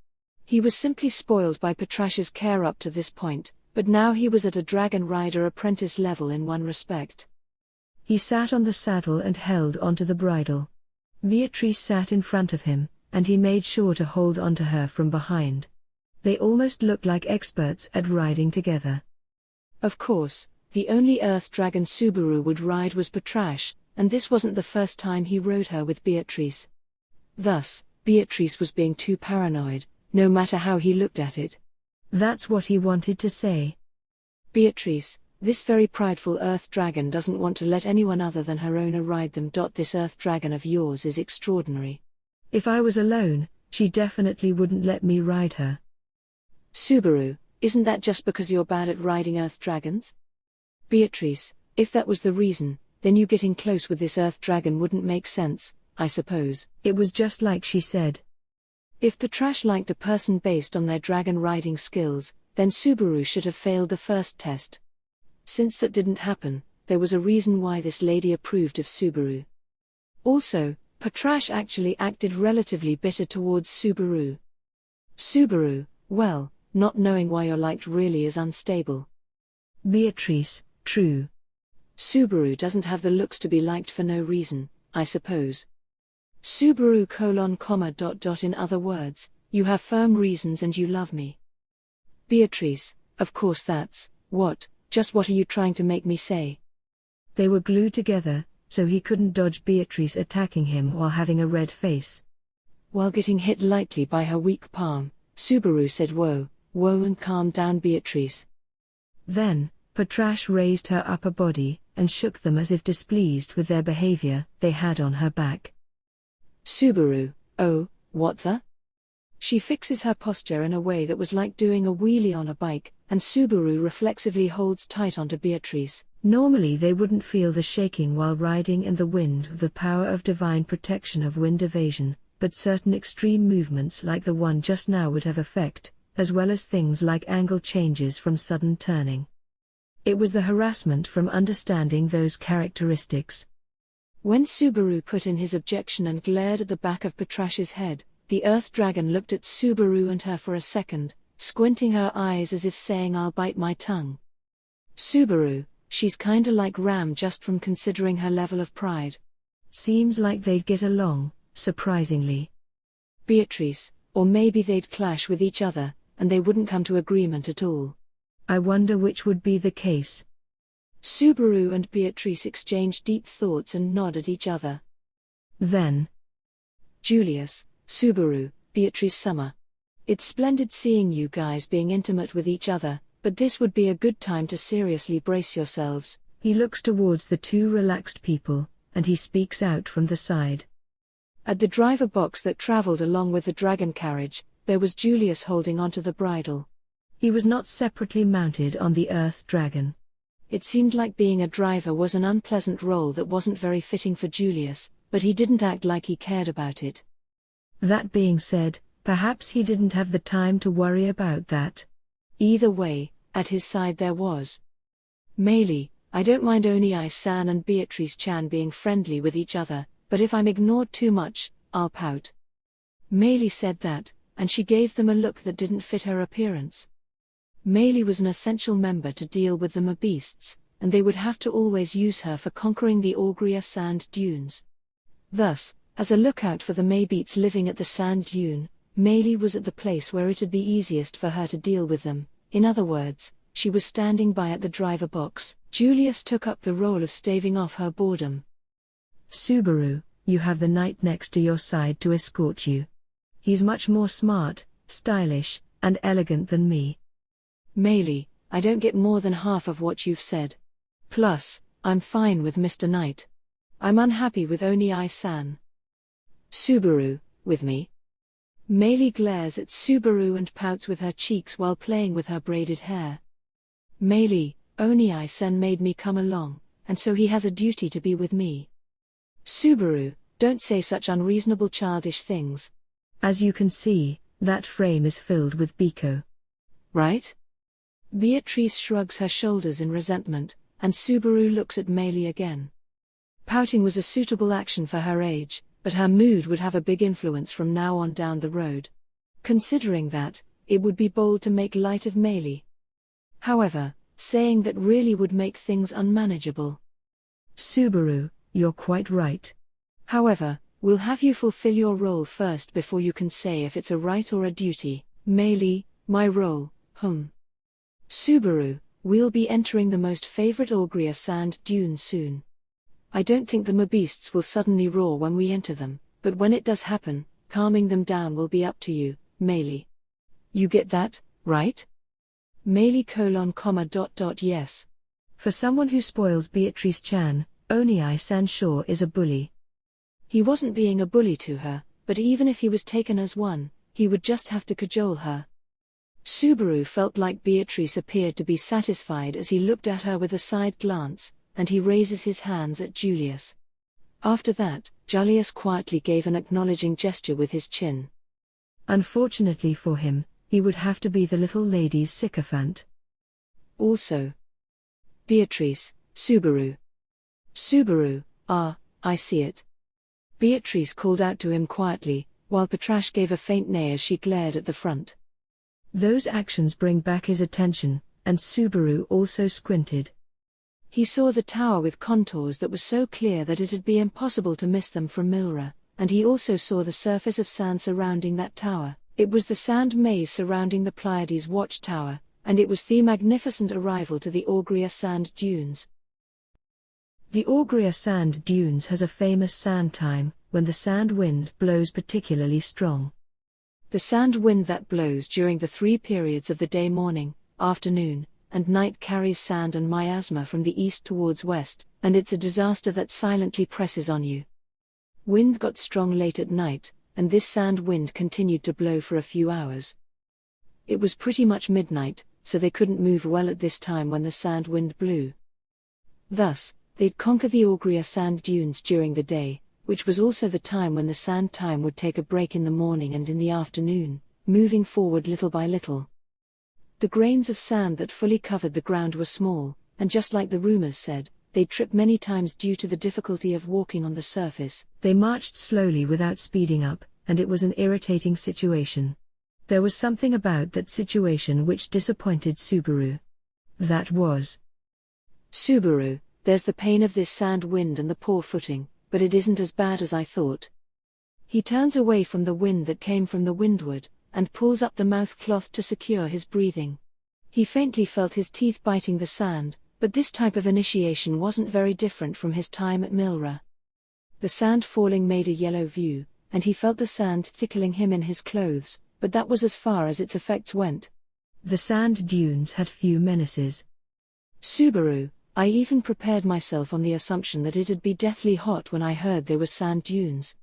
He was simply spoiled by Patrasche's care up to this point, but now he was at a dragon rider apprentice level in one respect. He sat on the saddle and held onto the bridle. Beatrice sat in front of him, and he made sure to hold onto her from behind. They almost looked like experts at riding together. Of course, the only earth dragon Subaru would ride was Patrasche, and this wasn't the first time he rode her with Beatrice. Thus, Beatrice was being too paranoid, no matter how he looked at it. That's what he wanted to say. Beatrice, this very prideful earth dragon doesn't want to let anyone other than her owner ride them. This earth dragon of yours is extraordinary. If I was alone, she definitely wouldn't let me ride her. Subaru, isn't that just because you're bad at riding earth dragons? Beatrice, if that was the reason, then you getting close with this earth dragon wouldn't make sense, I suppose. It was just like she said. If Patrasche liked a person based on their dragon riding skills, then Subaru should have failed the first test. Since that didn't happen, there was a reason why this lady approved of Subaru. Also, Patrasche actually acted relatively bitter towards Subaru. Subaru, well, not knowing why you're liked really is unstable. Beatrice, true. Subaru doesn't have the looks to be liked for no reason, I suppose. Subaru : in other words, you have firm reasons and you love me. Beatrice, of course that's, just what are you trying to make me say? They were glued together, so he couldn't dodge Beatrice attacking him while having a red face. While getting hit lightly by her weak palm, Subaru said whoa, and calmed down Beatrice. Then, Patrasche raised her upper body, and shook them as if displeased with their behavior. They had on her back. Subaru, oh, what the? She fixes her posture in a way that was like doing a wheelie on a bike, and Subaru reflexively holds tight onto Beatrice. Normally they wouldn't feel the shaking while riding in the wind with the power of divine protection of wind evasion, but certain extreme movements like the one just now would have effect, as well as things like angle changes from sudden turning. It was the harassment from understanding those characteristics. When Subaru put in his objection and glared at the back of Patrasche's head, the earth dragon looked at Subaru and her for a second, squinting her eyes as if saying I'll bite my tongue. Subaru, she's kinda like Ram just from considering her level of pride. Seems like they'd get along, surprisingly. Beatrice, or maybe they'd clash with each other, and they wouldn't come to agreement at all. I wonder which would be the case. Subaru and Beatrice exchanged deep thoughts and nodded at each other. Then, Julius, Subaru, Beatrice Summer. It's splendid seeing you guys being intimate with each other, but this would be a good time to seriously brace yourselves. He looks towards the two relaxed people, and he speaks out from the side. At the driver box that traveled along with the dragon carriage, there was Julius holding onto the bridle. He was not separately mounted on the Earth Dragon. It seemed like being a driver was an unpleasant role that wasn't very fitting for Julius, but he didn't act like he cared about it. That being said, perhaps he didn't have the time to worry about that. Either way, at his side there was Meili. I don't mind Onii-san and Beatrice-chan being friendly with each other, but if I'm ignored too much, I'll pout. Meili said that, and she gave them a look that didn't fit her appearance. Meili was an essential member to deal with the Mabeasts, and they would have to always use her for conquering the Augria sand dunes. Thus, as a lookout for the Mabeats living at the sand dune, Meili was at the place where it'd be easiest for her to deal with them. In other words, she was standing by at the driver box. Julius took up the role of staving off her boredom. Subaru, you have the knight next to your side to escort you. He's much more smart, stylish, and elegant than me. Meili, I don't get more than half of what you've said. Plus, I'm fine with Mr. Knight. I'm unhappy with Onii-san. Subaru, with me? Meili glares at Subaru and pouts with her cheeks while playing with her braided hair. Meili, Onii-san made me come along, and so he has a duty to be with me. Subaru, don't say such unreasonable childish things. As you can see, that frame is filled with Biko. Right? Beatrice shrugs her shoulders in resentment, and Subaru looks at Meili again. Pouting was a suitable action for her age, but her mood would have a big influence from now on down the road. Considering that, it would be bold to make light of Meili. However, saying that really would make things unmanageable. Subaru, you're quite right. However, we'll have you fulfill your role first before you can say if it's a right or a duty. Meili, my role, Subaru, we'll be entering the most favorite Augria sand dunes soon. I don't think the Mabeasts will suddenly roar when we enter them, but when it does happen, calming them down will be up to you, Meili. You get that, right? Meili : yes. For someone who spoils Beatrice-chan, Onii-san sure is a bully. He wasn't being a bully to her, but even if he was taken as one, he would just have to cajole her. Subaru felt like Beatrice appeared to be satisfied as he looked at her with a side glance, and he raises his hands at Julius. After that, Julius quietly gave an acknowledging gesture with his chin. Unfortunately for him, he would have to be the little lady's sycophant. Also, Beatrice, Subaru. Subaru, I see it. Beatrice called out to him quietly, while Patrasche gave a faint neigh as she glared at the front. Those actions bring back his attention, and Subaru also squinted. He saw the tower with contours that were so clear that it'd be impossible to miss them from Milra, and he also saw the surface of sand surrounding that tower. It was the sand maze surrounding the Pleiades watchtower, and it was the magnificent arrival to the Augria sand dunes. The Augria sand dunes has a famous sand time, when the sand wind blows particularly strong. The sand wind that blows during the 3 periods of the day, morning, afternoon, and night, carries sand and miasma from the east towards west, and it's a disaster that silently presses on you. Wind got strong late at night, and this sand wind continued to blow for a few hours. It was pretty much midnight, so they couldn't move well at this time when the sand wind blew. Thus, they'd conquer the Augria sand dunes during the day, which was also the time when the sand time would take a break in the morning and in the afternoon, moving forward little by little. The grains of sand that fully covered the ground were small, and just like the rumors said, they'd trip many times due to the difficulty of walking on the surface. They marched slowly without speeding up, and it was an irritating situation. There was something about that situation which disappointed Subaru. That was, Subaru, there's the pain of this sand wind and the poor footing, but it isn't as bad as I thought. He turns away from the wind that came from the windward, and pulls up the mouthcloth to secure his breathing. He faintly felt his teeth biting the sand, but this type of initiation wasn't very different from his time at Milra. The sand falling made a yellow view, and he felt the sand tickling him in his clothes, but that was as far as its effects went. The sand dunes had few menaces. Subaru, I even prepared myself on the assumption that it'd be deathly hot when I heard there were sand dunes.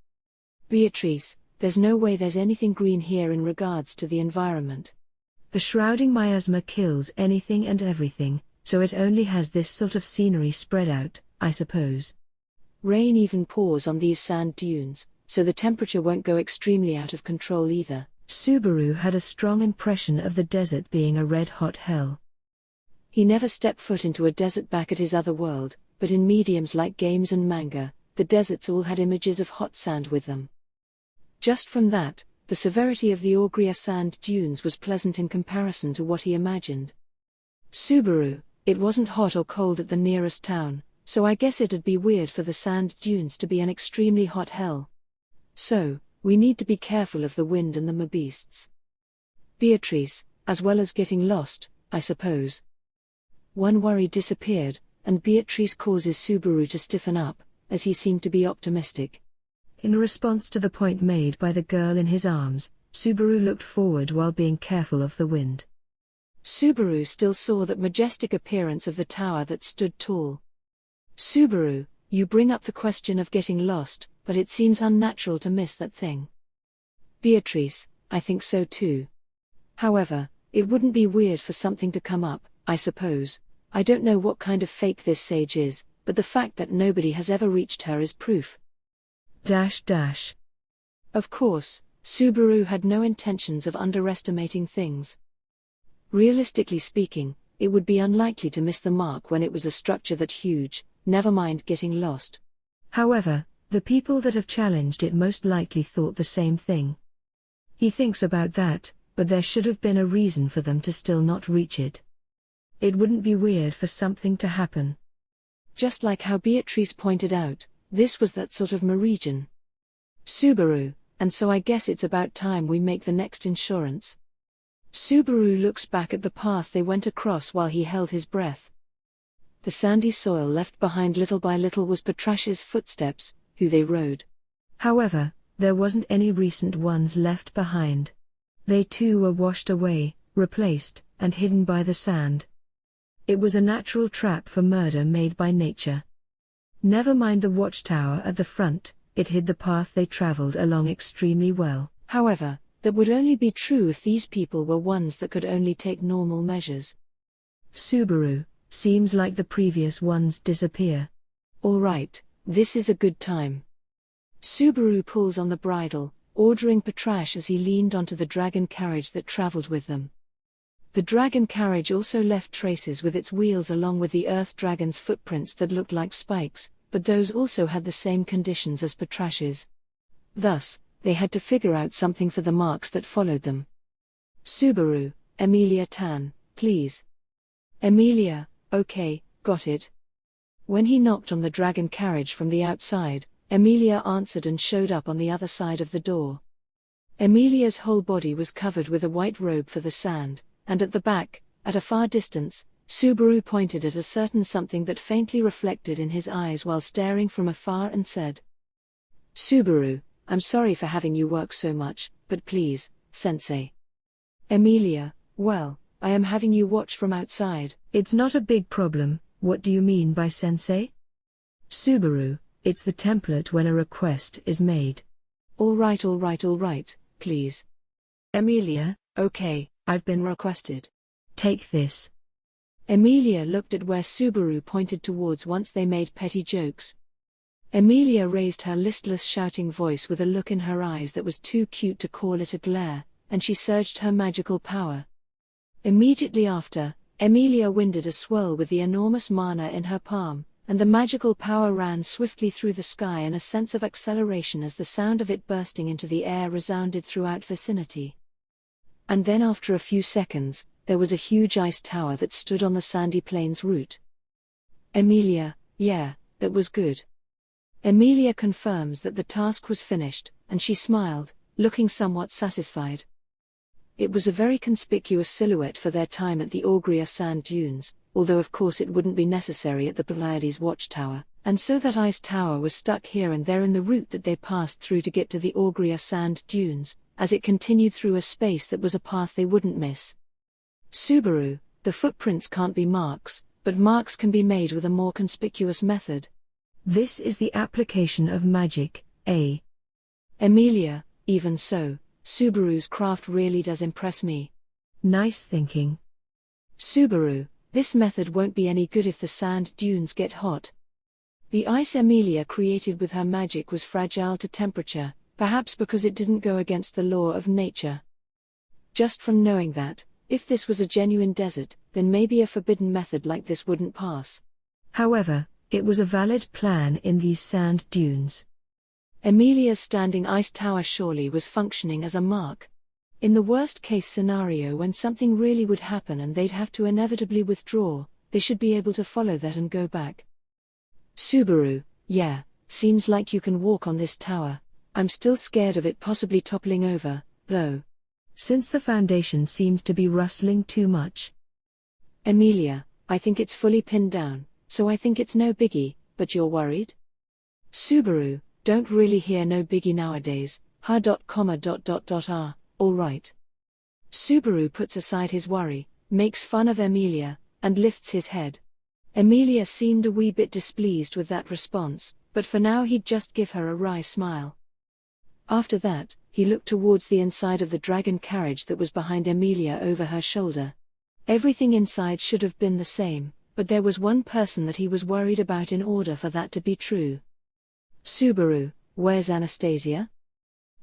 Beatrice, there's no way there's anything green here in regards to the environment. The shrouding miasma kills anything and everything, so it only has this sort of scenery spread out, I suppose. Rain even pours on these sand dunes, so the temperature won't go extremely out of control either. Subaru had a strong impression of the desert being a red-hot hell. He never stepped foot into a desert back at his other world, but in mediums like games and manga, the deserts all had images of hot sand with them. Just from that, the severity of the Augria sand dunes was pleasant in comparison to what he imagined. Subaru, it wasn't hot or cold at the nearest town, so I guess it'd be weird for the sand dunes to be an extremely hot hell. So, we need to be careful of the wind and the beasts. Beatrice, as well as getting lost, I suppose. One worry disappeared, and Beatrice causes Subaru to stiffen up, as he seemed to be optimistic. In response to the point made by the girl in his arms, Subaru looked forward while being careful of the wind. Subaru still saw that majestic appearance of the tower that stood tall. Subaru, you bring up the question of getting lost, but it seems unnatural to miss that thing. Beatrice, I think so too. However, it wouldn't be weird for something to come up, I suppose. I don't know what kind of fake this sage is, but the fact that nobody has ever reached her is proof. Of course, Subaru had no intentions of underestimating things. Realistically speaking, it would be unlikely to miss the mark when it was a structure that huge, never mind getting lost. However, the people that have challenged it most likely thought the same thing. He thinks about that, but there should have been a reason for them to still not reach it. It wouldn't be weird for something to happen. Just like how Beatrice pointed out, this was that sort of region. Subaru, and so I guess it's about time we make the next insurance. Subaru looks back at the path they went across while he held his breath. The sandy soil left behind little by little was Patrasche's footsteps, who they rode. However, there wasn't any recent ones left behind. They too were washed away, replaced, and hidden by the sand. It was a natural trap for murder made by nature. Never mind the watchtower at the front, it hid the path they traveled along extremely well. However, that would only be true if these people were ones that could only take normal measures. Subaru, seems like the previous ones disappear. All right, this is a good time. Subaru pulls on the bridle, ordering Patrasche as he leaned onto the dragon carriage that traveled with them. The dragon carriage also left traces with its wheels along with the earth dragon's footprints that looked like spikes, but those also had the same conditions as Patrasche's. Thus, they had to figure out something for the marks that followed them. Subaru, Emilia Tan, please. Emilia, okay, got it. When he knocked on the dragon carriage from the outside, Emilia answered and showed up on the other side of the door. Emilia's whole body was covered with a white robe for the sand, and at the back, at a far distance, Subaru pointed at a certain something that faintly reflected in his eyes while staring from afar and said, "Subaru, I'm sorry for having you work so much, but please, sensei." Emilia, well, I am having you watch from outside. It's not a big problem, what do you mean by sensei? Subaru, it's the template when a request is made. All right, please. Emilia, okay, I've been requested. Take this. Emilia looked at where Subaru pointed towards once they made petty jokes. Emilia raised her listless shouting voice with a look in her eyes that was too cute to call it a glare, and she surged her magical power. Immediately after, Emilia winded a swirl with the enormous mana in her palm, and the magical power ran swiftly through the sky in a sense of acceleration as the sound of it bursting into the air resounded throughout vicinity. And then after a few seconds, there was a huge ice tower that stood on the sandy plains route. Emilia, yeah, that was good. Emilia confirms that the task was finished, and she smiled, looking somewhat satisfied. It was a very conspicuous silhouette for their time at the Augria sand dunes, although of course it wouldn't be necessary at the Pleiades watchtower, and so that ice tower was stuck here and there in the route that they passed through to get to the Augria sand dunes, as it continued through a space that was a path they wouldn't miss. Subaru, the footprints can't be marks, but marks can be made with a more conspicuous method. This is the application of magic, Emilia, even so, Subaru's craft really does impress me. Nice thinking. Subaru, this method won't be any good if the sand dunes get hot. The ice Emilia created with her magic was fragile to temperature, perhaps because it didn't go against the law of nature. Just from knowing that, if this was a genuine desert, then maybe a forbidden method like this wouldn't pass. However, it was a valid plan in these sand dunes. Emilia's standing ice tower surely was functioning as a mark. In the worst-case scenario when something really would happen and they'd have to inevitably withdraw, they should be able to follow that and go back. Subaru, yeah, seems like you can walk on this tower. I'm still scared of it possibly toppling over, though. Since the foundation seems to be rustling too much. Emilia, I think it's fully pinned down, so I think it's no biggie, but you're worried? Subaru, don't really hear no biggie nowadays, alright. Subaru puts aside his worry, makes fun of Emilia, and lifts his head. Emilia seemed a wee bit displeased with that response, but for now he'd just give her a wry smile. After that, he looked towards the inside of the dragon carriage that was behind Emilia over her shoulder. Everything inside should have been the same, but there was one person that he was worried about in order for that to be true. Subaru, where's Anastasia?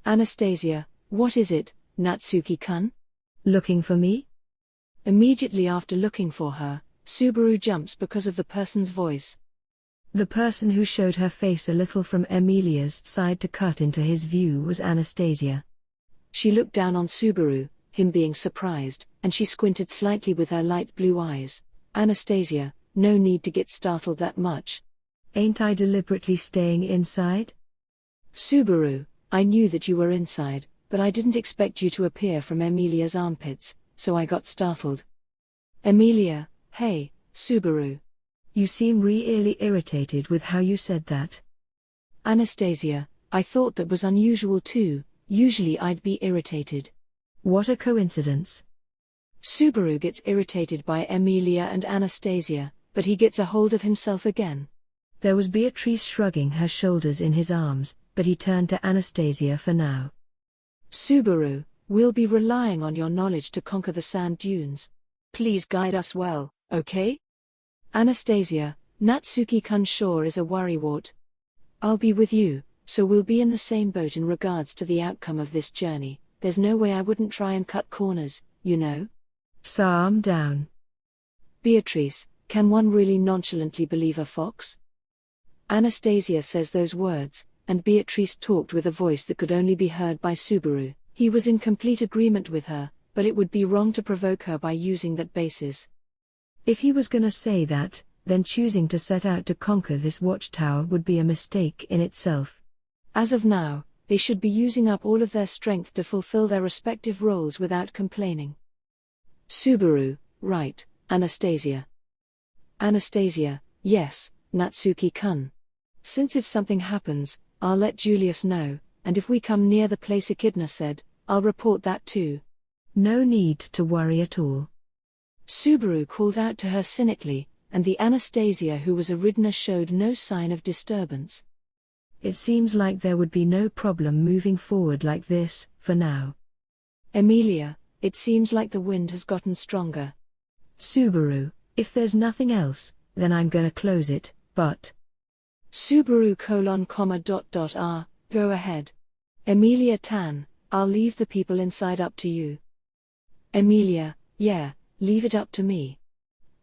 Anastasia, what is it, Natsuki-kun? Looking for me? Immediately after looking for her, Subaru jumps because of the person's voice. The person who showed her face a little from Emilia's side to cut into his view was Anastasia. She looked down on Subaru, him being surprised, and she squinted slightly with her light blue eyes. Anastasia, no need to get startled that much. Ain't I deliberately staying inside? Subaru, I knew that you were inside, but I didn't expect you to appear from Emilia's armpits, so I got startled. Emilia, hey, Subaru. You seem really irritated with how you said that. Anastasia, I thought that was unusual too, usually I'd be irritated. What a coincidence. Subaru gets irritated by Emilia and Anastasia, but he gets a hold of himself again. There was Beatrice shrugging her shoulders in his arms, but he turned to Anastasia for now. Subaru, we'll be relying on your knowledge to conquer the sand dunes. Please guide us well, okay? Anastasia, Natsuki-kun sure is a worrywart. I'll be with you, so we'll be in the same boat in regards to the outcome of this journey. There's no way I wouldn't try and cut corners, you know? Calm down. Beatrice, can one really nonchalantly believe a fox? Anastasia says those words, and Beatrice talked with a voice that could only be heard by Subaru. He was in complete agreement with her, but it would be wrong to provoke her by using that basis. If he was gonna say that, then choosing to set out to conquer this watchtower would be a mistake in itself. As of now, they should be using up all of their strength to fulfill their respective roles without complaining. Subaru, right, Anastasia. Anastasia, yes, Natsuki-kun. Since if something happens, I'll let Julius know, and if we come near the place Echidna said, I'll report that too. No need to worry at all. Subaru called out to her cynically, and the Anastasia who was Echidna showed no sign of disturbance. It seems like there would be no problem moving forward like this, for now. Emilia, it seems like the wind has gotten stronger. Subaru, if there's nothing else, then I'm gonna close it, but... Subaru : go ahead. Emilia Tan, I'll leave the people inside up to you. Emilia, yeah, leave it up to me.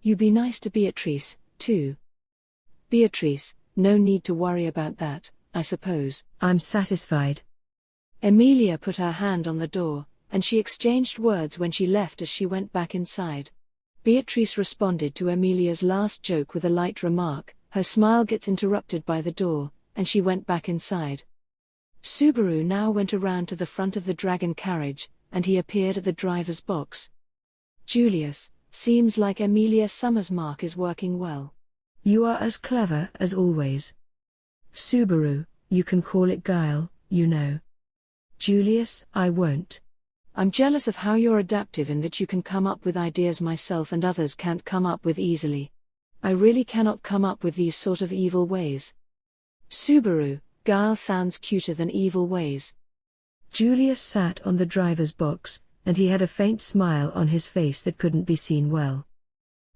You be nice to Beatrice, too. Beatrice, no need to worry about that, I suppose. I'm satisfied. Emilia put her hand on the door, and she exchanged words when she left as she went back inside. Beatrice responded to Emilia's last joke with a light remark. Her smile gets interrupted by the door, and she went back inside. Subaru now went around to the front of the dragon carriage, and he appeared at the driver's box. Julius, seems like Emilia Summers' mark is working well. You are as clever as always. Subaru, you can call it guile, you know. Julius, I won't. I'm jealous of how you're adaptive in that you can come up with ideas myself and others can't come up with easily. I really cannot come up with these sort of evil ways. Subaru, guile sounds cuter than evil ways. Julius sat on the driver's box, and he had a faint smile on his face that couldn't be seen well.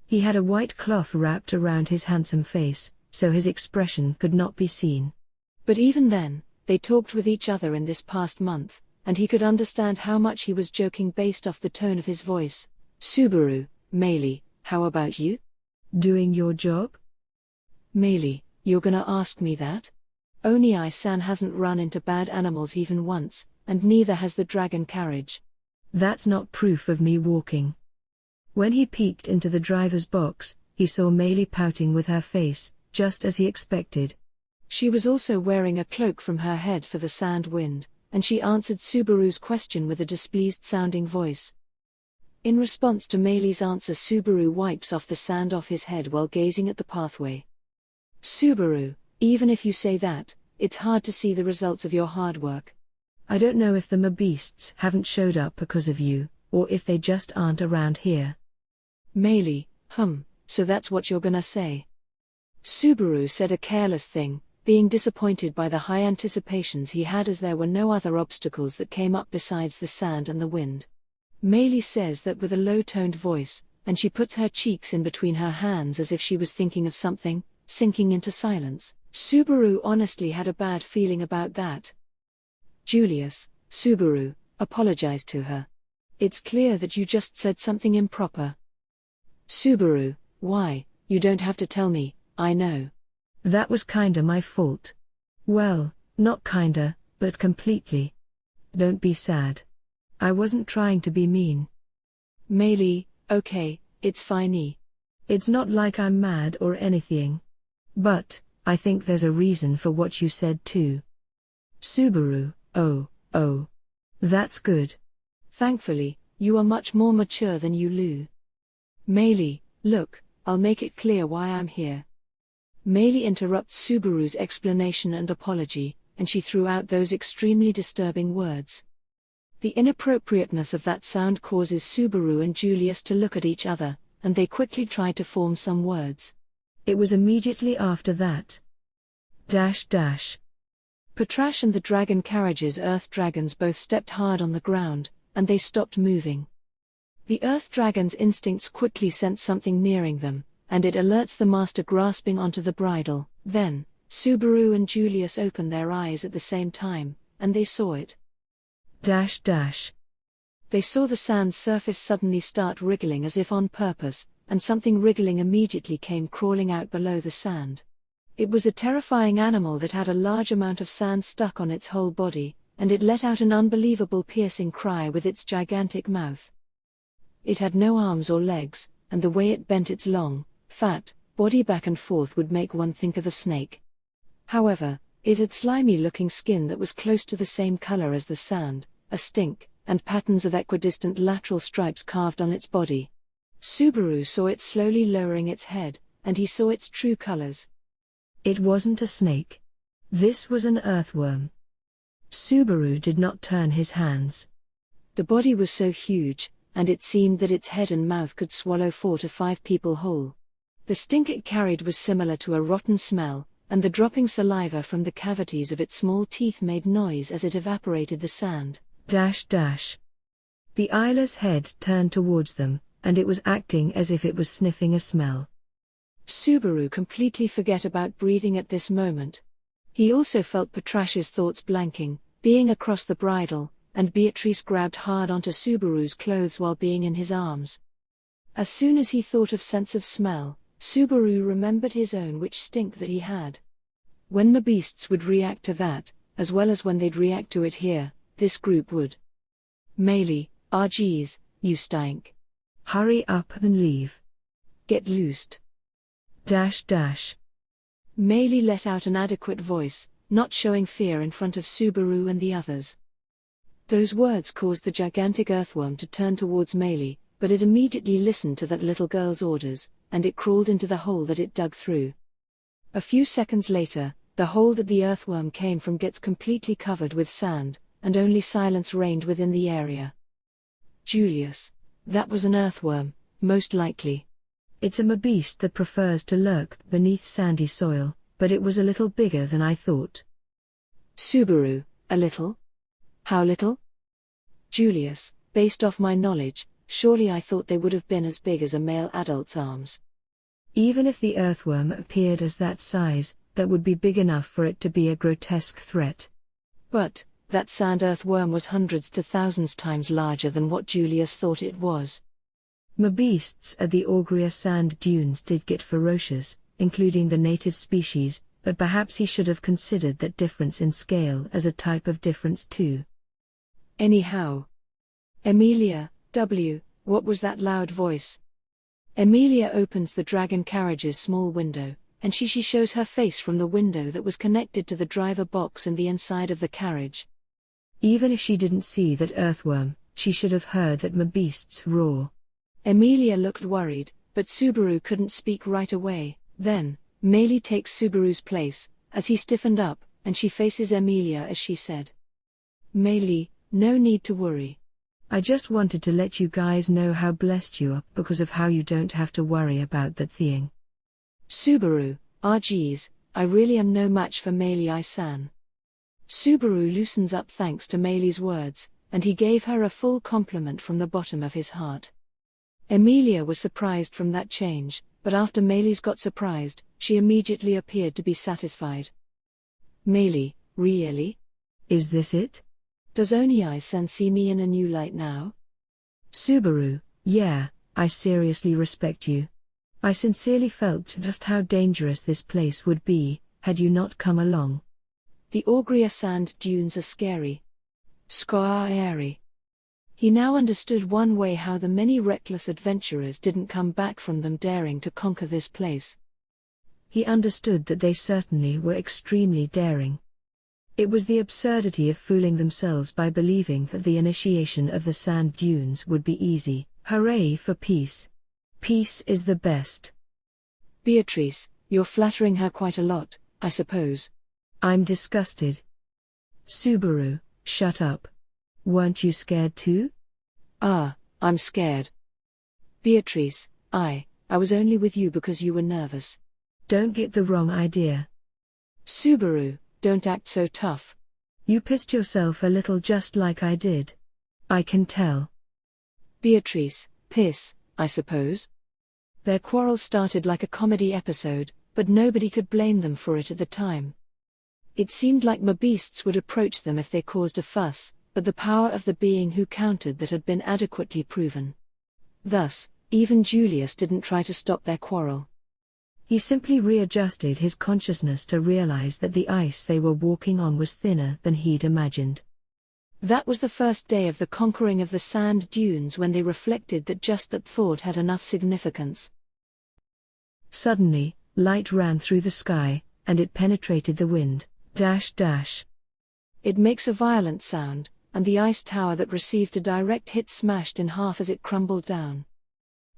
He had a white cloth wrapped around his handsome face, so his expression could not be seen. But even then, they talked with each other in this past month, and he could understand how much he was joking based off the tone of his voice. Subaru, Meili, how about you? Doing your job? Meili, you're gonna ask me that? Onii-san hasn't run into bad animals even once, and neither has the dragon carriage. That's not proof of me walking. When he peeked into the driver's box, he saw Meili pouting with her face, just as he expected. She was also wearing a cloak from her head for the sand wind, and she answered Subaru's question with a displeased-sounding voice. In response to Meili's answer, Subaru wipes off the sand off his head while gazing at the pathway. Subaru, even if you say that, it's hard to see the results of your hard work. I don't know if the beasts haven't showed up because of you, or if they just aren't around here. Meili, so that's what you're gonna say. Subaru said a careless thing, being disappointed by the high anticipations he had as there were no other obstacles that came up besides the sand and the wind. Meili says that with a low-toned voice, and she puts her cheeks in between her hands as if she was thinking of something, sinking into silence. Subaru honestly had a bad feeling about that. Julius, Subaru, apologized to her. It's clear that you just said something improper. Subaru, why, you don't have to tell me, I know. That was kinda my fault. Well, not kinda, but completely. Don't be sad. I wasn't trying to be mean. Meili, okay, it's fine. It's not like I'm mad or anything. But, I think there's a reason for what you said too. Subaru, oh. That's good. Thankfully, you are much more mature than you Lu. Meili, look, I'll make it clear why I'm here. Meili interrupts Subaru's explanation and apology, and she threw out those extremely disturbing words. The inappropriateness of that sound causes Subaru and Julius to look at each other, and they quickly tried to form some words. It was immediately after that. Patrasche and the dragon carriage's earth dragons both stepped hard on the ground, and they stopped moving. The earth dragon's instincts quickly sense something nearing them, and it alerts the master grasping onto the bridle. Then, Subaru and Julius opened their eyes at the same time, and they saw it. They saw the sand surface suddenly start wriggling as if on purpose, and something wriggling immediately came crawling out below the sand. It was a terrifying animal that had a large amount of sand stuck on its whole body, and it let out an unbelievable piercing cry with its gigantic mouth. It had no arms or legs, and the way it bent its long, fat body back and forth would make one think of a snake. However, it had slimy-looking skin that was close to the same color as the sand, a stink, and patterns of equidistant lateral stripes carved on its body. Subaru saw it slowly lowering its head, and he saw its true colors. It wasn't a snake. This was an earthworm. Subaru did not turn his hands. The body was so huge, and it seemed that its head and mouth could swallow 4 to 5 people whole. The stink it carried was similar to a rotten smell, and the dropping saliva from the cavities of its small teeth made noise as it evaporated the sand. The eyeless head turned towards them, and it was acting as if it was sniffing a smell. Subaru completely forgot about breathing at this moment. He also felt Patrasche's thoughts blanking, being across the bridle, and Beatrice grabbed hard onto Subaru's clothes while being in his arms. As soon as he thought of sense of smell, Subaru remembered his own witch stink that he had. When the beasts would react to that, as well as when they'd react to it here, this group would. Meili, RGs, you stink. Hurry up and leave. Get loosed. Meili let out an adequate voice, not showing fear in front of Subaru and the others. Those words caused the gigantic earthworm to turn towards Meili, but it immediately listened to that little girl's orders, and it crawled into the hole that it dug through. A few seconds later, the hole that the earthworm came from gets completely covered with sand, and only silence reigned within the area. Julius, that was an earthworm, most likely. It's a beast that prefers to lurk beneath sandy soil, but it was a little bigger than I thought. Subaru, a little? How little? Julius, based off my knowledge, surely I thought they would have been as big as a male adult's arms. Even if the earthworm appeared as that size, that would be big enough for it to be a grotesque threat. But that sand earthworm was hundreds to thousands times larger than what Julius thought it was. The beasts at the Augria sand dunes did get ferocious, including the native species, but perhaps he should have considered that difference in scale as a type of difference too. Anyhow. Emilia, what was that loud voice? Emilia opens the dragon carriage's small window, and she shows her face from the window that was connected to the driver box and the inside of the carriage. Even if she didn't see that earthworm, she should have heard that beasts roar. Emilia looked worried, but Subaru couldn't speak right away. Then, Meili takes Subaru's place, as he stiffened up, and she faces Emilia as she said, "Meili, no need to worry. I just wanted to let you guys know how blessed you are because of how you don't have to worry about that thing." Subaru, geez, I really am no match for Meili-san. Subaru loosens up thanks to Meili's words, and he gave her a full compliment from the bottom of his heart. Emilia was surprised from that change, but after Meili's got surprised, she immediately appeared to be satisfied. "Meili, really? Is this it? Does Oni-san see me in a new light now?" Subaru, yeah, I seriously respect you. I sincerely felt just how dangerous this place would be, had you not come along. The Augria sand dunes are scary. Scary. He now understood one way how the many reckless adventurers didn't come back from them daring to conquer this place. He understood that they certainly were extremely daring. It was the absurdity of fooling themselves by believing that the initiation of the sand dunes would be easy. Hooray for peace. Peace is the best. Beatrice, you're flattering her quite a lot, I suppose. I'm disgusted. Subaru, shut up. Weren't you scared too? I'm scared. Beatrice, I was only with you because you were nervous. Don't get the wrong idea. Subaru, don't act so tough. You pissed yourself a little just like I did. I can tell. Beatrice, piss, I suppose. Their quarrel started like a comedy episode, but nobody could blame them for it at the time. It seemed like beasts would approach them if they caused a fuss, but the power of the being who countered that had been adequately proven. Thus, even Julius didn't try to stop their quarrel. He simply readjusted his consciousness to realize that the ice they were walking on was thinner than he'd imagined. That was the first day of the conquering of the sand dunes when they reflected that just that thought had enough significance. Suddenly, light ran through the sky, and it penetrated the wind. It makes a violent sound, and the ice tower that received a direct hit smashed in half as it crumbled down.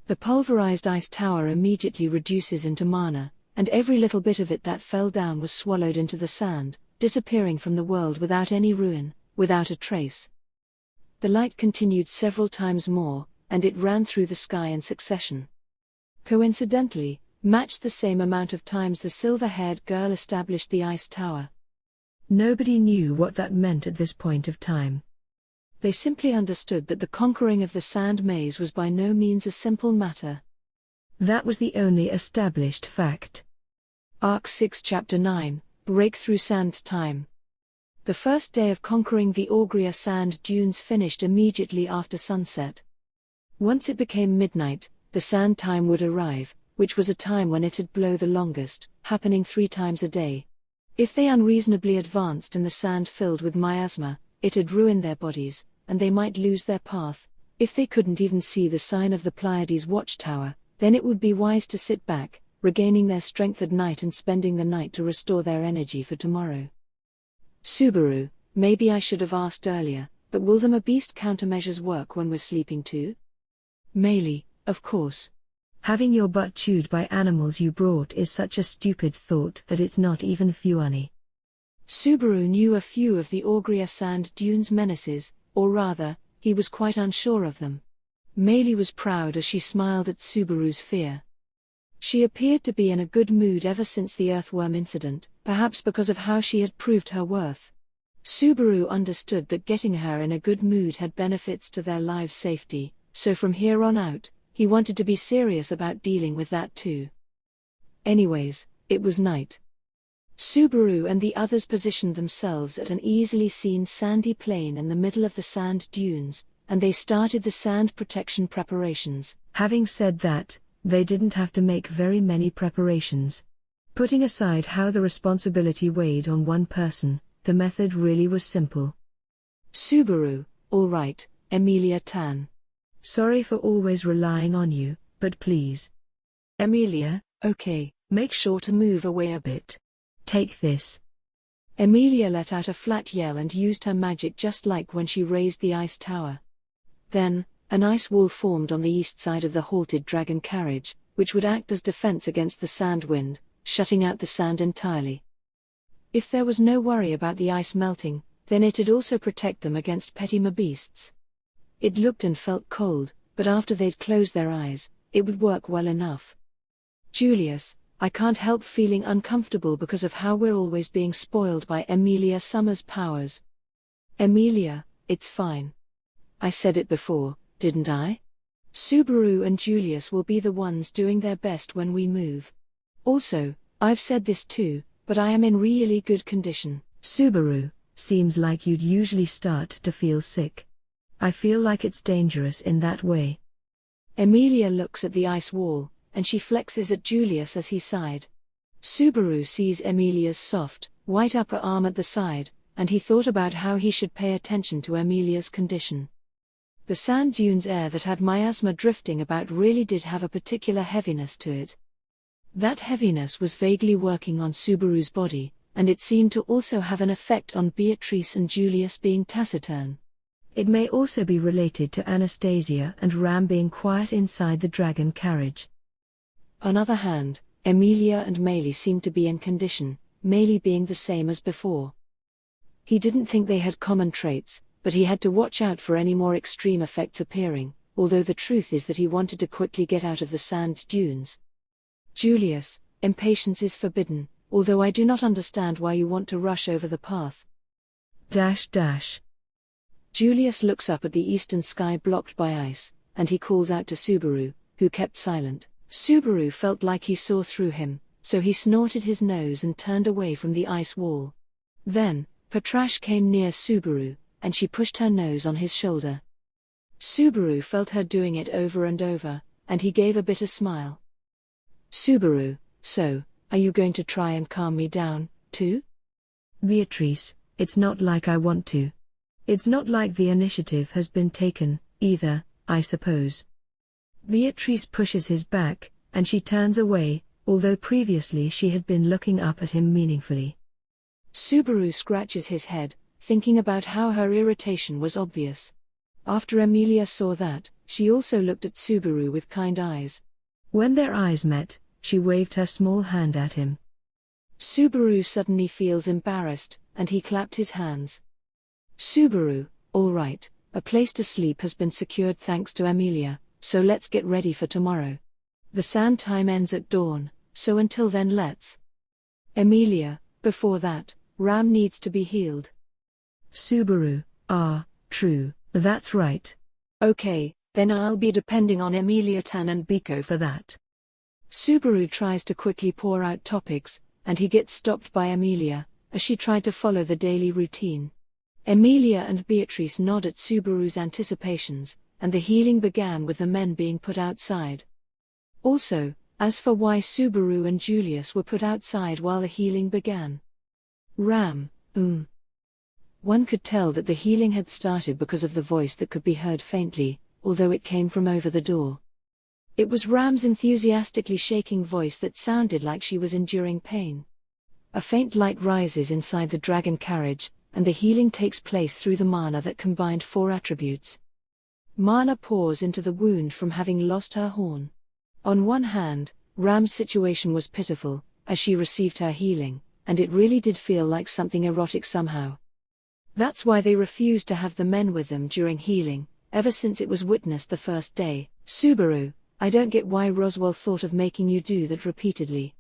The pulverized ice tower immediately reduces into mana, and every little bit of it that fell down was swallowed into the sand, disappearing from the world without any ruin, without a trace. The light continued several times more, and it ran through the sky in succession. Coincidentally, matched the same amount of times the silver-haired girl established the ice tower. Nobody knew what that meant at this point of time. They simply understood that the conquering of the sand maze was by no means a simple matter. That was the only established fact. Arc 6 Chapter 9, Breakthrough Sand Time. The first day of conquering the Augria sand dunes finished immediately after sunset. Once it became midnight, the sand time would arrive, which was a time when it'd blow the longest, happening 3 times a day. If they unreasonably advanced in the sand filled with miasma, it'd ruin their bodies, and they might lose their path. If they couldn't even see the sign of the Pleiades watchtower, then it would be wise to sit back, regaining their strength at night and spending the night to restore their energy for tomorrow. Subaru, maybe I should have asked earlier, but will the beast countermeasures work when we're sleeping too? Meili, of course. Having your butt chewed by animals you brought is such a stupid thought that it's not even funny. Subaru knew a few of the Augria sand dunes menaces, or rather, he was quite unsure of them. Meili was proud as she smiled at Subaru's fear. She appeared to be in a good mood ever since the earthworm incident, perhaps because of how she had proved her worth. Subaru understood that getting her in a good mood had benefits to their lives' safety, so from here on out, he wanted to be serious about dealing with that too. Anyways, it was night. Subaru and the others positioned themselves at an easily seen sandy plain in the middle of the sand dunes, and they started the sand protection preparations. Having said that, they didn't have to make very many preparations. Putting aside how the responsibility weighed on one person, the method really was simple. Subaru, all right, Emilia-tan. Sorry for always relying on you, but please. Emilia, okay, make sure to move away a bit. Take this. Emilia let out a flat yell and used her magic just like when she raised the ice tower. Then, an ice wall formed on the east side of the halted dragon carriage, which would act as defense against the sand wind, shutting out the sand entirely. If there was no worry about the ice melting, then it'd also protect them against petty beasts. It looked and felt cold, but after they'd closed their eyes, it would work well enough. Julius, I can't help feeling uncomfortable because of how we're always being spoiled by Emilia Summers' powers. Emilia, it's fine. I said it before, didn't I? Subaru and Julius will be the ones doing their best when we move. Also, I've said this too, but I am in really good condition. Subaru, seems like you'd usually start to feel sick. I feel like it's dangerous in that way. Emilia looks at the ice wall, and she flexes at Julius as he sighed. Subaru sees Emilia's soft, white upper arm at the side, and he thought about how he should pay attention to Emilia's condition. The sand dunes air that had miasma drifting about really did have a particular heaviness to it. That heaviness was vaguely working on Subaru's body, and it seemed to also have an effect on Beatrice and Julius being taciturn. It may also be related to Anastasia and Ram being quiet inside the dragon carriage. On the other hand, Emilia and Meili seemed to be in condition, Meili being the same as before. He didn't think they had common traits, but he had to watch out for any more extreme effects appearing, although the truth is that he wanted to quickly get out of the sand dunes. Julius, impatience is forbidden, although I do not understand why you want to rush over the path. Julius looks up at the eastern sky blocked by ice, and he calls out to Subaru, who kept silent. Subaru felt like he saw through him, so he snorted his nose and turned away from the ice wall. Then, Patrasche came near Subaru, and she pushed her nose on his shoulder. Subaru felt her doing it over and over, and he gave a bitter smile. Subaru, so, are you going to try and calm me down, too? Beatrice, it's not like I want to. It's not like the initiative has been taken, either, I suppose. Beatrice pushes his back, and she turns away, although previously she had been looking up at him meaningfully. Subaru scratches his head, thinking about how her irritation was obvious. After Emilia saw that, she also looked at Subaru with kind eyes. When their eyes met, she waved her small hand at him. Subaru suddenly feels embarrassed, and he clapped his hands. Subaru, all right, a place to sleep has been secured thanks to Emilia, so let's get ready for tomorrow. The sand time ends at dawn, so until then let's. Emilia, before that, Ram needs to be healed. Subaru, true, that's right. Okay, then I'll be depending on Emilia-tan and Biko for that. Subaru tries to quickly pour out topics, and he gets stopped by Emilia, as she tried to follow the daily routine. Emilia and Beatrice nod at Subaru's anticipations, and the healing began with the men being put outside. Also, as for why Subaru and Julius were put outside while the healing began. Ram, One could tell that the healing had started because of the voice that could be heard faintly, although it came from over the door. It was Ram's enthusiastically shaking voice that sounded like she was enduring pain. A faint light rises inside the dragon carriage, and the healing takes place through the mana that combined 4 attributes. Mana pours into the wound from having lost her horn. On one hand, Ram's situation was pitiful, as she received her healing, and it really did feel like something erotic somehow. That's why they refused to have the men with them during healing, ever since it was witnessed the first day. Subaru, I don't get why Roswaal thought of making you do that repeatedly.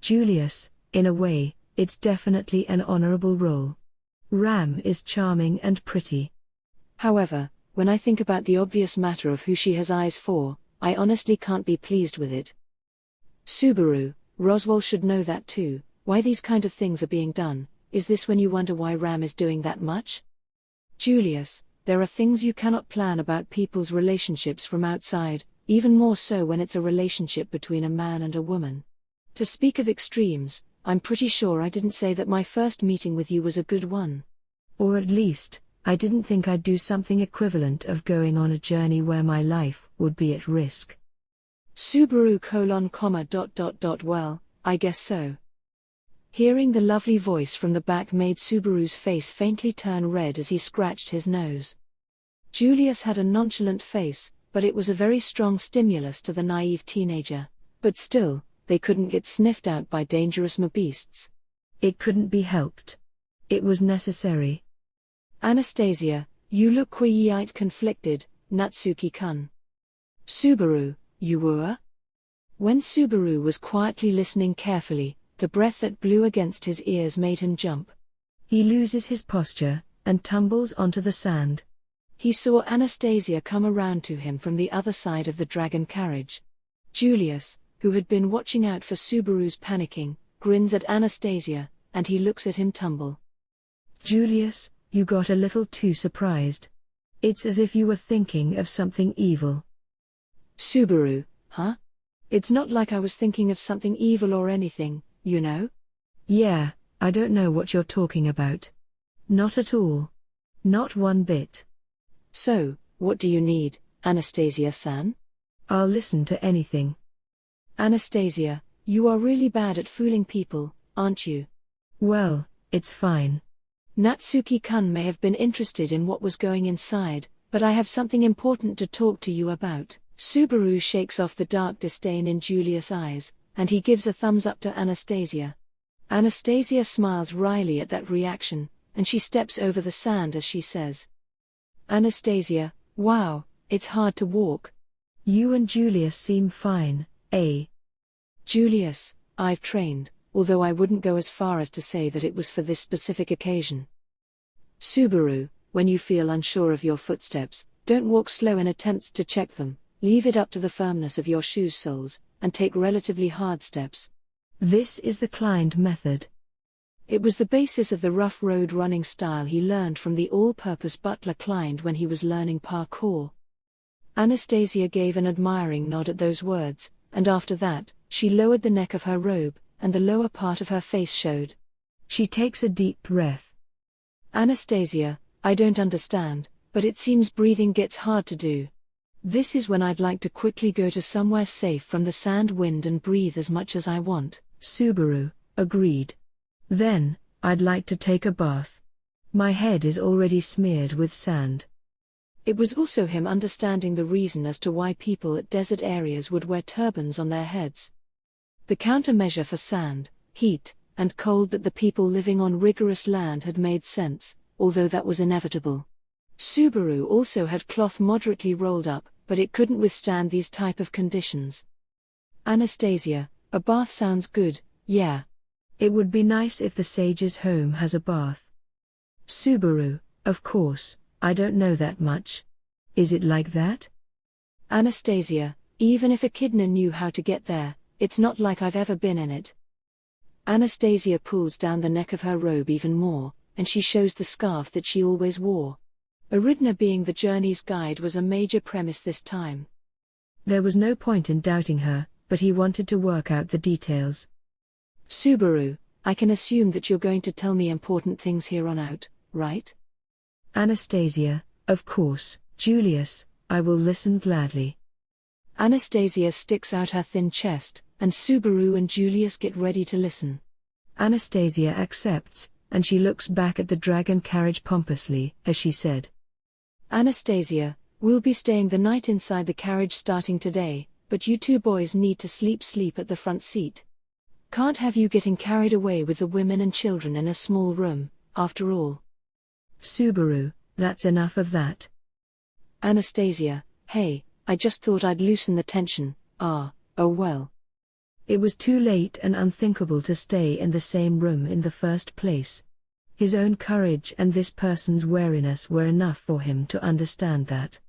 Julius, in a way, it's definitely an honorable role. Ram is charming and pretty. However, when I think about the obvious matter of who she has eyes for, I honestly can't be pleased with it. Subaru, Roswaal should know that too. Why these kind of things are being done. Is this when you wonder why Ram is doing that much? Julius, there are things you cannot plan about people's relationships from outside, even more so when it's a relationship between a man and a woman. To speak of extremes, I'm pretty sure I didn't say that my first meeting with you was a good one. Or at least, I didn't think I'd do something equivalent of going on a journey where my life would be at risk. Subaru : Well, I guess so. Hearing the lovely voice from the back made Subaru's face faintly turn red as he scratched his nose. Julius had a nonchalant face, but it was a very strong stimulus to the naive teenager. But still, they couldn't get sniffed out by dangerous beasts. It couldn't be helped. It was necessary. Anastasia, you look quite conflicted, Natsuki-kun. Subaru, you were? When Subaru was quietly listening carefully, the breath that blew against his ears made him jump. He loses his posture, and tumbles onto the sand. He saw Anastasia come around to him from the other side of the dragon carriage. Julius, who had been watching out for Subaru's panicking, grins at Anastasia, and he looks at him tumble. Julius, you got a little too surprised. It's as if you were thinking of something evil. Subaru, huh? It's not like I was thinking of something evil or anything, you know? Yeah, I don't know what you're talking about. Not at all. Not one bit. So, what do you need, Anastasia-san? I'll listen to anything. Anastasia, you are really bad at fooling people, aren't you? Well, it's fine. Natsuki-kun may have been interested in what was going inside, but I have something important to talk to you about. Subaru shakes off the dark disdain in Julius' eyes, and he gives a thumbs up to Anastasia. Anastasia smiles wryly at that reaction, and she steps over the sand as she says, Anastasia, wow, it's hard to walk. You and Julius seem fine, eh? Julius, I've trained, although I wouldn't go as far as to say that it was for this specific occasion. Subaru, when you feel unsure of your footsteps, don't walk slow in attempts to check them, leave it up to the firmness of your shoe soles, and take relatively hard steps. This is the Klein method. It was the basis of the rough road running style he learned from the all-purpose butler Klein when he was learning parkour. Anastasia gave an admiring nod at those words, and after that, she lowered the neck of her robe, and the lower part of her face showed. She takes a deep breath. Anastasia, I don't understand, but it seems breathing gets hard to do. This is when I'd like to quickly go to somewhere safe from the sand wind and breathe as much as I want. Subaru agreed. Then, I'd like to take a bath. My head is already smeared with sand. It was also him understanding the reason as to why people at desert areas would wear turbans on their heads. The countermeasure for sand, heat, and cold that the people living on rigorous land had made sense, although that was inevitable. Subaru also had cloth moderately rolled up, but it couldn't withstand these type of conditions. Anastasia, a bath sounds good, yeah. It would be nice if the sage's home has a bath. Subaru, of course, I don't know that much. Is it like that? Anastasia, even if Echidna knew how to get there, it's not like I've ever been in it. Anastasia pulls down the neck of her robe even more, and she shows the scarf that she always wore. Echidna being the journey's guide was a major premise this time. There was no point in doubting her, but he wanted to work out the details. Subaru, I can assume that you're going to tell me important things here on out, right? Anastasia, of course. Julius, I will listen gladly. Anastasia sticks out her thin chest, and Subaru and Julius get ready to listen. Anastasia accepts, and she looks back at the dragon carriage pompously, as she said. Anastasia, we'll be staying the night inside the carriage starting today, but you two boys need to sleep at the front seat. Can't have you getting carried away with the women and children in a small room, after all. Subaru, that's enough of that. Anastasia, hey, I just thought I'd loosen the tension. Oh well. It was too late and unthinkable to stay in the same room in the first place. His own courage and this person's wariness were enough for him to understand that.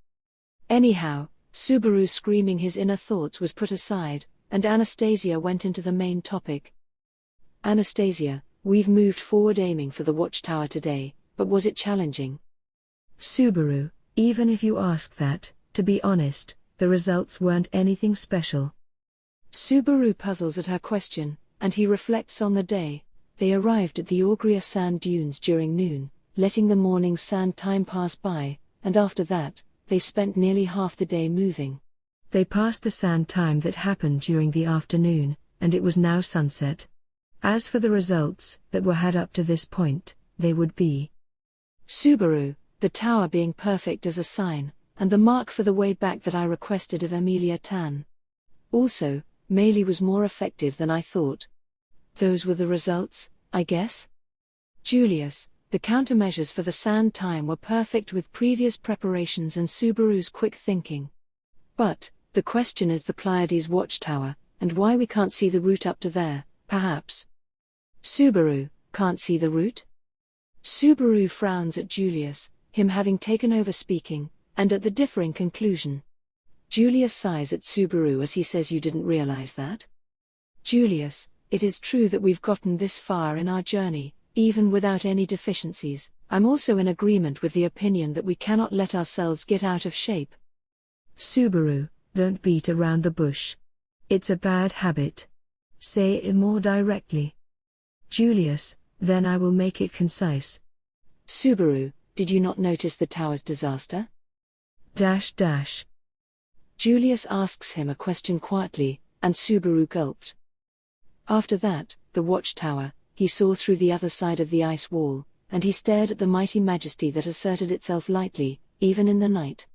Anyhow, Subaru screaming his inner thoughts was put aside, and Anastasia went into the main topic. Anastasia, we've moved forward aiming for the watchtower today, but was it challenging? Subaru, even if you ask that, to be honest, the results weren't anything special. Subaru puzzles at her question, and he reflects on the day. They arrived at the Augria sand dunes during noon, letting the morning's sand time pass by, and after that, they spent nearly half the day moving. They passed the sand time that happened during the afternoon, and it was now sunset. As for the results that were had up to this point, they would be Subaru, the tower being perfect as a sign, and the mark for the way back that I requested of Emilia Tan. Also, Meili was more effective than I thought. Those were the results, I guess? Julius, the countermeasures for the sand time were perfect with previous preparations and Subaru's quick thinking. But, the question is the Pleiades watchtower, and why we can't see the route up to there, perhaps. Subaru, can't see the route? Subaru frowns at Julius, him having taken over speaking, and at the differing conclusion. Julius sighs at Subaru as he says, you didn't realize that? Julius, it is true that we've gotten this far in our journey, even without any deficiencies. I'm also in agreement with the opinion that we cannot let ourselves get out of shape. Subaru, don't beat around the bush. It's a bad habit. Say it more directly. Julius, then I will make it concise. Subaru, did you not notice the tower's disaster? Julius asks him a question quietly, and Subaru gulped. After that, the watchtower, he saw through the other side of the ice wall, and he stared at the mighty majesty that asserted itself lightly, even in the night.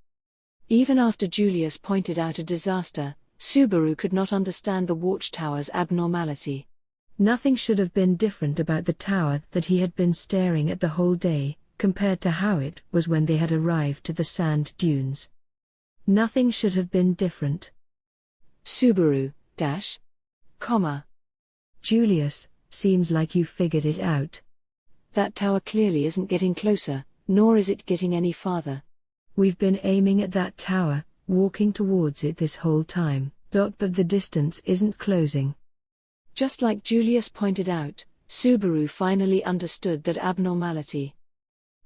Even after Julius pointed out a disaster, Subaru could not understand the watchtower's abnormality. Nothing should have been different about the tower that he had been staring at the whole day, compared to how it was when they had arrived to the sand dunes. Nothing should have been different. Subaru, comma. Julius, seems like you figured it out. That tower clearly isn't getting closer, nor is it getting any farther. We've been aiming at that tower, walking towards it this whole time, but the distance isn't closing. Just like Julius pointed out, Subaru finally understood that abnormality.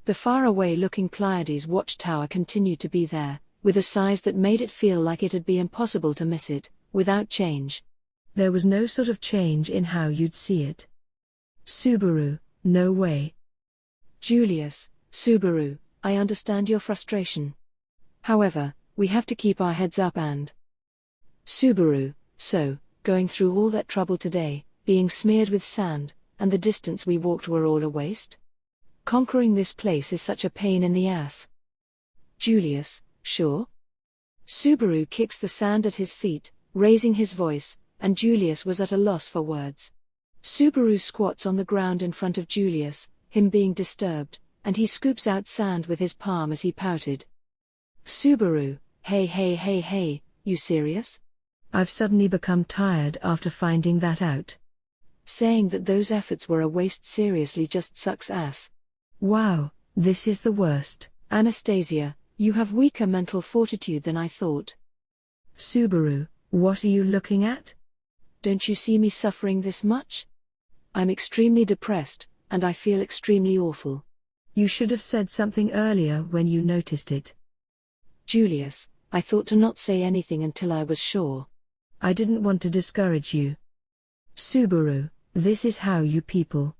The faraway-looking Pleiades watchtower continued to be there, with a size that made it feel like it'd be impossible to miss it, without change. There was no sort of change in how you'd see it. Subaru, no way. Julius, Subaru, I understand your frustration. However, we have to keep our heads up and… Subaru, so, going through all that trouble today, being smeared with sand, and the distance we walked were all a waste? Conquering this place is such a pain in the ass. Julius, sure? Subaru kicks the sand at his feet, raising his voice, and Julius was at a loss for words. Subaru squats on the ground in front of Julius, him being disturbed, and he scoops out sand with his palm as he pouted. Subaru, hey, you serious? I've suddenly become tired after finding that out. Saying that those efforts were a waste seriously just sucks ass. Wow, this is the worst. Anastasia, you have weaker mental fortitude than I thought. Subaru, what are you looking at? Don't you see me suffering this much? I'm extremely depressed, and I feel extremely awful. You should have said something earlier when you noticed it. Julius, I thought to not say anything until I was sure. I didn't want to discourage you. Subaru, this is how you people.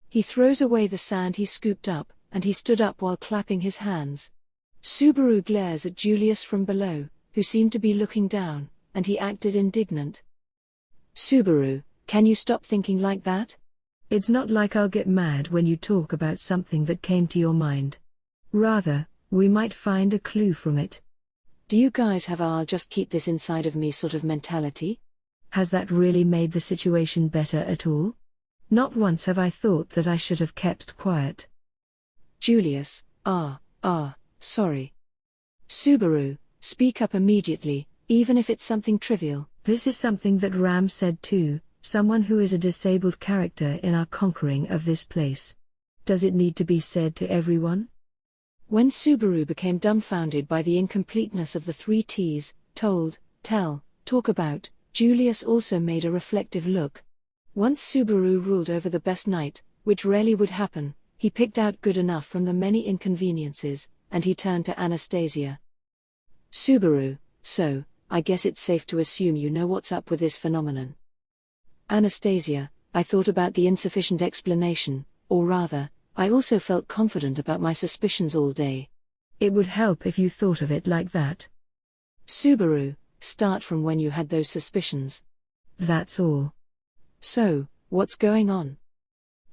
He throws away the sand he scooped up, and he stood up while clapping his hands. Subaru glares at Julius from below, who seemed to be looking down, and he acted indignant. Subaru, can you stop thinking like that? It's not like I'll get mad when you talk about something that came to your mind. Rather, we might find a clue from it. Do you guys have a "I'll just keep this inside of me" sort of mentality? Has that really made the situation better at all? Not once have I thought that I should have kept quiet. Julius, sorry. Subaru, speak up immediately, even if it's something trivial. This is something that Ram said too, someone who is a disabled character in our conquering of this place. Does it need to be said to everyone? When Subaru became dumbfounded by the incompleteness of the 3 T's, told, tell, talk about, Julius also made a reflective look. Once Subaru ruled over the best night, which rarely would happen, he picked out good enough from the many inconveniences, and he turned to Anastasia. Subaru, so, I guess it's safe to assume you know what's up with this phenomenon. Anastasia, I thought about the insufficient explanation, or rather, I also felt confident about my suspicions all day. It would help if you thought of it like that. Subaru, start from when you had those suspicions. That's all. So, what's going on?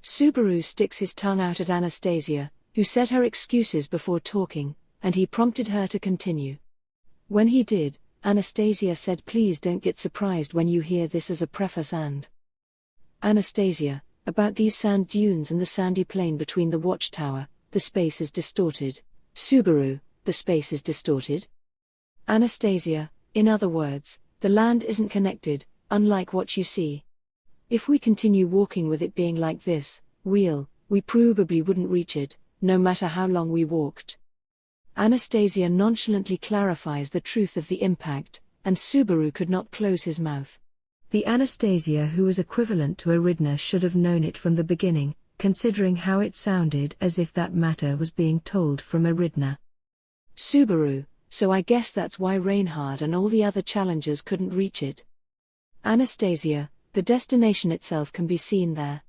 Subaru sticks his tongue out at Anastasia, who said her excuses before talking, and he prompted her to continue. When he did, Anastasia said, please don't get surprised when you hear this as a preface and. Anastasia, about these sand dunes and the sandy plain between the watchtower, the space is distorted. Subaru, the space is distorted? Anastasia, in other words, the land isn't connected, unlike what you see. If we continue walking with it being like this, we probably wouldn't reach it, no matter how long we walked. Anastasia nonchalantly clarifies the truth of the impact, and Subaru could not close his mouth. The Anastasia who was equivalent to Aridna should have known it from the beginning, considering how it sounded as if that matter was being told from Aridna. Subaru, so I guess that's why Reinhard and all the other challengers couldn't reach it. Anastasia, the destination itself can be seen there.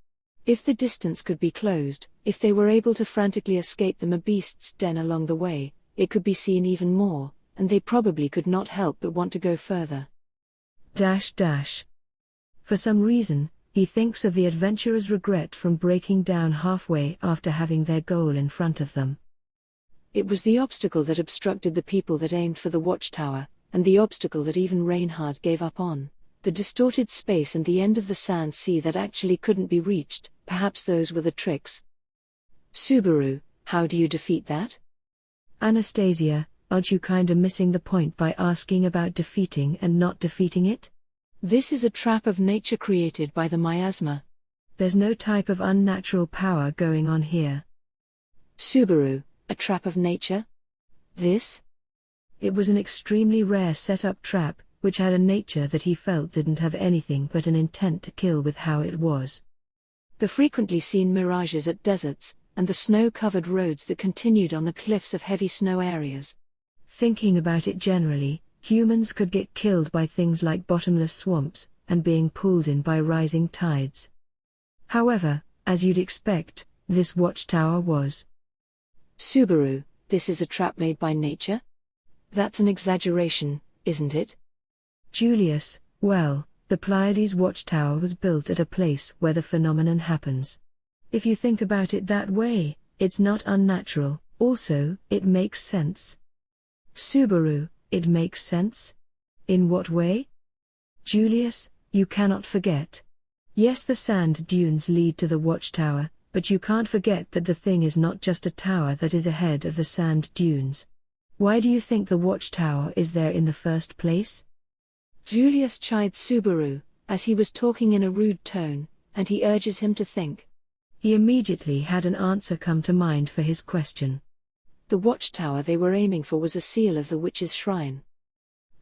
If the distance could be closed, if they were able to frantically escape the beast's den along the way, it could be seen even more, and they probably could not help but want to go further. For some reason, he thinks of the adventurers' regret from breaking down halfway after having their goal in front of them. It was the obstacle that obstructed the people that aimed for the watchtower, and the obstacle that even Reinhard gave up on. The distorted space and the end of the sand sea that actually couldn't be reached, perhaps those were the tricks. Subaru, how do you defeat that? Anastasia, aren't you kinda missing the point by asking about defeating and not defeating it? This is a trap of nature created by the miasma. There's no type of unnatural power going on here. Subaru, a trap of nature? This? It was an extremely rare set-up trap, which had a nature that he felt didn't have anything but an intent to kill with how it was. The frequently seen mirages at deserts, and the snow-covered roads that continued on the cliffs of heavy snow areas. Thinking about it generally, humans could get killed by things like bottomless swamps, and being pulled in by rising tides. However, as you'd expect, this watchtower was. Subaru, this is a trap made by nature? That's an exaggeration, isn't it? Julius, well, the Pleiades watchtower was built at a place where the phenomenon happens. If you think about it that way, it's not unnatural, also, it makes sense. Subaru, it makes sense? In what way? Julius, you cannot forget. Yes, the sand dunes lead to the watchtower, but you can't forget that the thing is not just a tower that is ahead of the sand dunes. Why do you think the watchtower is there in the first place? Julius chides Subaru, as he was talking in a rude tone, and he urges him to think. He immediately had an answer come to mind for his question. The watchtower they were aiming for was a seal of the witch's shrine.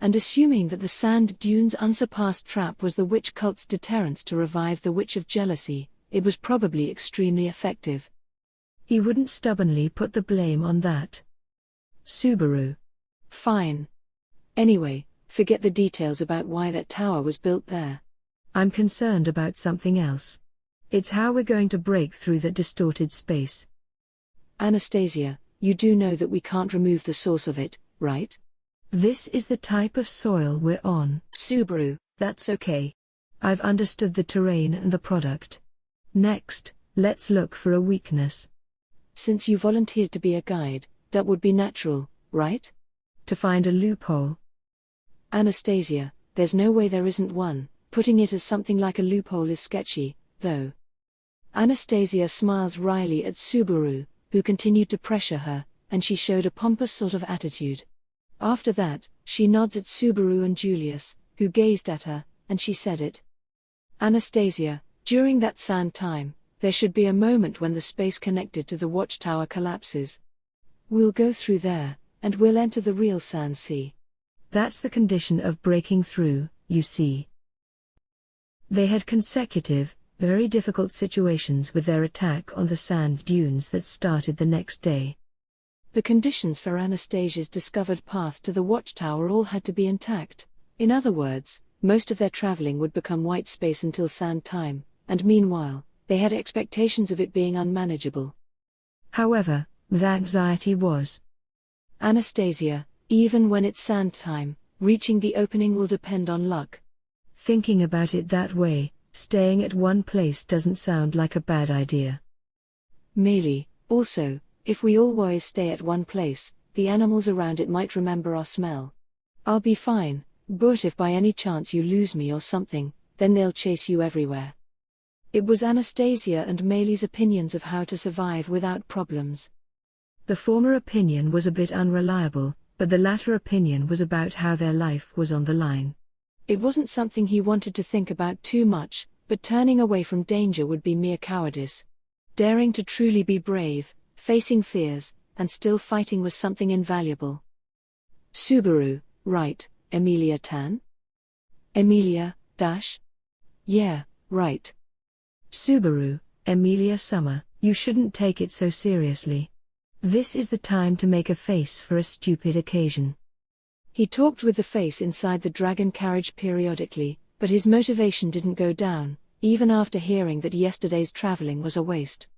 And assuming that the sand dunes' unsurpassed trap was the witch cult's deterrence to revive the witch of jealousy, it was probably extremely effective. He wouldn't stubbornly put the blame on that. Subaru. Fine. Anyway, forget the details about why that tower was built there. I'm concerned about something else. It's how we're going to break through that distorted space. Anastasia, you do know that we can't remove the source of it, right? This is the type of soil we're on. Subaru, that's okay. I've understood the terrain and the product. Next, let's look for a weakness. Since you volunteered to be a guide, that would be natural, right? To find a loophole. Anastasia, there's no way there isn't one. Putting it as something like a loophole is sketchy, though. Anastasia smiles wryly at Subaru, who continued to pressure her, and she showed a pompous sort of attitude. After that, she nods at Subaru and Julius, who gazed at her, and she said it. Anastasia, during that sand time, There should be a moment when the space connected to the watchtower collapses. We'll go through there, and we'll enter the real sand sea. That's the condition of breaking through, you see. They had consecutive, very difficult situations with their attack on the sand dunes that started the next day. The conditions for Anastasia's discovered path to the watchtower all had to be intact. In other words, most of their traveling would become white space until sand time, and meanwhile, they had expectations of it being unmanageable. However, the anxiety was, Anastasia, even when it's sand time, reaching the opening will depend on luck. Thinking about it that way, staying at one place doesn't sound like a bad idea. Meili, also, if we always stay at one place, the animals around it might remember our smell. I'll be fine, but if by any chance you lose me or something, then they'll chase you everywhere. It was Anastasia and Meili's opinions of how to survive without problems. The former opinion was a bit unreliable, but the latter opinion was about how their life was on the line. It wasn't something he wanted to think about too much, but turning away from danger would be mere cowardice. Daring to truly be brave, facing fears, and still fighting was something invaluable. Subaru, right, Emilia-tan? Emilia, dash? Yeah, right. Subaru, Emilia Summer, you shouldn't take it so seriously. This is the time to make a face for a stupid occasion. He talked with the face inside the dragon carriage periodically, but his motivation didn't go down, even after hearing that yesterday's traveling was a waste.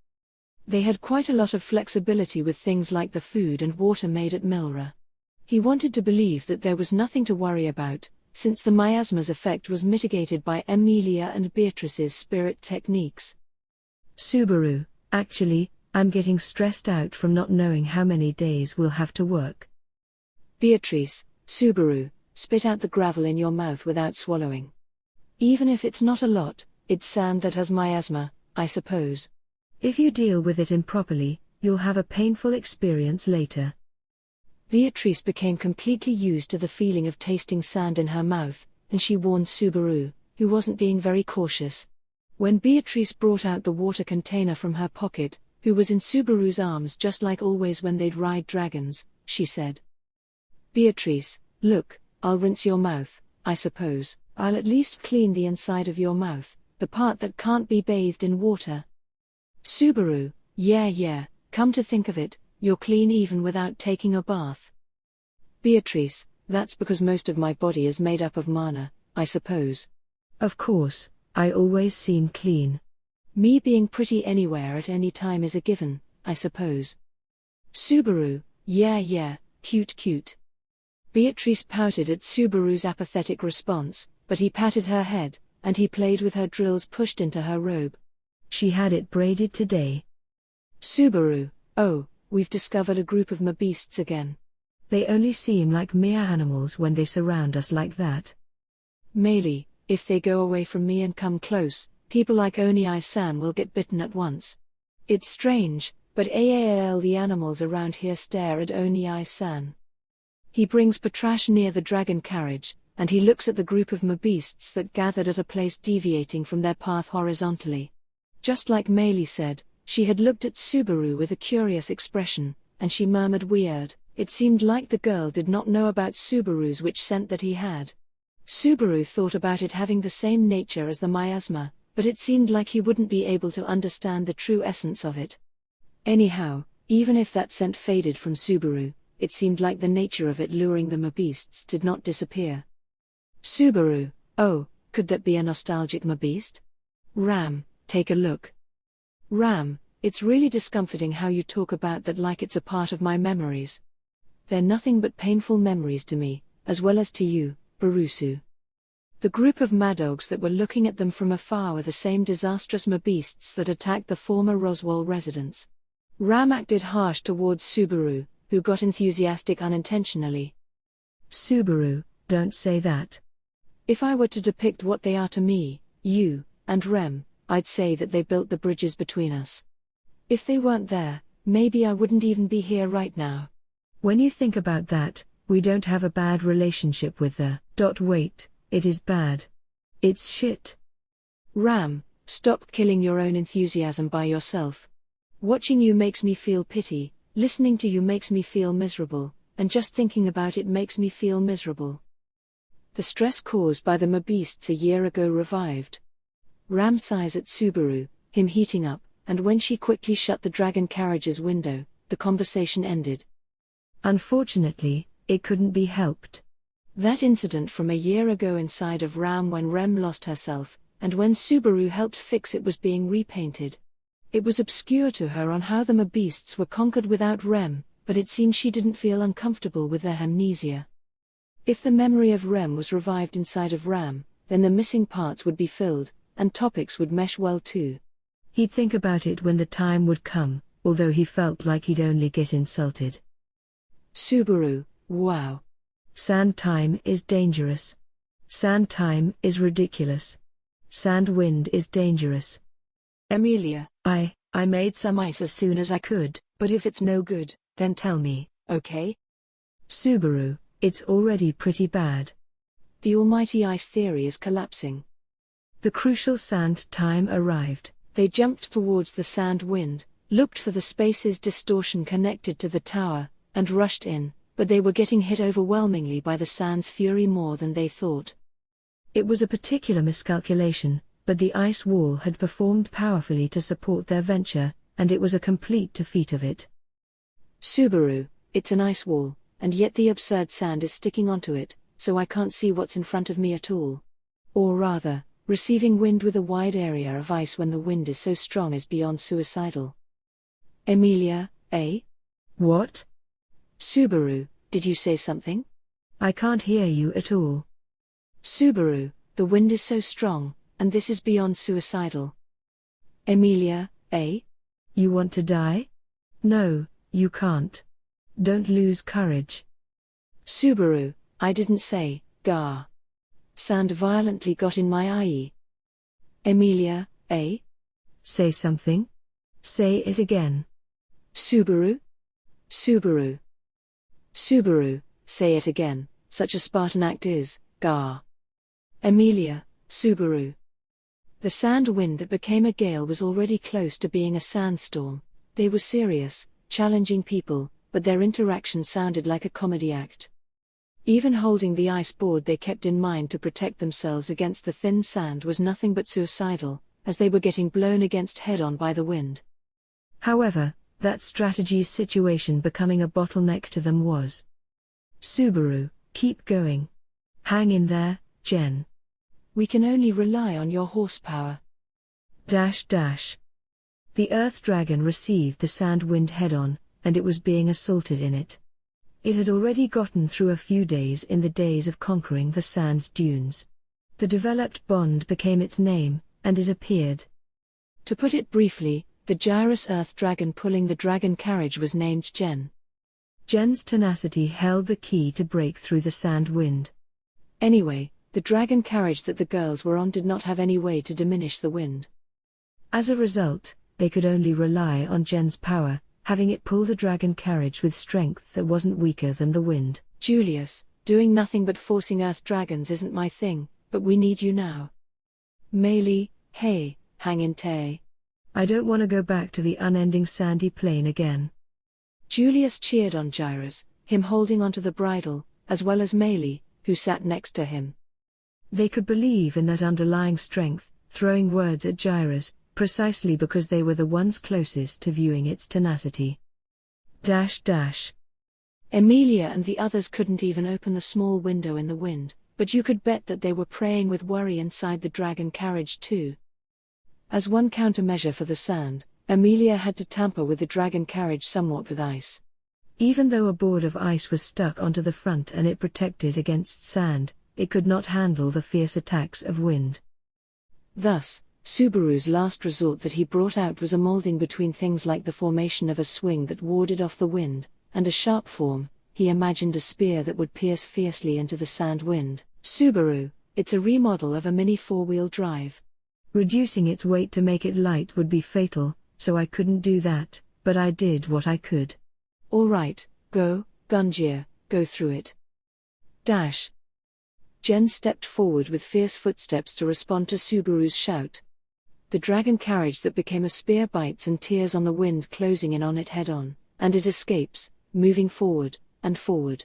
They had quite a lot of flexibility with things like the food and water made at Milra. He wanted to believe that there was nothing to worry about, since the miasma's effect was mitigated by Emilia and Beatrice's spirit techniques. Subaru, actually, I'm getting stressed out from not knowing how many days we'll have to work. Beatrice, Subaru, spit out the gravel in your mouth without swallowing. Even if it's not a lot, it's sand that has miasma, I suppose. If you deal with it improperly, you'll have a painful experience later. Beatrice became completely used to the feeling of tasting sand in her mouth, and she warned Subaru, who wasn't being very cautious. When Beatrice brought out the water container from her pocket, who was in Subaru's arms just like always when they'd ride dragons, she said, Beatrice, look, I'll rinse your mouth, I suppose. I'll at least clean the inside of your mouth, the part that can't be bathed in water. Subaru, yeah, come to think of it, you're clean even without taking a bath. Beatrice, that's because most of my body is made up of mana, I suppose. Of course, I always seem clean. Me being pretty anywhere at any time is a given, I suppose. Subaru, yeah, cute. Beatrice pouted at Subaru's apathetic response, but he patted her head, and he played with her drills pushed into her robe. She had it braided today. Subaru, oh, we've discovered a group of mabeasts again. They only seem like mere animals when they surround us like that. Meili, if they go away from me and come close, people like Oniai-san will get bitten at once. It's strange, but the animals around here stare at Oniai-san. He brings Patrasche near the dragon carriage, and he looks at the group of mabeasts that gathered at a place deviating from their path horizontally. Just like Meili said, she had looked at Subaru with a curious expression, and she murmured weird. It seemed like the girl did not know about Subaru's witch scent that he had. Subaru thought about it having the same nature as the miasma, but it seemed like he wouldn't be able to understand the true essence of it. Anyhow, even if that scent faded from Subaru, it seemed like the nature of it luring the mabeasts did not disappear. Subaru, oh, could that be a nostalgic mabeast? Ram, take a look. Ram, it's really discomforting how you talk about that like it's a part of my memories. They're nothing but painful memories to me, as well as to you, Barusu. The group of maddogs that were looking at them from afar were the same disastrous mabeasts that attacked the former Roswaal residents. Ram acted harsh towards Subaru, who got enthusiastic unintentionally. Subaru, don't say that. If I were to depict what they are to me, you, and Rem, I'd say that they built the bridges between us. If they weren't there, maybe I wouldn't even be here right now. When you think about that, we don't have a bad relationship with the. Wait, it is bad. It's shit. Ram, Stop killing your own enthusiasm by yourself. Watching you makes me feel pity, listening to you makes me feel miserable, and just thinking about it makes me feel miserable. The stress caused by the beasts a year ago revived. Ram sighs at Subaru, him heating up, and when she quickly shut the dragon carriage's window, the conversation ended. Unfortunately, it couldn't be helped. That incident from a year ago inside of Ram when Rem lost herself, and when Subaru helped fix it was being repainted. It was obscure to her on how the beasts were conquered without Rem, but it seemed she didn't feel uncomfortable with their amnesia. If the memory of Rem was revived inside of Ram, then the missing parts would be filled, and topics would mesh well too. He'd think about it when the time would come, although he felt like he'd only get insulted. Subaru, wow. Sand time is dangerous. Sand time is ridiculous. Sand wind is dangerous. Emilia, I made some ice as soon as I could, but if it's no good, then tell me, okay? Subaru, it's already pretty bad. The almighty ice theory is collapsing. The crucial sand time arrived. They jumped towards the sand wind, looked for the space's distortion connected to the tower, and rushed in, but they were getting hit overwhelmingly by the sand's fury more than they thought. It was a particular miscalculation, but the ice wall had performed powerfully to support their venture, and it was a complete defeat of it. Subaru, it's an ice wall, and yet the absurd sand is sticking onto it, so I can't see what's in front of me at all. Or rather, receiving wind with a wide area of ice when the wind is so strong is beyond suicidal. Emilia, eh? What? Subaru, did you say something? I can't hear you at all. Subaru, the wind is so strong, and this is beyond suicidal. Emilia, eh? You want to die? No, you can't. Don't lose courage. Subaru, I didn't say, Gar. Sand violently got in my eye. Emilia, eh? Say something. Say it again. Subaru? Subaru. Subaru, say it again, such a Spartan act is, Gar. Emilia, Subaru. The sand wind that became a gale was already close to being a sandstorm. They were serious, challenging people, but their interaction sounded like a comedy act. Even holding the ice board they kept in mind to protect themselves against the thin sand was nothing but suicidal, as they were getting blown against head-on by the wind. However, that strategy's situation becoming a bottleneck to them was. Subaru, keep going. Hang in there, Jen. We can only rely on your horsepower. The Earth Dragon received the sand wind head-on, and it was being assaulted in it. It had already gotten through a few days in the days of conquering the sand dunes. The developed bond became its name, and it appeared. To put it briefly, the gyrus Earth Dragon pulling the dragon carriage was named Jen. Jen's tenacity held the key to break through the sand wind. Anyway, the dragon carriage that the girls were on did not have any way to diminish the wind. As a result, they could only rely on Jen's power, having it pull the dragon carriage with strength that wasn't weaker than the wind. Julius, doing nothing but forcing Earth Dragons isn't my thing, but we need you now. Meili, hey, hang in Tay. I don't want to go back to the unending sandy plain again. Julius cheered on Gyrus, him holding onto the bridle, as well as Meili, who sat next to him. They could believe in that underlying strength, throwing words at Gyrus, precisely because they were the ones closest to viewing its tenacity. Emilia and the others couldn't even open the small window in the wind, but you could bet that they were praying with worry inside the dragon carriage too. As one countermeasure for the sand, Emilia had to tamper with the dragon carriage somewhat with ice. Even though a board of ice was stuck onto the front and it protected against sand, it could not handle the fierce attacks of wind. Thus, Subaru's last resort that he brought out was a molding between things like the formation of a swing that warded off the wind, and a sharp form. He imagined a spear that would pierce fiercely into the sand wind. Subaru, it's a remodel of a mini four-wheel drive. Reducing its weight to make it light would be fatal, so I couldn't do that, but I did what I could. All right, go, Gunjir, go through it. Jen stepped forward with fierce footsteps to respond to Subaru's shout. The dragon carriage that became a spear bites and tears on the wind, closing in on it head-on, and it escapes, moving forward and forward.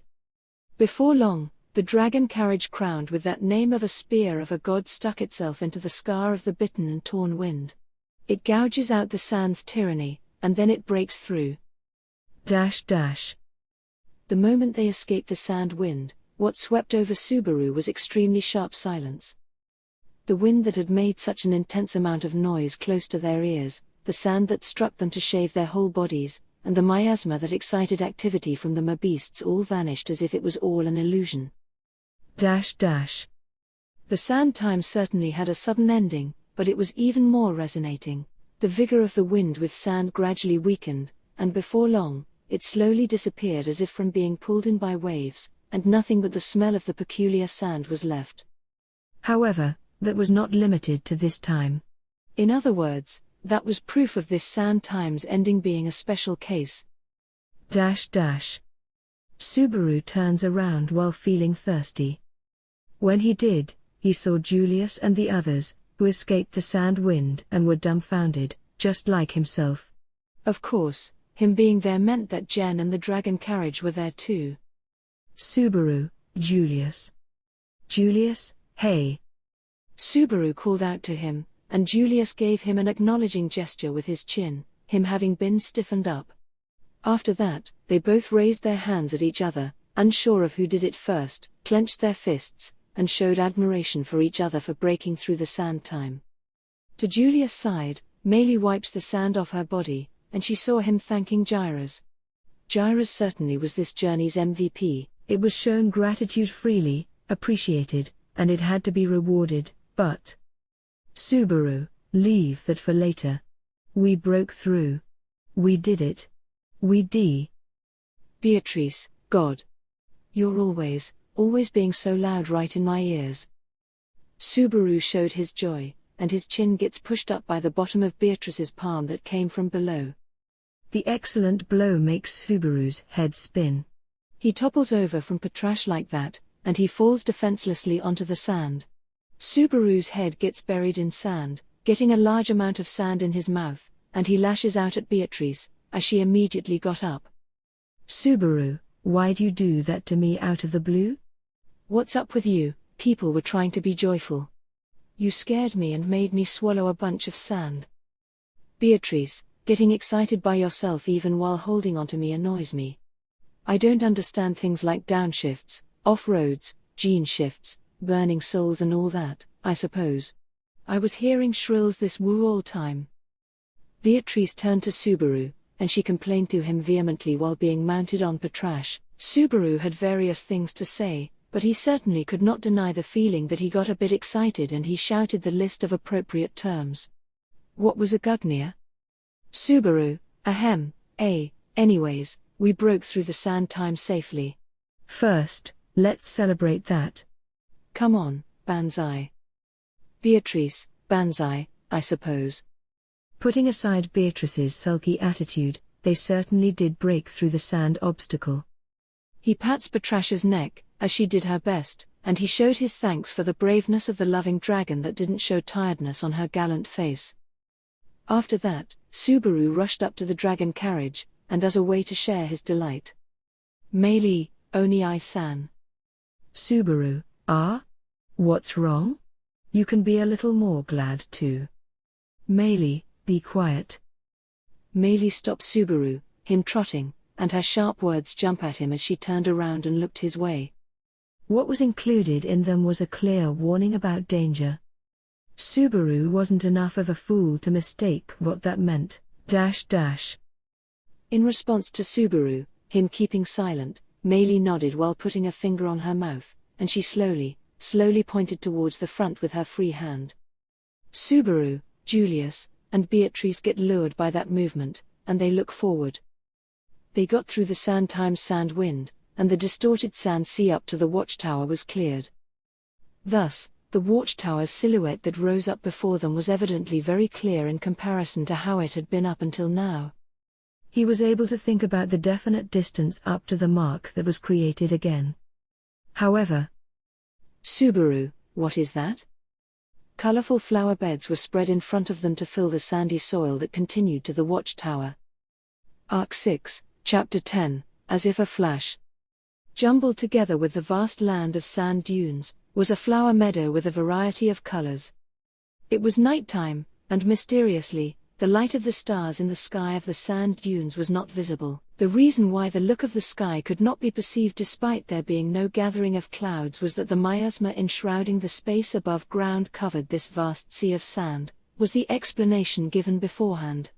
Before long, the dragon carriage crowned with that name of a spear of a god stuck itself into the scar of the bitten and torn wind. It gouges out the sand's tyranny, and then it breaks through. The moment they escaped the sand wind, what swept over Subaru was extremely sharp silence. The wind that had made such an intense amount of noise close to their ears, the sand that struck them to shave their whole bodies, and the miasma that excited activity from the beasts all vanished as if it was all an illusion. The sand time certainly had a sudden ending, but it was even more resonating. The vigor of the wind with sand gradually weakened, and before long, it slowly disappeared as if from being pulled in by waves, and nothing but the smell of the peculiar sand was left. However, that was not limited to this time. In other words, that was proof of this sand time's ending being a special case. Subaru turns around while feeling thirsty. When he did, he saw Julius and the others, who escaped the sand wind and were dumbfounded, just like himself. Of course, him being there meant that Jen and the dragon carriage were there too. Subaru, Julius. Julius, hey. Subaru called out to him, and Julius gave him an acknowledging gesture with his chin, him having been stiffened up. After that, they both raised their hands at each other, unsure of who did it first, clenched their fists, and showed admiration for each other for breaking through the sand time. To Julius' side, Meili wipes the sand off her body, and she saw him thanking Gyras. Gyras certainly was this journey's MVP. It was shown gratitude freely, appreciated, and it had to be rewarded, but... Subaru, leave that for later. We broke through. We did it. Beatrice, God. You're always being so loud right in my ears. Subaru showed his joy, and his chin gets pushed up by the bottom of Beatrice's palm that came from below. The excellent blow makes Subaru's head spin. He topples over from Patrasche like that, and he falls defenselessly onto the sand. Subaru's head gets buried in sand, getting a large amount of sand in his mouth, and he lashes out at Beatrice, as she immediately got up. Subaru, why'd you do that to me out of the blue? What's up with you? People were trying to be joyful. You scared me and made me swallow a bunch of sand. Beatrice, getting excited by yourself even while holding onto me annoys me. I don't understand things like downshifts, off-roads, gene shifts, burning souls and all that, I suppose. I was hearing shrills this woo all time. Beatrice turned to Subaru, and she complained to him vehemently while being mounted on Patrasche. Subaru had various things to say, but he certainly could not deny the feeling that he got a bit excited, and he shouted the list of appropriate terms. What was a gugnia? Subaru, ahem, anyways, we broke through the sand time safely. First, let's celebrate that. Come on, Banzai. Beatrice, Banzai, I suppose. Putting aside Beatrice's sulky attitude, they certainly did break through the sand obstacle. He pats Patrasche's neck, as she did her best, and he showed his thanks for the braveness of the loving dragon that didn't show tiredness on her gallant face. After that, Subaru rushed up to the dragon carriage, and as a way to share his delight. Meili, Oni-san. Subaru, what's wrong? You can be a little more glad too. Meili, be quiet. Meili stopped Subaru, him trotting, and her sharp words jump at him as she turned around and looked his way. What was included in them was a clear warning about danger. Subaru wasn't enough of a fool to mistake what that meant. In response to Subaru, him keeping silent, Meili nodded while putting a finger on her mouth, and she slowly pointed towards the front with her free hand. Subaru, Julius, and Beatrice get lured by that movement, and they look forward. They got through the sand times sand wind, and the distorted sand sea up to the watchtower was cleared. Thus, the watchtower's silhouette that rose up before them was evidently very clear in comparison to how it had been up until now. He was able to think about the definite distance up to the mark that was created again. However, Subaru, what is that? Colorful flower beds were spread in front of them to fill the sandy soil that continued to the watchtower. Arc 6, Chapter 10, As if a flash. Jumbled together with the vast land of sand dunes, was a flower meadow with a variety of colors. It was nighttime, and mysteriously, the light of the stars in the sky of the sand dunes was not visible. The reason why the look of the sky could not be perceived despite there being no gathering of clouds was that the miasma enshrouding the space above ground covered this vast sea of sand, was the explanation given beforehand.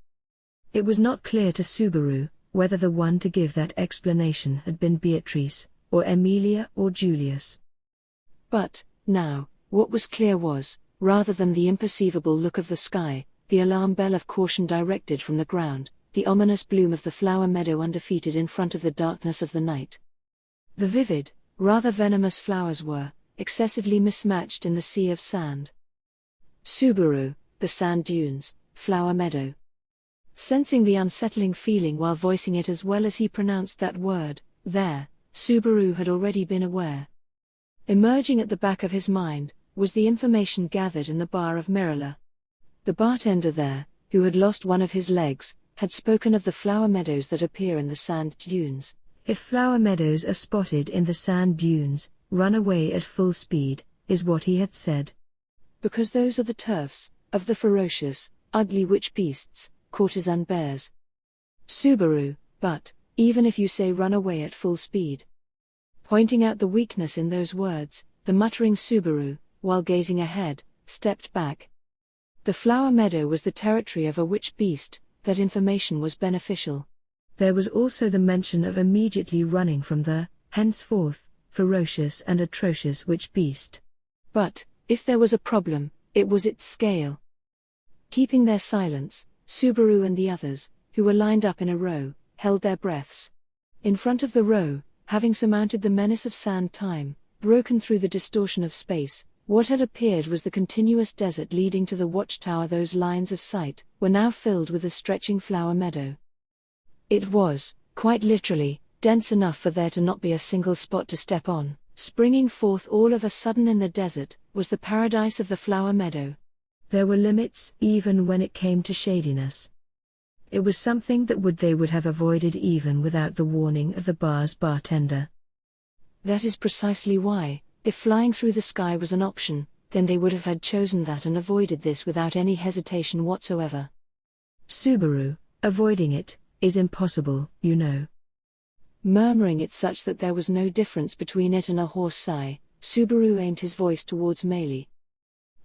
It was not clear to Subaru whether the one to give that explanation had been Beatrice, or Emilia or Julius. But, now, what was clear was, rather than the imperceivable look of the sky, the alarm bell of caution directed from the ground, the ominous bloom of the flower meadow undefeated in front of the darkness of the night. The vivid, rather venomous flowers were, excessively mismatched in the sea of sand. Subaru, the sand dunes, flower meadow. Sensing the unsettling feeling while voicing it as well as he pronounced that word, there, Subaru had already been aware. Emerging at the back of his mind, was the information gathered in the bar of Milra. The bartender there, who had lost one of his legs, had spoken of the flower meadows that appear in the sand dunes. If flower meadows are spotted in the sand dunes, run away at full speed, is what he had said. Because those are the turfs of the ferocious, ugly witch beasts, courtesan bears. Subaru, but, even if you say run away at full speed. Pointing out the weakness in those words, the muttering Subaru, while gazing ahead, stepped back. The flower meadow was the territory of a witch beast, that information was beneficial. There was also the mention of immediately running from the, henceforth, ferocious and atrocious witch beast. But, if there was a problem, it was its scale. Keeping their silence, Subaru and the others, who were lined up in a row, held their breaths. In front of the row, having surmounted the menace of sand time, broken through the distortion of space, what had appeared was the continuous desert leading to the watchtower. Those lines of sight were now filled with a stretching flower meadow. It was, quite literally, dense enough for there to not be a single spot to step on. Springing forth all of a sudden in the desert, was the paradise of the flower meadow. There were limits even when it came to shadiness. It was something that they would have avoided even without the warning of the bar's bartender. That is precisely why, if flying through the sky was an option, then they would have had chosen that and avoided this without any hesitation whatsoever. Subaru, avoiding it, is impossible, you know. Murmuring it such that there was no difference between it and a hoarse sigh, Subaru aimed his voice towards Meili.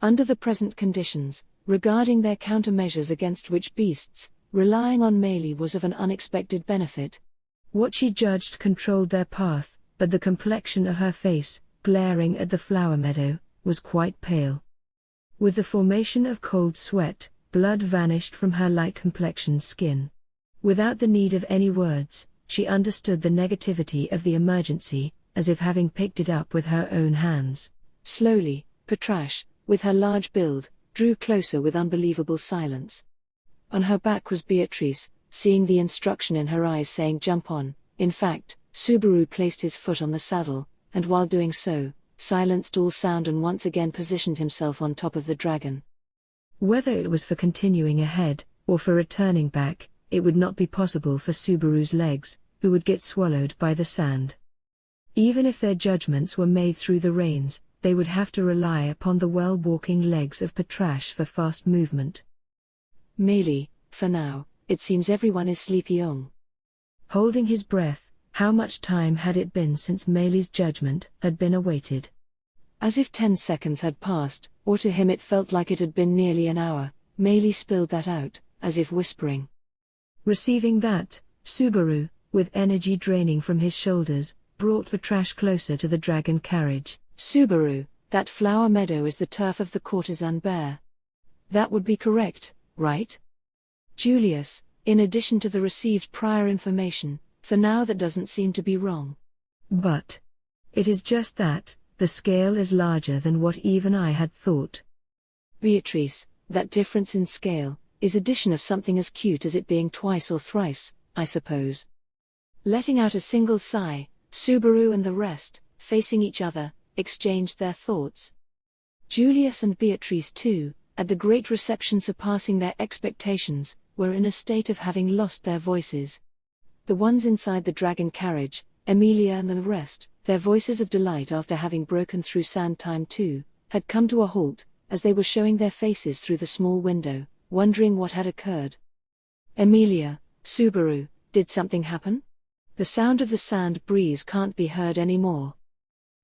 Under the present conditions, regarding their countermeasures against witch beasts, relying on Meili was of an unexpected benefit. What she judged controlled their path, but the complexion of her face, glaring at the flower meadow, was quite pale. With the formation of cold sweat, blood vanished from her light-complexioned skin. Without the need of any words, she understood the negativity of the emergency, as if having picked it up with her own hands. Slowly, Patrasche, with her large build, drew closer with unbelievable silence. On her back was Beatrice, seeing the instruction in her eyes saying jump on. In fact, Subaru placed his foot on the saddle, and while doing so, silenced all sound and once again positioned himself on top of the dragon. Whether it was for continuing ahead, or for returning back, it would not be possible for Subaru's legs, who would get swallowed by the sand. Even if their judgments were made through the reins, they would have to rely upon the well-walking legs of Patrasche for fast movement. Meili, for now, it seems everyone is sleepy on. Holding his breath, how much time had it been since Meili's judgment had been awaited? As if 10 seconds had passed, or to him it felt like it had been nearly an hour, Meili spilled that out, as if whispering. Receiving that, Subaru, with energy draining from his shoulders, brought Patrasche closer to the dragon carriage. Subaru, that flower meadow is the turf of the courtesan bear. That would be correct, right? Julius, in addition to the received prior information, for now that doesn't seem to be wrong. But it is just that, the scale is larger than what even I had thought. Beatrice, that difference in scale, is addition of something as cute as it being twice or thrice, I suppose. Letting out a single sigh, Subaru and the rest, facing each other, exchanged their thoughts. Julius and Beatrice too, at the great reception surpassing their expectations, were in a state of having lost their voices. The ones inside the dragon carriage, Emilia and the rest, their voices of delight after having broken through sand time too, had come to a halt, as they were showing their faces through the small window, wondering what had occurred. Emilia, Subaru, did something happen? The sound of the sand breeze can't be heard anymore.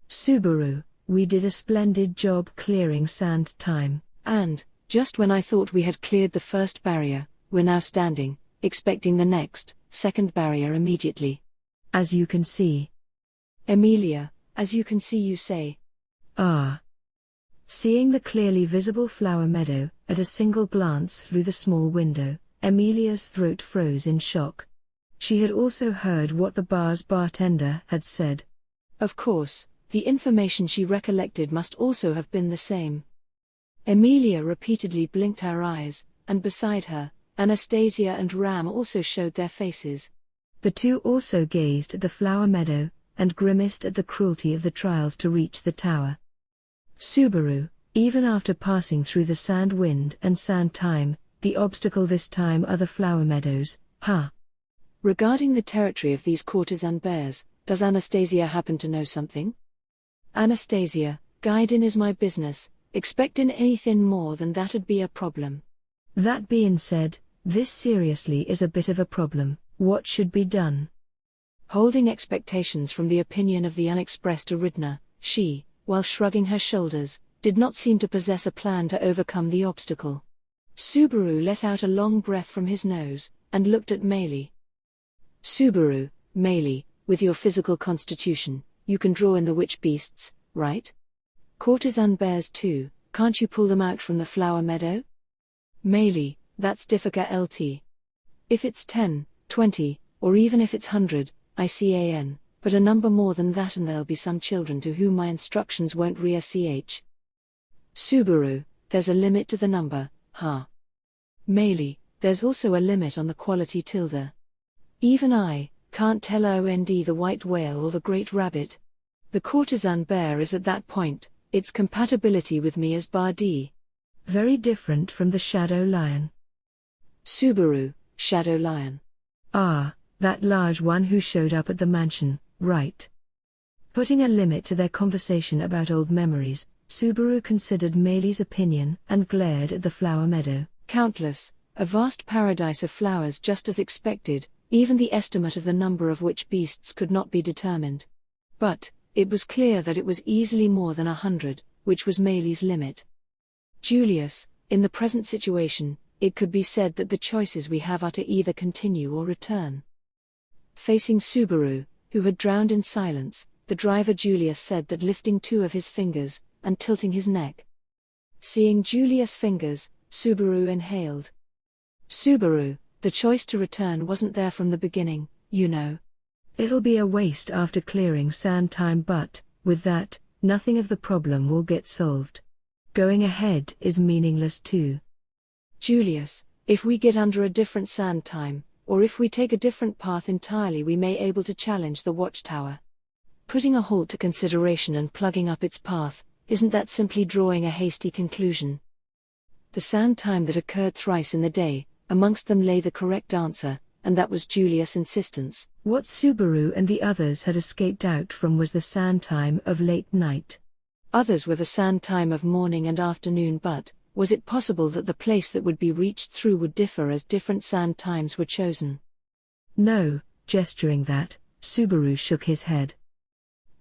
Subaru, we did a splendid job clearing sand time. And, just when I thought we had cleared the first barrier, we're now standing, expecting the second barrier immediately. As you can see. Emilia, as you can see, you say. Ah. Seeing the clearly visible flower meadow, at a single glance through the small window, Emilia's throat froze in shock. She had also heard what the bar's bartender had said. Of course, the information she recollected must also have been the same. Emilia repeatedly blinked her eyes, and beside her, Anastasia and Ram also showed their faces. The two also gazed at the flower meadow, and grimaced at the cruelty of the trials to reach the tower. Subaru, even after passing through the sand wind and sand time, the obstacle this time are the flower meadows, Regarding the territory of these courtesan bears, does Anastasia happen to know something? Anastasia, guiding is my business, expecting anything more than that'd be a problem. That being said, this seriously is a bit of a problem. What should be done? Holding expectations from the opinion of the unexpressed Aridna, she, while shrugging her shoulders, did not seem to possess a plan to overcome the obstacle. Subaru let out a long breath from his nose, and looked at Meili. Subaru, Meili, with your physical constitution, you can draw in the witch beasts, right? Courtesan bears too, can't you pull them out from the flower meadow? Meili, that's difficult LT. If it's 10, 20, or even if it's 100, ICAN, but a number more than that and there'll be some children to whom my instructions won't ch. Subaru, there's a limit to the number, Meili, there's also a limit on the quality tilde. Even I can't tell OND the white whale or the great rabbit. The courtesan bear is at that point, its compatibility with me is bar D. Very different from the shadow lion. Subaru, shadow lion. Ah, that large one who showed up at the mansion, right. Putting a limit to their conversation about old memories, Subaru considered Meili's opinion and glared at the flower meadow. Countless, a vast paradise of flowers just as expected, even the estimate of the number of which beasts could not be determined. But, it was clear that it was easily more than 100, which was Meili's limit. Julius, in the present situation, it could be said that the choices we have are to either continue or return. Facing Subaru, who had drowned in silence, the driver Julius said that lifting two of his fingers, and tilting his neck. Seeing Julius' fingers, Subaru inhaled. Subaru, the choice to return wasn't there from the beginning, you know. It'll be a waste after clearing sand time, but, with that, nothing of the problem will get solved. Going ahead is meaningless too. Julius, if we get under a different sand time, or if we take a different path entirely, we may able to challenge the watchtower. Putting a halt to consideration and plugging up its path, isn't that simply drawing a hasty conclusion? The sand time that occurred thrice in the day, amongst them lay the correct answer, and that was Julius' insistence. What Subaru and the others had escaped out from was the sand time of late night. Others were the sand time of morning and afternoon, but was it possible that the place that would be reached through would differ as different sand times were chosen? No, gesturing that, Subaru shook his head.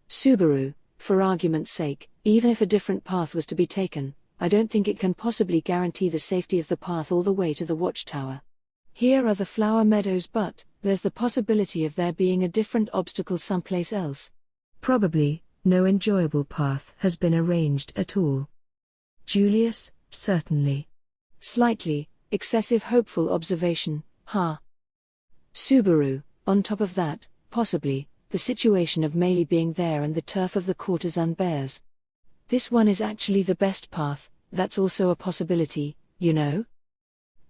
Subaru, for argument's sake, even if a different path was to be taken, I don't think it can possibly guarantee the safety of the path all the way to the watchtower. Here are the flower meadows, but there's the possibility of there being a different obstacle someplace else. Probably, no enjoyable path has been arranged at all. Julius, certainly. Slightly, excessive hopeful observation, Subaru, on top of that, possibly, the situation of Meili being there and the turf of the courtesan bears. This one is actually the best path, that's also a possibility, you know?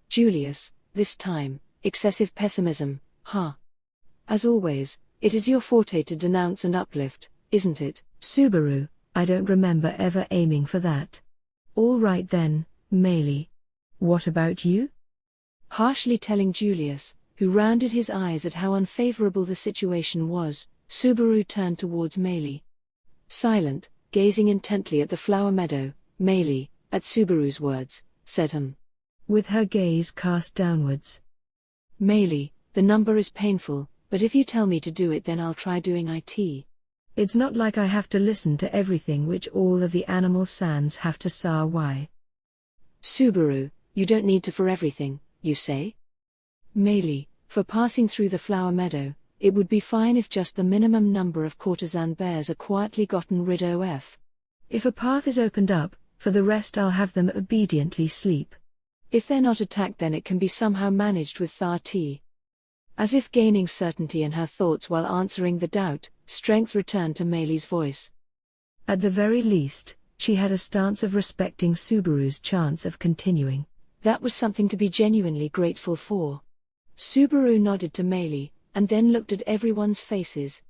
Julius, this time, excessive pessimism, As always, it is your forte to denounce and uplift, isn't it? Subaru, I don't remember ever aiming for that. All right then, Meili. What about you? Harshly telling Julius, who rounded his eyes at how unfavorable the situation was, Subaru turned towards Meili. Silent, gazing intently at the flower meadow, Meili, at Subaru's words, said with her gaze cast downwards. Meili, the number is painful, but if you tell me to do it then I'll try doing it. It's not like I have to listen to everything which all of the animal sands have to say. Why? Subaru, you don't need to for everything, you say? Meili, for passing through the flower meadow, it would be fine if just the minimum number of courtesan bears are quietly gotten rid of. If a path is opened up, for the rest I'll have them obediently sleep. If they're not attacked then it can be somehow managed with Tappei. As if gaining certainty in her thoughts while answering the doubt, strength returned to Meili's voice. At the very least, she had a stance of respecting Subaru's chance of continuing. That was something to be genuinely grateful for. Subaru nodded to Meili, and then looked at everyone's faces.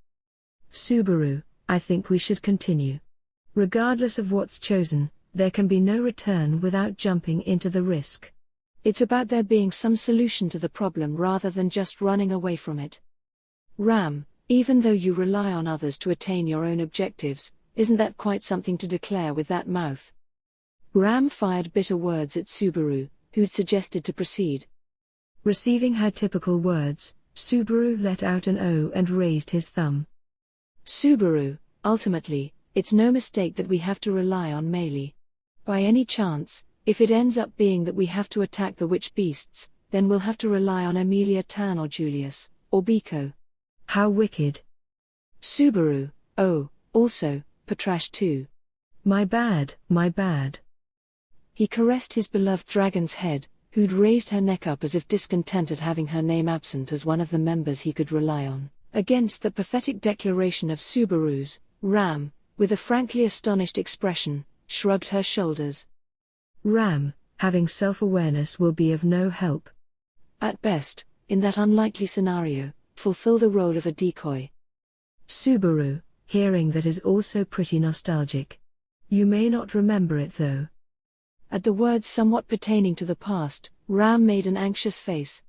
Subaru, I think we should continue. Regardless of what's chosen, there can be no return without jumping into the risk. It's about there being some solution to the problem rather than just running away from it. Ram, even though you rely on others to attain your own objectives, isn't that quite something to declare with that mouth? Ram fired bitter words at Subaru, who'd suggested to proceed. Receiving her typical words, Subaru let out an "oh" and raised his thumb. Subaru, ultimately, it's no mistake that we have to rely on Meili. By any chance, if it ends up being that we have to attack the witch beasts, then we'll have to rely on Emilia Tan or Julius, or Biko. How wicked. Subaru, oh, also, Patrasche too. My bad, my bad. He caressed his beloved dragon's head, who'd raised her neck up as if discontent at having her name absent as one of the members he could rely on. Against the pathetic declaration of Subaru's, Ram, with a frankly astonished expression, shrugged her shoulders. Ram, having self-awareness will be of no help. At best, in that unlikely scenario, fulfill the role of a decoy. Subaru, hearing that is also pretty nostalgic. You may not remember it though. At the words somewhat pertaining to the past, Ram made an anxious face.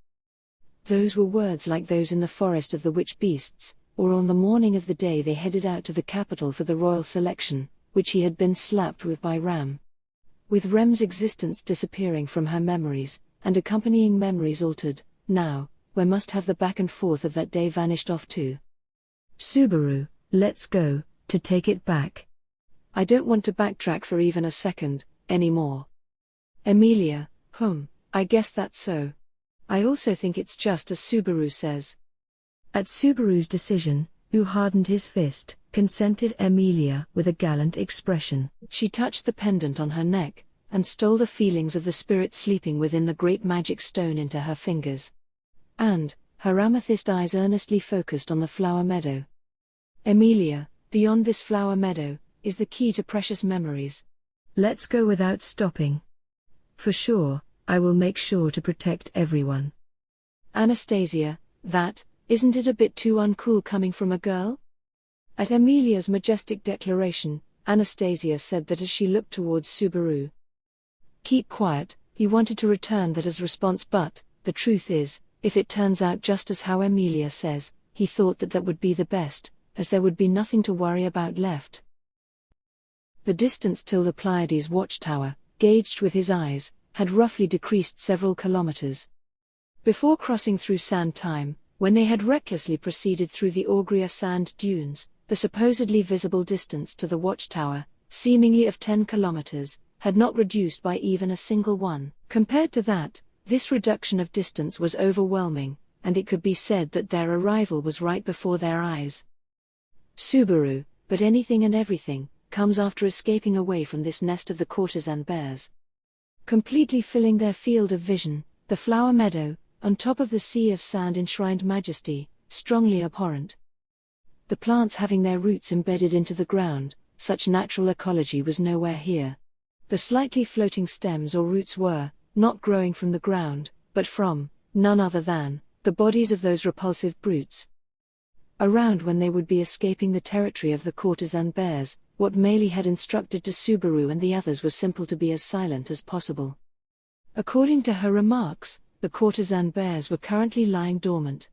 Those were words like those in the forest of the witch beasts, or on the morning of the day they headed out to the capital for the royal selection, which he had been slapped with by Ram. With Rem's existence disappearing from her memories, and accompanying memories altered, now, where must have the back and forth of that day vanished off too? Subaru, let's go, to take it back. I don't want to backtrack for even a second, anymore. Emilia, I guess that's so. I also think it's just as Subaru says. At Subaru's decision, who hardened his fist, consented Emilia with a gallant expression. She touched the pendant on her neck, and stole the feelings of the spirit sleeping within the great magic stone into her fingers. And, her amethyst eyes earnestly focused on the flower meadow. Emilia, beyond this flower meadow, is the key to precious memories. Let's go without stopping. For sure, I will make sure to protect everyone. Anastasia, isn't it a bit too uncool coming from a girl? At Emilia's majestic declaration, Anastasia said that as she looked towards Subaru. Keep quiet, he wanted to return that as response, but, the truth is, if it turns out just as how Emilia says, he thought that that would be the best, as there would be nothing to worry about left. The distance till the Pleiades watchtower, gauged with his eyes, had roughly decreased several kilometers. Before crossing through sand time, when they had recklessly proceeded through the Augria sand dunes, the supposedly visible distance to the watchtower, seemingly of 10 kilometers, had not reduced by even a single one. Compared to that, this reduction of distance was overwhelming, and it could be said that their arrival was right before their eyes. Subaru, but anything and everything, comes after escaping away from this nest of the courtesan bears. Completely filling their field of vision, the flower meadow, on top of the sea of sand enshrined majesty, strongly abhorrent. The plants having their roots embedded into the ground, such natural ecology was nowhere here. The slightly floating stems or roots were, not growing from the ground, but from, none other than, the bodies of those repulsive brutes. Around when they would be escaping the territory of the courtesan bears, What Meili had instructed to Subaru and the others was simple: to be as silent as possible. According to her remarks, the courtesan bears were currently lying dormant.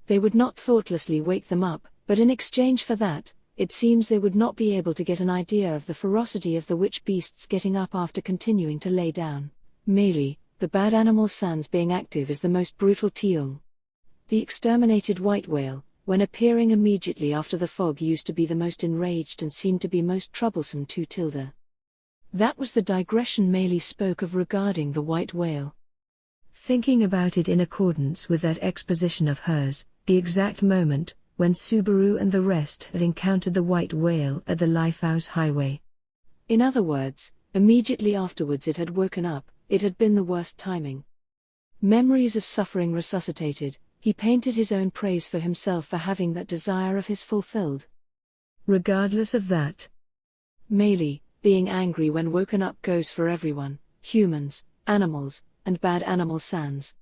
They would not thoughtlessly wake them up, but in exchange for that, it seems they would not be able to get an idea of the ferocity of the witch beasts getting up after continuing to lay down. Meili, the bad animal sans being active, is the most brutal tiong. The exterminated white whale, when appearing immediately after the fog, used to be the most enraged and seemed to be most troublesome to Tilda. That was the digression Meili spoke of regarding the white whale. Thinking about it in accordance with that exposition of hers, the exact moment when Subaru and the rest had encountered the white whale at the Lifehouse Highway. In other words, immediately afterwards it had woken up. It had been the worst timing. Memories of suffering resuscitated. He painted his own praise for himself for having that desire of his fulfilled. Regardless of that, Meili, being angry when woken up, goes for everyone: humans, animals, and bad animal sans.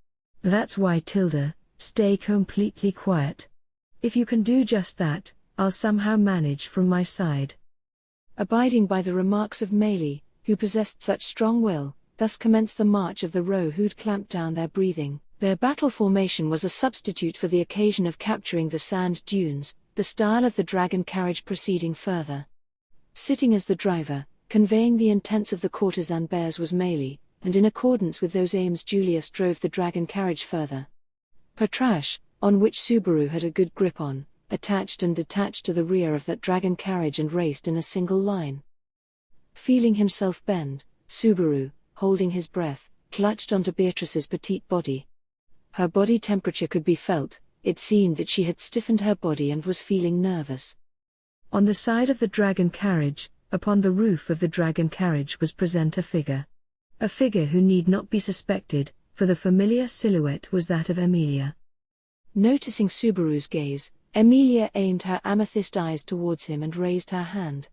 That's why, Tilda, stay completely quiet. If you can do just that, I'll somehow manage from my side. Abiding by the remarks of Meili, who possessed such strong will, thus commenced the march of the row who'd clamped down their breathing. Their battle formation was a substitute for the occasion of capturing the sand dunes, the style of the dragon carriage proceeding further. Sitting as the driver, conveying the intents of the courtesan bears, was Meili, and in accordance with those aims Julius drove the dragon carriage further. Patrasche, on which Subaru had a good grip on, attached and detached to the rear of that dragon carriage and raced in a single line. Feeling himself bend, Subaru, holding his breath, clutched onto Beatrice's petite body. Her body temperature could be felt. It seemed that she had stiffened her body and was feeling nervous. On the side of the dragon carriage, upon the roof of the dragon carriage, was present a figure. A figure who need not be suspected, for the familiar silhouette was that of Emilia. Noticing Subaru's gaze, Emilia aimed her amethyst eyes towards him and raised her hand.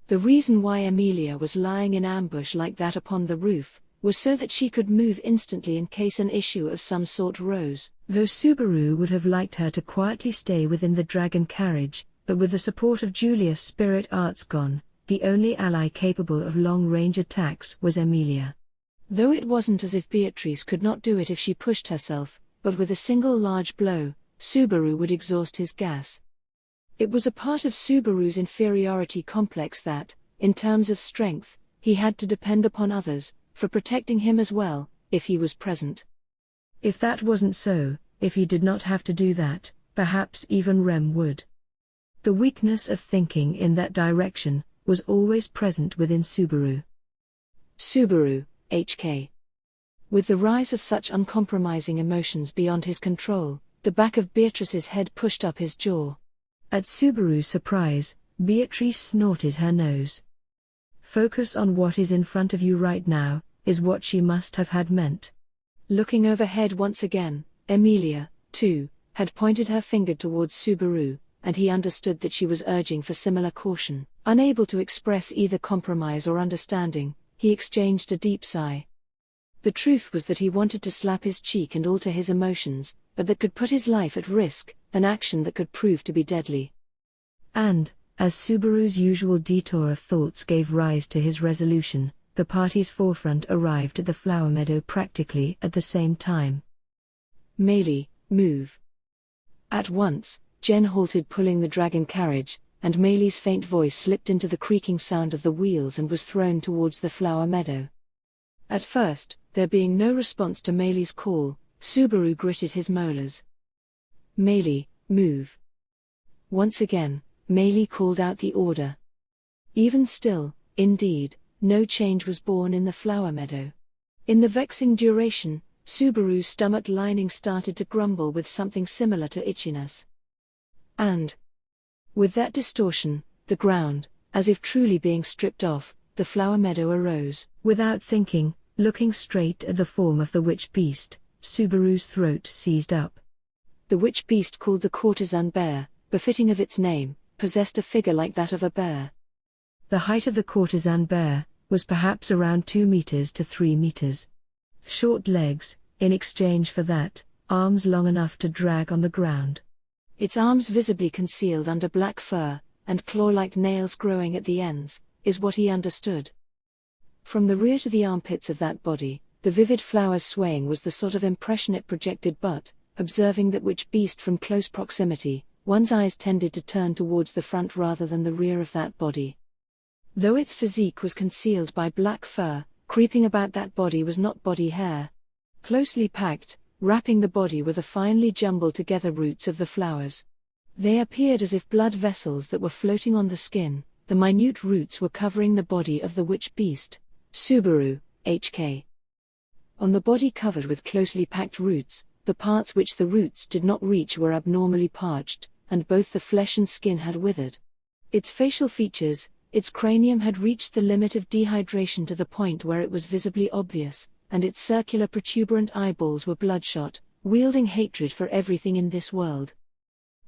The reason why Emilia was lying in ambush like that upon the roof was so that she could move instantly in case an issue of some sort rose. Though Subaru would have liked her to quietly stay within the dragon carriage, but with the support of Julius' spirit arts gone, the only ally capable of long-range attacks was Emilia. Though it wasn't as if Beatrice could not do it if she pushed herself, but with a single large blow, Subaru would exhaust his gas. It was a part of Subaru's inferiority complex that, in terms of strength, he had to depend upon others, for protecting him as well, if he was present. If that wasn't so, if he did not have to do that, perhaps even Rem would. The weakness of thinking in that direction was always present within Subaru. Subaru, HK. With the rise of such uncompromising emotions beyond his control, the back of Beatrice's head pushed up his jaw. At Subaru's surprise, Beatrice snorted her nose. Focus on what is in front of you right now, is what she must have had meant. Looking overhead once again, Emilia, too, had pointed her finger towards Subaru, and he understood that she was urging for similar caution. Unable to express either compromise or understanding, he exchanged a deep sigh. The truth was that he wanted to slap his cheek and alter his emotions, but that could put his life at risk, an action that could prove to be deadly. And, as Subaru's usual detour of thoughts gave rise to his resolution, the party's forefront arrived at the flower meadow practically at the same time. Meili, move. At once, Jen halted, pulling the dragon carriage, and Meili's faint voice slipped into the creaking sound of the wheels and was thrown towards the flower meadow. At first, there being no response to Meili's call, Subaru gritted his molars. Meili, move. Once again, Meili called out the order. Even still, indeed, no change was born in the flower meadow. In the vexing duration, Subaru's stomach lining started to grumble with something similar to itchiness. And, with that distortion, the ground, as if truly being stripped off, the flower meadow arose. Without thinking, looking straight at the form of the witch beast, Subaru's throat seized up. The witch beast, called the courtesan bear, befitting of its name, possessed a figure like that of a bear. The height of the courtesan bear was perhaps around 2 meters to 3 meters. Short legs, in exchange for that, arms long enough to drag on the ground. Its arms visibly concealed under black fur, and claw-like nails growing at the ends, is what he understood. From the rear to the armpits of that body, the vivid flowers swaying was the sort of impression it projected, but, observing that which beast from close proximity, one's eyes tended to turn towards the front rather than the rear of that body. Though its physique was concealed by black fur, creeping about that body was not body hair. Closely packed, wrapping the body were the finely jumbled together roots of the flowers. They appeared as if blood vessels that were floating on the skin. The minute roots were covering the body of the witch beast, Subaru, HK. On the body covered with closely packed roots, the parts which the roots did not reach were abnormally parched, and both the flesh and skin had withered. Its facial features, its cranium had reached the limit of dehydration to the point where it was visibly obvious, and its circular protuberant eyeballs were bloodshot, wielding hatred for everything in this world.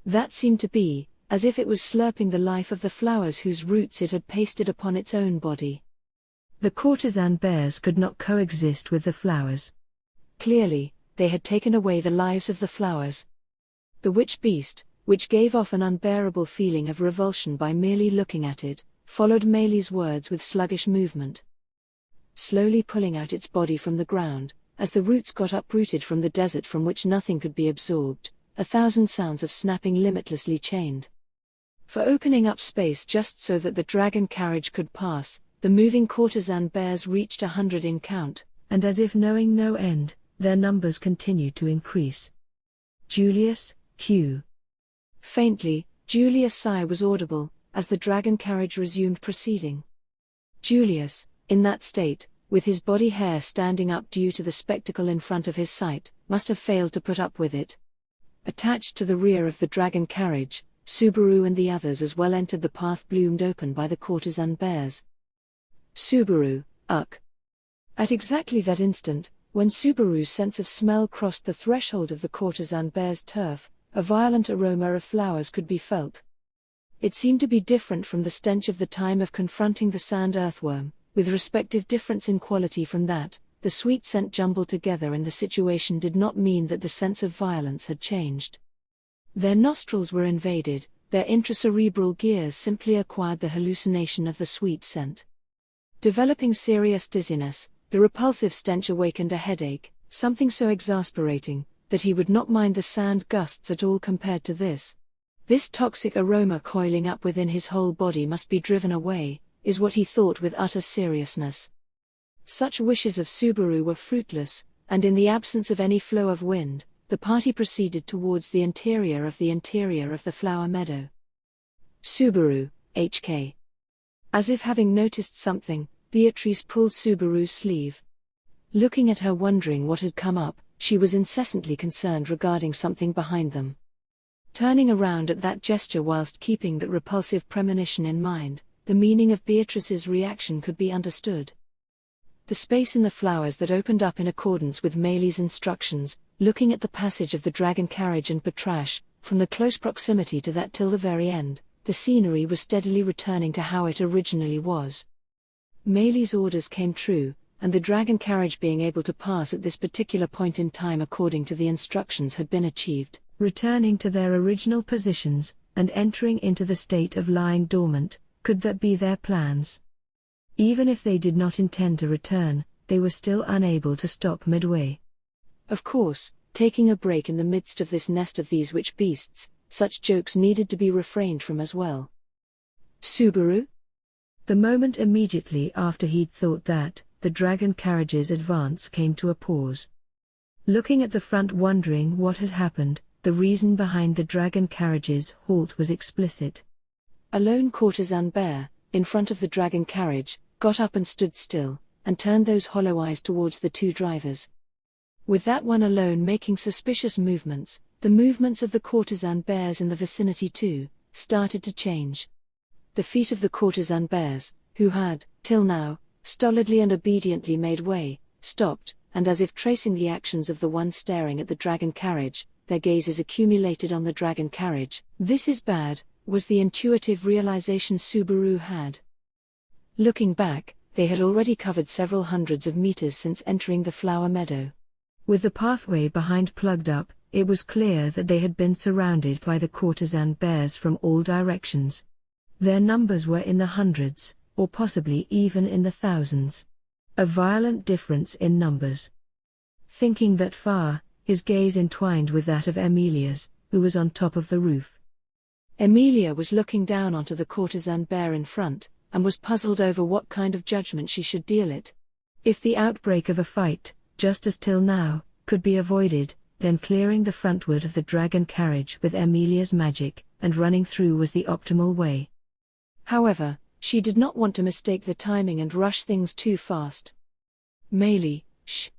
That seemed to be, as if it was slurping the life of the flowers whose roots it had pasted upon its own body. The courtesan bears could not coexist with the flowers. Clearly, they had taken away the lives of the flowers. The witch beast, which gave off an unbearable feeling of revulsion by merely looking at it, followed Meili's words with sluggish movement. Slowly pulling out its body from the ground, as the roots got uprooted from the desert from which nothing could be absorbed, 1,000 sounds of snapping limitlessly chained. For opening up space just so that the dragon carriage could pass, the moving courtesan bears reached 100 in count, and as if knowing no end, their numbers continued to increase. Julius, Q. Faintly, Julius' sigh was audible, as the dragon carriage resumed proceeding. Julius, in that state, with his body hair standing up due to the spectacle in front of his sight, must have failed to put up with it. Attached to the rear of the dragon carriage, Subaru and the others as well entered the path bloomed open by the courtesan bears. Subaru, uck. At exactly that instant, when Subaru's sense of smell crossed the threshold of the courtesan bear's turf, a violent aroma of flowers could be felt. It seemed to be different from the stench of the time of confronting the sand earthworm, with respective difference in quality from that. The sweet scent jumbled together in the situation did not mean that the sense of violence had changed. Their nostrils were invaded, their intracerebral gears simply acquired the hallucination of the sweet scent. Developing serious dizziness, the repulsive stench awakened a headache, something so exasperating, that he would not mind the sand gusts at all compared to this. This toxic aroma coiling up within his whole body must be driven away, is what he thought with utter seriousness. Such wishes of Subaru were fruitless, and in the absence of any flow of wind, the party proceeded towards the interior of the flower meadow. Subaru, HK. As if having noticed something, Beatrice pulled Subaru's sleeve. Looking at her wondering what had come up, she was incessantly concerned regarding something behind them. Turning around at that gesture whilst keeping that repulsive premonition in mind, the meaning of Beatrice's reaction could be understood. The space in the flowers that opened up in accordance with Meili's instructions, looking at the passage of the dragon carriage and Patrasche, from the close proximity to that till the very end, the scenery was steadily returning to how it originally was. Meili's orders came true, and the dragon carriage being able to pass at this particular point in time according to the instructions had been achieved, returning to their original positions, and entering into the state of lying dormant. Could that be their plans? Even if they did not intend to return, they were still unable to stop midway. Of course, taking a break in the midst of this nest of these witch beasts, such jokes needed to be refrained from as well. Subaru? The moment immediately after he'd thought that, the dragon carriage's advance came to a pause. Looking at the front wondering what had happened, the reason behind the dragon carriage's halt was explicit. A lone courtesan bear, in front of the dragon carriage, got up and stood still, and turned those hollow eyes towards the two drivers. With that one alone making suspicious movements, the movements of the courtesan bears in the vicinity too, started to change. The feet of the courtesan bears, who had, till now, stolidly and obediently made way, stopped, and as if tracing the actions of the one staring at the dragon carriage, their gazes accumulated on the dragon carriage. This is bad, was the intuitive realization Subaru had. Looking back, they had already covered several hundreds of meters since entering the flower meadow. With the pathway behind plugged up, it was clear that they had been surrounded by the courtesan bears from all directions. Their numbers were in the hundreds, or possibly even in the thousands. A violent difference in numbers. Thinking that far, his gaze entwined with that of Emilia's, who was on top of the roof. Emilia was looking down onto the courtesan bear in front, and was puzzled over what kind of judgment she should deal it. If the outbreak of a fight, just as till now, could be avoided, then clearing the frontward of the dragon carriage with Emilia's magic, and running through was the optimal way. However, she did not want to mistake the timing and rush things too fast. Meili, shh.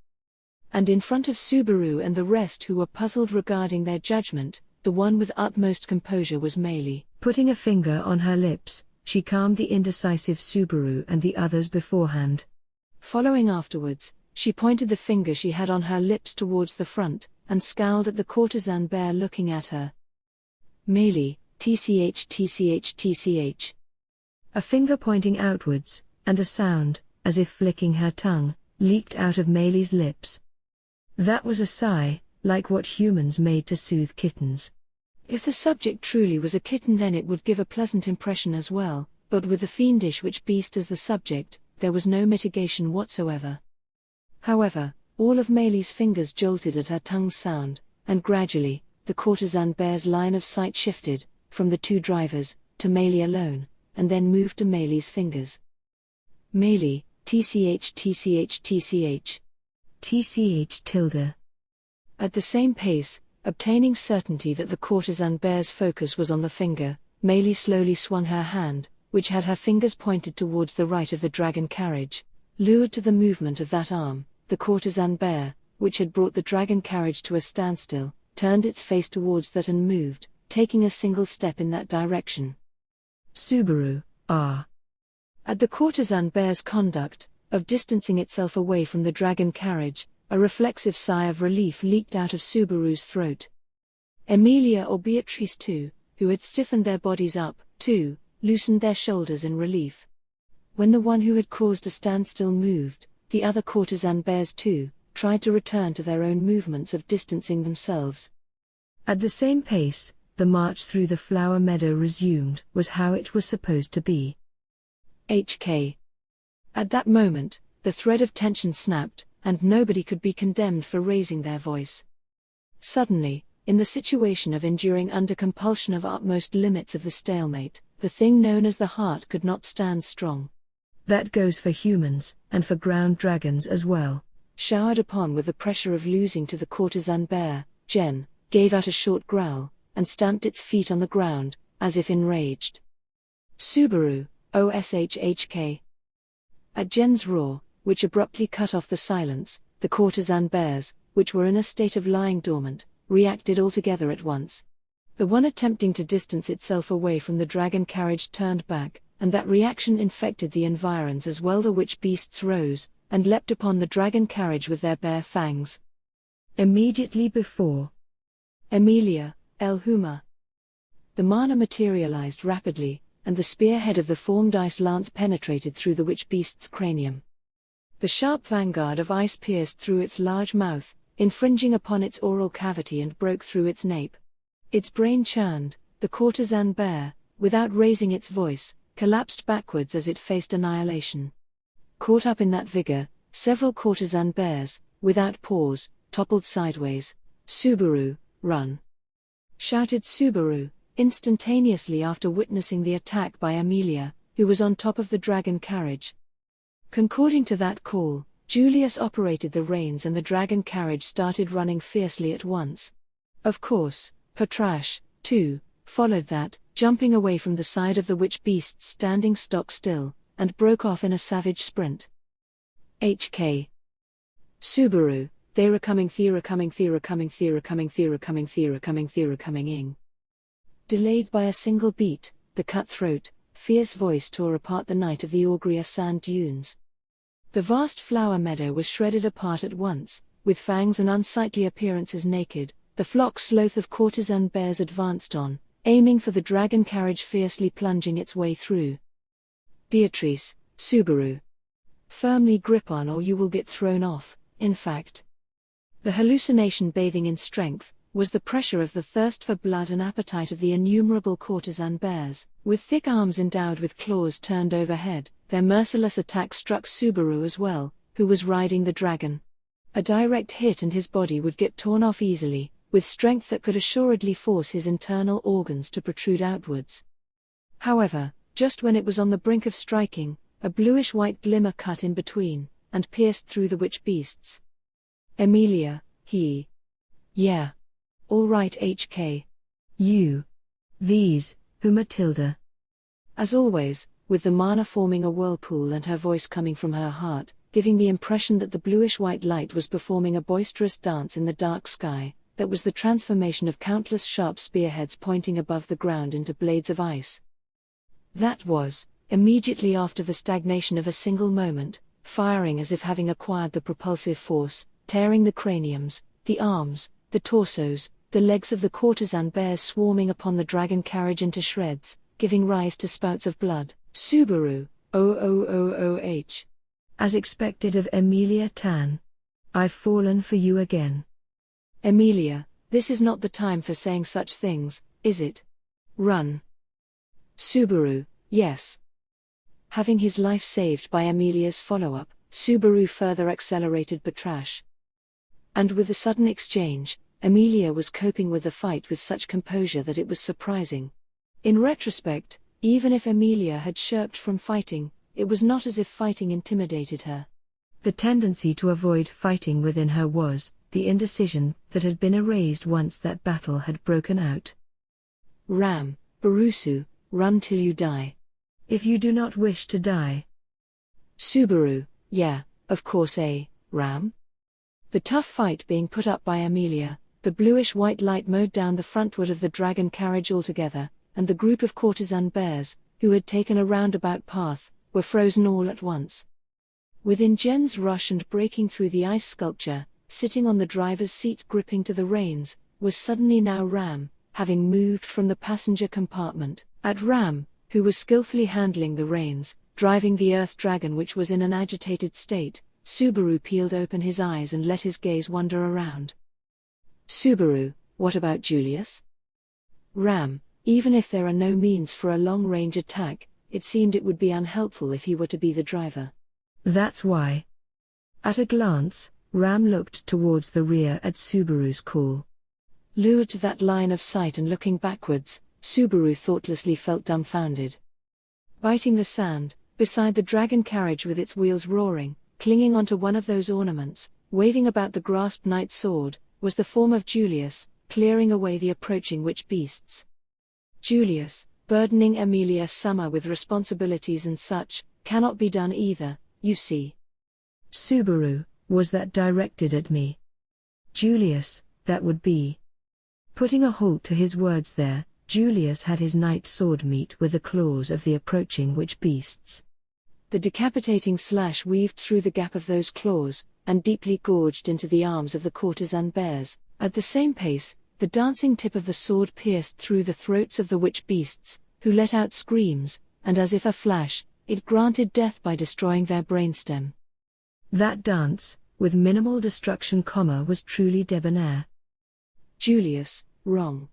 And in front of Subaru and the rest who were puzzled regarding their judgment, the one with utmost composure was Meili. Putting a finger on her lips, she calmed the indecisive Subaru and the others beforehand. Following afterwards, she pointed the finger she had on her lips towards the front, and scowled at the courtesan bear looking at her. Meili, tch tch tch. A finger pointing outwards, and a sound, as if flicking her tongue, leaked out of Meili's lips. That was a sigh, like what humans made to soothe kittens. If the subject truly was a kitten, then it would give a pleasant impression as well, but with the fiendish witch beast as the subject, there was no mitigation whatsoever. However, all of Meili's fingers jolted at her tongue's sound, and gradually, the courtesan bear's line of sight shifted, from the two drivers, to Meili alone, and then moved to Meili's fingers. Meili, tch tch tch. Tch tilde. At the same pace, obtaining certainty that the courtesan bear's focus was on the finger, Meili slowly swung her hand, which had her fingers pointed towards the right of the dragon carriage. Lured to the movement of that arm, the courtesan bear, which had brought the dragon carriage to a standstill, turned its face towards that and moved, taking a single step in that direction. Subaru, ah. At the courtesan bear's conduct, of distancing itself away from the dragon carriage, a reflexive sigh of relief leaked out of Subaru's throat. Emilia or Beatrice too, who had stiffened their bodies up, too, loosened their shoulders in relief. When the one who had caused a standstill moved, the other courtesan bears too, tried to return to their own movements of distancing themselves. At the same pace, the march through the flower meadow resumed was how it was supposed to be. HK. At that moment, the thread of tension snapped, and nobody could be condemned for raising their voice. Suddenly, in the situation of enduring under compulsion of utmost limits of the stalemate, the thing known as the heart could not stand strong. That goes for humans, and for ground dragons as well. Showered upon with the pressure of losing to the courtesan bear, Jen gave out a short growl, and stamped its feet on the ground, as if enraged. Subaru, OSHHK. At Jen's roar, which abruptly cut off the silence, the courtesan bears, which were in a state of lying dormant, reacted altogether at once. The one attempting to distance itself away from the dragon carriage turned back, and that reaction infected the environs as well. The witch beasts rose, and leapt upon the dragon carriage with their bare fangs. Immediately before Emilia, El Huma. The mana materialized rapidly, and the spearhead of the formed ice lance penetrated through the witch beast's cranium. The sharp vanguard of ice pierced through its large mouth, infringing upon its oral cavity, and broke through its nape. Its brain churned. The courtesan bear, without raising its voice, collapsed backwards as it faced annihilation. Caught up in that vigor, several courtesan bears, without pause, toppled sideways. Subaru, run! Shouted Subaru, instantaneously after witnessing the attack by Emilia, who was on top of the dragon carriage. Concording to that call, Julius operated the reins and the dragon carriage started running fiercely at once. Of course, Patrasche, too, followed that, jumping away from the side of the witch beast standing stock still, and broke off in a savage sprint. HK. Subaru, they're coming ing. Delayed by a single beat, the cutthroat, fierce voice tore apart the night of the Augria sand dunes. The vast flower meadow was shredded apart at once, with fangs and unsightly appearances naked. The flock sloth of courtesan bears advanced on, aiming for the dragon carriage, fiercely plunging its way through. Beatrice, Subaru. Firmly grip on or you will get thrown off, in fact. The hallucination bathing in strength, was the pressure of the thirst for blood and appetite of the innumerable courtesan bears. With thick arms endowed with claws turned overhead, their merciless attack struck Subaru as well, who was riding the dragon. A direct hit and his body would get torn off easily, with strength that could assuredly force his internal organs to protrude outwards. However, just when it was on the brink of striking, a bluish-white glimmer cut in between, and pierced through the witch beasts. Emilia, he. Yeah. All right HK. You. These, who Matilda? As always, with the mana forming a whirlpool and her voice coming from her heart, giving the impression that the bluish-white light was performing a boisterous dance in the dark sky, that was the transformation of countless sharp spearheads pointing above the ground into blades of ice. That was, immediately after the stagnation of a single moment, firing as if having acquired the propulsive force, tearing the craniums, the arms, the torsos, the legs of the courtesan bears swarming upon the dragon carriage into shreds, giving rise to spouts of blood. Subaru, OOOOH. As expected of Emilia Tan. I've fallen for you again. Emilia, this is not the time for saying such things, is it? Run. Subaru, yes. Having his life saved by Emilia's follow-up, Subaru further accelerated Patrasche. And with the sudden exchange, Emilia was coping with the fight with such composure that it was surprising. In retrospect, even if Emilia had shirked from fighting, it was not as if fighting intimidated her. The tendency to avoid fighting within her was the indecision that had been erased once that battle had broken out. Ram, Barusu, run till you die. If you do not wish to die. Subaru, yeah, of course Ram. The tough fight being put up by Emilia, the bluish-white light mowed down the frontward of the dragon carriage altogether, and the group of courtesan bears, who had taken a roundabout path, were frozen all at once. Within Jen's rush and breaking through the ice sculpture, sitting on the driver's seat gripping to the reins, was suddenly now Ram, having moved from the passenger compartment. At Ram, who was skillfully handling the reins, driving the earth dragon which was in an agitated state, Subaru peeled open his eyes and let his gaze wander around. Subaru, what about Julius? Ram, even if there are no means for a long-range attack, it seemed it would be unhelpful if he were to be the driver. That's why. At a glance, Ram looked towards the rear at Subaru's call. Lured to that line of sight and looking backwards, Subaru thoughtlessly felt dumbfounded. Biting the sand, beside the dragon carriage with its wheels roaring, clinging onto one of those ornaments, waving about the grasped knight's sword, was the form of Julius, clearing away the approaching witch beasts. Julius, burdening Emilia Summer with responsibilities and such, cannot be done either, you see. Subaru, was that directed at me? Julius, that would be. Putting a halt to his words there, Julius had his knight's sword meet with the claws of the approaching witch beasts. The decapitating slash weaved through the gap of those claws, and deeply gorged into the arms of the courtesan bears. At the same pace, the dancing tip of the sword pierced through the throats of the witch beasts, who let out screams, and as if a flash, it granted death by destroying their brainstem. That dance, with minimal destruction, was truly debonair. Julius, wrong.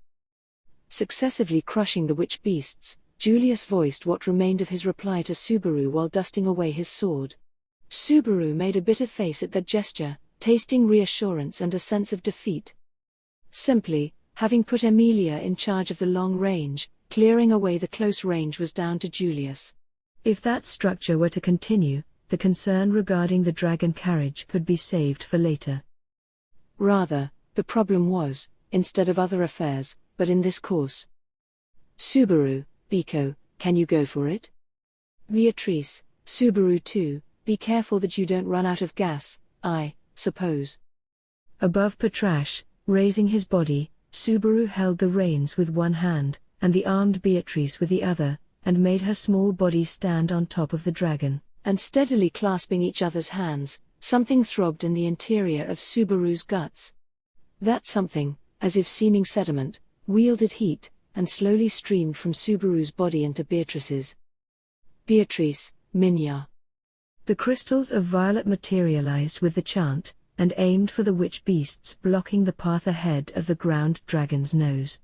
Successively crushing the witch beasts, Julius voiced what remained of his reply to Subaru while dusting away his sword. Subaru made a bitter face at that gesture, tasting reassurance and a sense of defeat. Simply, having put Emilia in charge of the long range, clearing away the close range was down to Julius. If that structure were to continue, the concern regarding the dragon carriage could be saved for later. Rather, the problem was, instead of other affairs, but in this course. Subaru, Biko, can you go for it? Beatrice, Subaru too, be careful that you don't run out of gas, I suppose. Above Patrasche, raising his body, Subaru held the reins with one hand, and the armed Beatrice with the other, and made her small body stand on top of the dragon. And steadily clasping each other's hands, something throbbed in the interior of Subaru's guts. That something, as if seeming sediment, wielded heat, and slowly streamed from Subaru's body into Beatrice's. Beatrice, Minya. The crystals of violet materialized with the chant, and aimed for the witch beasts blocking the path ahead of the ground dragon's nose.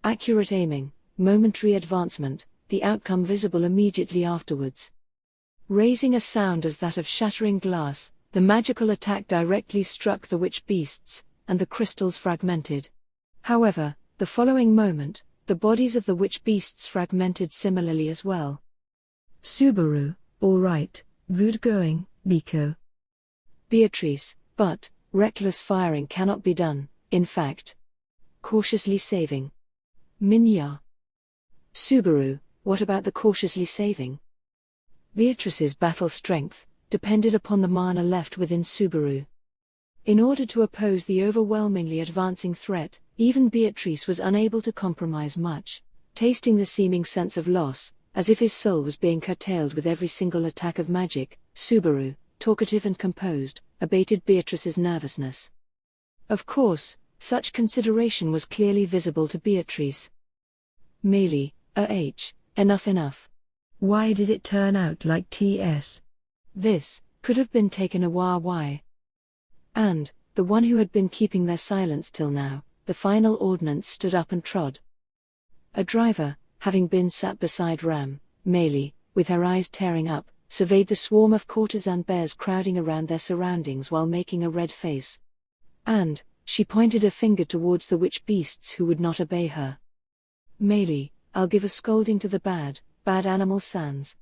Accurate aiming, momentary advancement, the outcome visible immediately afterwards. Raising a sound as that of shattering glass, the magical attack directly struck the witch beasts, and the crystals fragmented. However, the following moment, the bodies of the witch beasts fragmented similarly as well. Subaru, all right, good going, Biko. Beatrice, but, reckless firing cannot be done, in fact. Cautiously saving. Minya. Subaru, what about the cautiously saving? Beatrice's battle strength depended upon the mana left within Subaru. In order to oppose the overwhelmingly advancing threat, even Beatrice was unable to compromise much, tasting the seeming sense of loss, as if his soul was being curtailed with every single attack of magic. Subaru, talkative and composed, abated Beatrice's nervousness. Of course, such consideration was clearly visible to Beatrice. Meili, enough. Why did it turn out like TS? This could have been taken a while. Why? And, the one who had been keeping their silence till now, the final ordnance stood up and trod. A driver, having been sat beside Ram, Meili, with her eyes tearing up, surveyed the swarm of courtesan bears crowding around their surroundings while making a red face. And, she pointed a finger towards the witch beasts who would not obey her. Meili, I'll give a scolding to the bad animal sans.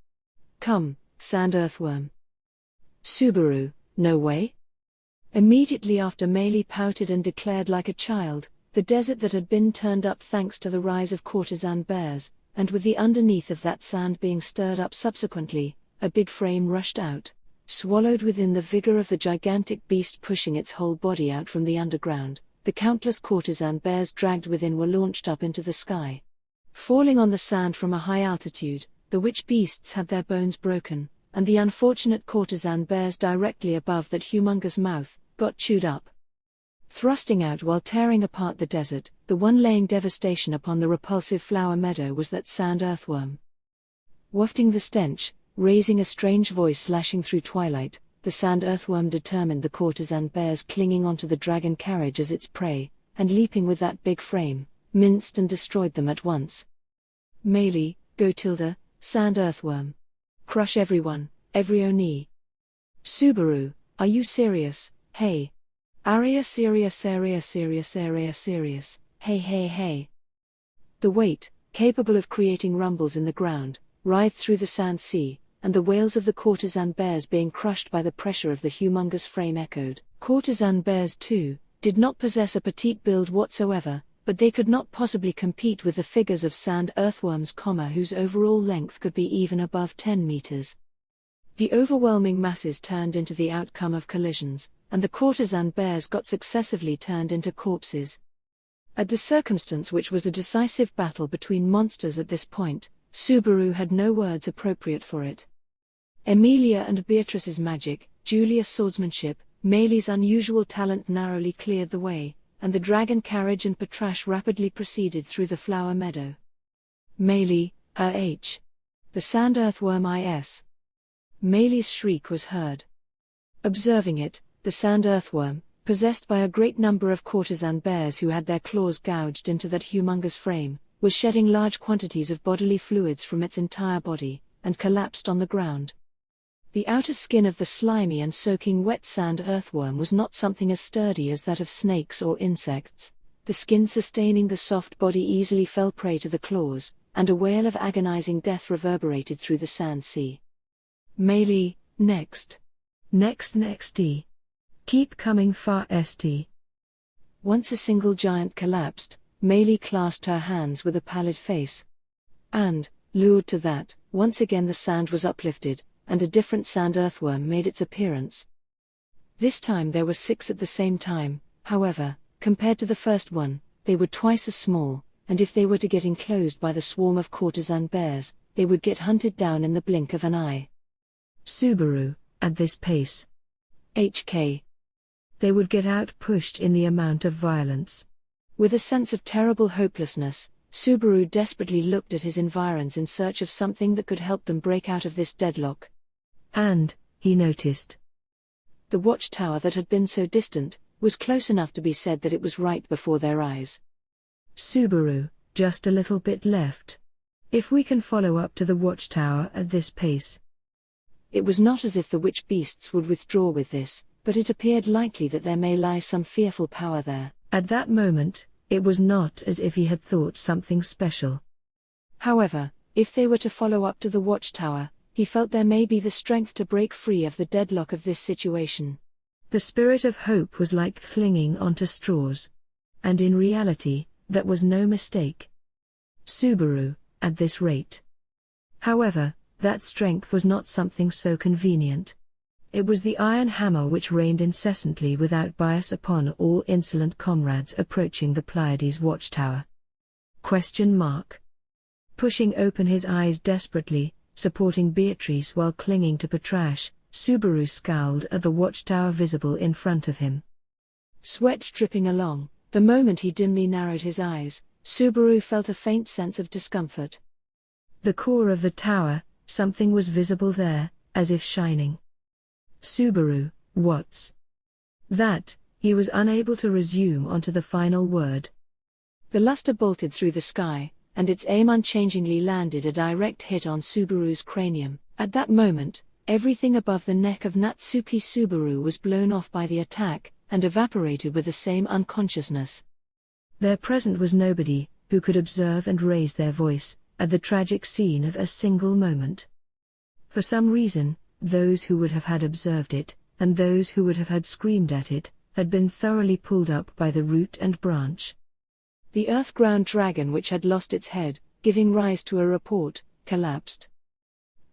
Come, sand earthworm. Subaru, no way? Immediately after Meili pouted and declared like a child, the desert that had been turned up thanks to the rise of courtesan bears, and with the underneath of that sand being stirred up subsequently, a big frame rushed out, swallowed within the vigor of the gigantic beast pushing its whole body out from the underground. The countless courtesan bears dragged within were launched up into the sky. Falling on the sand from a high altitude, the witch beasts had their bones broken, and the unfortunate courtesan bears directly above that humongous mouth got chewed up. Thrusting out while tearing apart the desert, the one laying devastation upon the repulsive flower meadow was that sand earthworm. Wafting the stench, raising a strange voice slashing through twilight, the sand earthworm determined the courtesan bears clinging onto the dragon carriage as its prey, and leaping with that big frame, minced and destroyed them at once. Meili, go tilde, sand earthworm. Crush everyone, every Oni. Subaru, are you serious? Hey. Aria serious, hey. The weight, capable of creating rumbles in the ground, writhed through the sand sea, and the wails of the courtesan bears being crushed by the pressure of the humongous frame echoed. Courtesan bears too, did not possess a petite build whatsoever, but they could not possibly compete with the figures of sand earthworms, whose overall length could be even above 10 meters. The overwhelming masses turned into the outcome of collisions, and the courtesan bears got successively turned into corpses. At the circumstance which was a decisive battle between monsters at this point, Subaru had no words appropriate for it. Emilia and Beatrice's magic, Julia's swordsmanship, Meili's unusual talent narrowly cleared the way, and the dragon carriage and Patrasche rapidly proceeded through the flower meadow. Meili, the sand earthworm is. Meili's shriek was heard. Observing it, the sand earthworm, possessed by a great number of courtesan bears who had their claws gouged into that humongous frame, was shedding large quantities of bodily fluids from its entire body, and collapsed on the ground. The outer skin of the slimy and soaking wet sand earthworm was not something as sturdy as that of snakes or insects. The skin sustaining the soft body easily fell prey to the claws, and a wail of agonizing death reverberated through the sand sea. Meili, next. Next, keep coming far st. Once a single giant collapsed, Meili clasped her hands with a pallid face. And, lured to that, once again the sand was uplifted, and a different sand earthworm made its appearance. This time there were 6 at the same time. However, compared to the first one, they were twice as small, and if they were to get enclosed by the swarm of courtesan bears, they would get hunted down in the blink of an eye. Subaru, at this pace. HK. They would get out-pushed in the amount of violence. With a sense of terrible hopelessness, Subaru desperately looked at his environs in search of something that could help them break out of this deadlock. And, he noticed. the watchtower that had been so distant, was close enough to be said that it was right before their eyes. Subaru, just a little bit left. If we can follow up to the watchtower at this pace. It was not as if the witch beasts would withdraw with this, but it appeared likely that there may lie some fearful power there. At that moment, it was not as if he had thought something special. However, if they were to follow up to the watchtower, he felt there may be the strength to break free of the deadlock of this situation. The spirit of hope was like clinging onto straws. And in reality, that was no mistake. Subaru, at this rate. However, that strength was not something so convenient. It was the iron hammer which rained incessantly without bias upon all insolent comrades approaching the Pleiades watchtower. Pushing open his eyes desperately, supporting Beatrice while clinging to Patrasche, Subaru scowled at the watchtower visible in front of him. Sweat dripping along, the moment he dimly narrowed his eyes, Subaru felt a faint sense of discomfort. The core of the tower, something was visible there, as if shining. Subaru, what's that? He was unable to resume onto the final word. The luster bolted through the sky, and its aim unchangingly landed a direct hit on Subaru's cranium. At that moment, everything above the neck of Natsuki Subaru was blown off by the attack, and evaporated with the same unconsciousness. There present was nobody who could observe and raise their voice at the tragic scene of a single moment. For some reason, those who would have had observed it, and those who would have had screamed at it, had been thoroughly pulled up by the root and branch. The earth-ground dragon which had lost its head, giving rise to a report, collapsed.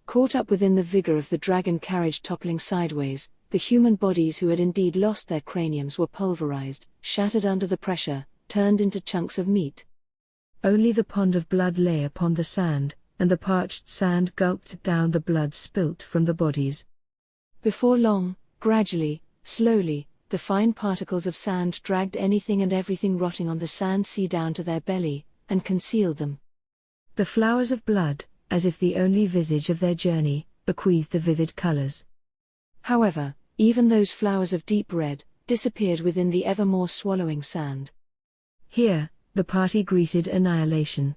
Caught up within the vigor of the dragon carriage toppling sideways, the human bodies who had indeed lost their craniums were pulverized, shattered under the pressure, turned into chunks of meat. Only the pond of blood lay upon the sand, and the parched sand gulped down the blood spilt from the bodies. Before long, gradually, slowly, the fine particles of sand dragged anything and everything rotting on the sand sea down to their belly, and concealed them. The flowers of blood, as if the only visage of their journey, bequeathed the vivid colors. However, even those flowers of deep red, disappeared within the ever more swallowing sand. Here, the party greeted annihilation.